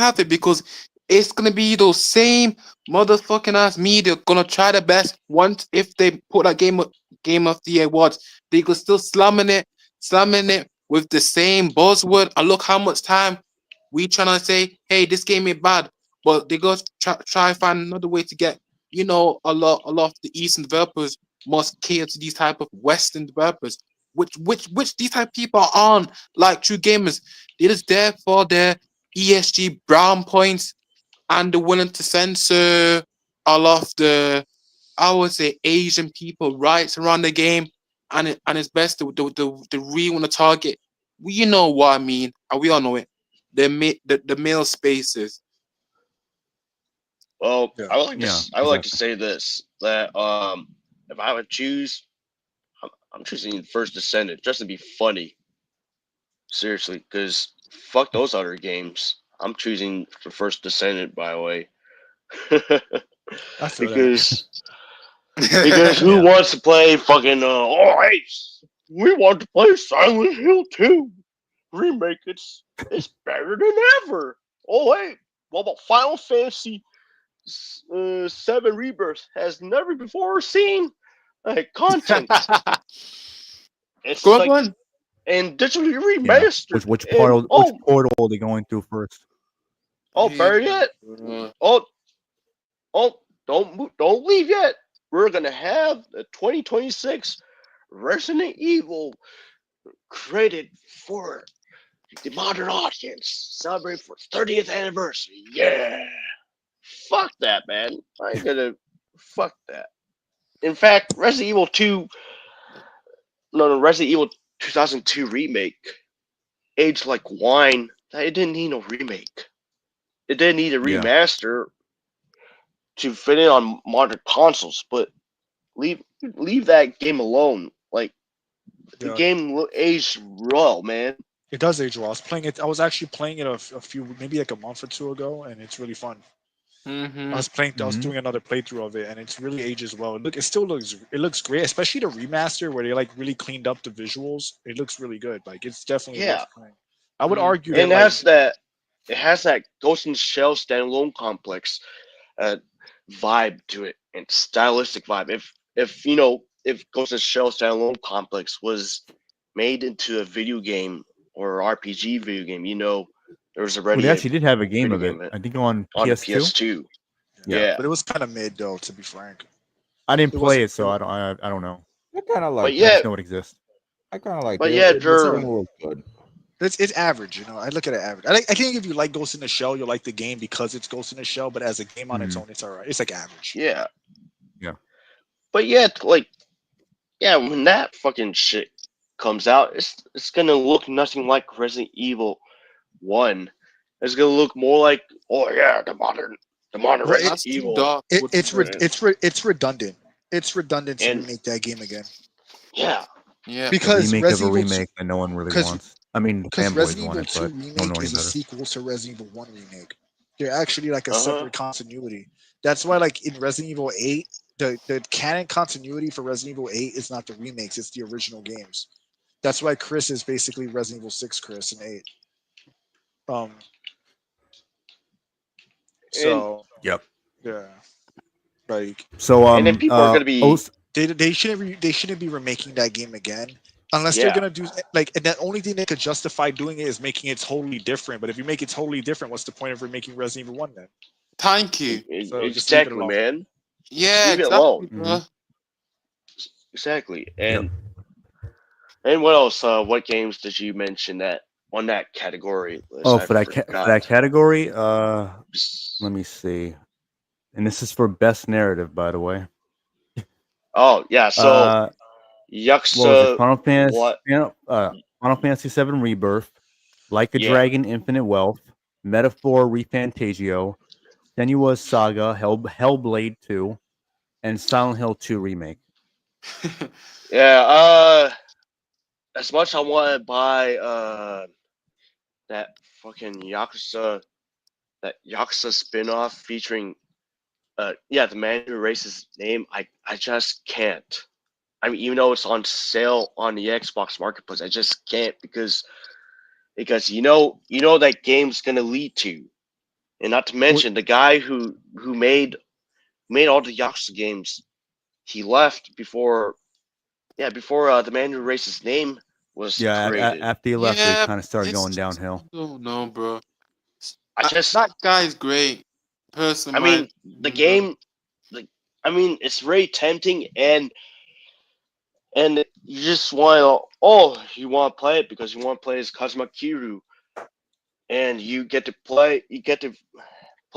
have it because it's gonna be those same motherfucking ass media gonna try their best. Once if they put that game of the year awards, they could still slamming it with the same buzzword. And look how much time we trying to say, hey, this game ain't bad, but they go try find another way to get a lot of the Eastern developers must cater to these type of Western developers, which these type of people are on, like true gamers. They're just there for their ESG brown points, and they're willing to censor all of the, I would say, Asian people rights around the game, and it's best to really want to target. You know what I mean, and we all know it. The male spaces. Well, Yeah. Yeah. I would like to Exactly. say this that if I would choose, I'm choosing First Descendant just to be funny. Seriously, because fuck those other games. I'm choosing the First Descendant, by the way. I feel that. because who Yeah. wants to play fucking oh hey, we want to play Silent Hill 2 remake. It's better than ever. Oh hey, what about Final Fantasy 7 Rebirth has never before seen content. It's Go like on. and digitally Yeah. remastered. Which And portal are they going through first? better yet, oh don't leave yet. We're gonna have the 2026 Resident Evil created for the modern audience, celebrating for 30th anniversary. Yeah, fuck that, man. I ain't gonna fuck that. In fact, Resident Evil 2, no, Resident Evil 2002 remake aged like wine. It didn't need no remake. It didn't need a Yeah. remaster to fit in on modern consoles, but leave that game alone. Like the Yeah. game aged well, man. It does age well. I was actually playing it a few, maybe like a month or two ago, and it's really fun. Mm-hmm. I was Mm-hmm. doing another playthrough of it, and it's really ages well. It looks great, especially the remaster where they like really cleaned up the visuals. It looks really good. Like it's definitely Yeah, worth playing. I would argue that and like it has that Ghost in the Shell standalone complex uh, vibe to it and stylistic vibe. If Ghost in the Shell standalone complex was made into a video game or RPG video game, there was Well, already they a actually did have a game video of it. game I think on on the PS2. PS2. Yeah. Yeah, but it was kind of mid though, to be frank. I didn't It play wasn't. it, so I don't know. I kind of but like I yeah, just know it exists. I kind of like but it. yeah, The Jer, game was good. It's average, I look at it average. I think if you like Ghost in the Shell, you'll like the game because it's Ghost in the Shell. But as a game on its Mhm. own, it's alright. It's like average. yeah, Yeah. but yeah, when that fucking shit comes out, it's gonna look nothing like Resident Evil 1. It's gonna look more like, oh yeah, the modern Well, Resident That's too Evil, dark. it's redundant. It's redundant to and remake that game again yeah, Yeah. A because remake of a Resident Evil remake that no one really because wants. I mean, the because fanboys Resident want Evil it, 2 but don't know remake any is a better. sequel to Resident Evil 1 remake. They're actually like a uh huh, separate continuity. That's why, like in Resident Evil 8, the canon continuity for Resident Evil 8 is not the remakes; it's the original games. That's why Chris is basically Resident Evil 6 Chris and 8. Um. and So Yep. yeah, like So then people are gonna be they shouldn't be remaking that game again unless they're yeah. gonna do like, and the only thing that could justify doing it is making it totally different. But if you make it totally different, what's the point of remaking Resident Evil 1 then? Thank you. So just leave it Exactly, alone. man. Yeah, Leave it exactly, alone. bro. exactly. And what else? What games did you mention that on that category list? Oh, I for that forgot. category, let me see. And this is for best narrative, by the way. Oh yeah, so what was it? Yakuza. What? Final Fantasy VII Rebirth, Like a Yeah. Dragon, Infinite Wealth, Metaphor, Refantagio, Senua's Saga, Hellblade 2, and Silent Hill 2 remake. Yeah. As much I want to buy that fucking Yakuza spin-off featuring the man who erased his name, I just can't. I mean, even though it's on sale on the Xbox Marketplace, I just can't because you know that game's gonna lead to, and not to mention the guy who made all the Yakuza games, he left before the man who erased his name was created. After he left, it Yeah, kind of started it's going just, downhill. I don't know, bro. That guy is great. Person, I mean, the game, it's very tempting, and you just want you want to play it because you want to play as Kazuma Kiryu, and you get to play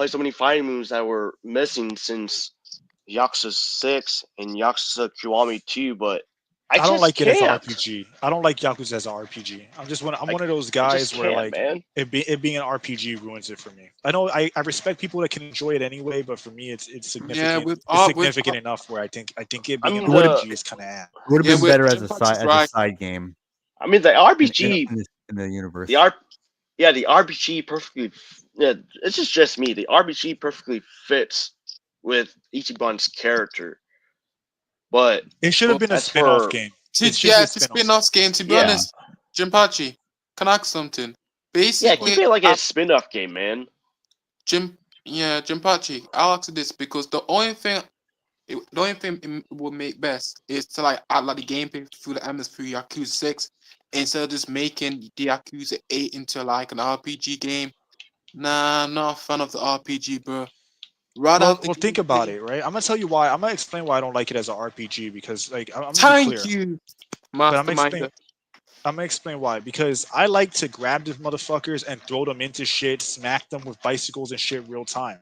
so many fighting moves that were missing since Yakuza 6 and Yakuza Kiwami 2, but I don't just like it as an can't. RPG. I don't like Yakuza as an RPG. I'm one of those I guys just where can't, like man. it being an RPG ruins it for me. I know I respect people that can enjoy it anyway, but for me it's significant. It's significant enough where I think it being an RPG is kind of ass. It would have been better as a side game. I mean, the RPG in the universe. the RPG perfectly. Yeah, this is just me. The RPG perfectly fits with Ichiban's character, but it should have been a spin-off game. It's a spin-off game. To be honest, Jinpachi, can I ask something? Basically, keep it like a spin-off game, man. Jinpachi, I'll ask you this because the only thing it will make best is to like add like the gameplay through the atmosphere of Yakuza 6 instead of just making the Yakuza 8 into like an RPG game. Nah, I'm not a fan of the RPG, bro. Well, think about it, right? I'm gonna tell you why. I'm gonna explain why I don't like it as an RPG because, like, I'm gonna be clear. Thank you, But Mastermind. I'm gonna explain why. Because I like to grab these motherfuckers and throw them into shit, smack them with bicycles and shit real time.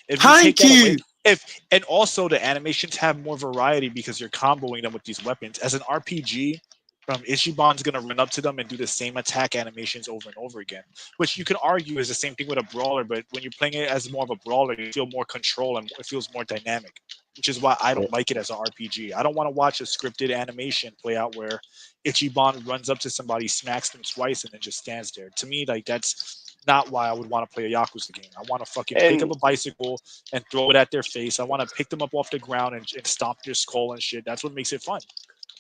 If you take that away, and also the animations have more variety because you're comboing them with these weapons. As an RPG, Ichiban's gonna run up to them and do the same attack animations over and over again, which you can argue is the same thing with a brawler. But when you're playing it as more of a brawler, you feel more control and it feels more dynamic, which is why I don't like it as an RPG. I don't want to watch a scripted animation play out where Ichiban runs up to somebody, smacks them twice, and then just stands there. To me, like that's not why I would want to play a Yakuza game. I want to fucking pick up a bicycle and throw it at their face. I want to pick them up off the ground and stomp their skull and shit. That's what makes it fun.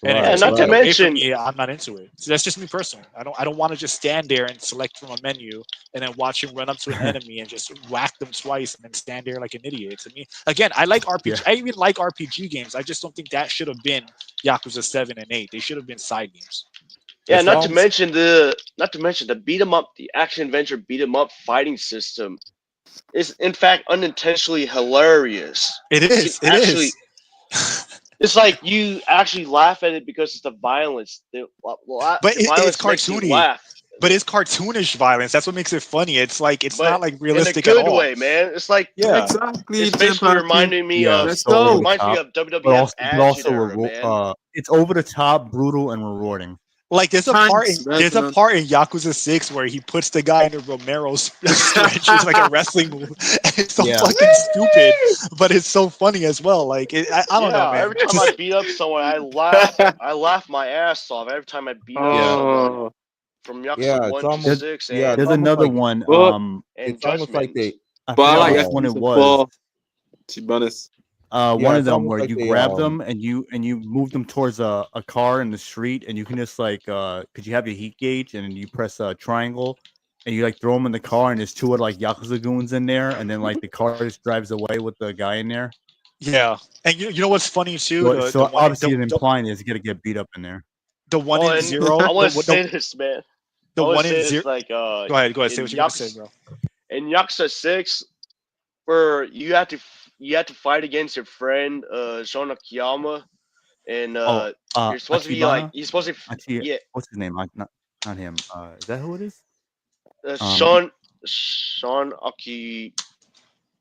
And if you take that away from me, I'm not into it. So that's just me personally. I don't want to just stand there and select from a menu and then watch him run up to an enemy and just whack them twice and then stand there like an idiot. To me, again, I like RPG. Yeah. I even like RPG games. I just don't think that should have been Yakuza 7 and 8. They should have been side games. Yeah, not to mention the beat 'em up, the action adventure beat 'em up fighting system is in fact unintentionally hilarious. It is. It is. It's like you actually laugh at it because it's the violence. But it's cartoony. But it's cartoonish violence. That's what makes it funny. It's like not like realistic in a at good all. way, man. It's like exactly. It's basically reminding me of WWF but also it's over the top, brutal, and rewarding. Like there's a part in Yakuza 6 where he puts the guy in a Romero stretch. It's like a wrestling move. It's so fucking stupid, but it's so funny as well. Like I don't know, man. Every time I beat up someone, I laugh my ass off. Every time I beat up someone from Yakuza 1 to 6. There's another one. It's almost like I forgot which one it was. To be honest. One of them where you grab them and you move them towards a car in the street, and you can just like because you have your heat gauge and you press a triangle and you like throw them in the car, and there's two of like Yakuza goons in there, and then like the car just drives away with the guy in there. Yeah, and you know what's funny too? So obviously implying is gonna get beat up in there. The one in Zero. I want to say this, man. The one in Zero. Like go ahead. Say what you're gonna say, bro. In Yakuza 6, where you have to fight against your friend Shon Akiyama, and you're supposed to be like Akibana. you're supposed to yeah, What's his name? Not him. Is that who it is? Um, Sean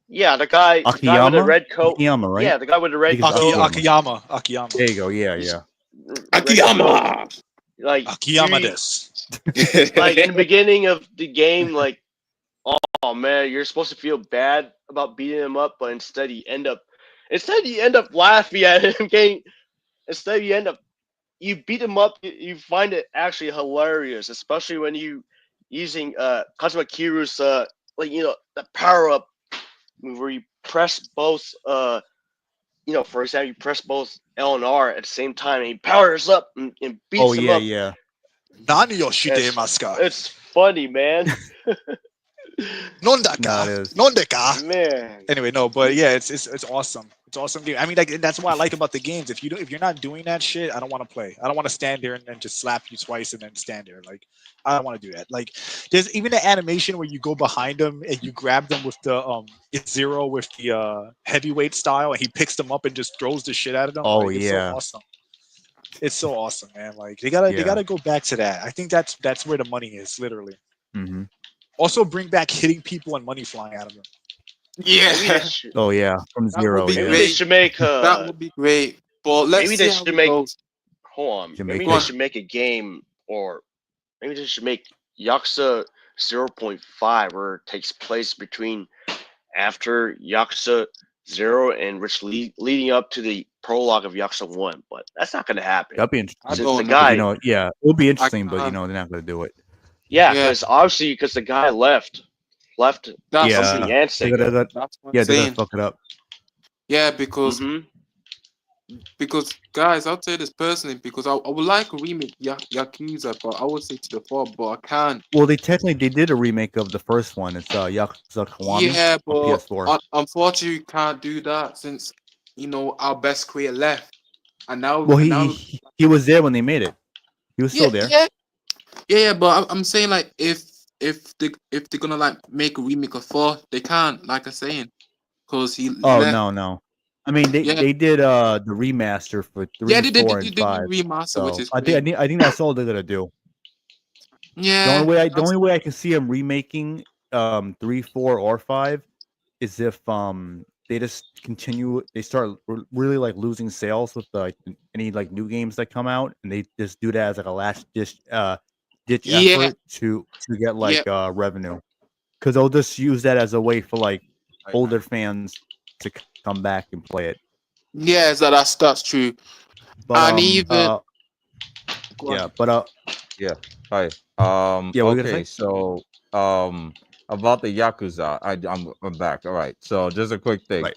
yeah, the guy with the Akiyama. red coat. Akiyama, right? Yeah, the guy with the I think red it's coat. Akiyama. Akiyama. There you go. Yeah, He's yeah. red coat. Akiyama. Like Akiyama you, this. like in the beginning of the game, like oh man, you're supposed to feel bad about beating him up, but instead you end up laughing at him getting. Instead you end up you beat him up. You find it actually hilarious, especially when you using Kazuma Kiru's like the power up where you press both for example you press both L and R at the same time and he powers up and beats Oh him yeah, up. yeah. Nani yoshide maska. It's funny, man. No, it Nondaka. is. Nondeka. Man. Anyway, no, but yeah, it's awesome. It's awesome game. I mean, like that's what I like about the games. If you're not doing that shit, I don't want to play. I don't want to stand there and then just slap you twice and then stand there. Like I don't want to do that. Like there's even an animation where you go behind them and you grab them with the it's Zero with the heavyweight style and he picks them up and just throws the shit out of them. Oh Like, it's so yeah. awesome. It's so awesome, man. Like they gotta go back to that. I think that's where the money is, literally. Mm-hmm. Also bring back hitting people and money flying out of them. Yeah, Oh yeah, from that Zero. would be Yeah. Maybe they great. should make That would be great. But let's maybe see they how should it make goes. hold on. Maybe Jamaica. they should make a game or maybe they should make Yakuza 0.5 where it takes place between after Yakuza 0 and which leading up to the prologue of Yakuza 1, but that's not going to happen. That'd be I interesting. Since don't the know. guy, Yeah, it would be I interesting, but can't. they're not gonna do it. yeah, Yeah, because the guy left that's company Yeah, and Sega. that's what I'm they're gonna saying. fuck it up. Yeah, because hmm guys, I'll say this personally because I would like a remake Yakuza, but I would say to the 4, but I can't. Well, they did a remake of the first one. It's Yakuza Kiwami Yeah, on but PS4. unfortunately, you can't do that since our best creator left, and Well, now he was there when they made it. He was yeah, still there. yeah. But I'm saying like if they're gonna like make a remake of 4, they can't. Like I'm saying, because he Oh left. no. I mean, Yeah, they did the remaster for 3, they 4, and did 5. remaster, which So is great. I think that's all they're gonna do. The Yeah, only way I can see them remaking 3, 4, or 5 is if they just continue. They start really like losing sales with any like new games that come out, and they just do that as like a last ditch yeah, effort to get yeah, like revenue, because they'll just use that as a way for like older fans to come back and play it. yeah. So that's true. But And even go yeah, on. but Yeah. Hi. yeah, what were you gonna Okay. say? So about the Yakuza, I'm back. All right. So just a quick thing. Right.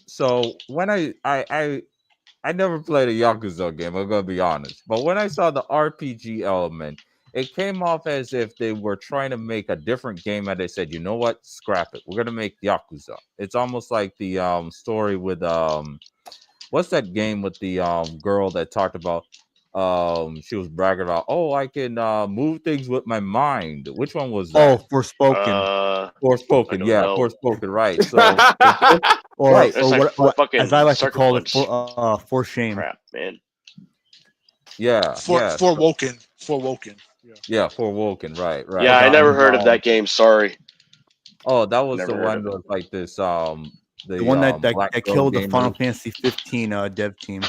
So when I never played a Yakuza game. I'm gonna be honest. But when I saw the RPG element, it came off as if they were trying to make a different game, and they said, "You know what? Scrap it. We're gonna make Yakuza." It's almost like the story with what's that game with the girl that talked about she was bragging about, oh, I can move things with my mind. Which one was that? Oh, Forspoken. I Forspoken, don't yeah, know. Forspoken, right. So right. That's like what as I fucking like to Sucker call it, Punch for shame. crap, man. Yeah, yeah. For Woken. Yeah. Yeah, Forwoken, right, Yeah, right. I never And heard of that game. Sorry, oh, that was never the heard one of it. that was like this The one that black girl killed the Final gamer. Fantasy 15 dev team.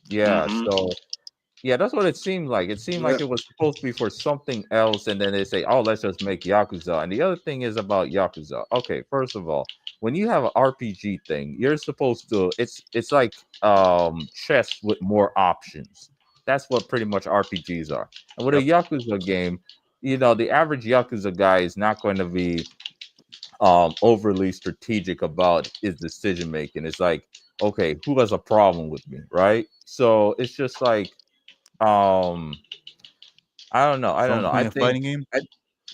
Yeah, hmm so yeah, that's what it seemed like. It seemed like Yeah, it was supposed to be for something else, and then they say, "Oh, let's just make Yakuza." And the other thing is about Yakuza. Okay, first of all, when you have an RPG thing, you're supposed to. It's like chess with more options. That's what pretty much RPGs are. And with a Yakuza game, the average Yakuza guy is not going to be overly strategic about his decision making. It's like, okay, who has a problem with me, right? So it's just like um I don't know. I don't Someone know. playing a fighting game.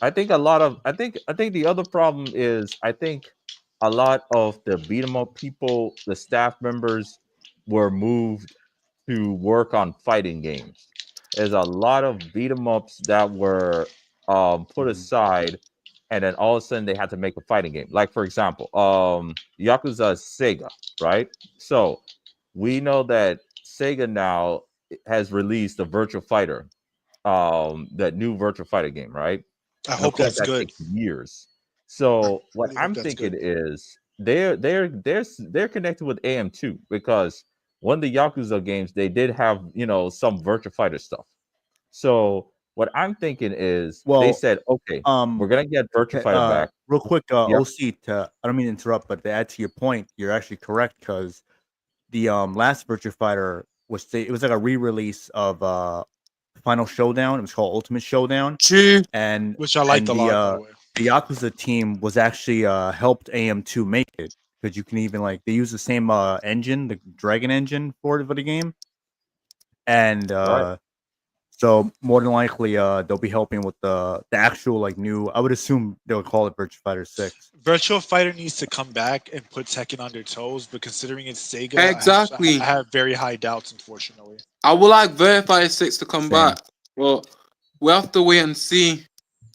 I think a lot of I think the other problem is I think a lot of the beat 'em up people, the staff members were moved to work on fighting games. There's a lot of beat 'em ups that were put aside, and then all of a sudden they had to make a fighting game. Like for example, Yakuza is Sega, right? So we know that Sega now has released a Virtual Fighter, that new Virtual Fighter game, right? I And hope of course that's that good. takes years. So what Really hope I'm that's thinking good. is they're connected with AM2 because one of the Yakuza games they did have some Virtual Fighter stuff. So what I'm thinking is they Well, said, okay, we're gonna get Virtual Fighter back. real quick, Yeah. OC, I don't mean to interrupt, but to add to your point, you're actually correct because the last Virtua Fighter it was like a re-release of Final Showdown. It was called Ultimate Showdown, True. and Which I liked a lot, by the way. the Yakuza team was actually helped AM2 make it because you can even they use the same engine, the Dragon engine for the game, and Right. so more than likely they'll be helping with the actual new. I would assume they'll call it Virtua Fighter 6. Virtual Fighter needs to come back and put Tekken on their toes, but considering it's Sega, Exactly. I have very high doubts, unfortunately. I would like Verify 6 to come Same. back. Well, we have to wait and see.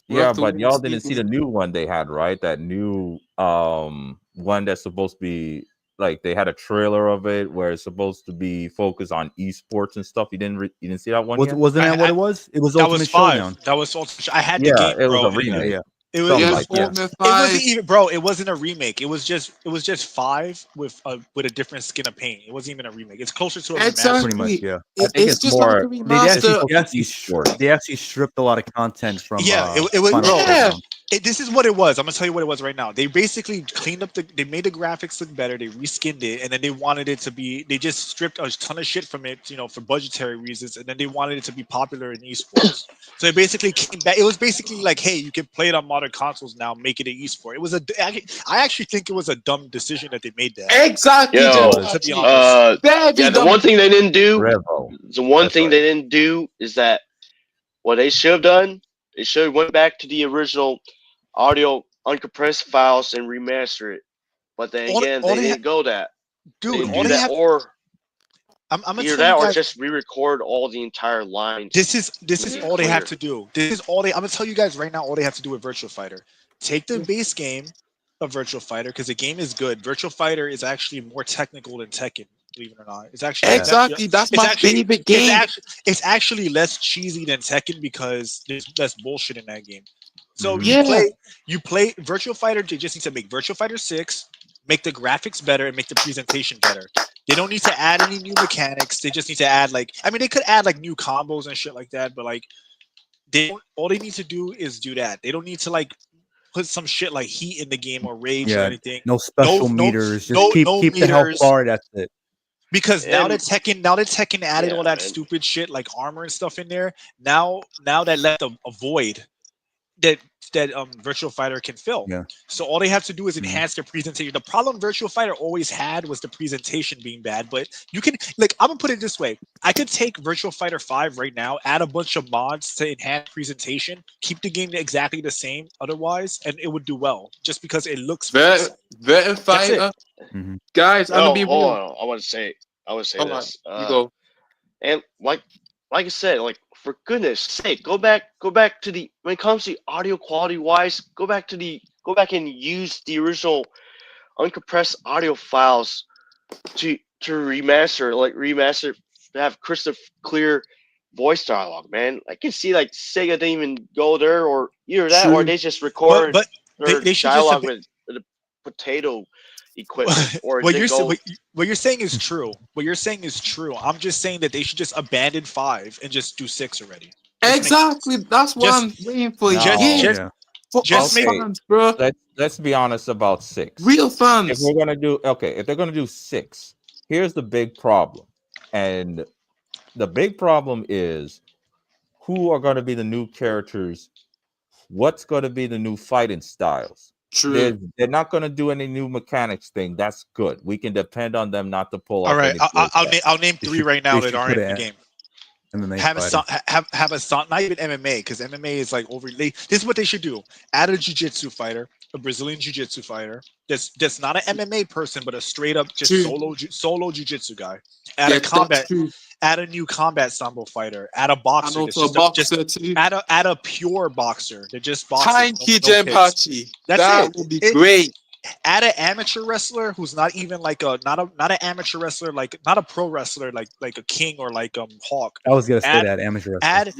Yeah, but y'all didn't see the new one they had, right? That new one that's supposed to be they had a trailer of it where it's supposed to be focused on esports and stuff. You didn't see that one yet? Wasn't that what it was? It was That Ultimate was 5. Showdown. That was Ultimate. I had Yeah, the game, it was bro. a remake. Yeah. It was, Something Yes, like that. Ultimate it 5. wasn't even, bro. It wasn't a remake. It was just 5 with a different skin of paint. It wasn't even a remake. It's closer to a remaster. Exactly. Pretty much, yeah. I think It's it's just more. like a They remaster. they actually stripped a lot of content from. Yeah, it was, Final bro. Showdown. This is what it was. I'm gonna tell you what it was right now. They basically cleaned up they made the graphics look better. They reskinned it, and then they wanted it to be. They just stripped a ton of shit from it, for budgetary reasons, and then they wanted it to be popular in esports. So it basically came back. It was basically like, hey, you can play it on modern consoles now. Make it an esport. It was I actually think it was a dumb decision that they made that. Exactly. Yo, To be honest. yeah, the one thing they didn't do, Revo. the one That's thing right. they didn't do is that what they should have done, they should have went back to the original audio uncompressed files and remaster it. But then again, they didn't go that. They Dude, didn't all do they that, have. or I'm gonna either tell you that, or guys. just re-record all the entire lines. This is Make it all they have clear. to do. This is all I'm gonna tell you guys right now. All they have to do with Virtual Fighter, take the base game of Virtual Fighter because the game is good. Virtual Fighter is actually more technical than Tekken. Believe it or not, it's actually Exactly. That's my favorite game. It's actually less cheesy than Tekken because there's less bullshit in that game. So Yeah. you play Virtual Fighter. They just need to make Virtual Fighter 6, make the graphics better, and make the presentation better. They don't need to add any new mechanics. They just need to add they could add new combos and shit like that, but all they need to do is do that. They don't need to put some shit like heat in the game or rage or Yeah, anything. no special meters. Just keep the health meters. bar. That's it. Because now that Tekken added all that man. stupid shit like armor and stuff in there, now that left a void that Virtual Fighter can fill. Yeah. So all they have to do is enhance their presentation. The problem Virtual Fighter always had was the presentation being bad, but you can I'm gonna put it this way. I could take Virtual Fighter 5 right now, add a bunch of mods to enhance presentation, keep the game exactly the same otherwise, and it would do well just because it looks Verify. That's it. Guys, I'm Oh, gonna be hold real. on. I want to say Hold on. this. You go. And like I said, for goodness sake, go back to the when it comes to audio quality wise, go back and use the original uncompressed audio files to remaster to have crystal clear voice dialogue, man. I can see Sega didn't even go there, or either that or True. they just record But their they should dialogue just with the potato equipment, or what they you're go. what you're saying is true. What you're saying is true. I'm just saying that they should just abandon 5 and just do 6 already. Exactly. That's what I'm waiting for. No, Yeah. For just us make fans, bro. Let's be honest about 6. Real If fans. we're gonna do if they're gonna do 6, here's the big problem, and the big problem is who are going to be the new characters. What's going to be the new fighting styles? True. They're not going to do any new mechanics thing. That's good. We can depend on them not to pull All off right, any. I'll name 3 right now that aren't in the game. MMA Have fighting. not even MMA because MMA is overly. This is what they should do: add a jiu-jitsu fighter, a Brazilian jiu-jitsu fighter that's not an MMA person but a straight up just True. solo jiu-jitsu guy. Add Yeah, a combat. that's true. Add a new combat sambo fighter. Add a boxer. And also a boxer too. Add a pure boxer that just boxes. Thank you, no kicks. Jenpachi. That's That it. would be great. add an amateur wrestler who's not even like not an amateur wrestler, like not a pro wrestler like a King or like Hawk. I was gonna say Add that amateur wrestler.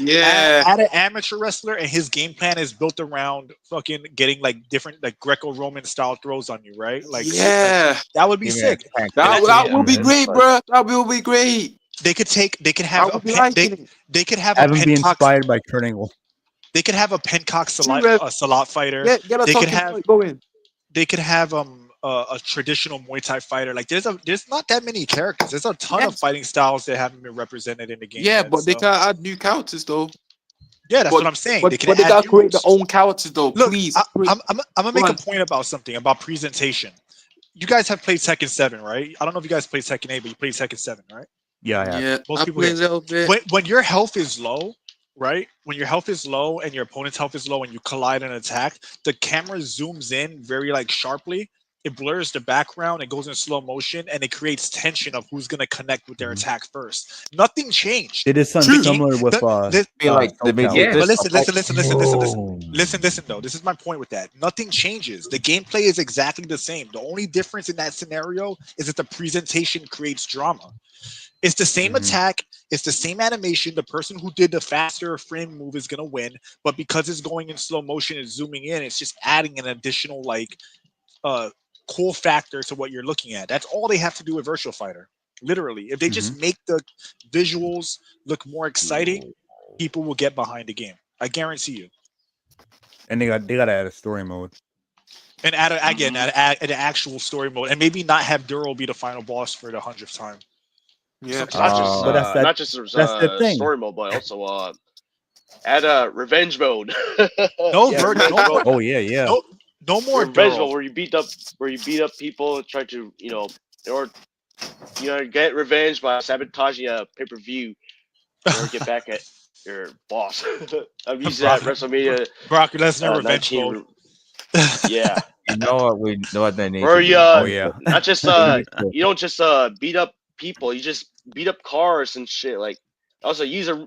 add an amateur wrestler, and his game plan is built around fucking getting like different like Greco-Roman style throws on you, right? Like Yeah, that would be Give me sick. a tank that kick, will be man, great, but bro. That will be great. They could I have a would be pen, liking it. they could have a Have him be Pencox. inspired by Kurt Angle. They could have a Pencox True, Rev. Salat fighter. Get a They could talking have point going. they could have a traditional Muay Thai fighter. Like there's not that many characters. There's a ton of Yes. fighting styles that haven't been represented in the game. Yeah, yet, but they so- can add new characters though. yeah, that's But, what I'm saying. but, They can but they add gotta new create their ones. own characters though. Look, Please. I'm gonna make Go a on. point about something about presentation. You guys have played Tekken 7, right? I don't know if you guys played Tekken 8, but you played Tekken 7, right? Yeah, I have. Yeah, Most I people play get- a little bit. When your health is low, right? When your health is low and your opponent's health is low and you collide and attack, the camera zooms in very like sharply. It blurs the background, it goes in slow motion, and it creates tension of who's gonna connect with their attack first. Nothing changed. They did something True. similar with This- feel like they made SoCal. this. But listen though. This is my point with that. Nothing changes. The gameplay is exactly the same. The only difference in that scenario is that the presentation creates drama. It's the same attack. It's the same animation. The person who did the faster frame move is gonna win. But because it's going in slow motion and zooming in, it's just adding an additional like cool factor to what you're looking at. That's all they have to do with Virtual Fighter. Literally, if they just make the visuals look more exciting, people will get behind the game. I guarantee you. And they got to add a story mode. And add an actual story mode, and maybe not have Duro be the final boss for the 100th time. Yeah. But that's the thing. story mode, but also add a revenge mode. No, Yeah, no, revenge no, mode. Oh yeah. no more Revenge Duro. mode where you beat up people and try to get revenge by sabotaging a pay-per-view or get back at your boss. I've used that at WrestleMania. Brock Lesnar revenge 19. mode. Yeah. You know what we know what they need Or to do. not just you don't just beat up people, you just beat up cars and shit. Like also use a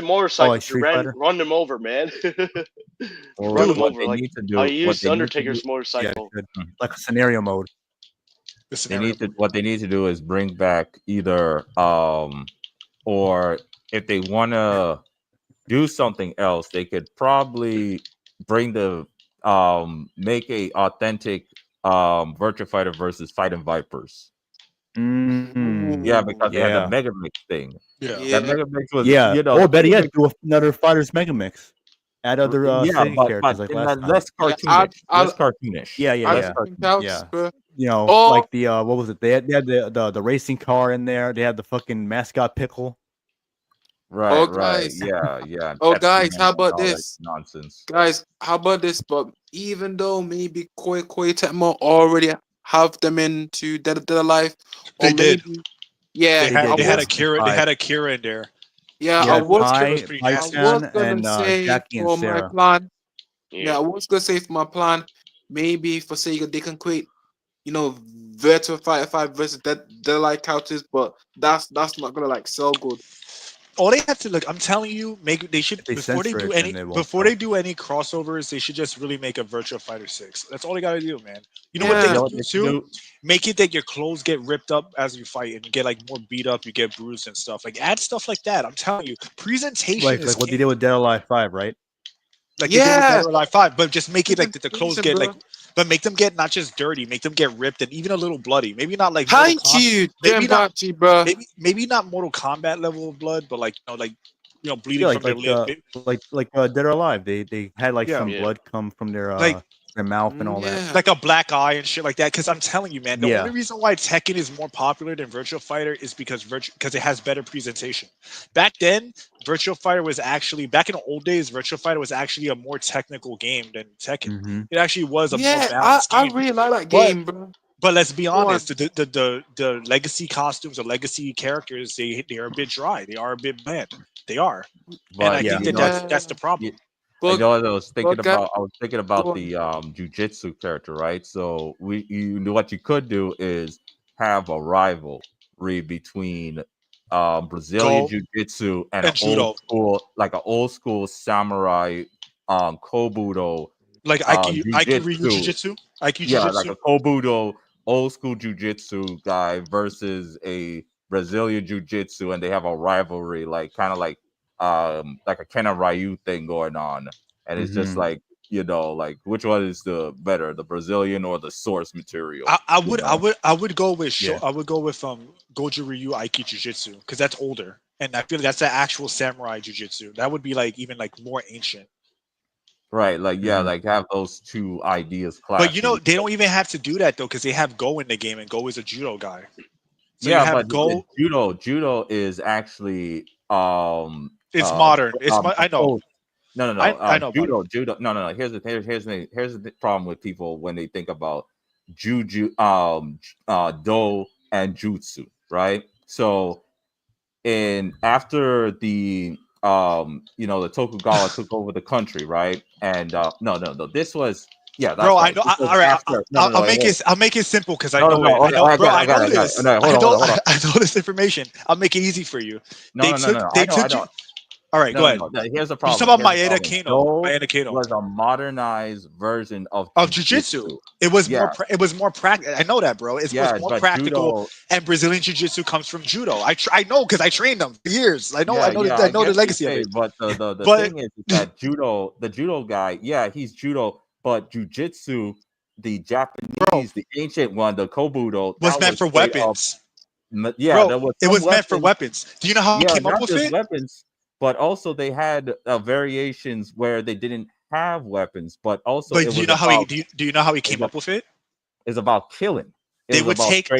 motorcycle like to Street Fighter? run them over, man. Or Run them what over they like need to do- how what you use they the need to Undertaker's do- motorcycle. Like a scenario mode. What they need to do is bring back either or if they want to do something else, they could probably bring the make a authentic Virtua Fighter versus Fighting Vipers. Yeah, because they had the Mega Mix thing. That Mega Mix was or better Mega yet, do another Fighters Mega Mix. Add other Sega but characters like in last a time. less cartoonish. Less cartoonish. Yeah. Less cartoonish. Yeah. You know, like the what was it? They had the racing car in there. They had the fucking mascot pickle. Right, Oh, right. guys. Yeah. Oh, Pepsi guys, Man how and about all that this? nonsense. Guys, how about this? But even though maybe Koei Tecmo already have them into Dead or Alive, or They did. maybe, yeah, They had I was- Akira. They had Akira in there. Yeah, Yeah, I was Ty, pretty I nasty. was Python, gonna and say Jackie and for my Sarah. plan. Yeah, I was gonna say for my plan, maybe for Sega they can create, Virtua Fighter 5 versus Dead Alive couches, but that's not gonna like sell good. All they have to look. I'm telling you, they should they before they censor do it, any then they won't before sell. they do any crossovers. They should just really make a Virtua Fighter 6. That's all they gotta do, man. You know Yeah. what they You know can what do they should too? do? Make it that your clothes get ripped up as you fight, and you get like more beat up. You get bruised and stuff. Like add stuff like that. I'm telling you, presentation Like is what they king. did with Dead or Alive 5, right? Like they did with Yeah. Dead or Alive 5, but just make it like that the clothes Presentation, get bro. like, but make them get not just dirty, make them get ripped and even a little bloody. Maybe not like Mortal Thank Kombat- you, maybe not Genpachi, bro. maybe not Mortal Kombat level of blood, but like bleeding Yeah, from their lip. like Dead or Alive. They had like Yeah. some Yeah. blood come from their Like- mouth and all that. Yeah. Like a black eye and shit like that. Because I'm telling you, man, the Yeah. only reason why Tekken is more popular than Virtua Fighter is because it has better presentation. Back then, Virtua Fighter was actually back in the old days. Virtua Fighter was actually a more technical game than Tekken. Mhm. It actually was a more Yeah, balanced I game. really like that But- game, bro. But let's be Go on. honest, the legacy costumes, the legacy characters, they are a bit dry. They are a bit bland. They are, But and I yeah. think you that know, that's the problem. I know what I was thinking But guys- about. I was thinking about Go on. the jujitsu character, right? So what you could do is have a rivalry between Brazilian Go jiu-jitsu and and an judo. old school samurai kobudo Like Aikido Ryu jujitsu. Jiu-Jitsu? Aikido Yeah, like Jiu-Jitsu? a Kobudo old school jujitsu guy versus a Brazilian jiu-jitsu, and they have a rivalry, like kind of like a Ken and Ryu thing going on. And it's just Mhm. like, like which one is the better, the Brazilian or the source material? I you would I know? would I would go with Yeah. I would go with Goju Ryu Aiki Jiu-Jitsu because that's older, and I feel like that's the actual samurai jiu-jitsu. That would be like even like more ancient. Right, like Mhm. like have those two ideas But you clash with know each they other. don't even have to do that though because they have Go in the game, and Go is a judo guy. So you Yeah, have but Go. judo is actually It's modern. I know. opposed. No, I know about it. judo. No. Here's the problem with people when they think about do and jutsu, right? So, after the the Tokugawa took over the country, right? And no, this was Bro, that's I right. know. This was All right, after. No, I'll wait, make hold it. I'll make it simple because I on. know it. Okay, I know, bro. I got it. this. No, hold on. I know this information. I'll make it easy for you. No. They I know. took you. All right, go ahead. No. Here's the You talk problem. about Maeda Kano. Do Maeda Kano was a modernized version of of jiu-jitsu. jujitsu. It was Yeah, more practical. I know that, bro. It was more but practical. judo. And Brazilian jiu-jitsu comes from judo. I know because I trained them for years. I know. Yeah, I I know the guess you legacy of say, it. but the But thing is that the judo guy, yeah, he's judo, but jujitsu, the bro, Japanese, the ancient one, the kobudo, was that meant was for straight up. weapons, Yeah, bro. there was It some was meant for weapons. weapons. Do you know how he Yeah, came up not with just it? weapons, but also they had variations where they didn't have weapons, but also But it do you was know how he about do you know how he is came up with it? killing. It They was would about take just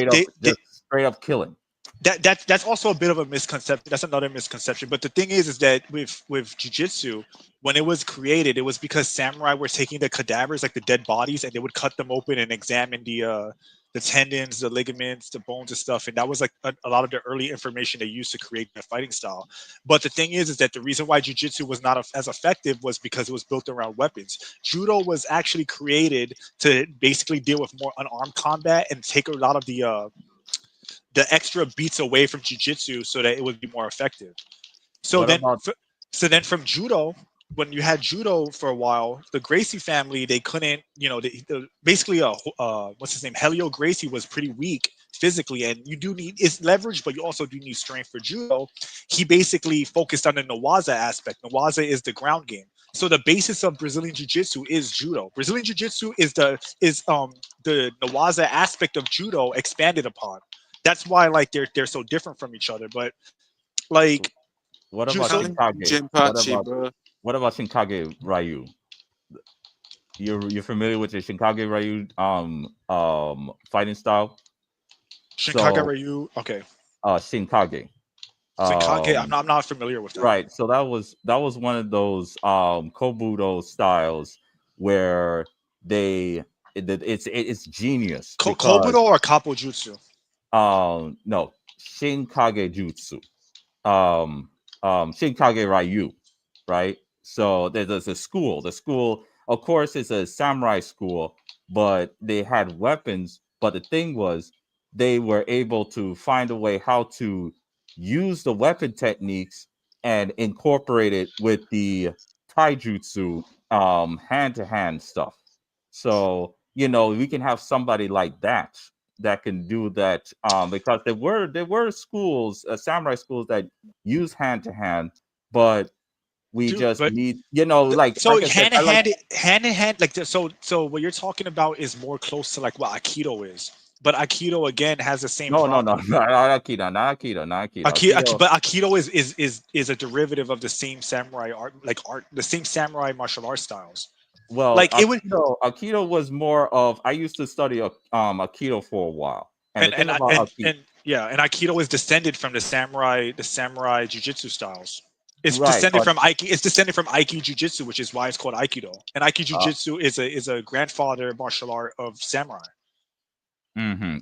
straight up killing. that's also a bit of a misconception. That's another misconception. But the thing is that with jujitsu, when it was created, it was because samurai were taking the cadavers, like the dead bodies, and they would cut them open and examine the tendons, the ligaments, the bones and stuff. And that was like a lot of the early information they used to create their fighting style. But the thing is that the reason why jujitsu was not as effective was because it was built around weapons. Judo was actually created to basically deal with more unarmed combat and take a lot of the extra beats away from jiu-jitsu so that it would be more effective. So What then, about from judo, when you had judo for a while, the Gracie family they couldn't, basically what's his name, Helio Gracie was pretty weak physically, and you do need it's leverage, but you also do need strength for judo. He basically focused on the Nawaza aspect. Nawaza is the ground game. So the basis of Brazilian Jiu-Jitsu is judo. Brazilian Jiu-Jitsu is the Nawaza aspect of judo expanded upon. That's why like they're so different from each other. But like what Ju- about so Shinkage? Jinpachi, bro. What about Shinkage Ryu? You're familiar with the Shinkage Ryu fighting style? Shinkaga So Ryu, okay. Shinkage. Shinkage, Um I'm not familiar with that. right. So that was one of those Kobudo styles where it's genius because Kobudo or Kapo Jutsu? no, Shinkage Jutsu. um Shinkage Ryu, right? So there's a school. The school, of course, is a samurai school, but they had weapons. But the thing was, they were able to find a way how to use the weapon techniques and incorporate it with the taijutsu, hand to hand stuff. So we can have somebody like that can do that, because there were schools, samurai schools that use hand to hand, but we Dude, just but need, so like I said, I like hand in hand, like so what you're talking about is more close to like what Aikido is. But Aikido again has the same no, problem. not Aikido. Aikido, But Aikido is a derivative of the same samurai art, the same samurai martial art styles. well, Like it would Aikido was more of, I used to study Aikido for a while, and the and thing and about and, Aikido, and yeah, and Aikido is descended from the samurai jiu-jitsu styles. It's right? descended from Aiki jiu-jitsu, which is why it's called Aikido. And Aiki Uh, jiu-jitsu is a grandfather martial art of samurai.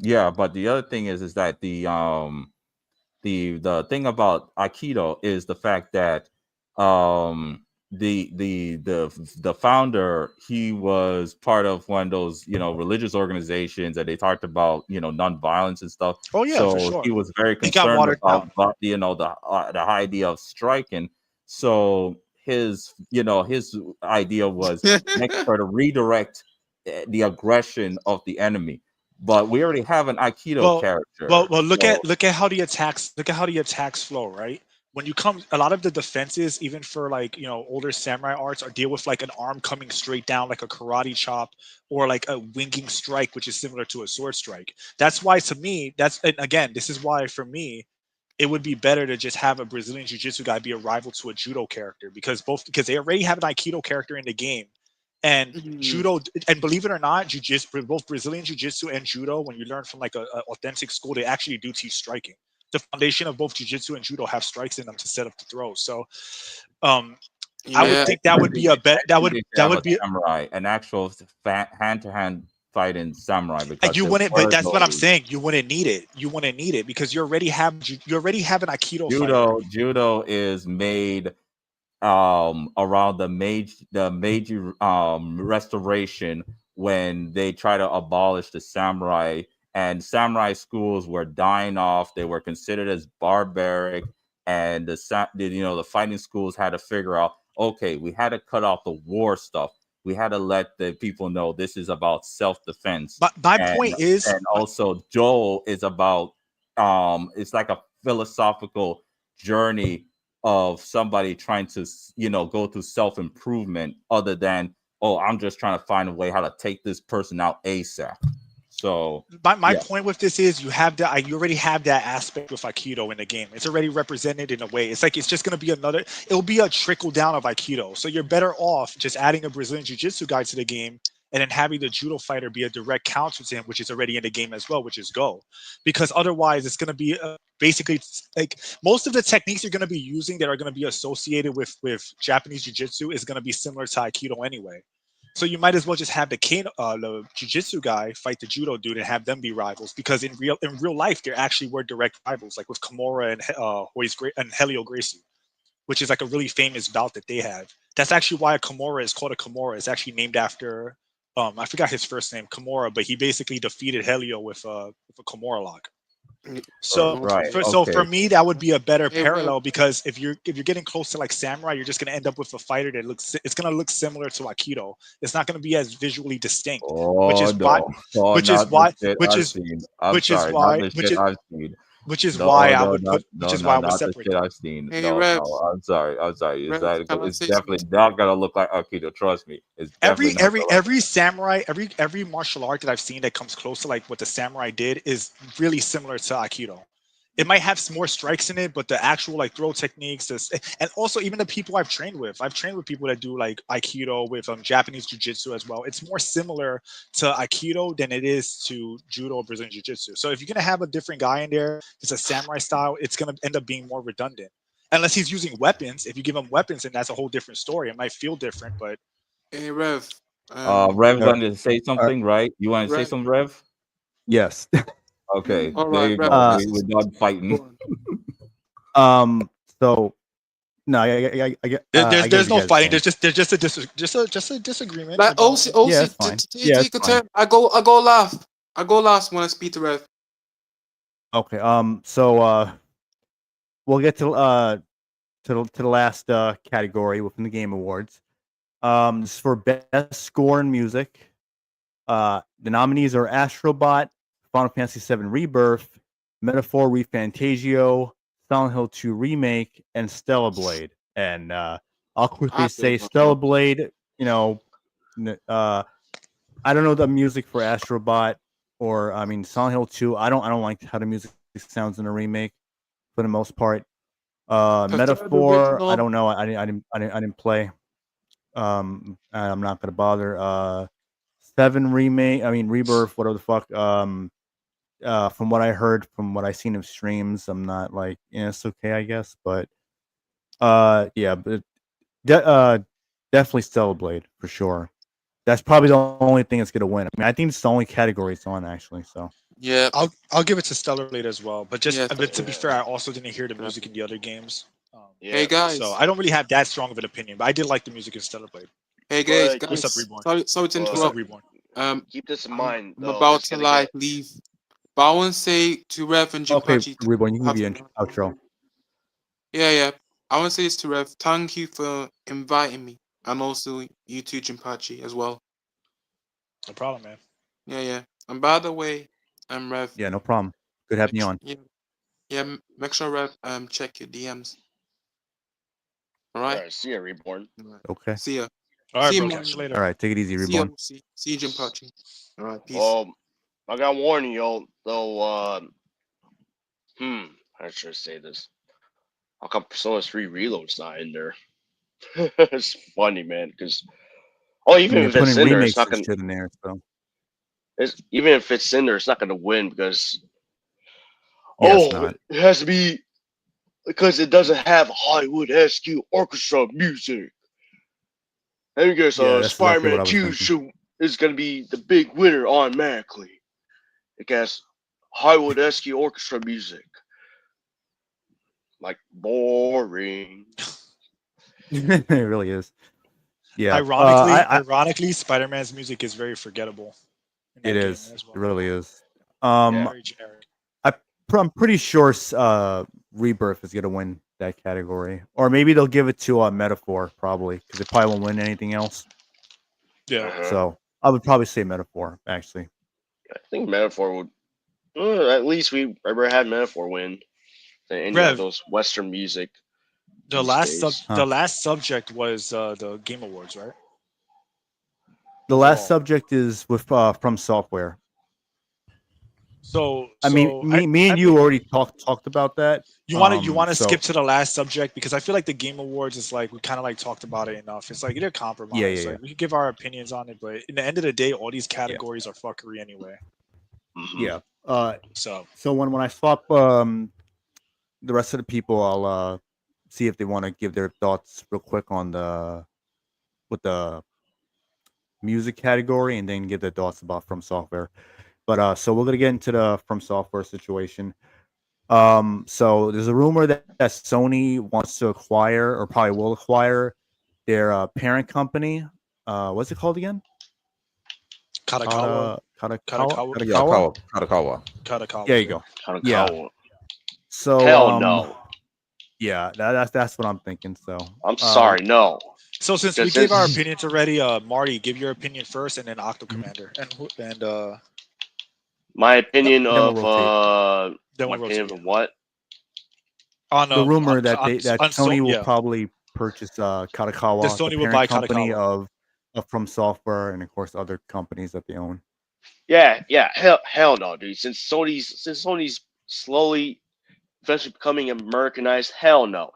yeah, but the other thing is that the thing about Aikido is the fact that the founder, he was part of one of those religious organizations that they talked about nonviolence and stuff. Oh yeah, for So he sure. was very It got concerned watered about down. the idea of striking. So his idea was make sure to redirect the aggression of the enemy. But we already have an Aikido character. Well, look so- at how the attacks flow, right? When you come, a lot of the defenses, even for like older samurai arts, are deal with like an arm coming straight down, like a karate chop, or like a winging strike, which is similar to a sword strike. That's why, to me, and again, this is why for me, it would be better to just have a Brazilian Jiu-Jitsu guy be a rival to a judo character because they already have an Aikido character in the game, and judo, and believe it or not, Jiu-Jitsu, both Brazilian Jiu-Jitsu and judo, when you learn from like a authentic school, they actually do teach striking. The foundation of both Jiu-Jitsu and judo have strikes in them to set up the throws. So, I would think that would be a bet. That would be samurai, an actual hand-to-hand fighting samurai. Because you wouldn't. But that's what I'm saying. You wouldn't need it. You wouldn't need it because you already have an Aikido fighter. Judo is made around the Meiji restoration, when they try to abolish the samurai, and samurai schools were dying off. They were considered as barbaric, and the fighting schools had to figure out, okay, we had to cut out the war stuff. We had to let the people know this is about self-defense. But my point is, and also Joel is about it's like a philosophical journey of somebody trying to go through self-improvement, other than, oh, I'm just trying to find a way how to take this person out ASAP. So my point with this is you already have that aspect with Aikido in the game. It's already represented in a way. It's like it's just going to be it'll be a trickle down of Aikido. So you're better off just adding a Brazilian Jiu-Jitsu guy to the game, and then having the judo fighter be a direct counter to him, which is already in the game as well, which is Go. Because otherwise it's going to be basically like most of the techniques you're going to be using that are going to be associated with Japanese Jiu-Jitsu is going to be similar to Aikido anyway. So you might as well just have the Jiu-Jitsu guy fight the judo dude and have them be rivals, because in real life they actually were direct rivals, like with Kimura and Helio Gracie, which is like a really famous bout that they have. That's actually why a Kimura is called a Kimura. It's actually named after I forgot his first name, Kimura, but he basically defeated Helio with a Kimura lock. So, for me, that would be a better parallel, because if you're getting close to like samurai, you're just going to end up with a fighter that it's going to look similar to Aikido. It's not going to be as visually distinct, which is why I would separate. I've seen. Hey, No, Rev. I'm sorry. Rev, can I It's say definitely something? not gonna look like Aikido. Trust me. It's definitely not gonna look Every samurai, every martial art that I've seen that comes close to like what the samurai did is really similar to Aikido. It might have some more strikes in it, but the actual like throw techniques, and also even the people I've trained with people that do like Aikido with Japanese Jiu-Jitsu as well. It's more similar to Aikido than it is to Judo or Brazilian Jiu-Jitsu. So if you're gonna have a different guy in there, it's a samurai style, it's gonna end up being more redundant. Unless he's using weapons. If you give him weapons, then that's a whole different story. It might feel different, but Hey, Rev. Rev wanted to say something, right? You want to say Rev. something, Rev? Yes. Okay, All there right, you Rev. go. this is- We're done fighting. So no, I there's no fighting. There's just a disagreement. Like about- OC, Yeah, it's fine. Yeah, take it's a fine. turn. I go last. I go last when I speak to Rev. Okay. So we'll get to the last category within the Game Awards. This is for best score in music. The nominees are Astrobot, Final Fantasy VII Rebirth, Metaphor ReFantagio, Silent Hill 2 Remake, and Stellar Blade. And I'll quickly say Stellar Blade. I don't know the music for Astrobot or Silent Hill 2. I don't like how the music sounds in a remake for the most part. Metaphor, I don't know. I didn't play. I'm not gonna bother. 7 remake. Rebirth. Whatever the fuck. From what I heard, from what I seen of streams, I'm not like, it's okay, I guess. But yeah, but definitely Stellar Blade for sure. That's probably the only thing that's gonna win. I think it's the only category it's on actually. So yeah, I'll give it to Stellar Blade as well. But just Yeah. but to be fair, I also didn't hear the music in the other games. Hey guys. So I don't really have that strong of an opinion, but I did like the music in Stellar Blade. Hey guys. But- What's up, Reborn? Sorry to What's interrupt. up, Reborn? Keep this in mind. I'm though, about it's to gonna like get- leave, but I want to say to Rev and okay, Jukachi. Reborn, you can give your outro. Yeah. I want to say this to Rev. Thank you for inviting me, and also you too, Jinpachi, as well. No problem, man. Yeah. And by the way, Rev. Yeah, no problem. Good having you on. Make sure Rev check your DMs. All All right. right, see ya, Reborn. Okay. See ya. All right, See you, bro. man. Catch you later. All right, take it easy, See ya. Reborn. See you, Jinpachi. All right. Peace. I got warning y'all though. How should I say this? How come Persona 3 Reload's not in there? It's funny, man. Because I even mean, they're if it's putting in there, it's remakes not and gonna. shit in there, so Even if it's in there, it's not gonna win because yeah, it's not. it has to be because it doesn't have Hollywood SQ orchestra music. And because Yeah, that's exactly what Spider-Man I was 2 thinking. is gonna be the big winner automatically. It has Hollywood SQ orchestra music. Like boring. It really is. Yeah. Ironically, Spider-Man's music is very forgettable in that It game is. as well. It really is. Yeah. Very generic. I'm pretty sure Rebirth is gonna win that category, or maybe they'll give it to Metaphor probably because it probably won't win anything else. Yeah. So I would probably say Metaphor actually. I think Metaphor would. At least we ever had Metaphor win than any Rev, of those Western music. the these last days. the last subject was the Game Awards, right? The last Overall. subject is with From Software. So I mean, me and you already talked about that. You want to so skip to the last subject because I feel like the Game Awards is like we kind of like talked about it enough. It's like either compromise. Yeah. Like we could give our opinions on it, but in the end of the day, all these categories are fuckery anyway. Yeah. So when I swap the rest of the people, I'll see if they want to give their thoughts real quick on the music category, and then give their thoughts about From Software. But so we're gonna get into the From Software situation. So there's a rumor that Sony wants to acquire, or probably will acquire, their parent company. What's it called again? Katakawa. Katakawa. There you go. Yeah. Katakawa. So Hell no. Yeah, that's what I'm thinking. So I'm sorry, no. So since we gave our opinions already, Marty, give your opinion first, and then Octo Commander, and my opinion then of we'll then my we'll opinion rotate. of what? The rumor that Sony will yeah. probably purchase Katakawa, The Sony the will parent buy company Katakawa. of From Software, and of course other companies that they own. Yeah, hell no, dude. Since Sony's slowly, eventually becoming Americanized, hell no.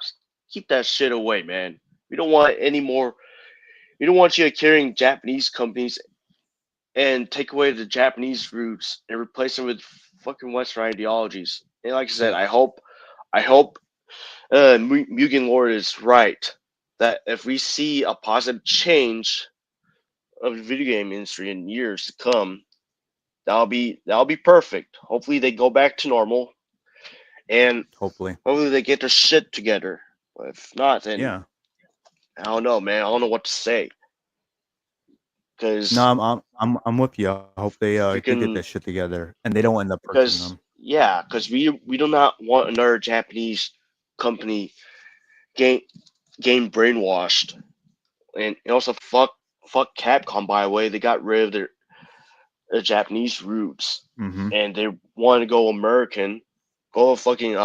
Keep that shit away, man. We don't want any more. We don't want you carrying Japanese companies and take away the Japanese roots and replace them with fucking Western ideologies. And like I said, I hope Mugen Lord is right that if we see a positive change of the video game industry in years to come, that'll be perfect. Hopefully they go back to normal, and hopefully they get their shit together. But if not, then yeah, I don't know, man. I don't know what to say. Because no, I'm with you. I hope they do get that shit together, and they don't end up purchasing them. Because we do not want another Japanese company game brainwashed, and also fuck Capcom. By the way, they got rid of their Japanese roots, and they want to go American, go fucking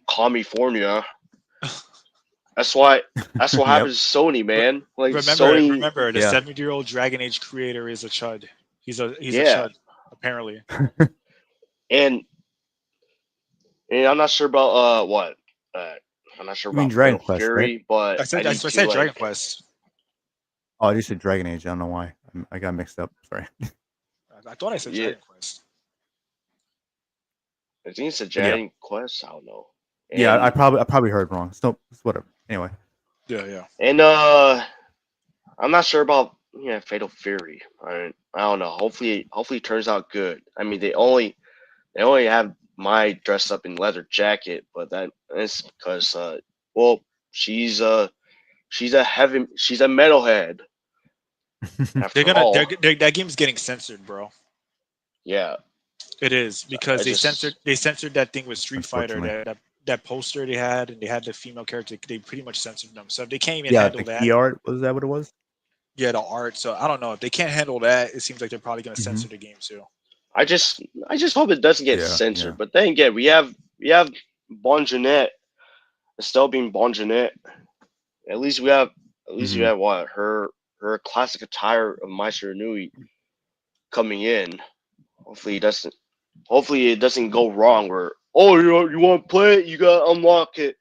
California. That's what happens to Sony, man. Like remember, the 70-year-old Dragon Age creator is a chud. He's a chud, apparently. and I'm not sure about what. I'm not sure You mean about Dragon Fatal Quest, Fury, right? but I said Dragon Quest. Oh, you said Dragon Age. I don't know why. I got mixed up. Sorry. I thought I said Dragon Quest. I think it's a Dragon Quest. I don't know. Yeah, I probably heard wrong. So it's whatever. Anyway. Yeah. And I'm not sure about Fatal Fury. I don't know. Hopefully it turns out good. I mean, they only have my dressed up in leather jacket, but that is because she's a metalhead. That game's getting censored, bro. Yeah, it is because they censored that thing with Street Fighter that poster they had, and they had the female character. They pretty much censored them. So if they can't even Yeah, handle the that, key art, was that what it was? yeah, the art. So I don't know if they can't handle that. It seems like they're probably gonna Mhm. censor the game too. I just hope it doesn't get Yeah, censored. yeah. But then again, we have Bon Jeanette, Estelle being Bon Jeanette. At least we have Mhm. what her classic attire of Meister Nui coming in. Hopefully it doesn't go wrong where you want to play it, you gotta unlock it.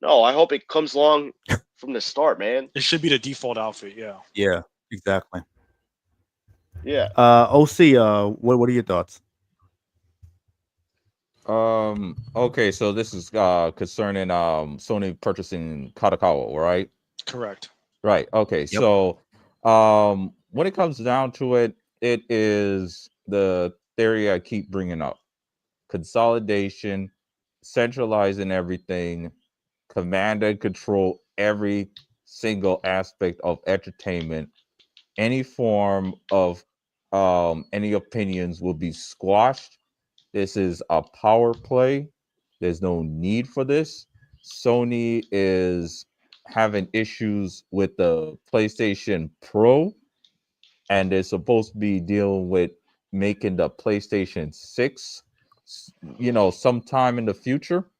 No, I hope it comes along from the start, man. It should be the default outfit. Yeah. Yeah, exactly. Yeah. OC, what are your thoughts? Okay, so this is concerning Sony purchasing Kadokawa, right? Correct. Right. Okay. Yep. So when it comes down to it, it is the theory I keep bringing up. Consolidation, centralizing everything, command and control every single aspect of entertainment. Any form of any opinions will be squashed. This is a power play. There's no need for this. Sony is having issues with the PlayStation Pro, and they're supposed to be dealing with making the PlayStation 6, sometime in the future.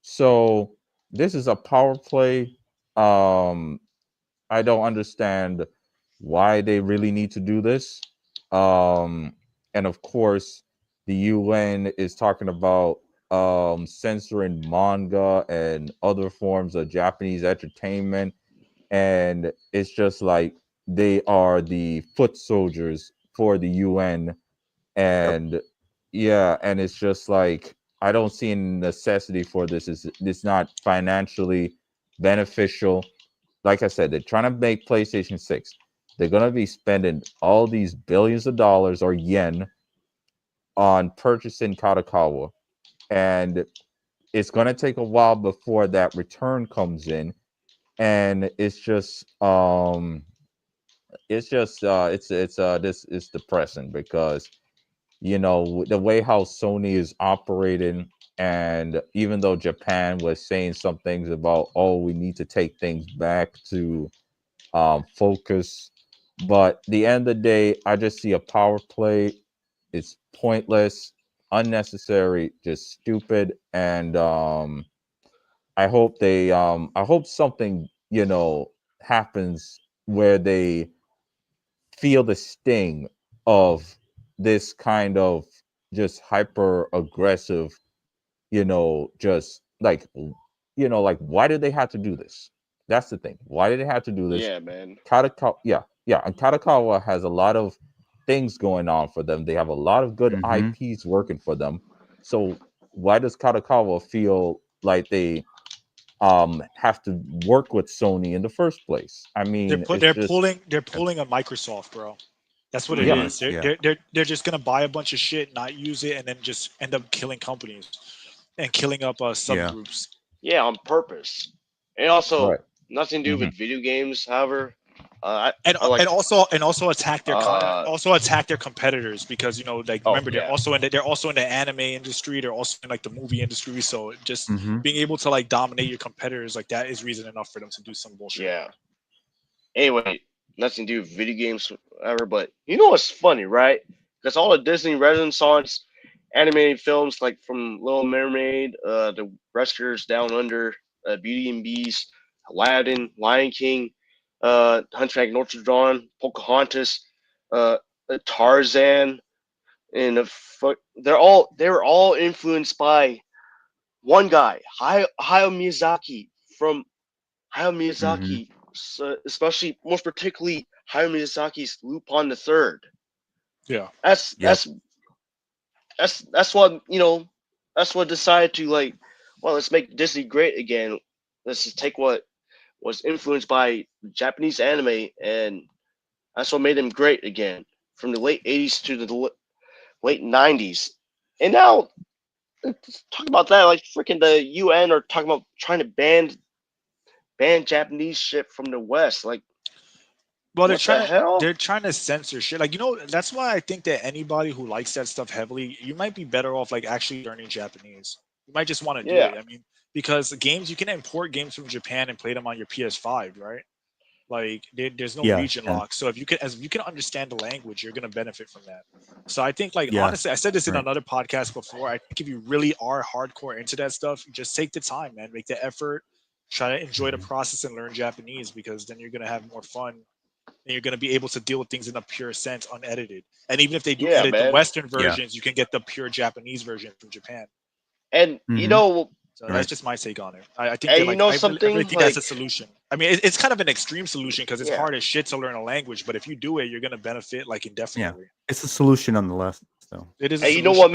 So this is a power play. Um, I don't understand why they really need to do this. And of course, the UN is talking about censoring manga and other forms of Japanese entertainment. And it's just like they are the foot soldiers for the UN. And yeah, and it's just like I don't see any necessity for this. It's not financially beneficial. Like I said, they're trying to make PlayStation 6. They're going to be spending all these billions of dollars or yen on purchasing Kadokawa. And it's going to take a while before that return comes in. And this is depressing because the way how Sony is operating, and even though Japan was saying some things about, we need to take things back to focus, but the end of the day, I just see a power play. It's pointless, unnecessary, just stupid, and I hope something happens where they feel the sting of this kind of just hyper aggressive, just like, like, why did they have to do this? That's the thing. Why did they have to do this? Yeah, man. Yeah, and Kadokawa has a lot of things going on for them. They have a lot of good Mhm. IPs working for them. So why does Kadokawa feel like they have to work with Sony in the first place? I mean, it's They're just pulling a Microsoft, bro. That's what it yeah. Mhm. is. They're, Yeah. they're just gonna buy a bunch of shit, not use it, and then just end up killing companies and killing up Yeah. subgroups. Yeah, on purpose. And also Right. nothing to do Mhm. with video games, however. And I like also attack their uh also attack their competitors, because like, oh remember, yeah. they're also in the anime industry. They're also in like the movie industry. So just Mhm. being able to like dominate your competitors like that is reason enough for them to do some bullshit. Yeah. Anyway, nothing to do with video games ever, but you know what's funny, right? Because all the Disney Renaissance animated films, like from Little Mermaid, The Rescuers Down Under, Beauty and Beast, Aladdin, Lion King, Hunchback Notre Dame, Pocahontas, uh, Tarzan, and they were all influenced by one guy, Hayao Miyazaki from Hayao Mhm. Miyazaki, especially most particularly Hayao Miyazaki's Lupin the Third. Yeah. That's Yep. that's that's what That's what decided to like. Well, let's make Disney great again. Let's just take what was influenced by Japanese anime, and that's what made them great again. From the late '80s to the late '90s, and now talk about that. Like freaking the UN are talking about trying to ban Japanese shit from the West. Like Well, what the hell? they're trying to censor shit. Like, that's why I think that anybody who likes that stuff heavily, you might be better off like actually learning Japanese. You might just want to do Yeah. it. I mean, because games, you can import games from Japan and play them on your PS5, right? Like there's no Yeah, region yeah. lock. So if you can understand the language, you're gonna benefit from that. So I think, like, Yeah, honestly, I said this in right. another podcast before. I think if you really are hardcore into that stuff, just take the time, man. Make the effort. Try to enjoy the Mhm. process and learn Japanese, because then you're gonna have more fun and you're gonna be able to deal with things in a pure sense, unedited. And even if they do Yeah, edit the man. Western Yeah. versions, you can get the pure Japanese version from Japan. And you Mhm. know, So that's Right. just my take on it. I think and that, you like, know I really something, think that's a like, solution. I mean, it's kind of an extreme solution because it's yeah, hard as shit to learn a language, but if you do it, you're gonna benefit like Yeah. indefinitely. It's a solution nonetheless. So It is a and you know solution.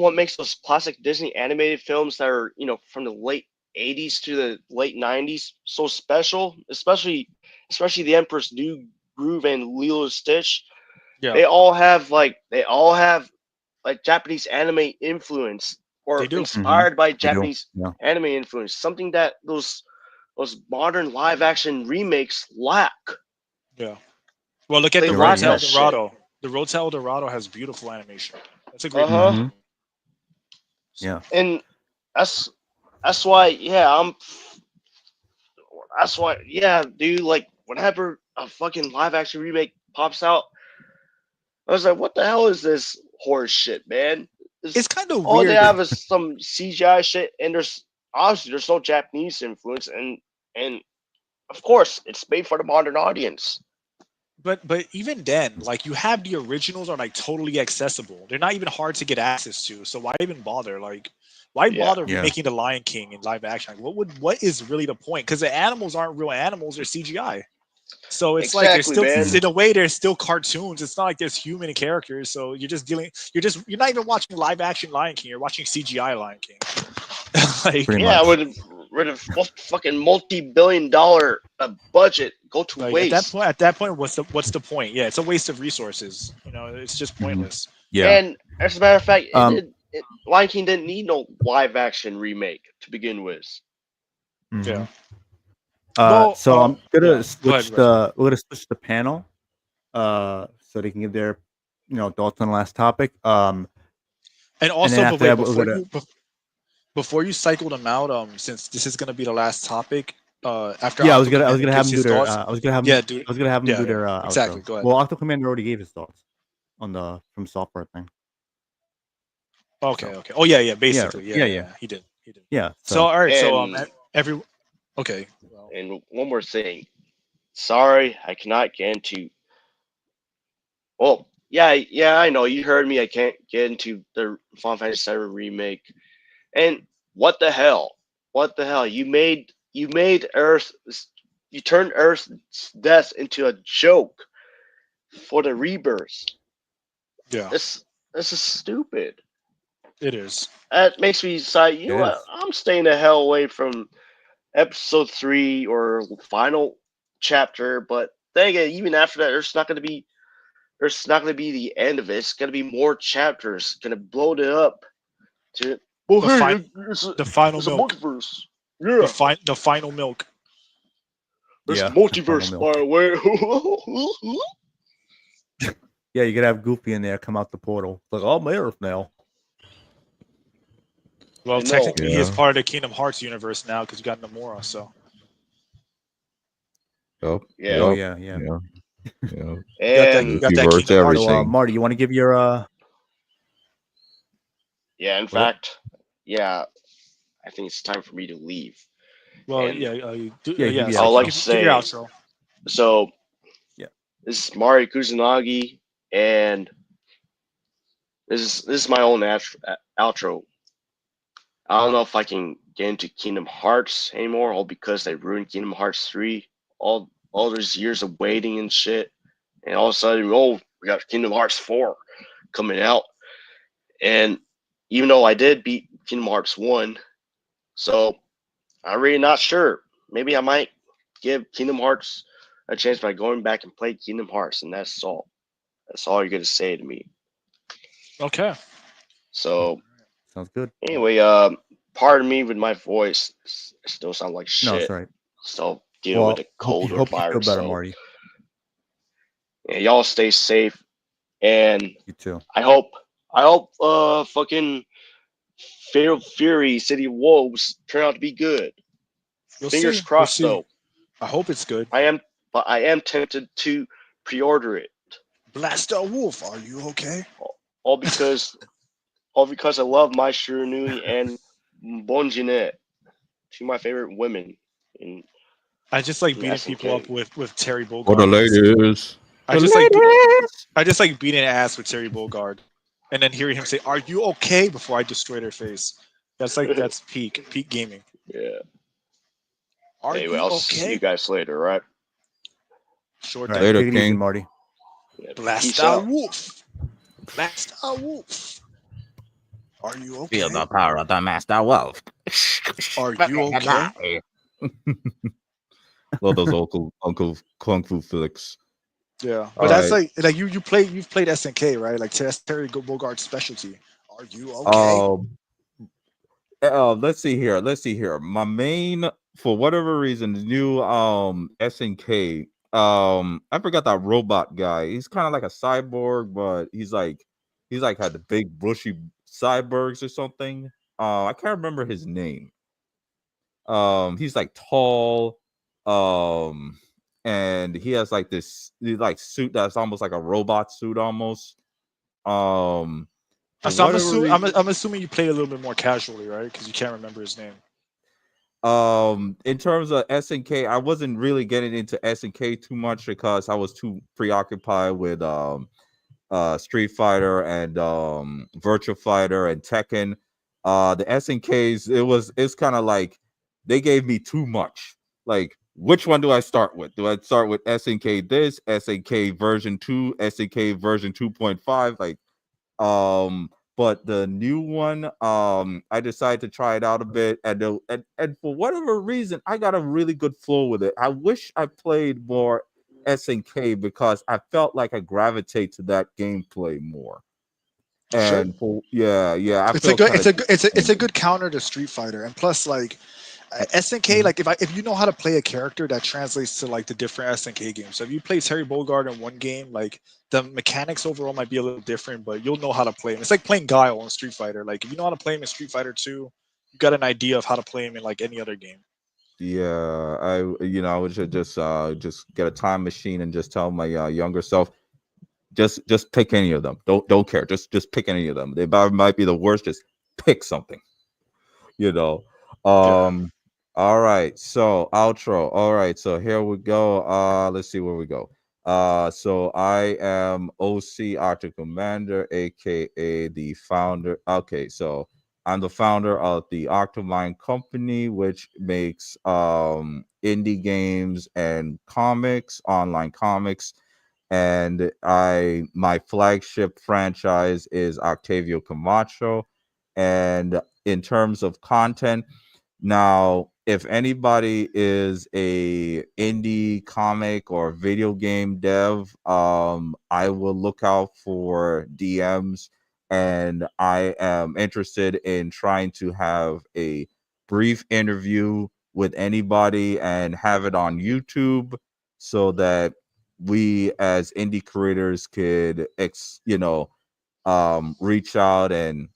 what makes those classic Disney animated films that are, from the late '80s to the late '90s so special, especially the Emperor's New Groove and Lilo and Stitch. Yeah, They all have like Japanese anime influence, or they do. Mhm. inspired by They do. Japanese Yeah. anime influence, something that those modern live action remakes lack. Yeah. Well, look at They the You're Road right. lack to Yeah. that shit. Eldorado. The Road to Eldorado has beautiful animation. That's a great Uh huh. movie. Mhm. Yeah. And that's that's why, yeah, dude. Like, whenever a fucking live action remake pops out, I was like, what the hell is this horse shit, man? It's kind of All they weird. have is some CGI shit, and there's no Japanese influence, and of course it's made for the modern audience. But even then, like, you have the originals are like totally accessible. They're not even hard to get access to. So why even bother? Like, why Yeah. bother Yeah. remaking the Lion King in live action? Like, what is really the point? Because the animals aren't real animals; they're CGI. So it's like they're Exactly, still, man. in a way, they're still cartoons. It's not like there's human characters. So you're not even watching live action Lion King. You're watching CGI Lion King. Like, Pretty Yeah, much. with a fucking multi-billion-dollar budget go to like waste. at that point, what's the point? Yeah, it's a waste of resources. It's just Mhm. pointless. Yeah. And as a matter of fact, Um. Lion King didn't need no live action remake to begin with. Mhm. Yeah. Well, So I'm gonna yeah. Go ahead, switch Reginald. we're gonna switch the panel. So they can give their thoughts on the last topic. And And also, then but after wait, that we're gonna before you cycle them out, since this is gonna be the last topic, after yeah, I Octo was gonna Commander have gives them do his their thoughts. Yeah, dude. I was gonna have them Yeah, do yeah. their Exactly. outro. Go ahead. Well, Octo Commander already gave his thoughts on the From Software thing. Okay, So okay. Oh yeah, yeah. yeah, Basically, yeah, yeah, yeah. He did. He did. yeah. So So all right. So And every okay. Well, one more thing. Sorry, I cannot get into. Well, yeah, I know you heard me. I can't get into the Final Fantasy VII remake. And what the hell? What the hell? You made Earth. You turned Earth's death into a joke for the rebirth. yeah, This is stupid. it is. That makes me decide. You know it what? is. I'm staying the hell away from episode 3 or final chapter. But then again, even after that, there's not gonna be the end of it. It's gonna be more chapters. Gonna blow it up to. Well, The hey, final, the final it's a milk. multiverse. Yeah, The final milk. it's the Yeah, the final multiverse, milk. by the way. Yeah, you could have Goofy in there come out the portal. It's like, oh, my Earth now. Well, I know. technically, he is Yeah. part of the Kingdom Hearts universe now because you got Nomura. So Yep. Yeah. Oh Yep. yeah, yeah. Yeah. Yeah. you got that Multiverse, Kingdom Hearts. So everything. Marty, you want to give your Yeah, in what? fact, yeah, I think it's time for me to leave. Well, And yeah, Yeah, yeah. give I your would like to Give your say, outro. so Yeah. this is Mari Kusanagi, and this is my own outro. I don't know if I can get into Kingdom Hearts anymore, all because they ruined Kingdom Hearts 3. All those years of waiting and shit, and all of a sudden, oh, we got Kingdom Hearts 4 coming out. And even though I did beat Kingdom Hearts 1, so I'm really not sure. Maybe I might give Kingdom Hearts a chance by going back and play Kingdom Hearts, and that's all. That's all you're gonna say to me. Okay. So Sounds good. anyway, pardon me with my voice. I still sound like No, shit. it's all right. Still dealing with a cold or hope you feel virus. better, So Marty. yeah, y'all stay safe, and You too. I hope fucking Fatal Fury City of Wolves turn out to be good. You'll Fingers see. We'll crossed, see. though. I hope it's good. I am tempted to pre-order it. Blaster Wolf, are you okay? All because I love Mai Shiranui and Bonjinet. Two of my favorite women in I just like in beating people up SNK. with Terry For the Bogard. ladies. I The just like ladies. I just like beating ass with Terry Bogard, and then hearing him say, "Are you okay?" before I destroy their face. That's peak gaming. Yeah. Are Anyway, you I'll see you okay? guys later, right? Sure All thing. right, Later, take it easy, King. Marty. Yeah, peace Blaster out. Wolf. Blaster Wolf. Are you Feel okay? the power of the Master Wolf. Are you okay? Love those Uncle Kung Fu flicks. Yeah, but All that's right. like you've played SNK, right? Like that's Terry Bogard's specialty. Are you okay? Let's see here. My main, for whatever reason, the new SNK. I forgot that robot guy. He's kind of like a cyborg, but he's like had the big bushy cyborgs or something. I can't remember his name. He's like tall, and he has like this like suit that's almost like a robot suit almost. For So whatever reason, I'm assuming you played a little bit more casually, right? Because you can't remember his name. in terms of SNK, I wasn't really getting into SNK too much because I was too preoccupied with Street Fighter and Virtua Fighter and Tekken. The SNKs, it's kind of like they gave me too much. Like, which one do I start with? Do I start with SNK this, SNK version 2, SNK version 2.5? Like, but the new one, I decided to try it out a bit, and for whatever reason, I got a really good flow with it. I wish I played more SNK because I felt like I gravitate to that gameplay more. Sure. And I It's a feel good kind of it's a good counter to Street Fighter, and plus like SNK, like if you know how to play a character, that translates to like the different SNK games. So if you play Terry Bogard in one game, like the mechanics overall might be a little different, but you'll know how to play him. It's like playing Guile in Street Fighter. Like if you know how to play him in Street Fighter 2, you got an idea of how to play him in like any other game. yeah, I would just get a time machine and just tell my younger self, just pick any of them. Don't care. Just pick any of them. They might be the worst. Just pick something. you know. Yeah. All right, so outro. All right, so here we go. Let's see where we go. So I am OC Arctic Commander, aka the founder. Okay, so I'm the founder of the Octomine Company, which makes indie games and comics, online comics. And my flagship franchise is Octavio Camacho. And in terms of content, now if anybody is a indie comic or video game dev, I will look out for DMs, and I am interested in trying to have a brief interview with anybody and have it on YouTube so that we as indie creators could reach out and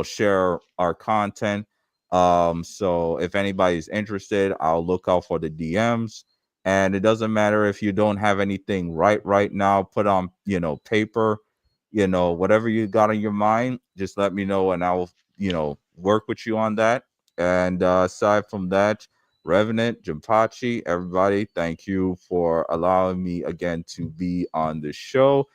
share our content. So if anybody's interested, I'll look out for the DMs. And it doesn't matter if you don't have anything right now, put on paper, whatever you got on your mind, just let me know and I'll work with you on that. And aside from that, Revenant, Jimpachi, everybody, thank you for allowing me again to be on the show.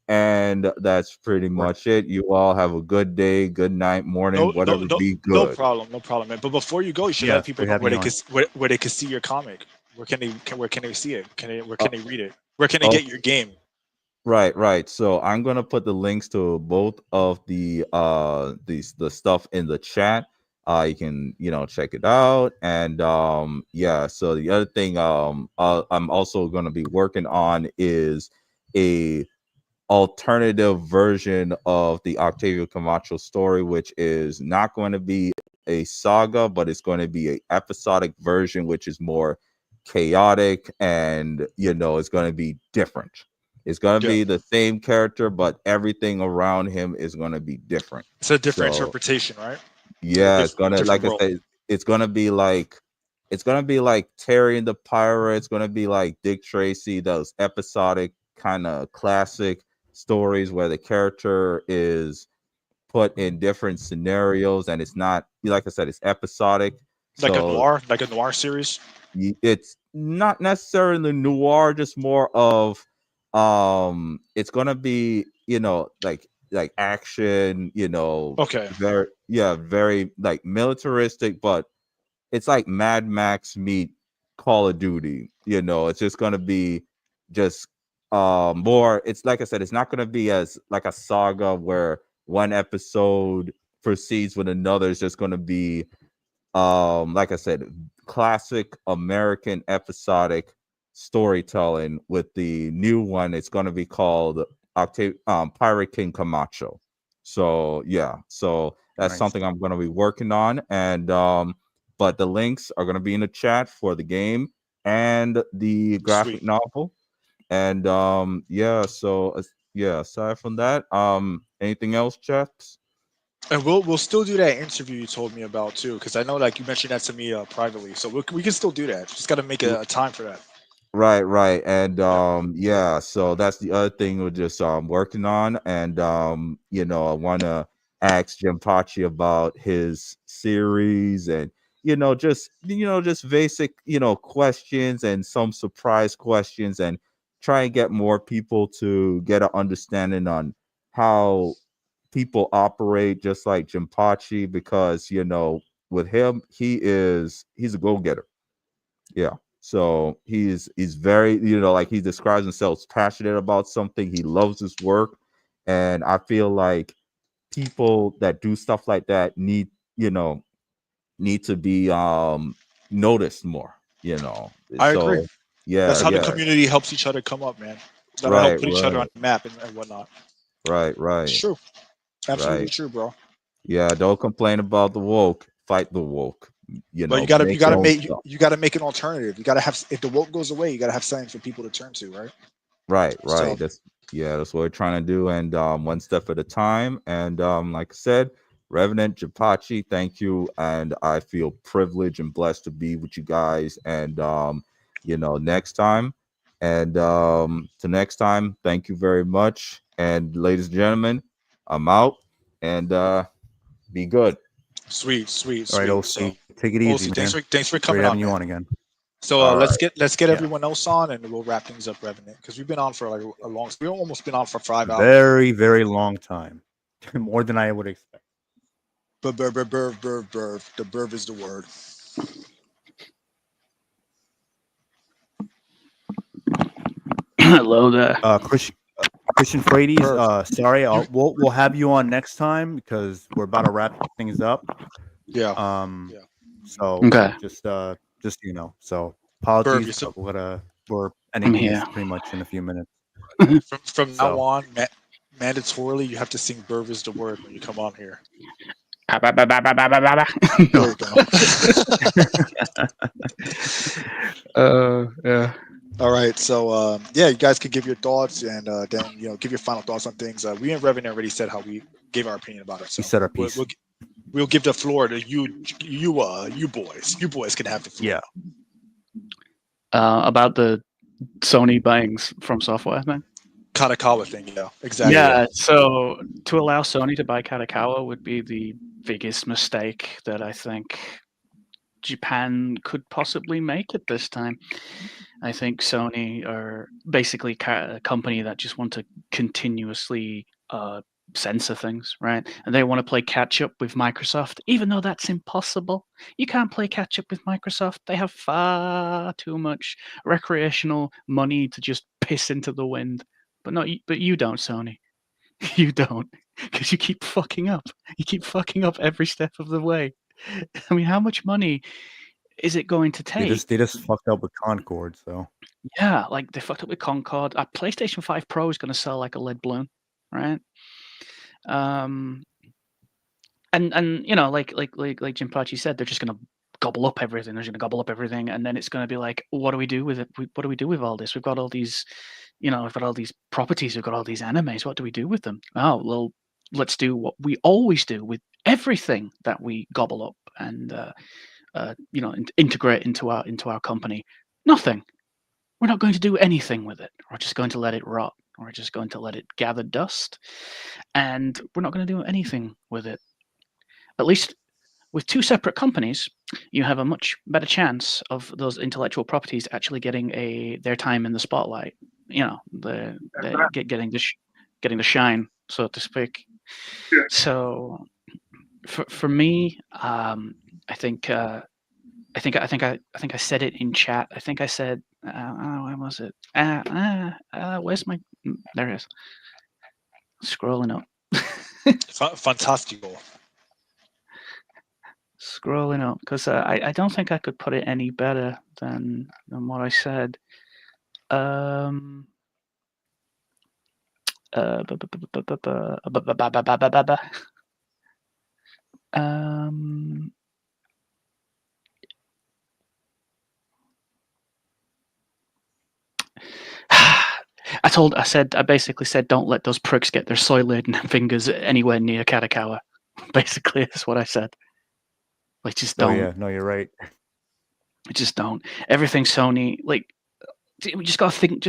And that's pretty much it. You all have a good day, good night, morning, whatever. Be No good. problem, man. But before you go, you should let Yes, people we know have where you they on. can where they can see your comic. Where can they see it? Where can they read it? Where can they Oh, get your game? right. So I'm gonna put the links to both of the stuff in the chat. You can check it out. And so the other thing I'm also gonna be working on is a alternative version of the Octavio Camacho story, which is not going to be a saga, but it's going to be a episodic version, which is more chaotic and it's going to be different. It's going to Yeah, be the same character, but everything around him is going to be different. it's a different So interpretation, right? Yeah, it's gonna, different like I world. said, it's gonna be like Terry and the Pirate. It's gonna be like Dick Tracy, those episodic kind of classic stories where the character is put in different scenarios, and it's not, like I said, it's episodic. Like a So noir series. it's not necessarily noir, just more of it's gonna be, like action, Okay. very like militaristic, but it's like Mad Max meet Call of Duty. It's just gonna be just more. It's like I said, it's not gonna be as like a saga where one episode proceeds with another. It's just gonna be like I said, classic American episodic storytelling. With the new one, it's gonna be called Pirate King Camacho. So yeah, so that's Nice. something I'm gonna be working on. And but the links are gonna be in the chat for the game and the graphic Sweet. novel. And yeah, aside from that, anything else, chaps? And we'll still do that interview you told me about too, because I know like you mentioned that to me privately. So we can still do that. Just got to make a time for that. Right. And Yeah. yeah, so that's the other thing we're just working on. And I wanna ask Jim Pachi about his series, and just basic, questions, and some surprise questions, and try and get more people to get an understanding on how people operate, just like Jim Pachi, because with him, he's a go-getter. Yeah. So he's very, like he describes himself as passionate about something. He loves his work. And I feel like people that do stuff like that need to be noticed more, I agree. So yeah, That's how the yeah. community helps each other come up, man. That'll help Right, put each other on right, the map and whatnot. right, It's right, true. Absolutely right. true, bro. Yeah, don't complain about the woke. Fight the woke. But you Make your gotta own make stuff. you gotta make an alternative. You gotta have, if the woke goes away, you gotta have something for people to turn to, right? Right, So right. That's what we're trying to do, and one step at a time. And like I said, Revenant Japachi, thank you, and I feel privileged and blessed to be with you guys. And next time, and to next time, thank you very much. And ladies and gentlemen, I'm out, and be good. sweet, sweet, All right, sweet. OC, So take it easy, OC, man. thanks for Great coming having on, you man. on again. So All let's right. get Yeah. everyone else on, and we'll wrap things up, Revenant, because we've been on for like a long. We've almost been on for 5 hours. Very, very long time. More than I would expect. Burv. The burv is the word. Hello there. Christian Frades, Burv. sorry, You, we'll have you on next time because we're about to wrap things up. yeah. Yeah. So Okay, just so so Burv, apologies, but we're ending I'm things here. pretty much in a few minutes. from now So on, mandatorily, you have to sing "Burv is the word" when you come on here. No. There you go. Yeah. All right, so yeah, you guys can give your thoughts, and then give your final thoughts on things. We and Revenant already said how we gave our opinion about it, we so said our piece. we'll give the floor to you boys. You boys can have the floor. Yeah. About the Sony buying Fromsoftware thing. Katakawa thing, yeah, exactly. Yeah, so to allow Sony to buy Katakawa would be the biggest mistake that I think Japan could possibly make at this time. I think Sony are basically a company that just want to continuously censor things, right? And they want to play catch up with Microsoft, even though that's impossible. You can't play catch up with Microsoft. They have far too much recreational money to just piss into the wind. But you don't, Sony. You don't, because you keep fucking up. You keep fucking up every step of the way. I mean, how much money is it going to They take? just fucked up with Concord, so Yeah, like they fucked up with Concord. PlayStation 5 Pro is going to sell like a lead balloon, right? And like Jim Pachi said, they're just going to gobble up everything. They're going to gobble up everything, and then it's going to be like, what do we do with it? What do we do with all this? We've got all these, we've got all these properties. We've got all these animes. What do we do with them? Oh, well, let's do what we always do with everything that we gobble up and integrate into our company. Nothing. We're not going to do anything with it. We're just going to let it rot. We're just going to let it gather dust, and we're not going to do anything with it. At least with two separate companies, you have a much better chance of those intellectual properties actually getting their time in the spotlight. Getting the shine, so to speak. Yeah. So, for me, I think I said it in chat. I think I said, where was it? Where's my? There it is. Scrolling up. Fantastical. Scrolling up because I don't think I could put it any better than what I said. I basically said, don't let those pricks get their soy-laden fingers anywhere near Katakawa. Basically, that's what I said. Like, just don't. Oh yeah, no, you're right. Just don't. Everything Sony, like, we just gotta think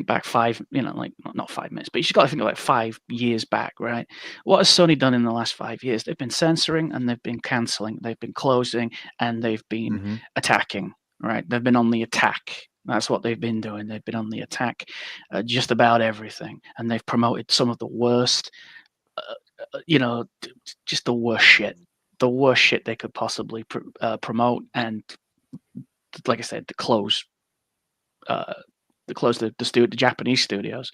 back not 5 minutes, but you just gotta think like 5 years back, right? What has Sony done in the last 5 years? They've been censoring and they've been canceling, they've been closing and they've been attacking, right? They've been on the attack. That's what they've been doing. They've been on the attack, just about everything, and they've promoted some of the worst, just the worst shit they could possibly promote, and like I said, to close the Japanese studios.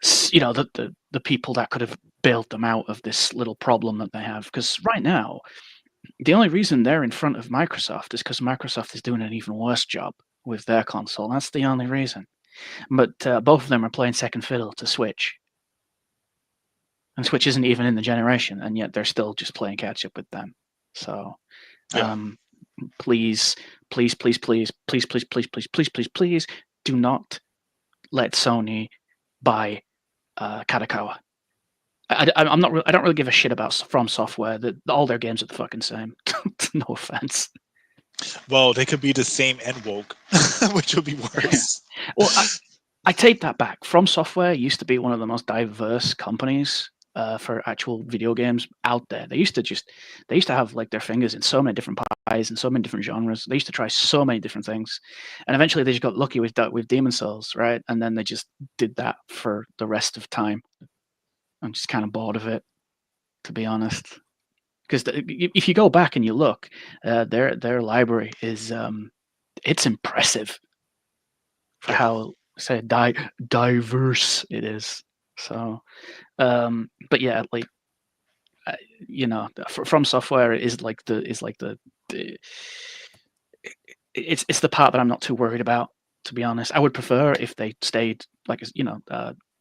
The people that could have bailed them out of this little problem that they have. Because right now, the only reason they're in front of Microsoft is because Microsoft is doing an even worse job with their console. That's the only reason. But both of them are playing second fiddle to Switch. And Switch isn't even in the generation, and yet they're still just playing catch up with them. So, please do not let Sony buy Katakawa. I don't really give a shit about Fromsoftware. That all their games are the fucking same. No offense. Well, they could be the same and woke, which would be worse. Well, I take that back. Fromsoftware used to be one of the most diverse companies for actual video games out there. They used to have like their fingers in so many different pies and so many different genres. They used to try so many different things, and eventually they just got lucky with Demon Souls, right? And then they just did that for the rest of time. I'm just kind of bored of it, to be honest. Because if you go back and you look, their library is it's impressive for how diverse it is. So, but yeah, like Fromsoftware is like the it's the part that I'm not too worried about, to be honest. I would prefer if they stayed like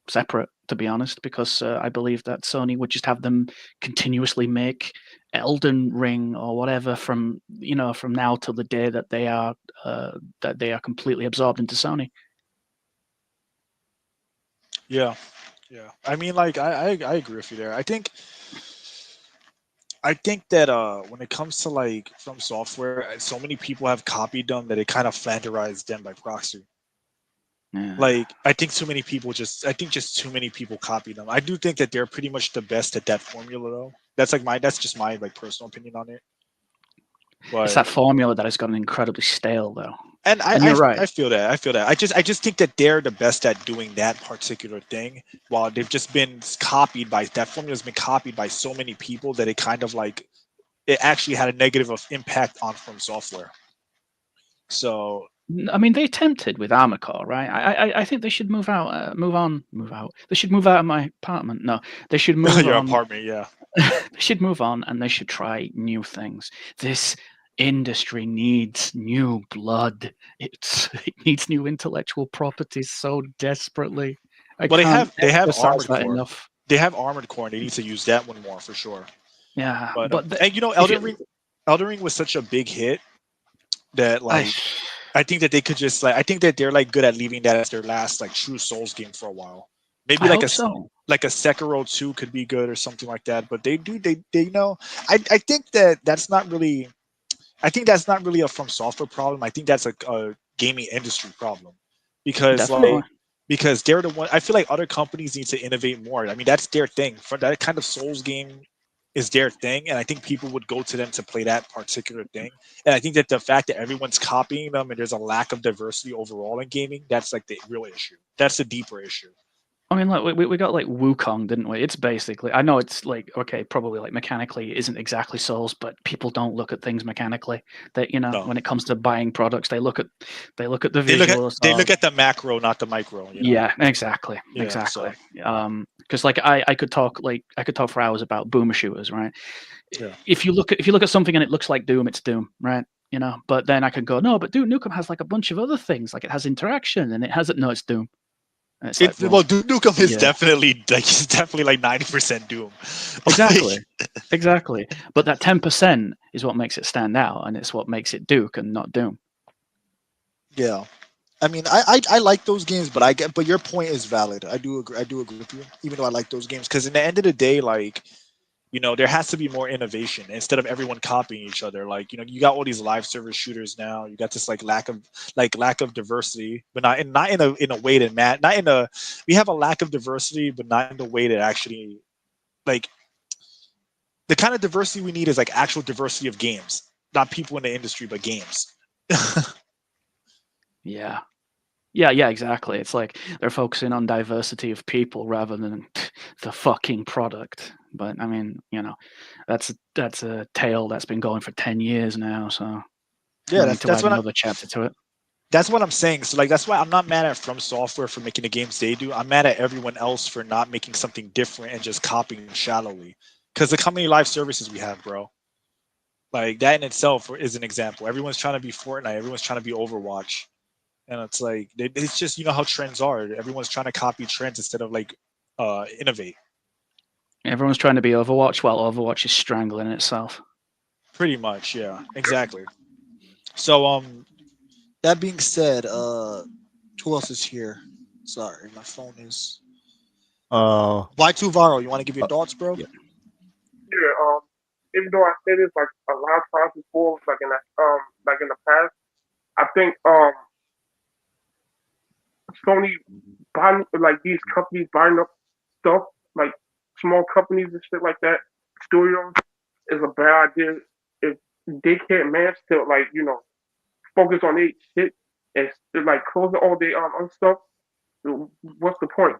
separate, to be honest, because I believe that Sony would just have them continuously make Elden Ring or whatever from now till the day that they are completely absorbed into Sony. Yeah. I mean, like, I agree with you there. I think that when it comes to like Fromsoftware, so many people have copied them that it kind of flanderized them by proxy. Yeah. Like, I think too many people too many people copied them. I do think that they're pretty much the best at that formula, though. That's just my like personal opinion on it. But it's that formula that has gotten incredibly stale, though. And you're right. I feel that. I just think that they're the best at doing that particular thing. While they've just been copied by that formula has been copied by so many people that it kind of like it actually had a negative impact on Fromsoftware. So I mean, they attempted with Armored Core, right? I think they should move out. They should move out of my apartment. No, they should move your on. apartment, yeah. They should move on, and they should try new things. This industry needs new blood. It needs new intellectual properties so desperately. They have Armored Core enough. They have Armored Core, and they need to use that one more for sure. Yeah, but Elden Ring was such a big hit that like I think that they could just like I think that they're like good at leaving that as their last like true Souls game for a while. Maybe I like hope so. like a Sekiro 2 could be good or something like that. But they I think that's not really. I think that's not really a From Software problem. I think that's a gaming industry problem because Definitely. because they're the one. I feel like other companies need to innovate more. I mean, that's their thing. For that kind of Souls game is their thing, and I think people would go to them to play that particular thing. And I think that the fact that everyone's copying them and there's a lack of diversity overall in gaming, that's like the real issue. That's the deeper issue. I mean, like we got like Wukong, didn't we? It's basically, I know it's like, okay, probably like mechanically it isn't exactly Souls, but people don't look at things mechanically. That No. when it comes to buying products, they look at the They visuals. look at the macro, not the micro. Yeah, exactly, Yeah, exactly. Because like I could talk for hours about boomer shooters, right? Yeah. If you look at something and it looks like Doom, it's Doom, right? But then I could go, no, but Duke Nukem has like a bunch of other things, like it has interaction and it has no, it's Doom. And it's like, well, Duke Nukem is yeah. definitely like 90% Doom. Exactly, exactly. But that 10% is what makes it stand out, and it's what makes it Duke and not Doom. Yeah. I mean, I like those games, but your point is valid. I do agree with you, even though I like those games, because in the end of the day, like, there has to be more innovation instead of everyone copying each other. Like, you got all these live service shooters now. You got this like lack of diversity, but not in a way that we have a lack of diversity, but not in the way that actually, like, the kind of diversity we need is like actual diversity of games, not people in the industry, but games. Yeah. Yeah, exactly. It's like they're focusing on diversity of people rather than the fucking product. But I mean, that's a tale that's been going for 10 years now. So Yeah, we need to add another chapter to it. That's what I'm saying. So like that's why I'm not mad at From Software for making the games they do. I'm mad at everyone else for not making something different and just copying shallowly. Because the company live services we have, bro, like that in itself is an example. Everyone's trying to be Fortnite. Everyone's trying to be Overwatch. And it's like it's just how trends are. Everyone's trying to copy trends instead of like innovate. Everyone's trying to be Overwatch while Overwatch is strangling itself. Pretty much, yeah, exactly. So that being said, who else is here? Sorry, my phone is. Y2 Varo, you want to give your thoughts, bro? Yeah. Even though I said this like a lot of times before, like in the past, I think Sony buying like these companies buying up stuff like small companies and shit like that, studios, is a bad idea if they can't manage to focus on their shit and like closing all their other stuff. What's the point?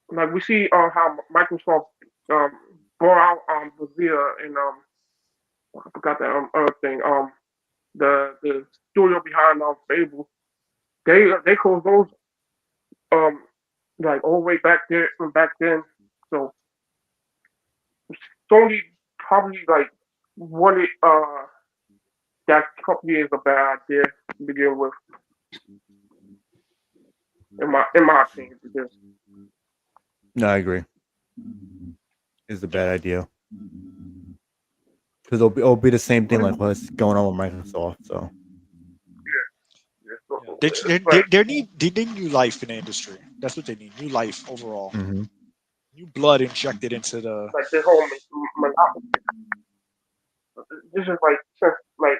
Like we see how Microsoft bought out Brazil and I forgot that other thing the studio behind Fable. They closed those like all the way back there from back then. So Sony probably like wanted that company is a bad idea to begin with. In my opinion, because No, I agree. It's a bad idea because it'll be the same thing like what's going on with Microsoft. So they need new life in the industry. That's what they need. New life overall. Mhm. New blood injected into the. like this whole monopoly. This is like since like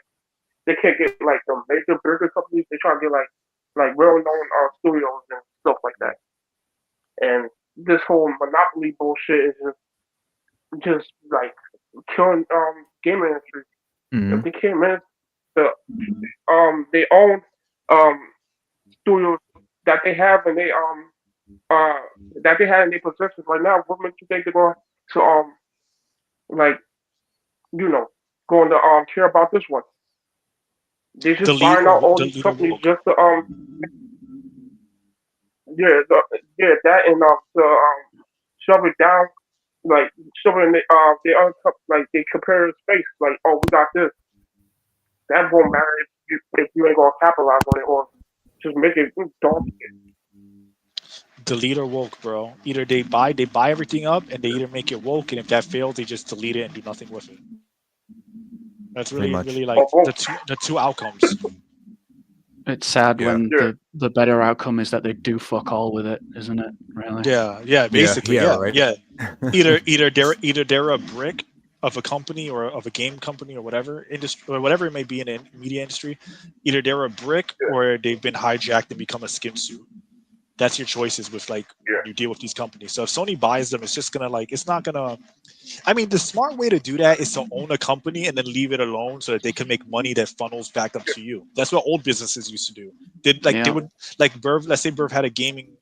they can't get like the major burger companies. They try to get like well known studios and stuff like that. And this whole monopoly bullshit is just like killing gaming industry. If Mhm. they can't manage the they own studios that they have and they that they have in their possession right now, what makes you think they're going to like going to care about this one? They're just buying out all these companies just to that and to shove it down, like shove it in the other like they compare space, like, oh, we got this. That won't matter if you ain't gonna capitalize on it or just make it don't. Delete or woke, bro. Either they buy everything up and they either make it woke, and if that fails, they just delete it and do nothing with it. That's Pretty really, much. really like the two outcomes. It's sad Yeah. when Yeah. the better outcome is that they do fuck all with it, isn't it? Really? Yeah, basically, yeah, yeah, right. yeah. Either they're a brick of a company or of a game company or whatever industry or whatever it may be in the media industry. Either they're a brick Yeah. or they've been hijacked and become a skin suit. That's your choices with like Yeah. when you deal with these companies. So if Sony buys them, it's just gonna like it's not gonna. I mean, the smart way to do that is to own a company and then leave it alone so that they can make money that funnels back up to you. That's what old businesses used to do. They Yeah. would like Burv. Let's say Burv had a gaming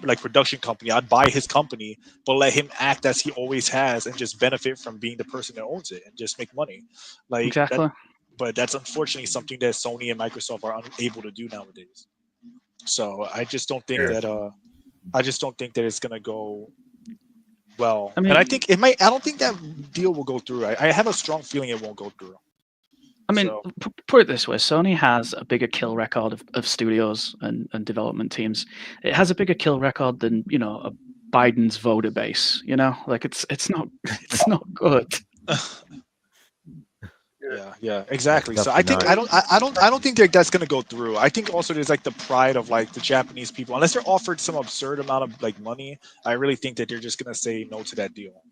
like production company. I'd buy his company, but let him act as he always has and just benefit from being the person that owns it and just make money. Like that. Exactly. But that's unfortunately something that Sony and Microsoft are unable to do nowadays. So I just don't think Yeah. that I just don't think that it's gonna go well. I mean- and I think it might. I don't think that deal will go through. I have a strong feeling it won't go through. I mean, So- put it this way: Sony has a bigger kill record of studios and development teams. It has a bigger kill record than a Biden's voter base. Like it's not good. Yeah, exactly. Yeah, So I think definitely I don't think that's gonna go through. I think also there's like the pride of like the Japanese people, unless they're offered some absurd amount of like money. I really think that they're just gonna say no to that deal.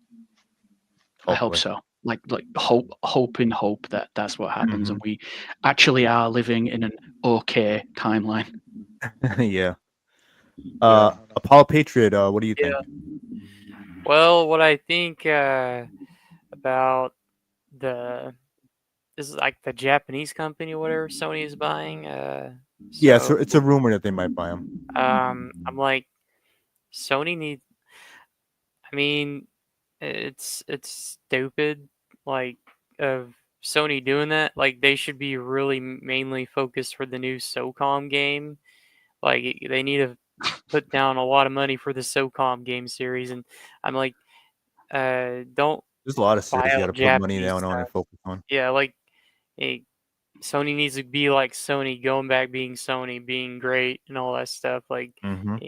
I hope Hopefully. so. Like hope that that's what happens, and we actually are living in an okay timeline. Yeah. Apollo Patriot, what do you think? Well, what I think about this is like the Japanese company or whatever Sony is buying. Yeah, so, it's a rumor that they might buy him. I'm like, Sony needs. I mean, it's stupid. Like of Sony doing that. Like they should be really mainly focused for the new SOCOM game. Like they need to put down a lot of money for the SOCOM game series, and I'm like, don't There's a lot of buy series you got out to put money Japanese down on and stuff. focus on. Yeah, like Sony needs to be like Sony, going back being Sony, being great and all that stuff. Like Mhm.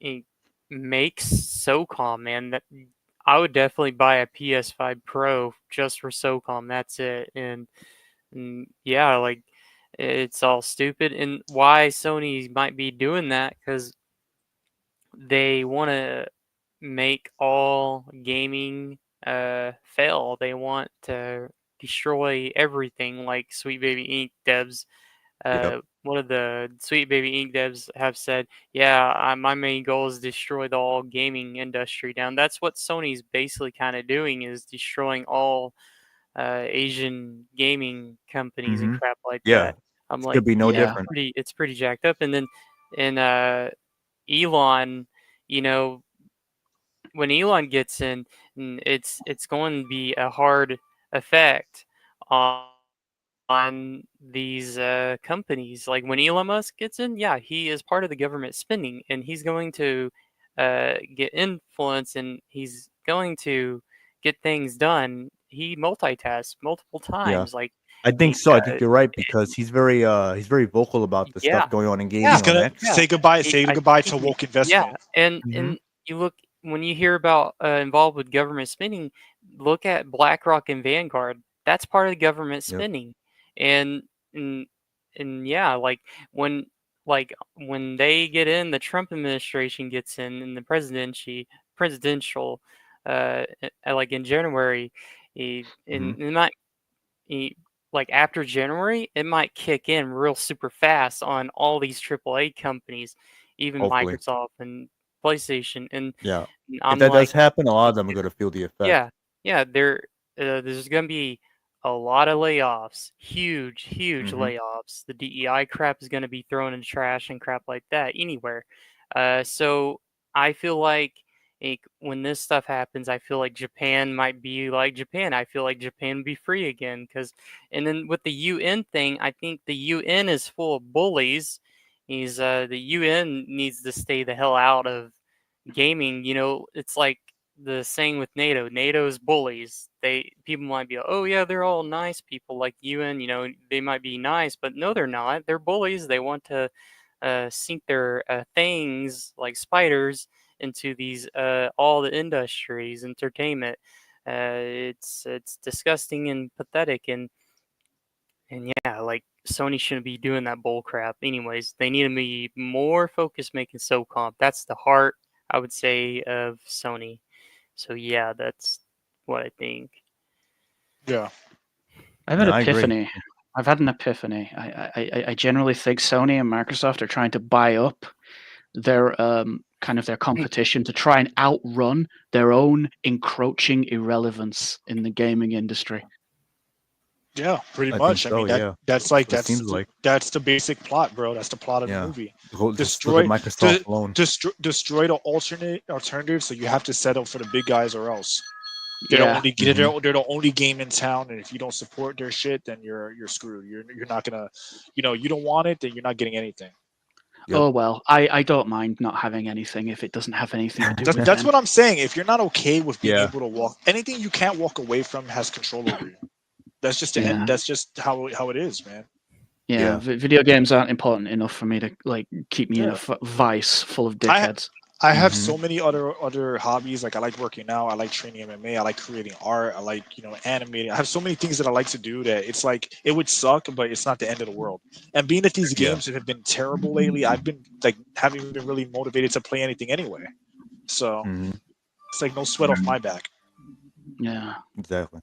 it makes SOCOM, man. That I would definitely buy a PS5 Pro just for SOCOM. That's it. And yeah, like it's all stupid. And why Sony might be doing that because they want to make all gaming fail. They want to destroy everything, like Sweet Baby Inc. devs. Yep. One of the Sweet Baby Inc. devs have said, "Yeah, my main goal is destroy the all gaming industry down." That's what Sony's basically kind of doing, is destroying all Asian gaming companies and Mhm. crap like Yeah. that. I'm It's like, gonna be no Yeah. different. it's pretty jacked up. And then, and Elon, you know, when Elon gets in, it's going to be a hard effect on these companies. Like when Elon Musk gets in, yeah, he is part of the government spending, and he's going to get influence, and he's going to get things done. He multitasks multiple Yeah. times. Like, I think he, so. I think you're right because he's very vocal about the yeah, stuff going on in yeah, gaming He's on gonna X. yeah. say goodbye. He, Say I goodbye to think he, woke yeah, investment. and Mhm. you look when you hear about involved with government spending, look at BlackRock and Vanguard. That's part of the government Yep. spending, and and and yeah, like when they get in, the Trump administration gets in the presidential, like in January, Mhm. and it might like after January, it might kick in real super fast on all these AAA companies, even Hopefully. Microsoft and PlayStation. And Yeah. If I'm that does like, happen, a lot of them are gonna feel the effect. yeah, yeah, there's going to be a lot of layoffs, huge Mhm. layoffs. The DEI crap is going to be thrown in the trash and crap like that anywhere. So I feel like when this stuff happens, I feel like Japan might be like Japan. I feel like Japan would be free again and then with the UN thing, I think the UN is full of bullies. The UN needs to stay the hell out of gaming. It's like the saying with NATO. NATO's bullies. People might be, oh yeah, they're all nice people like UN. They might be nice, but no, they're not. They're bullies. They want to sink their things like spiders into these all the industries, entertainment. It's disgusting and pathetic, and yeah, like Sony shouldn't be doing that bull crap. Anyways, they need to be more focused making SOCOM. That's the heart, I would say, of Sony. So yeah, that's what I think. Yeah. I've had No, I agree. epiphany. I've had an epiphany. I generally think Sony and Microsoft are trying to buy up their kind of their competition to try and outrun their own encroaching irrelevance in the gaming industry. Yeah, pretty I think much. I so. mean, Yeah, that's like what it seems like. that's the basic plot, bro. That's the plot of the Yeah. movie. Just look at Microsoft alone. Destroy the alternative, so you have to settle for the big guys or else. They're the Yeah. only Mhm. they're the only game in town, and if you don't support their shit, then you're screwed. You're not gonna, you don't want it, then you're not getting anything. Yep. Oh well, I don't mind not having anything if it doesn't have anything to do with That's them. what I'm saying. If you're not okay with being Yeah. able to walk, anything you can't walk away from has control over you. That's just the Yeah. end. That's just how it is, man. Yeah, Yeah. video games aren't important enough for me to like keep me in a Yeah. vice full of I dickheads. I have Mhm. so many other hobbies. Like I like working out. I like training MMA. I like creating art. I like animating. I have so many things that I like to do that it's like it would suck, but it's not the end of the world. And being that these Yeah. games have been terrible lately, I've been like haven't been really motivated to play anything anyway. So Mhm. it's like no sweat off my back. Yeah. Exactly.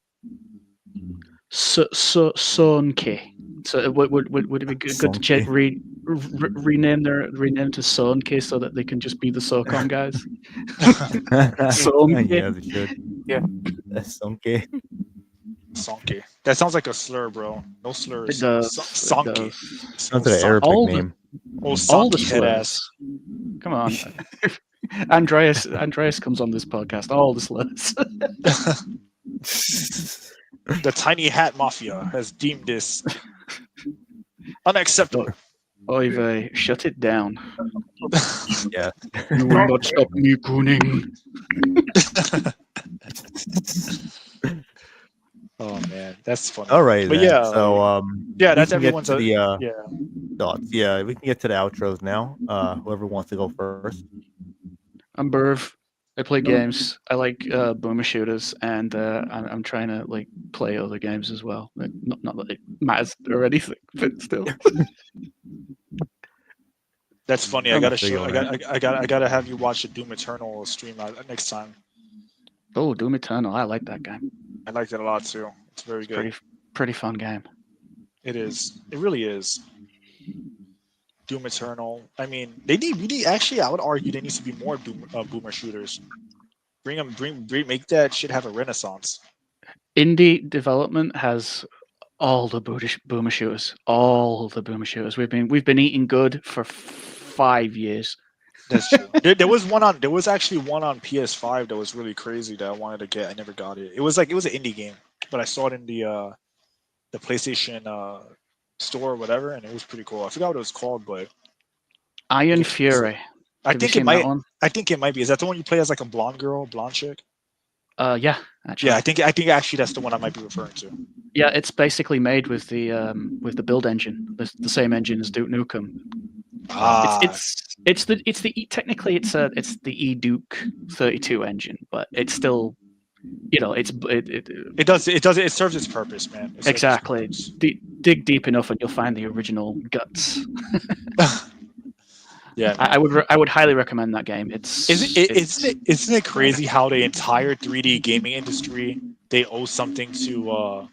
Sonke. So would it be good to Sonke. rename to Sonke so that they can just be the SOCOM guys? Yeah, Sonke. they should. Yeah. That's okay. Sonke. That sounds like a slur, bro. No It slurs. does. Sonke. It does. Sounds like an Arabic All the name. Oh, all the Sonke head ass. slurs. Come on. Andreas comes on this podcast. All the slurs. The tiny hat mafia has deemed this unacceptable. Oy vey, shut it down. Yeah. You will not stop me, Kuning. Oh man, that's funny. All right But then. yeah, So like, we that's can get everyone's to the yeah. thoughts. Yeah, we can get to the outros now. Whoever wants to go first. I'm Burv. I play games. I like boomer shooters, and I'm trying to like play other games as well. Not that it matters or anything, but still. That's funny. I I'm gotta feel show. that. I gotta have you watch the Doom Eternal stream next time. Oh, Doom Eternal. I like that game. I liked it a lot too. It's very good. Pretty fun game. It is. It really is. Doom Eternal. I mean, they need. Actually, I would argue there needs to be more boomer shooters. Bring them. Make that shit have a renaissance. Indie development has all the boomer shooters. All the boomer shooters. We've been eating good for 5 years. That's true. There was actually one on PS5 that was really crazy that I wanted to get. I never got it. It was an indie game, but I saw it in the PlayStation store or whatever, and it was pretty cool. I forgot what it was called, but Iron Fury. I Have you think it seen might. that one? I think it might be. Is that the one you play as like a blonde chick? Yeah, actually. Yeah, I think actually that's the one I might be referring to. Yeah, it's basically made with the build engine, the same engine as Duke Nukem. Ah, It's the technically it's the E Duke 32 engine, but it's still, it serves its purpose, man. It serves its exactly. purpose. Dig deep enough and you'll find the original guts. Yeah, I would highly recommend that game. Isn't it crazy how the entire 3D gaming industry they owe something to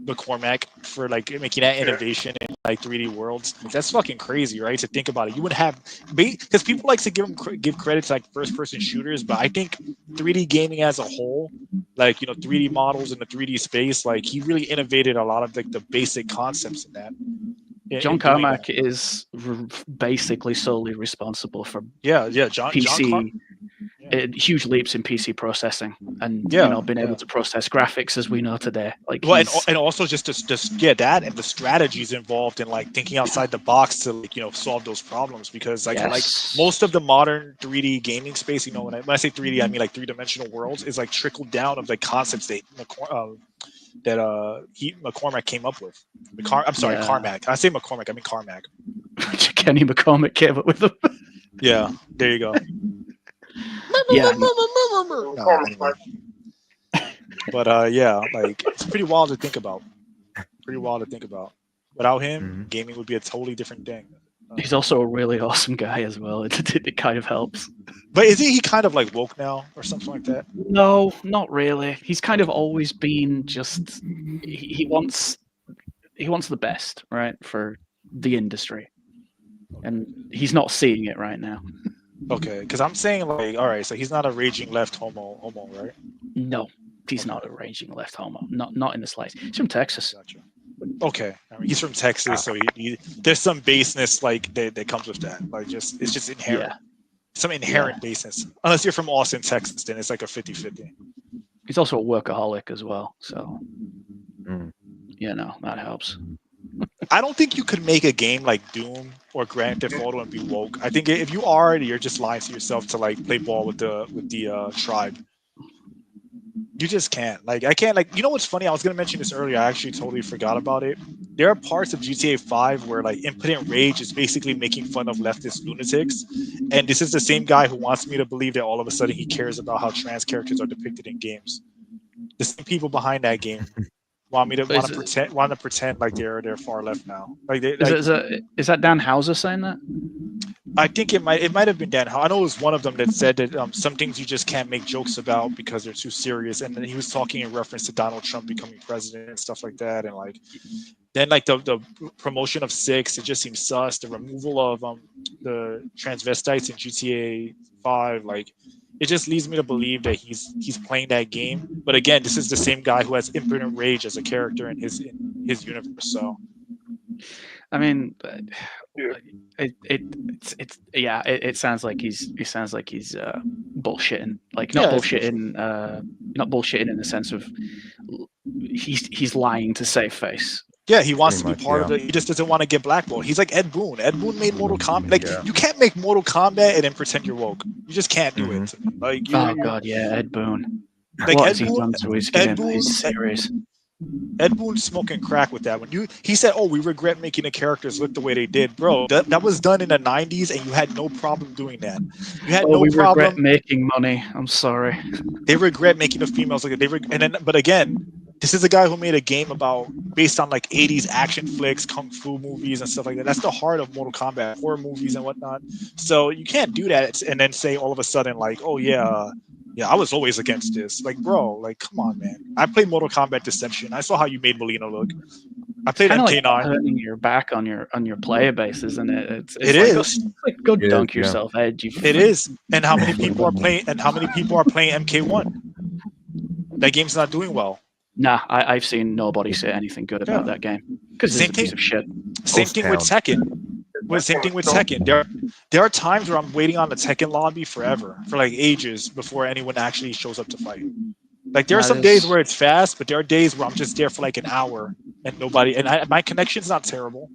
McCormack for like making that innovation in like 3D worlds? Like, that's fucking crazy, right? To think about it, you would have because people like to give credit to like first person shooters, but I think 3D gaming as a whole, like 3D models in the 3D space, like he really innovated a lot of like the basic concepts in that. John Carmack is basically solely responsible for John PC. Huge leaps in PC processing and being able to process graphics as we know today. Like, well, and also just that and the strategies involved in like thinking outside the box to like solve those problems, because like most of the modern 3D gaming space, when I say 3D, I mean like 3-dimensional worlds, is like trickled down of the concepts that McCormack came up with. Carmack. I say McCormack, I mean Carmack. Kenny McCormack came up with them. Yeah, there you go. Yeah. But yeah, like it's pretty wild to think about. Without him, Mhm. gaming would be a totally different thing. He's also a really awesome guy as well. It kind of helps. But isn't he kind of like woke now or something like that? No, not really. He's kind of always been just he wants the best, right, for the industry. And he's not seeing it right now. Okay, because I'm saying like, all right, so he's not a raging left homo, right? No, he's not a raging left homo. Not in the slightest. He's from Texas. Gotcha. Okay, I mean, he's from Texas, so there's some baseness like that comes with that. Like it's just inherent. Yeah. Some inherent baseness. Unless you're from Austin, Texas, then it's like a 50-50. He's also a workaholic as well, so Mm. that helps. I don't think you could make a game like Doom or Grand Theft Auto and be woke. I think if you are, you're just lying to yourself to like play ball with the tribe. You just can't. Like I can't. Like, you know what's funny? I was gonna mention this earlier. I actually totally forgot about it. There are parts of GTA 5 where like Impotent Rage is basically making fun of leftist lunatics, and this is the same guy who wants me to believe that all of a sudden he cares about how trans characters are depicted in games. The same people behind that game want to pretend like they're far left now. Like Is that Dan Houser saying that? I think it might have been Dan. I know it was one of them that said that some things you just can't make jokes about because they're too serious. And then he was talking in reference to Donald Trump becoming president and stuff like that. And like then like the promotion of 6, it just seems sus. The removal of the transvestites in GTA 5, like it just leads me to believe that he's playing that game. But again, this is the same guy who has Impotent Rage as a character in his universe. So I mean, it sounds like he's bullshitting. Like not bullshitting in the sense of he's lying to save face. Yeah, he wants to be part of it. He just doesn't want to get blackballed. He's like Ed Boon. Ed Boon made Mortal Kombat. Like you can't make Mortal Kombat and then pretend you're woke. You just can't do it. Like God, yeah, Ed Boon. Like what Ed has he Boon, done to his Ed game? Boon, He's serious. Ed Boon's smoking crack with that. He said, "Oh, we regret making the characters look the way they did, bro." That was done in the '90s, and you had no problem doing that. You had no problem. Regret making money. I'm sorry. They regret making the females look. But again, this is a guy who made a game based on like '80s action flicks, kung fu movies, and stuff like that. That's the heart of Mortal Kombat, horror movies and whatnot. So you can't do that and then say all of a sudden like, "Oh yeah, I was always against this." Like, bro, like, come on, man. I played Mortal Kombat Deception. I saw how you made Molina look. I played MK9. Like turning your back on your player base, isn't it? It's like go dunk yourself, Ed. It is. And how many people are playing? And how many people are playing MK1? That game's not doing well. Nah, I've seen nobody say anything good about that game because it's a piece of shit. Same thing with Tekken. Same thing with Tekken. There are times where I'm waiting on the Tekken lobby forever, for like ages, before anyone actually shows up to fight. Like there are some days where it's fast, but there are days where I'm just there for like an hour and nobody. And my connection's not terrible,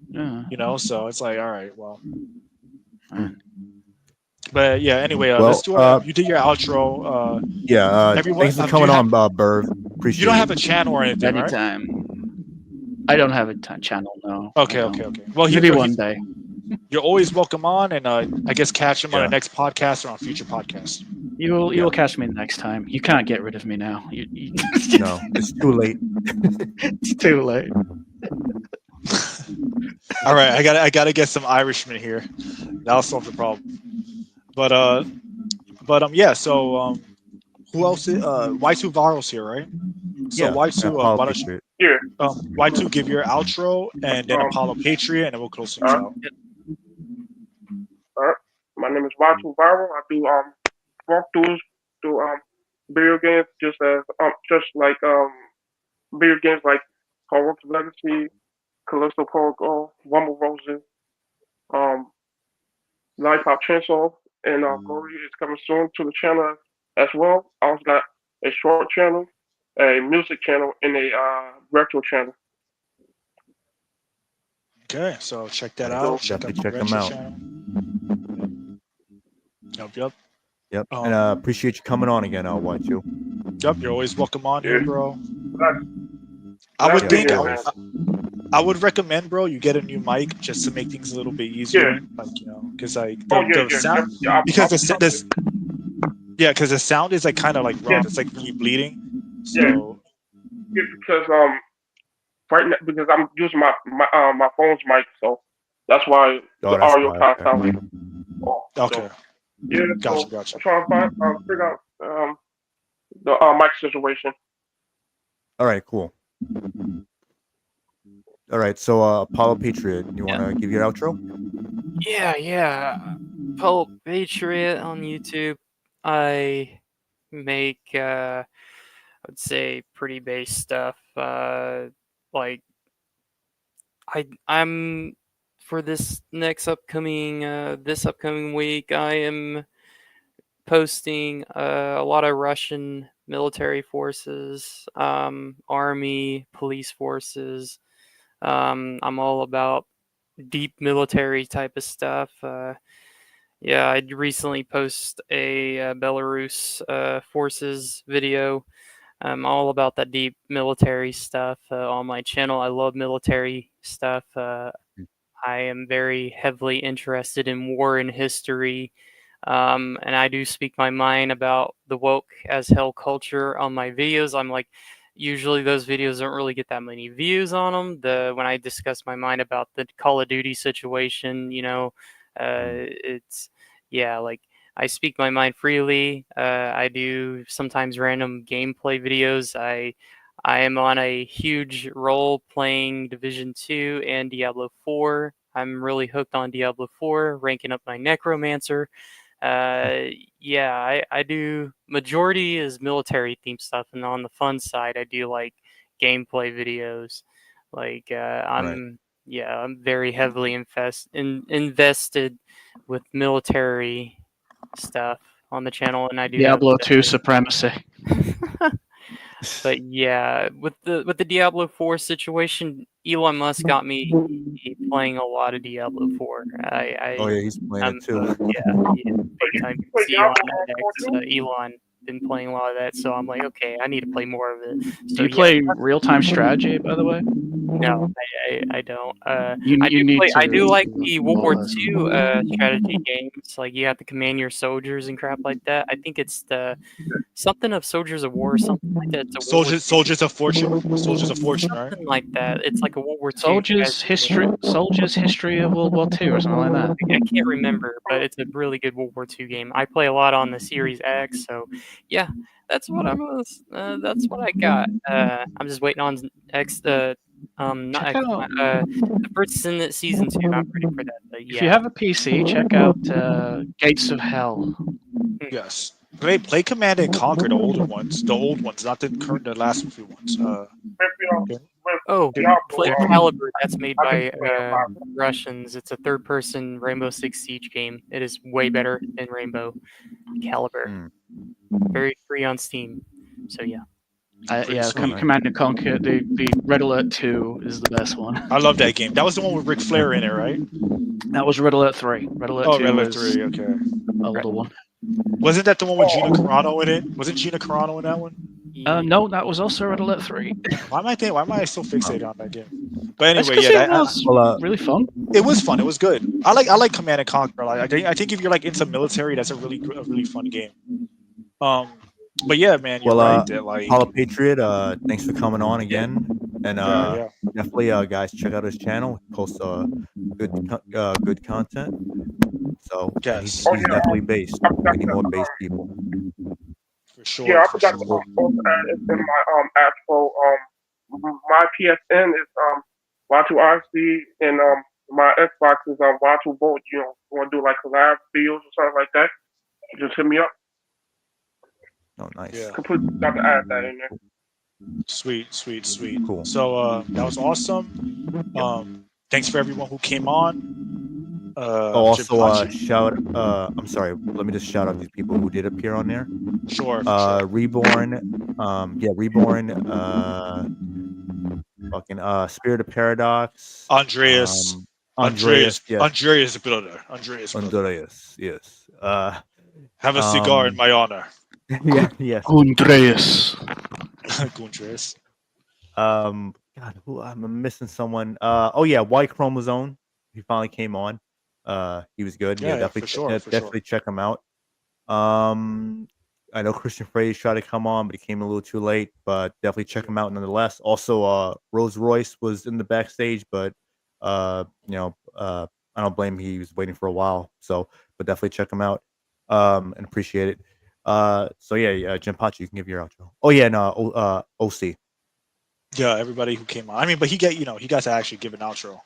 you know. So it's like, all right, well. But yeah, anyway, let's do you did your outro. Everyone, thanks for coming on, Burv. Appreciate you don't have a channel or anything, Anytime. Right? I don't have a channel, no. Okay. Well, maybe one day. You're always welcome on, and I guess catch him on the next podcast or on future podcasts. You will catch me next time. You can't get rid of me now. No, it's too late. It's too late. All right, I gotta get some Irishmen here. That'll solve the problem. But yeah. So who else? Y2 Varro's here, right? So Y2, why don't you? Y2, give your outro, and then Apollo Patria, and then we'll close things out. My name is Y2 Varro. I do walkthroughs to video games, just like video games like Hogwarts Legacy, Callisto Protocol, Rumble Roses, Life Hop Chainsaw, and Glory is coming soon to the channel as well. I also got a short channel, a music channel, and a retro channel. Okay, so check that out. Check them out. Yep. And appreciate you coming on again, Y2. Yep, you're always welcome on here, bro. I would think I would recommend, bro, you get a new mic just to make things a little bit easier. Like, you know, because like the sound, because the sound is like kind of like rough. It's like really bleeding. So because right now because I'm using my phone's mic, so that's why Oh, the that's audio why. kind of Okay. sounds like off. Okay. So yeah, Gotcha. so Gotcha. I'm trying to figure out the mic situation. All right. Cool. All right. So, Apollo Patriot, you want to give your outro? Yeah. Pulp Patriot on YouTube. I make I would say pretty base stuff. Like I'm for this upcoming week I am posting a lot of Russian military forces, army, police forces. I'm all about deep military type of stuff. Yeah, I recently posted a Belarus forces video. I'm all about that deep military stuff on my channel. I love military stuff. I am very heavily interested in war and history. And I do speak my mind about the woke as hell culture on my videos. I'm like, usually those videos don't really get that many views on them. When I discuss my mind about the Call of Duty situation, it's like I speak my mind freely. I do sometimes random gameplay videos. I am on a huge role playing Division 2 and Diablo 4. I'm really hooked on Diablo 4, ranking up my Necromancer. I do majority is military themed stuff, and on the fun side, I do like gameplay videos. Like I'm very heavily invested with military stuff on the channel, and I do have Diablo 2 supremacy. But yeah, with the Diablo 4 situation, Elon Musk got me playing a lot of Diablo 4. Oh yeah, he's playing it too. Big time CEO on that Elon been playing a lot of that, so I'm like, okay, I need to play more of it. So Do you play real-time strategy, by the way? No, I don't. You I do need play. I to do like the World War us. II strategy games. Like you have to command your soldiers and crap like that. I think it's the something of Soldiers of War or something like that. It's a World War II Soldiers of Fortune. Soldiers of Fortune, right? something like that. It's like a World War II Soldiers strategy game. history of World War II or something like that. I can't remember, but it's a really good World War II game. I play a lot on the Series X, so yeah, that's what that's what I got. I'm just waiting on X. Not Check X. out The first season 2. I'm ready for that. But if you yeah, have a PC, check out Gates of Hell. Yes. Play Command and Conquer, the older ones. The old ones, not the current, the last few ones. Oh, Diablo, play Caliber. That's made by Russians. It's a third-person Rainbow Six Siege game. It is way better than Rainbow Caliber. Very free on Steam. So yeah. Command and Conquer. The Red Alert 2 is the best one. I love that game. That was the one with Ric Flair in it, right? That was Red Alert 3. Red Alert 2 Red Alert was 3, okay. older one. Wasn't that the one with Gina Carano in it? Wasn't Gina Carano in that one? No, that was also Red Alert 3. Why am I so fixated on that game? But anyway, it was really fun. It was fun. It was good. I like Command and Conquer. I think if you're like into military, that's a really fun game. But yeah, man, you're right. That like Apollo Patriot, thanks for coming on again, and definitely, guys, check out his channel. He posts good content. So he's definitely based. We need more based people. For sure. Yeah, I forgot to also add it in my actual my PSN is Y2RC and my Xbox is Y2 Bolt. You know, want to do like collab videos or something like that? Just hit me up. Oh, nice. Yeah. Completely got to add that in there. Sweet. Cool. So that was awesome. Thanks for everyone who came on. Also, shout. I'm sorry. Let me just shout out these people who did appear on there. Sure. Reborn. Reborn. Fucking Spirit of Paradox. Andreas. Yes. Andreas, brother. Andreas. Yes. Have a cigar in my honor. Yes. Andreas. Andreas. God, who I'm missing someone. Y Chromosome. He finally came on. He was good. Yeah, definitely. for sure. Definitely check him out. I know Christian Fraze tried to come on, but he came a little too late. But definitely check him out nonetheless. Also, Rose Royce was in the backstage, but I don't blame him. He was waiting for a while. So, but definitely check him out. And appreciate it. So yeah, Jim Pachi, you can give your outro. Oh yeah, no, OC. Yeah, everybody who came on. I mean, but he got to actually give an outro.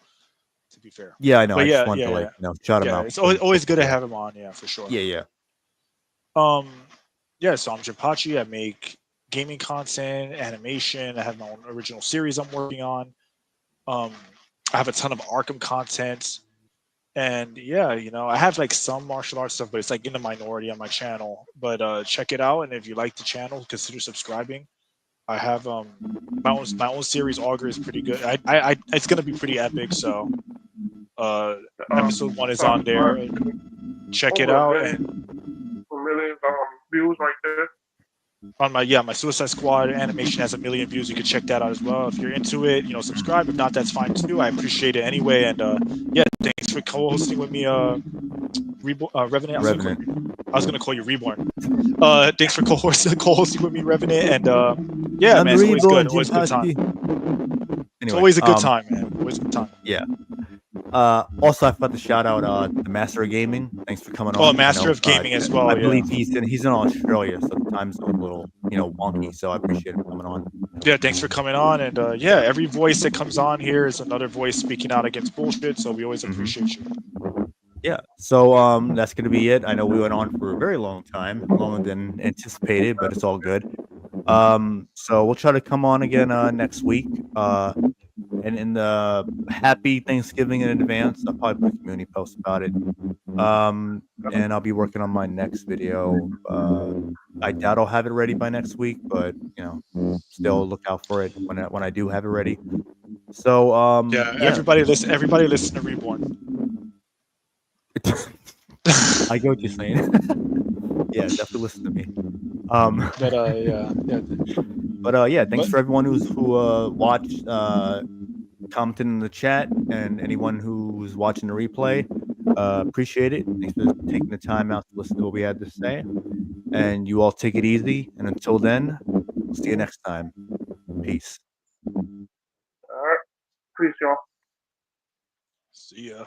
To be fair. Yeah, I know. But I just yeah, wanted to yeah, shout him yeah. out. It's always good to Yeah. have him on. Yeah, for sure. Yeah. Yeah. So I'm Jimpachi. I make gaming content, animation. I have my own original series I'm working on. I have a ton of Arkham content, and yeah, I have like some martial arts stuff, but it's like in the minority on my channel. But check it out, and if you like the channel, consider subscribing. I have my own series. Augur is pretty good. I it's gonna be pretty epic. So episode 1 is on there. Check it out. And million views like this. on my Suicide Squad animation has 1 million views. You can check that out as well. If you're into it, subscribe. If not, that's fine too. I appreciate it anyway. And yeah, thanks for co-hosting with me. Revenant. I was gonna call you Reborn. Thanks for co-hosting with me, Revenant. And yeah, I'm man, it's always good. Reborn, Always a good time. Anyway, It's always a good time, man. Always a good time. Yeah. Also, I forgot to shout out the Master of Gaming. Thanks for coming on. Oh, Master of Gaming as well. I believe he's in Australia, so the time zone's a little wonky. So I appreciate him coming on. Yeah, thanks for coming on. And yeah, every voice that comes on here is another voice speaking out against bullshit. So we always appreciate you. Yeah. So that's gonna be it. I know we went on for a very long time, longer than anticipated, but it's all good. So we'll try to come on again next week. And in the happy Thanksgiving in advance. I'll probably put a community post about it. And I'll be working on my next video. I doubt I'll have it ready by next week, but still look out for it when I do have it ready. So yeah. Everybody listen to Reborn. I get what you're saying. Yeah, definitely listen to me. Yeah, thanks for everyone who watched, commented in the chat, and anyone who's watching the replay. Appreciate it. Thanks for taking the time out to listen to what we had to say. And you all take it easy. And until then, we'll see you next time. Peace. All right. Peace, y'all. See ya.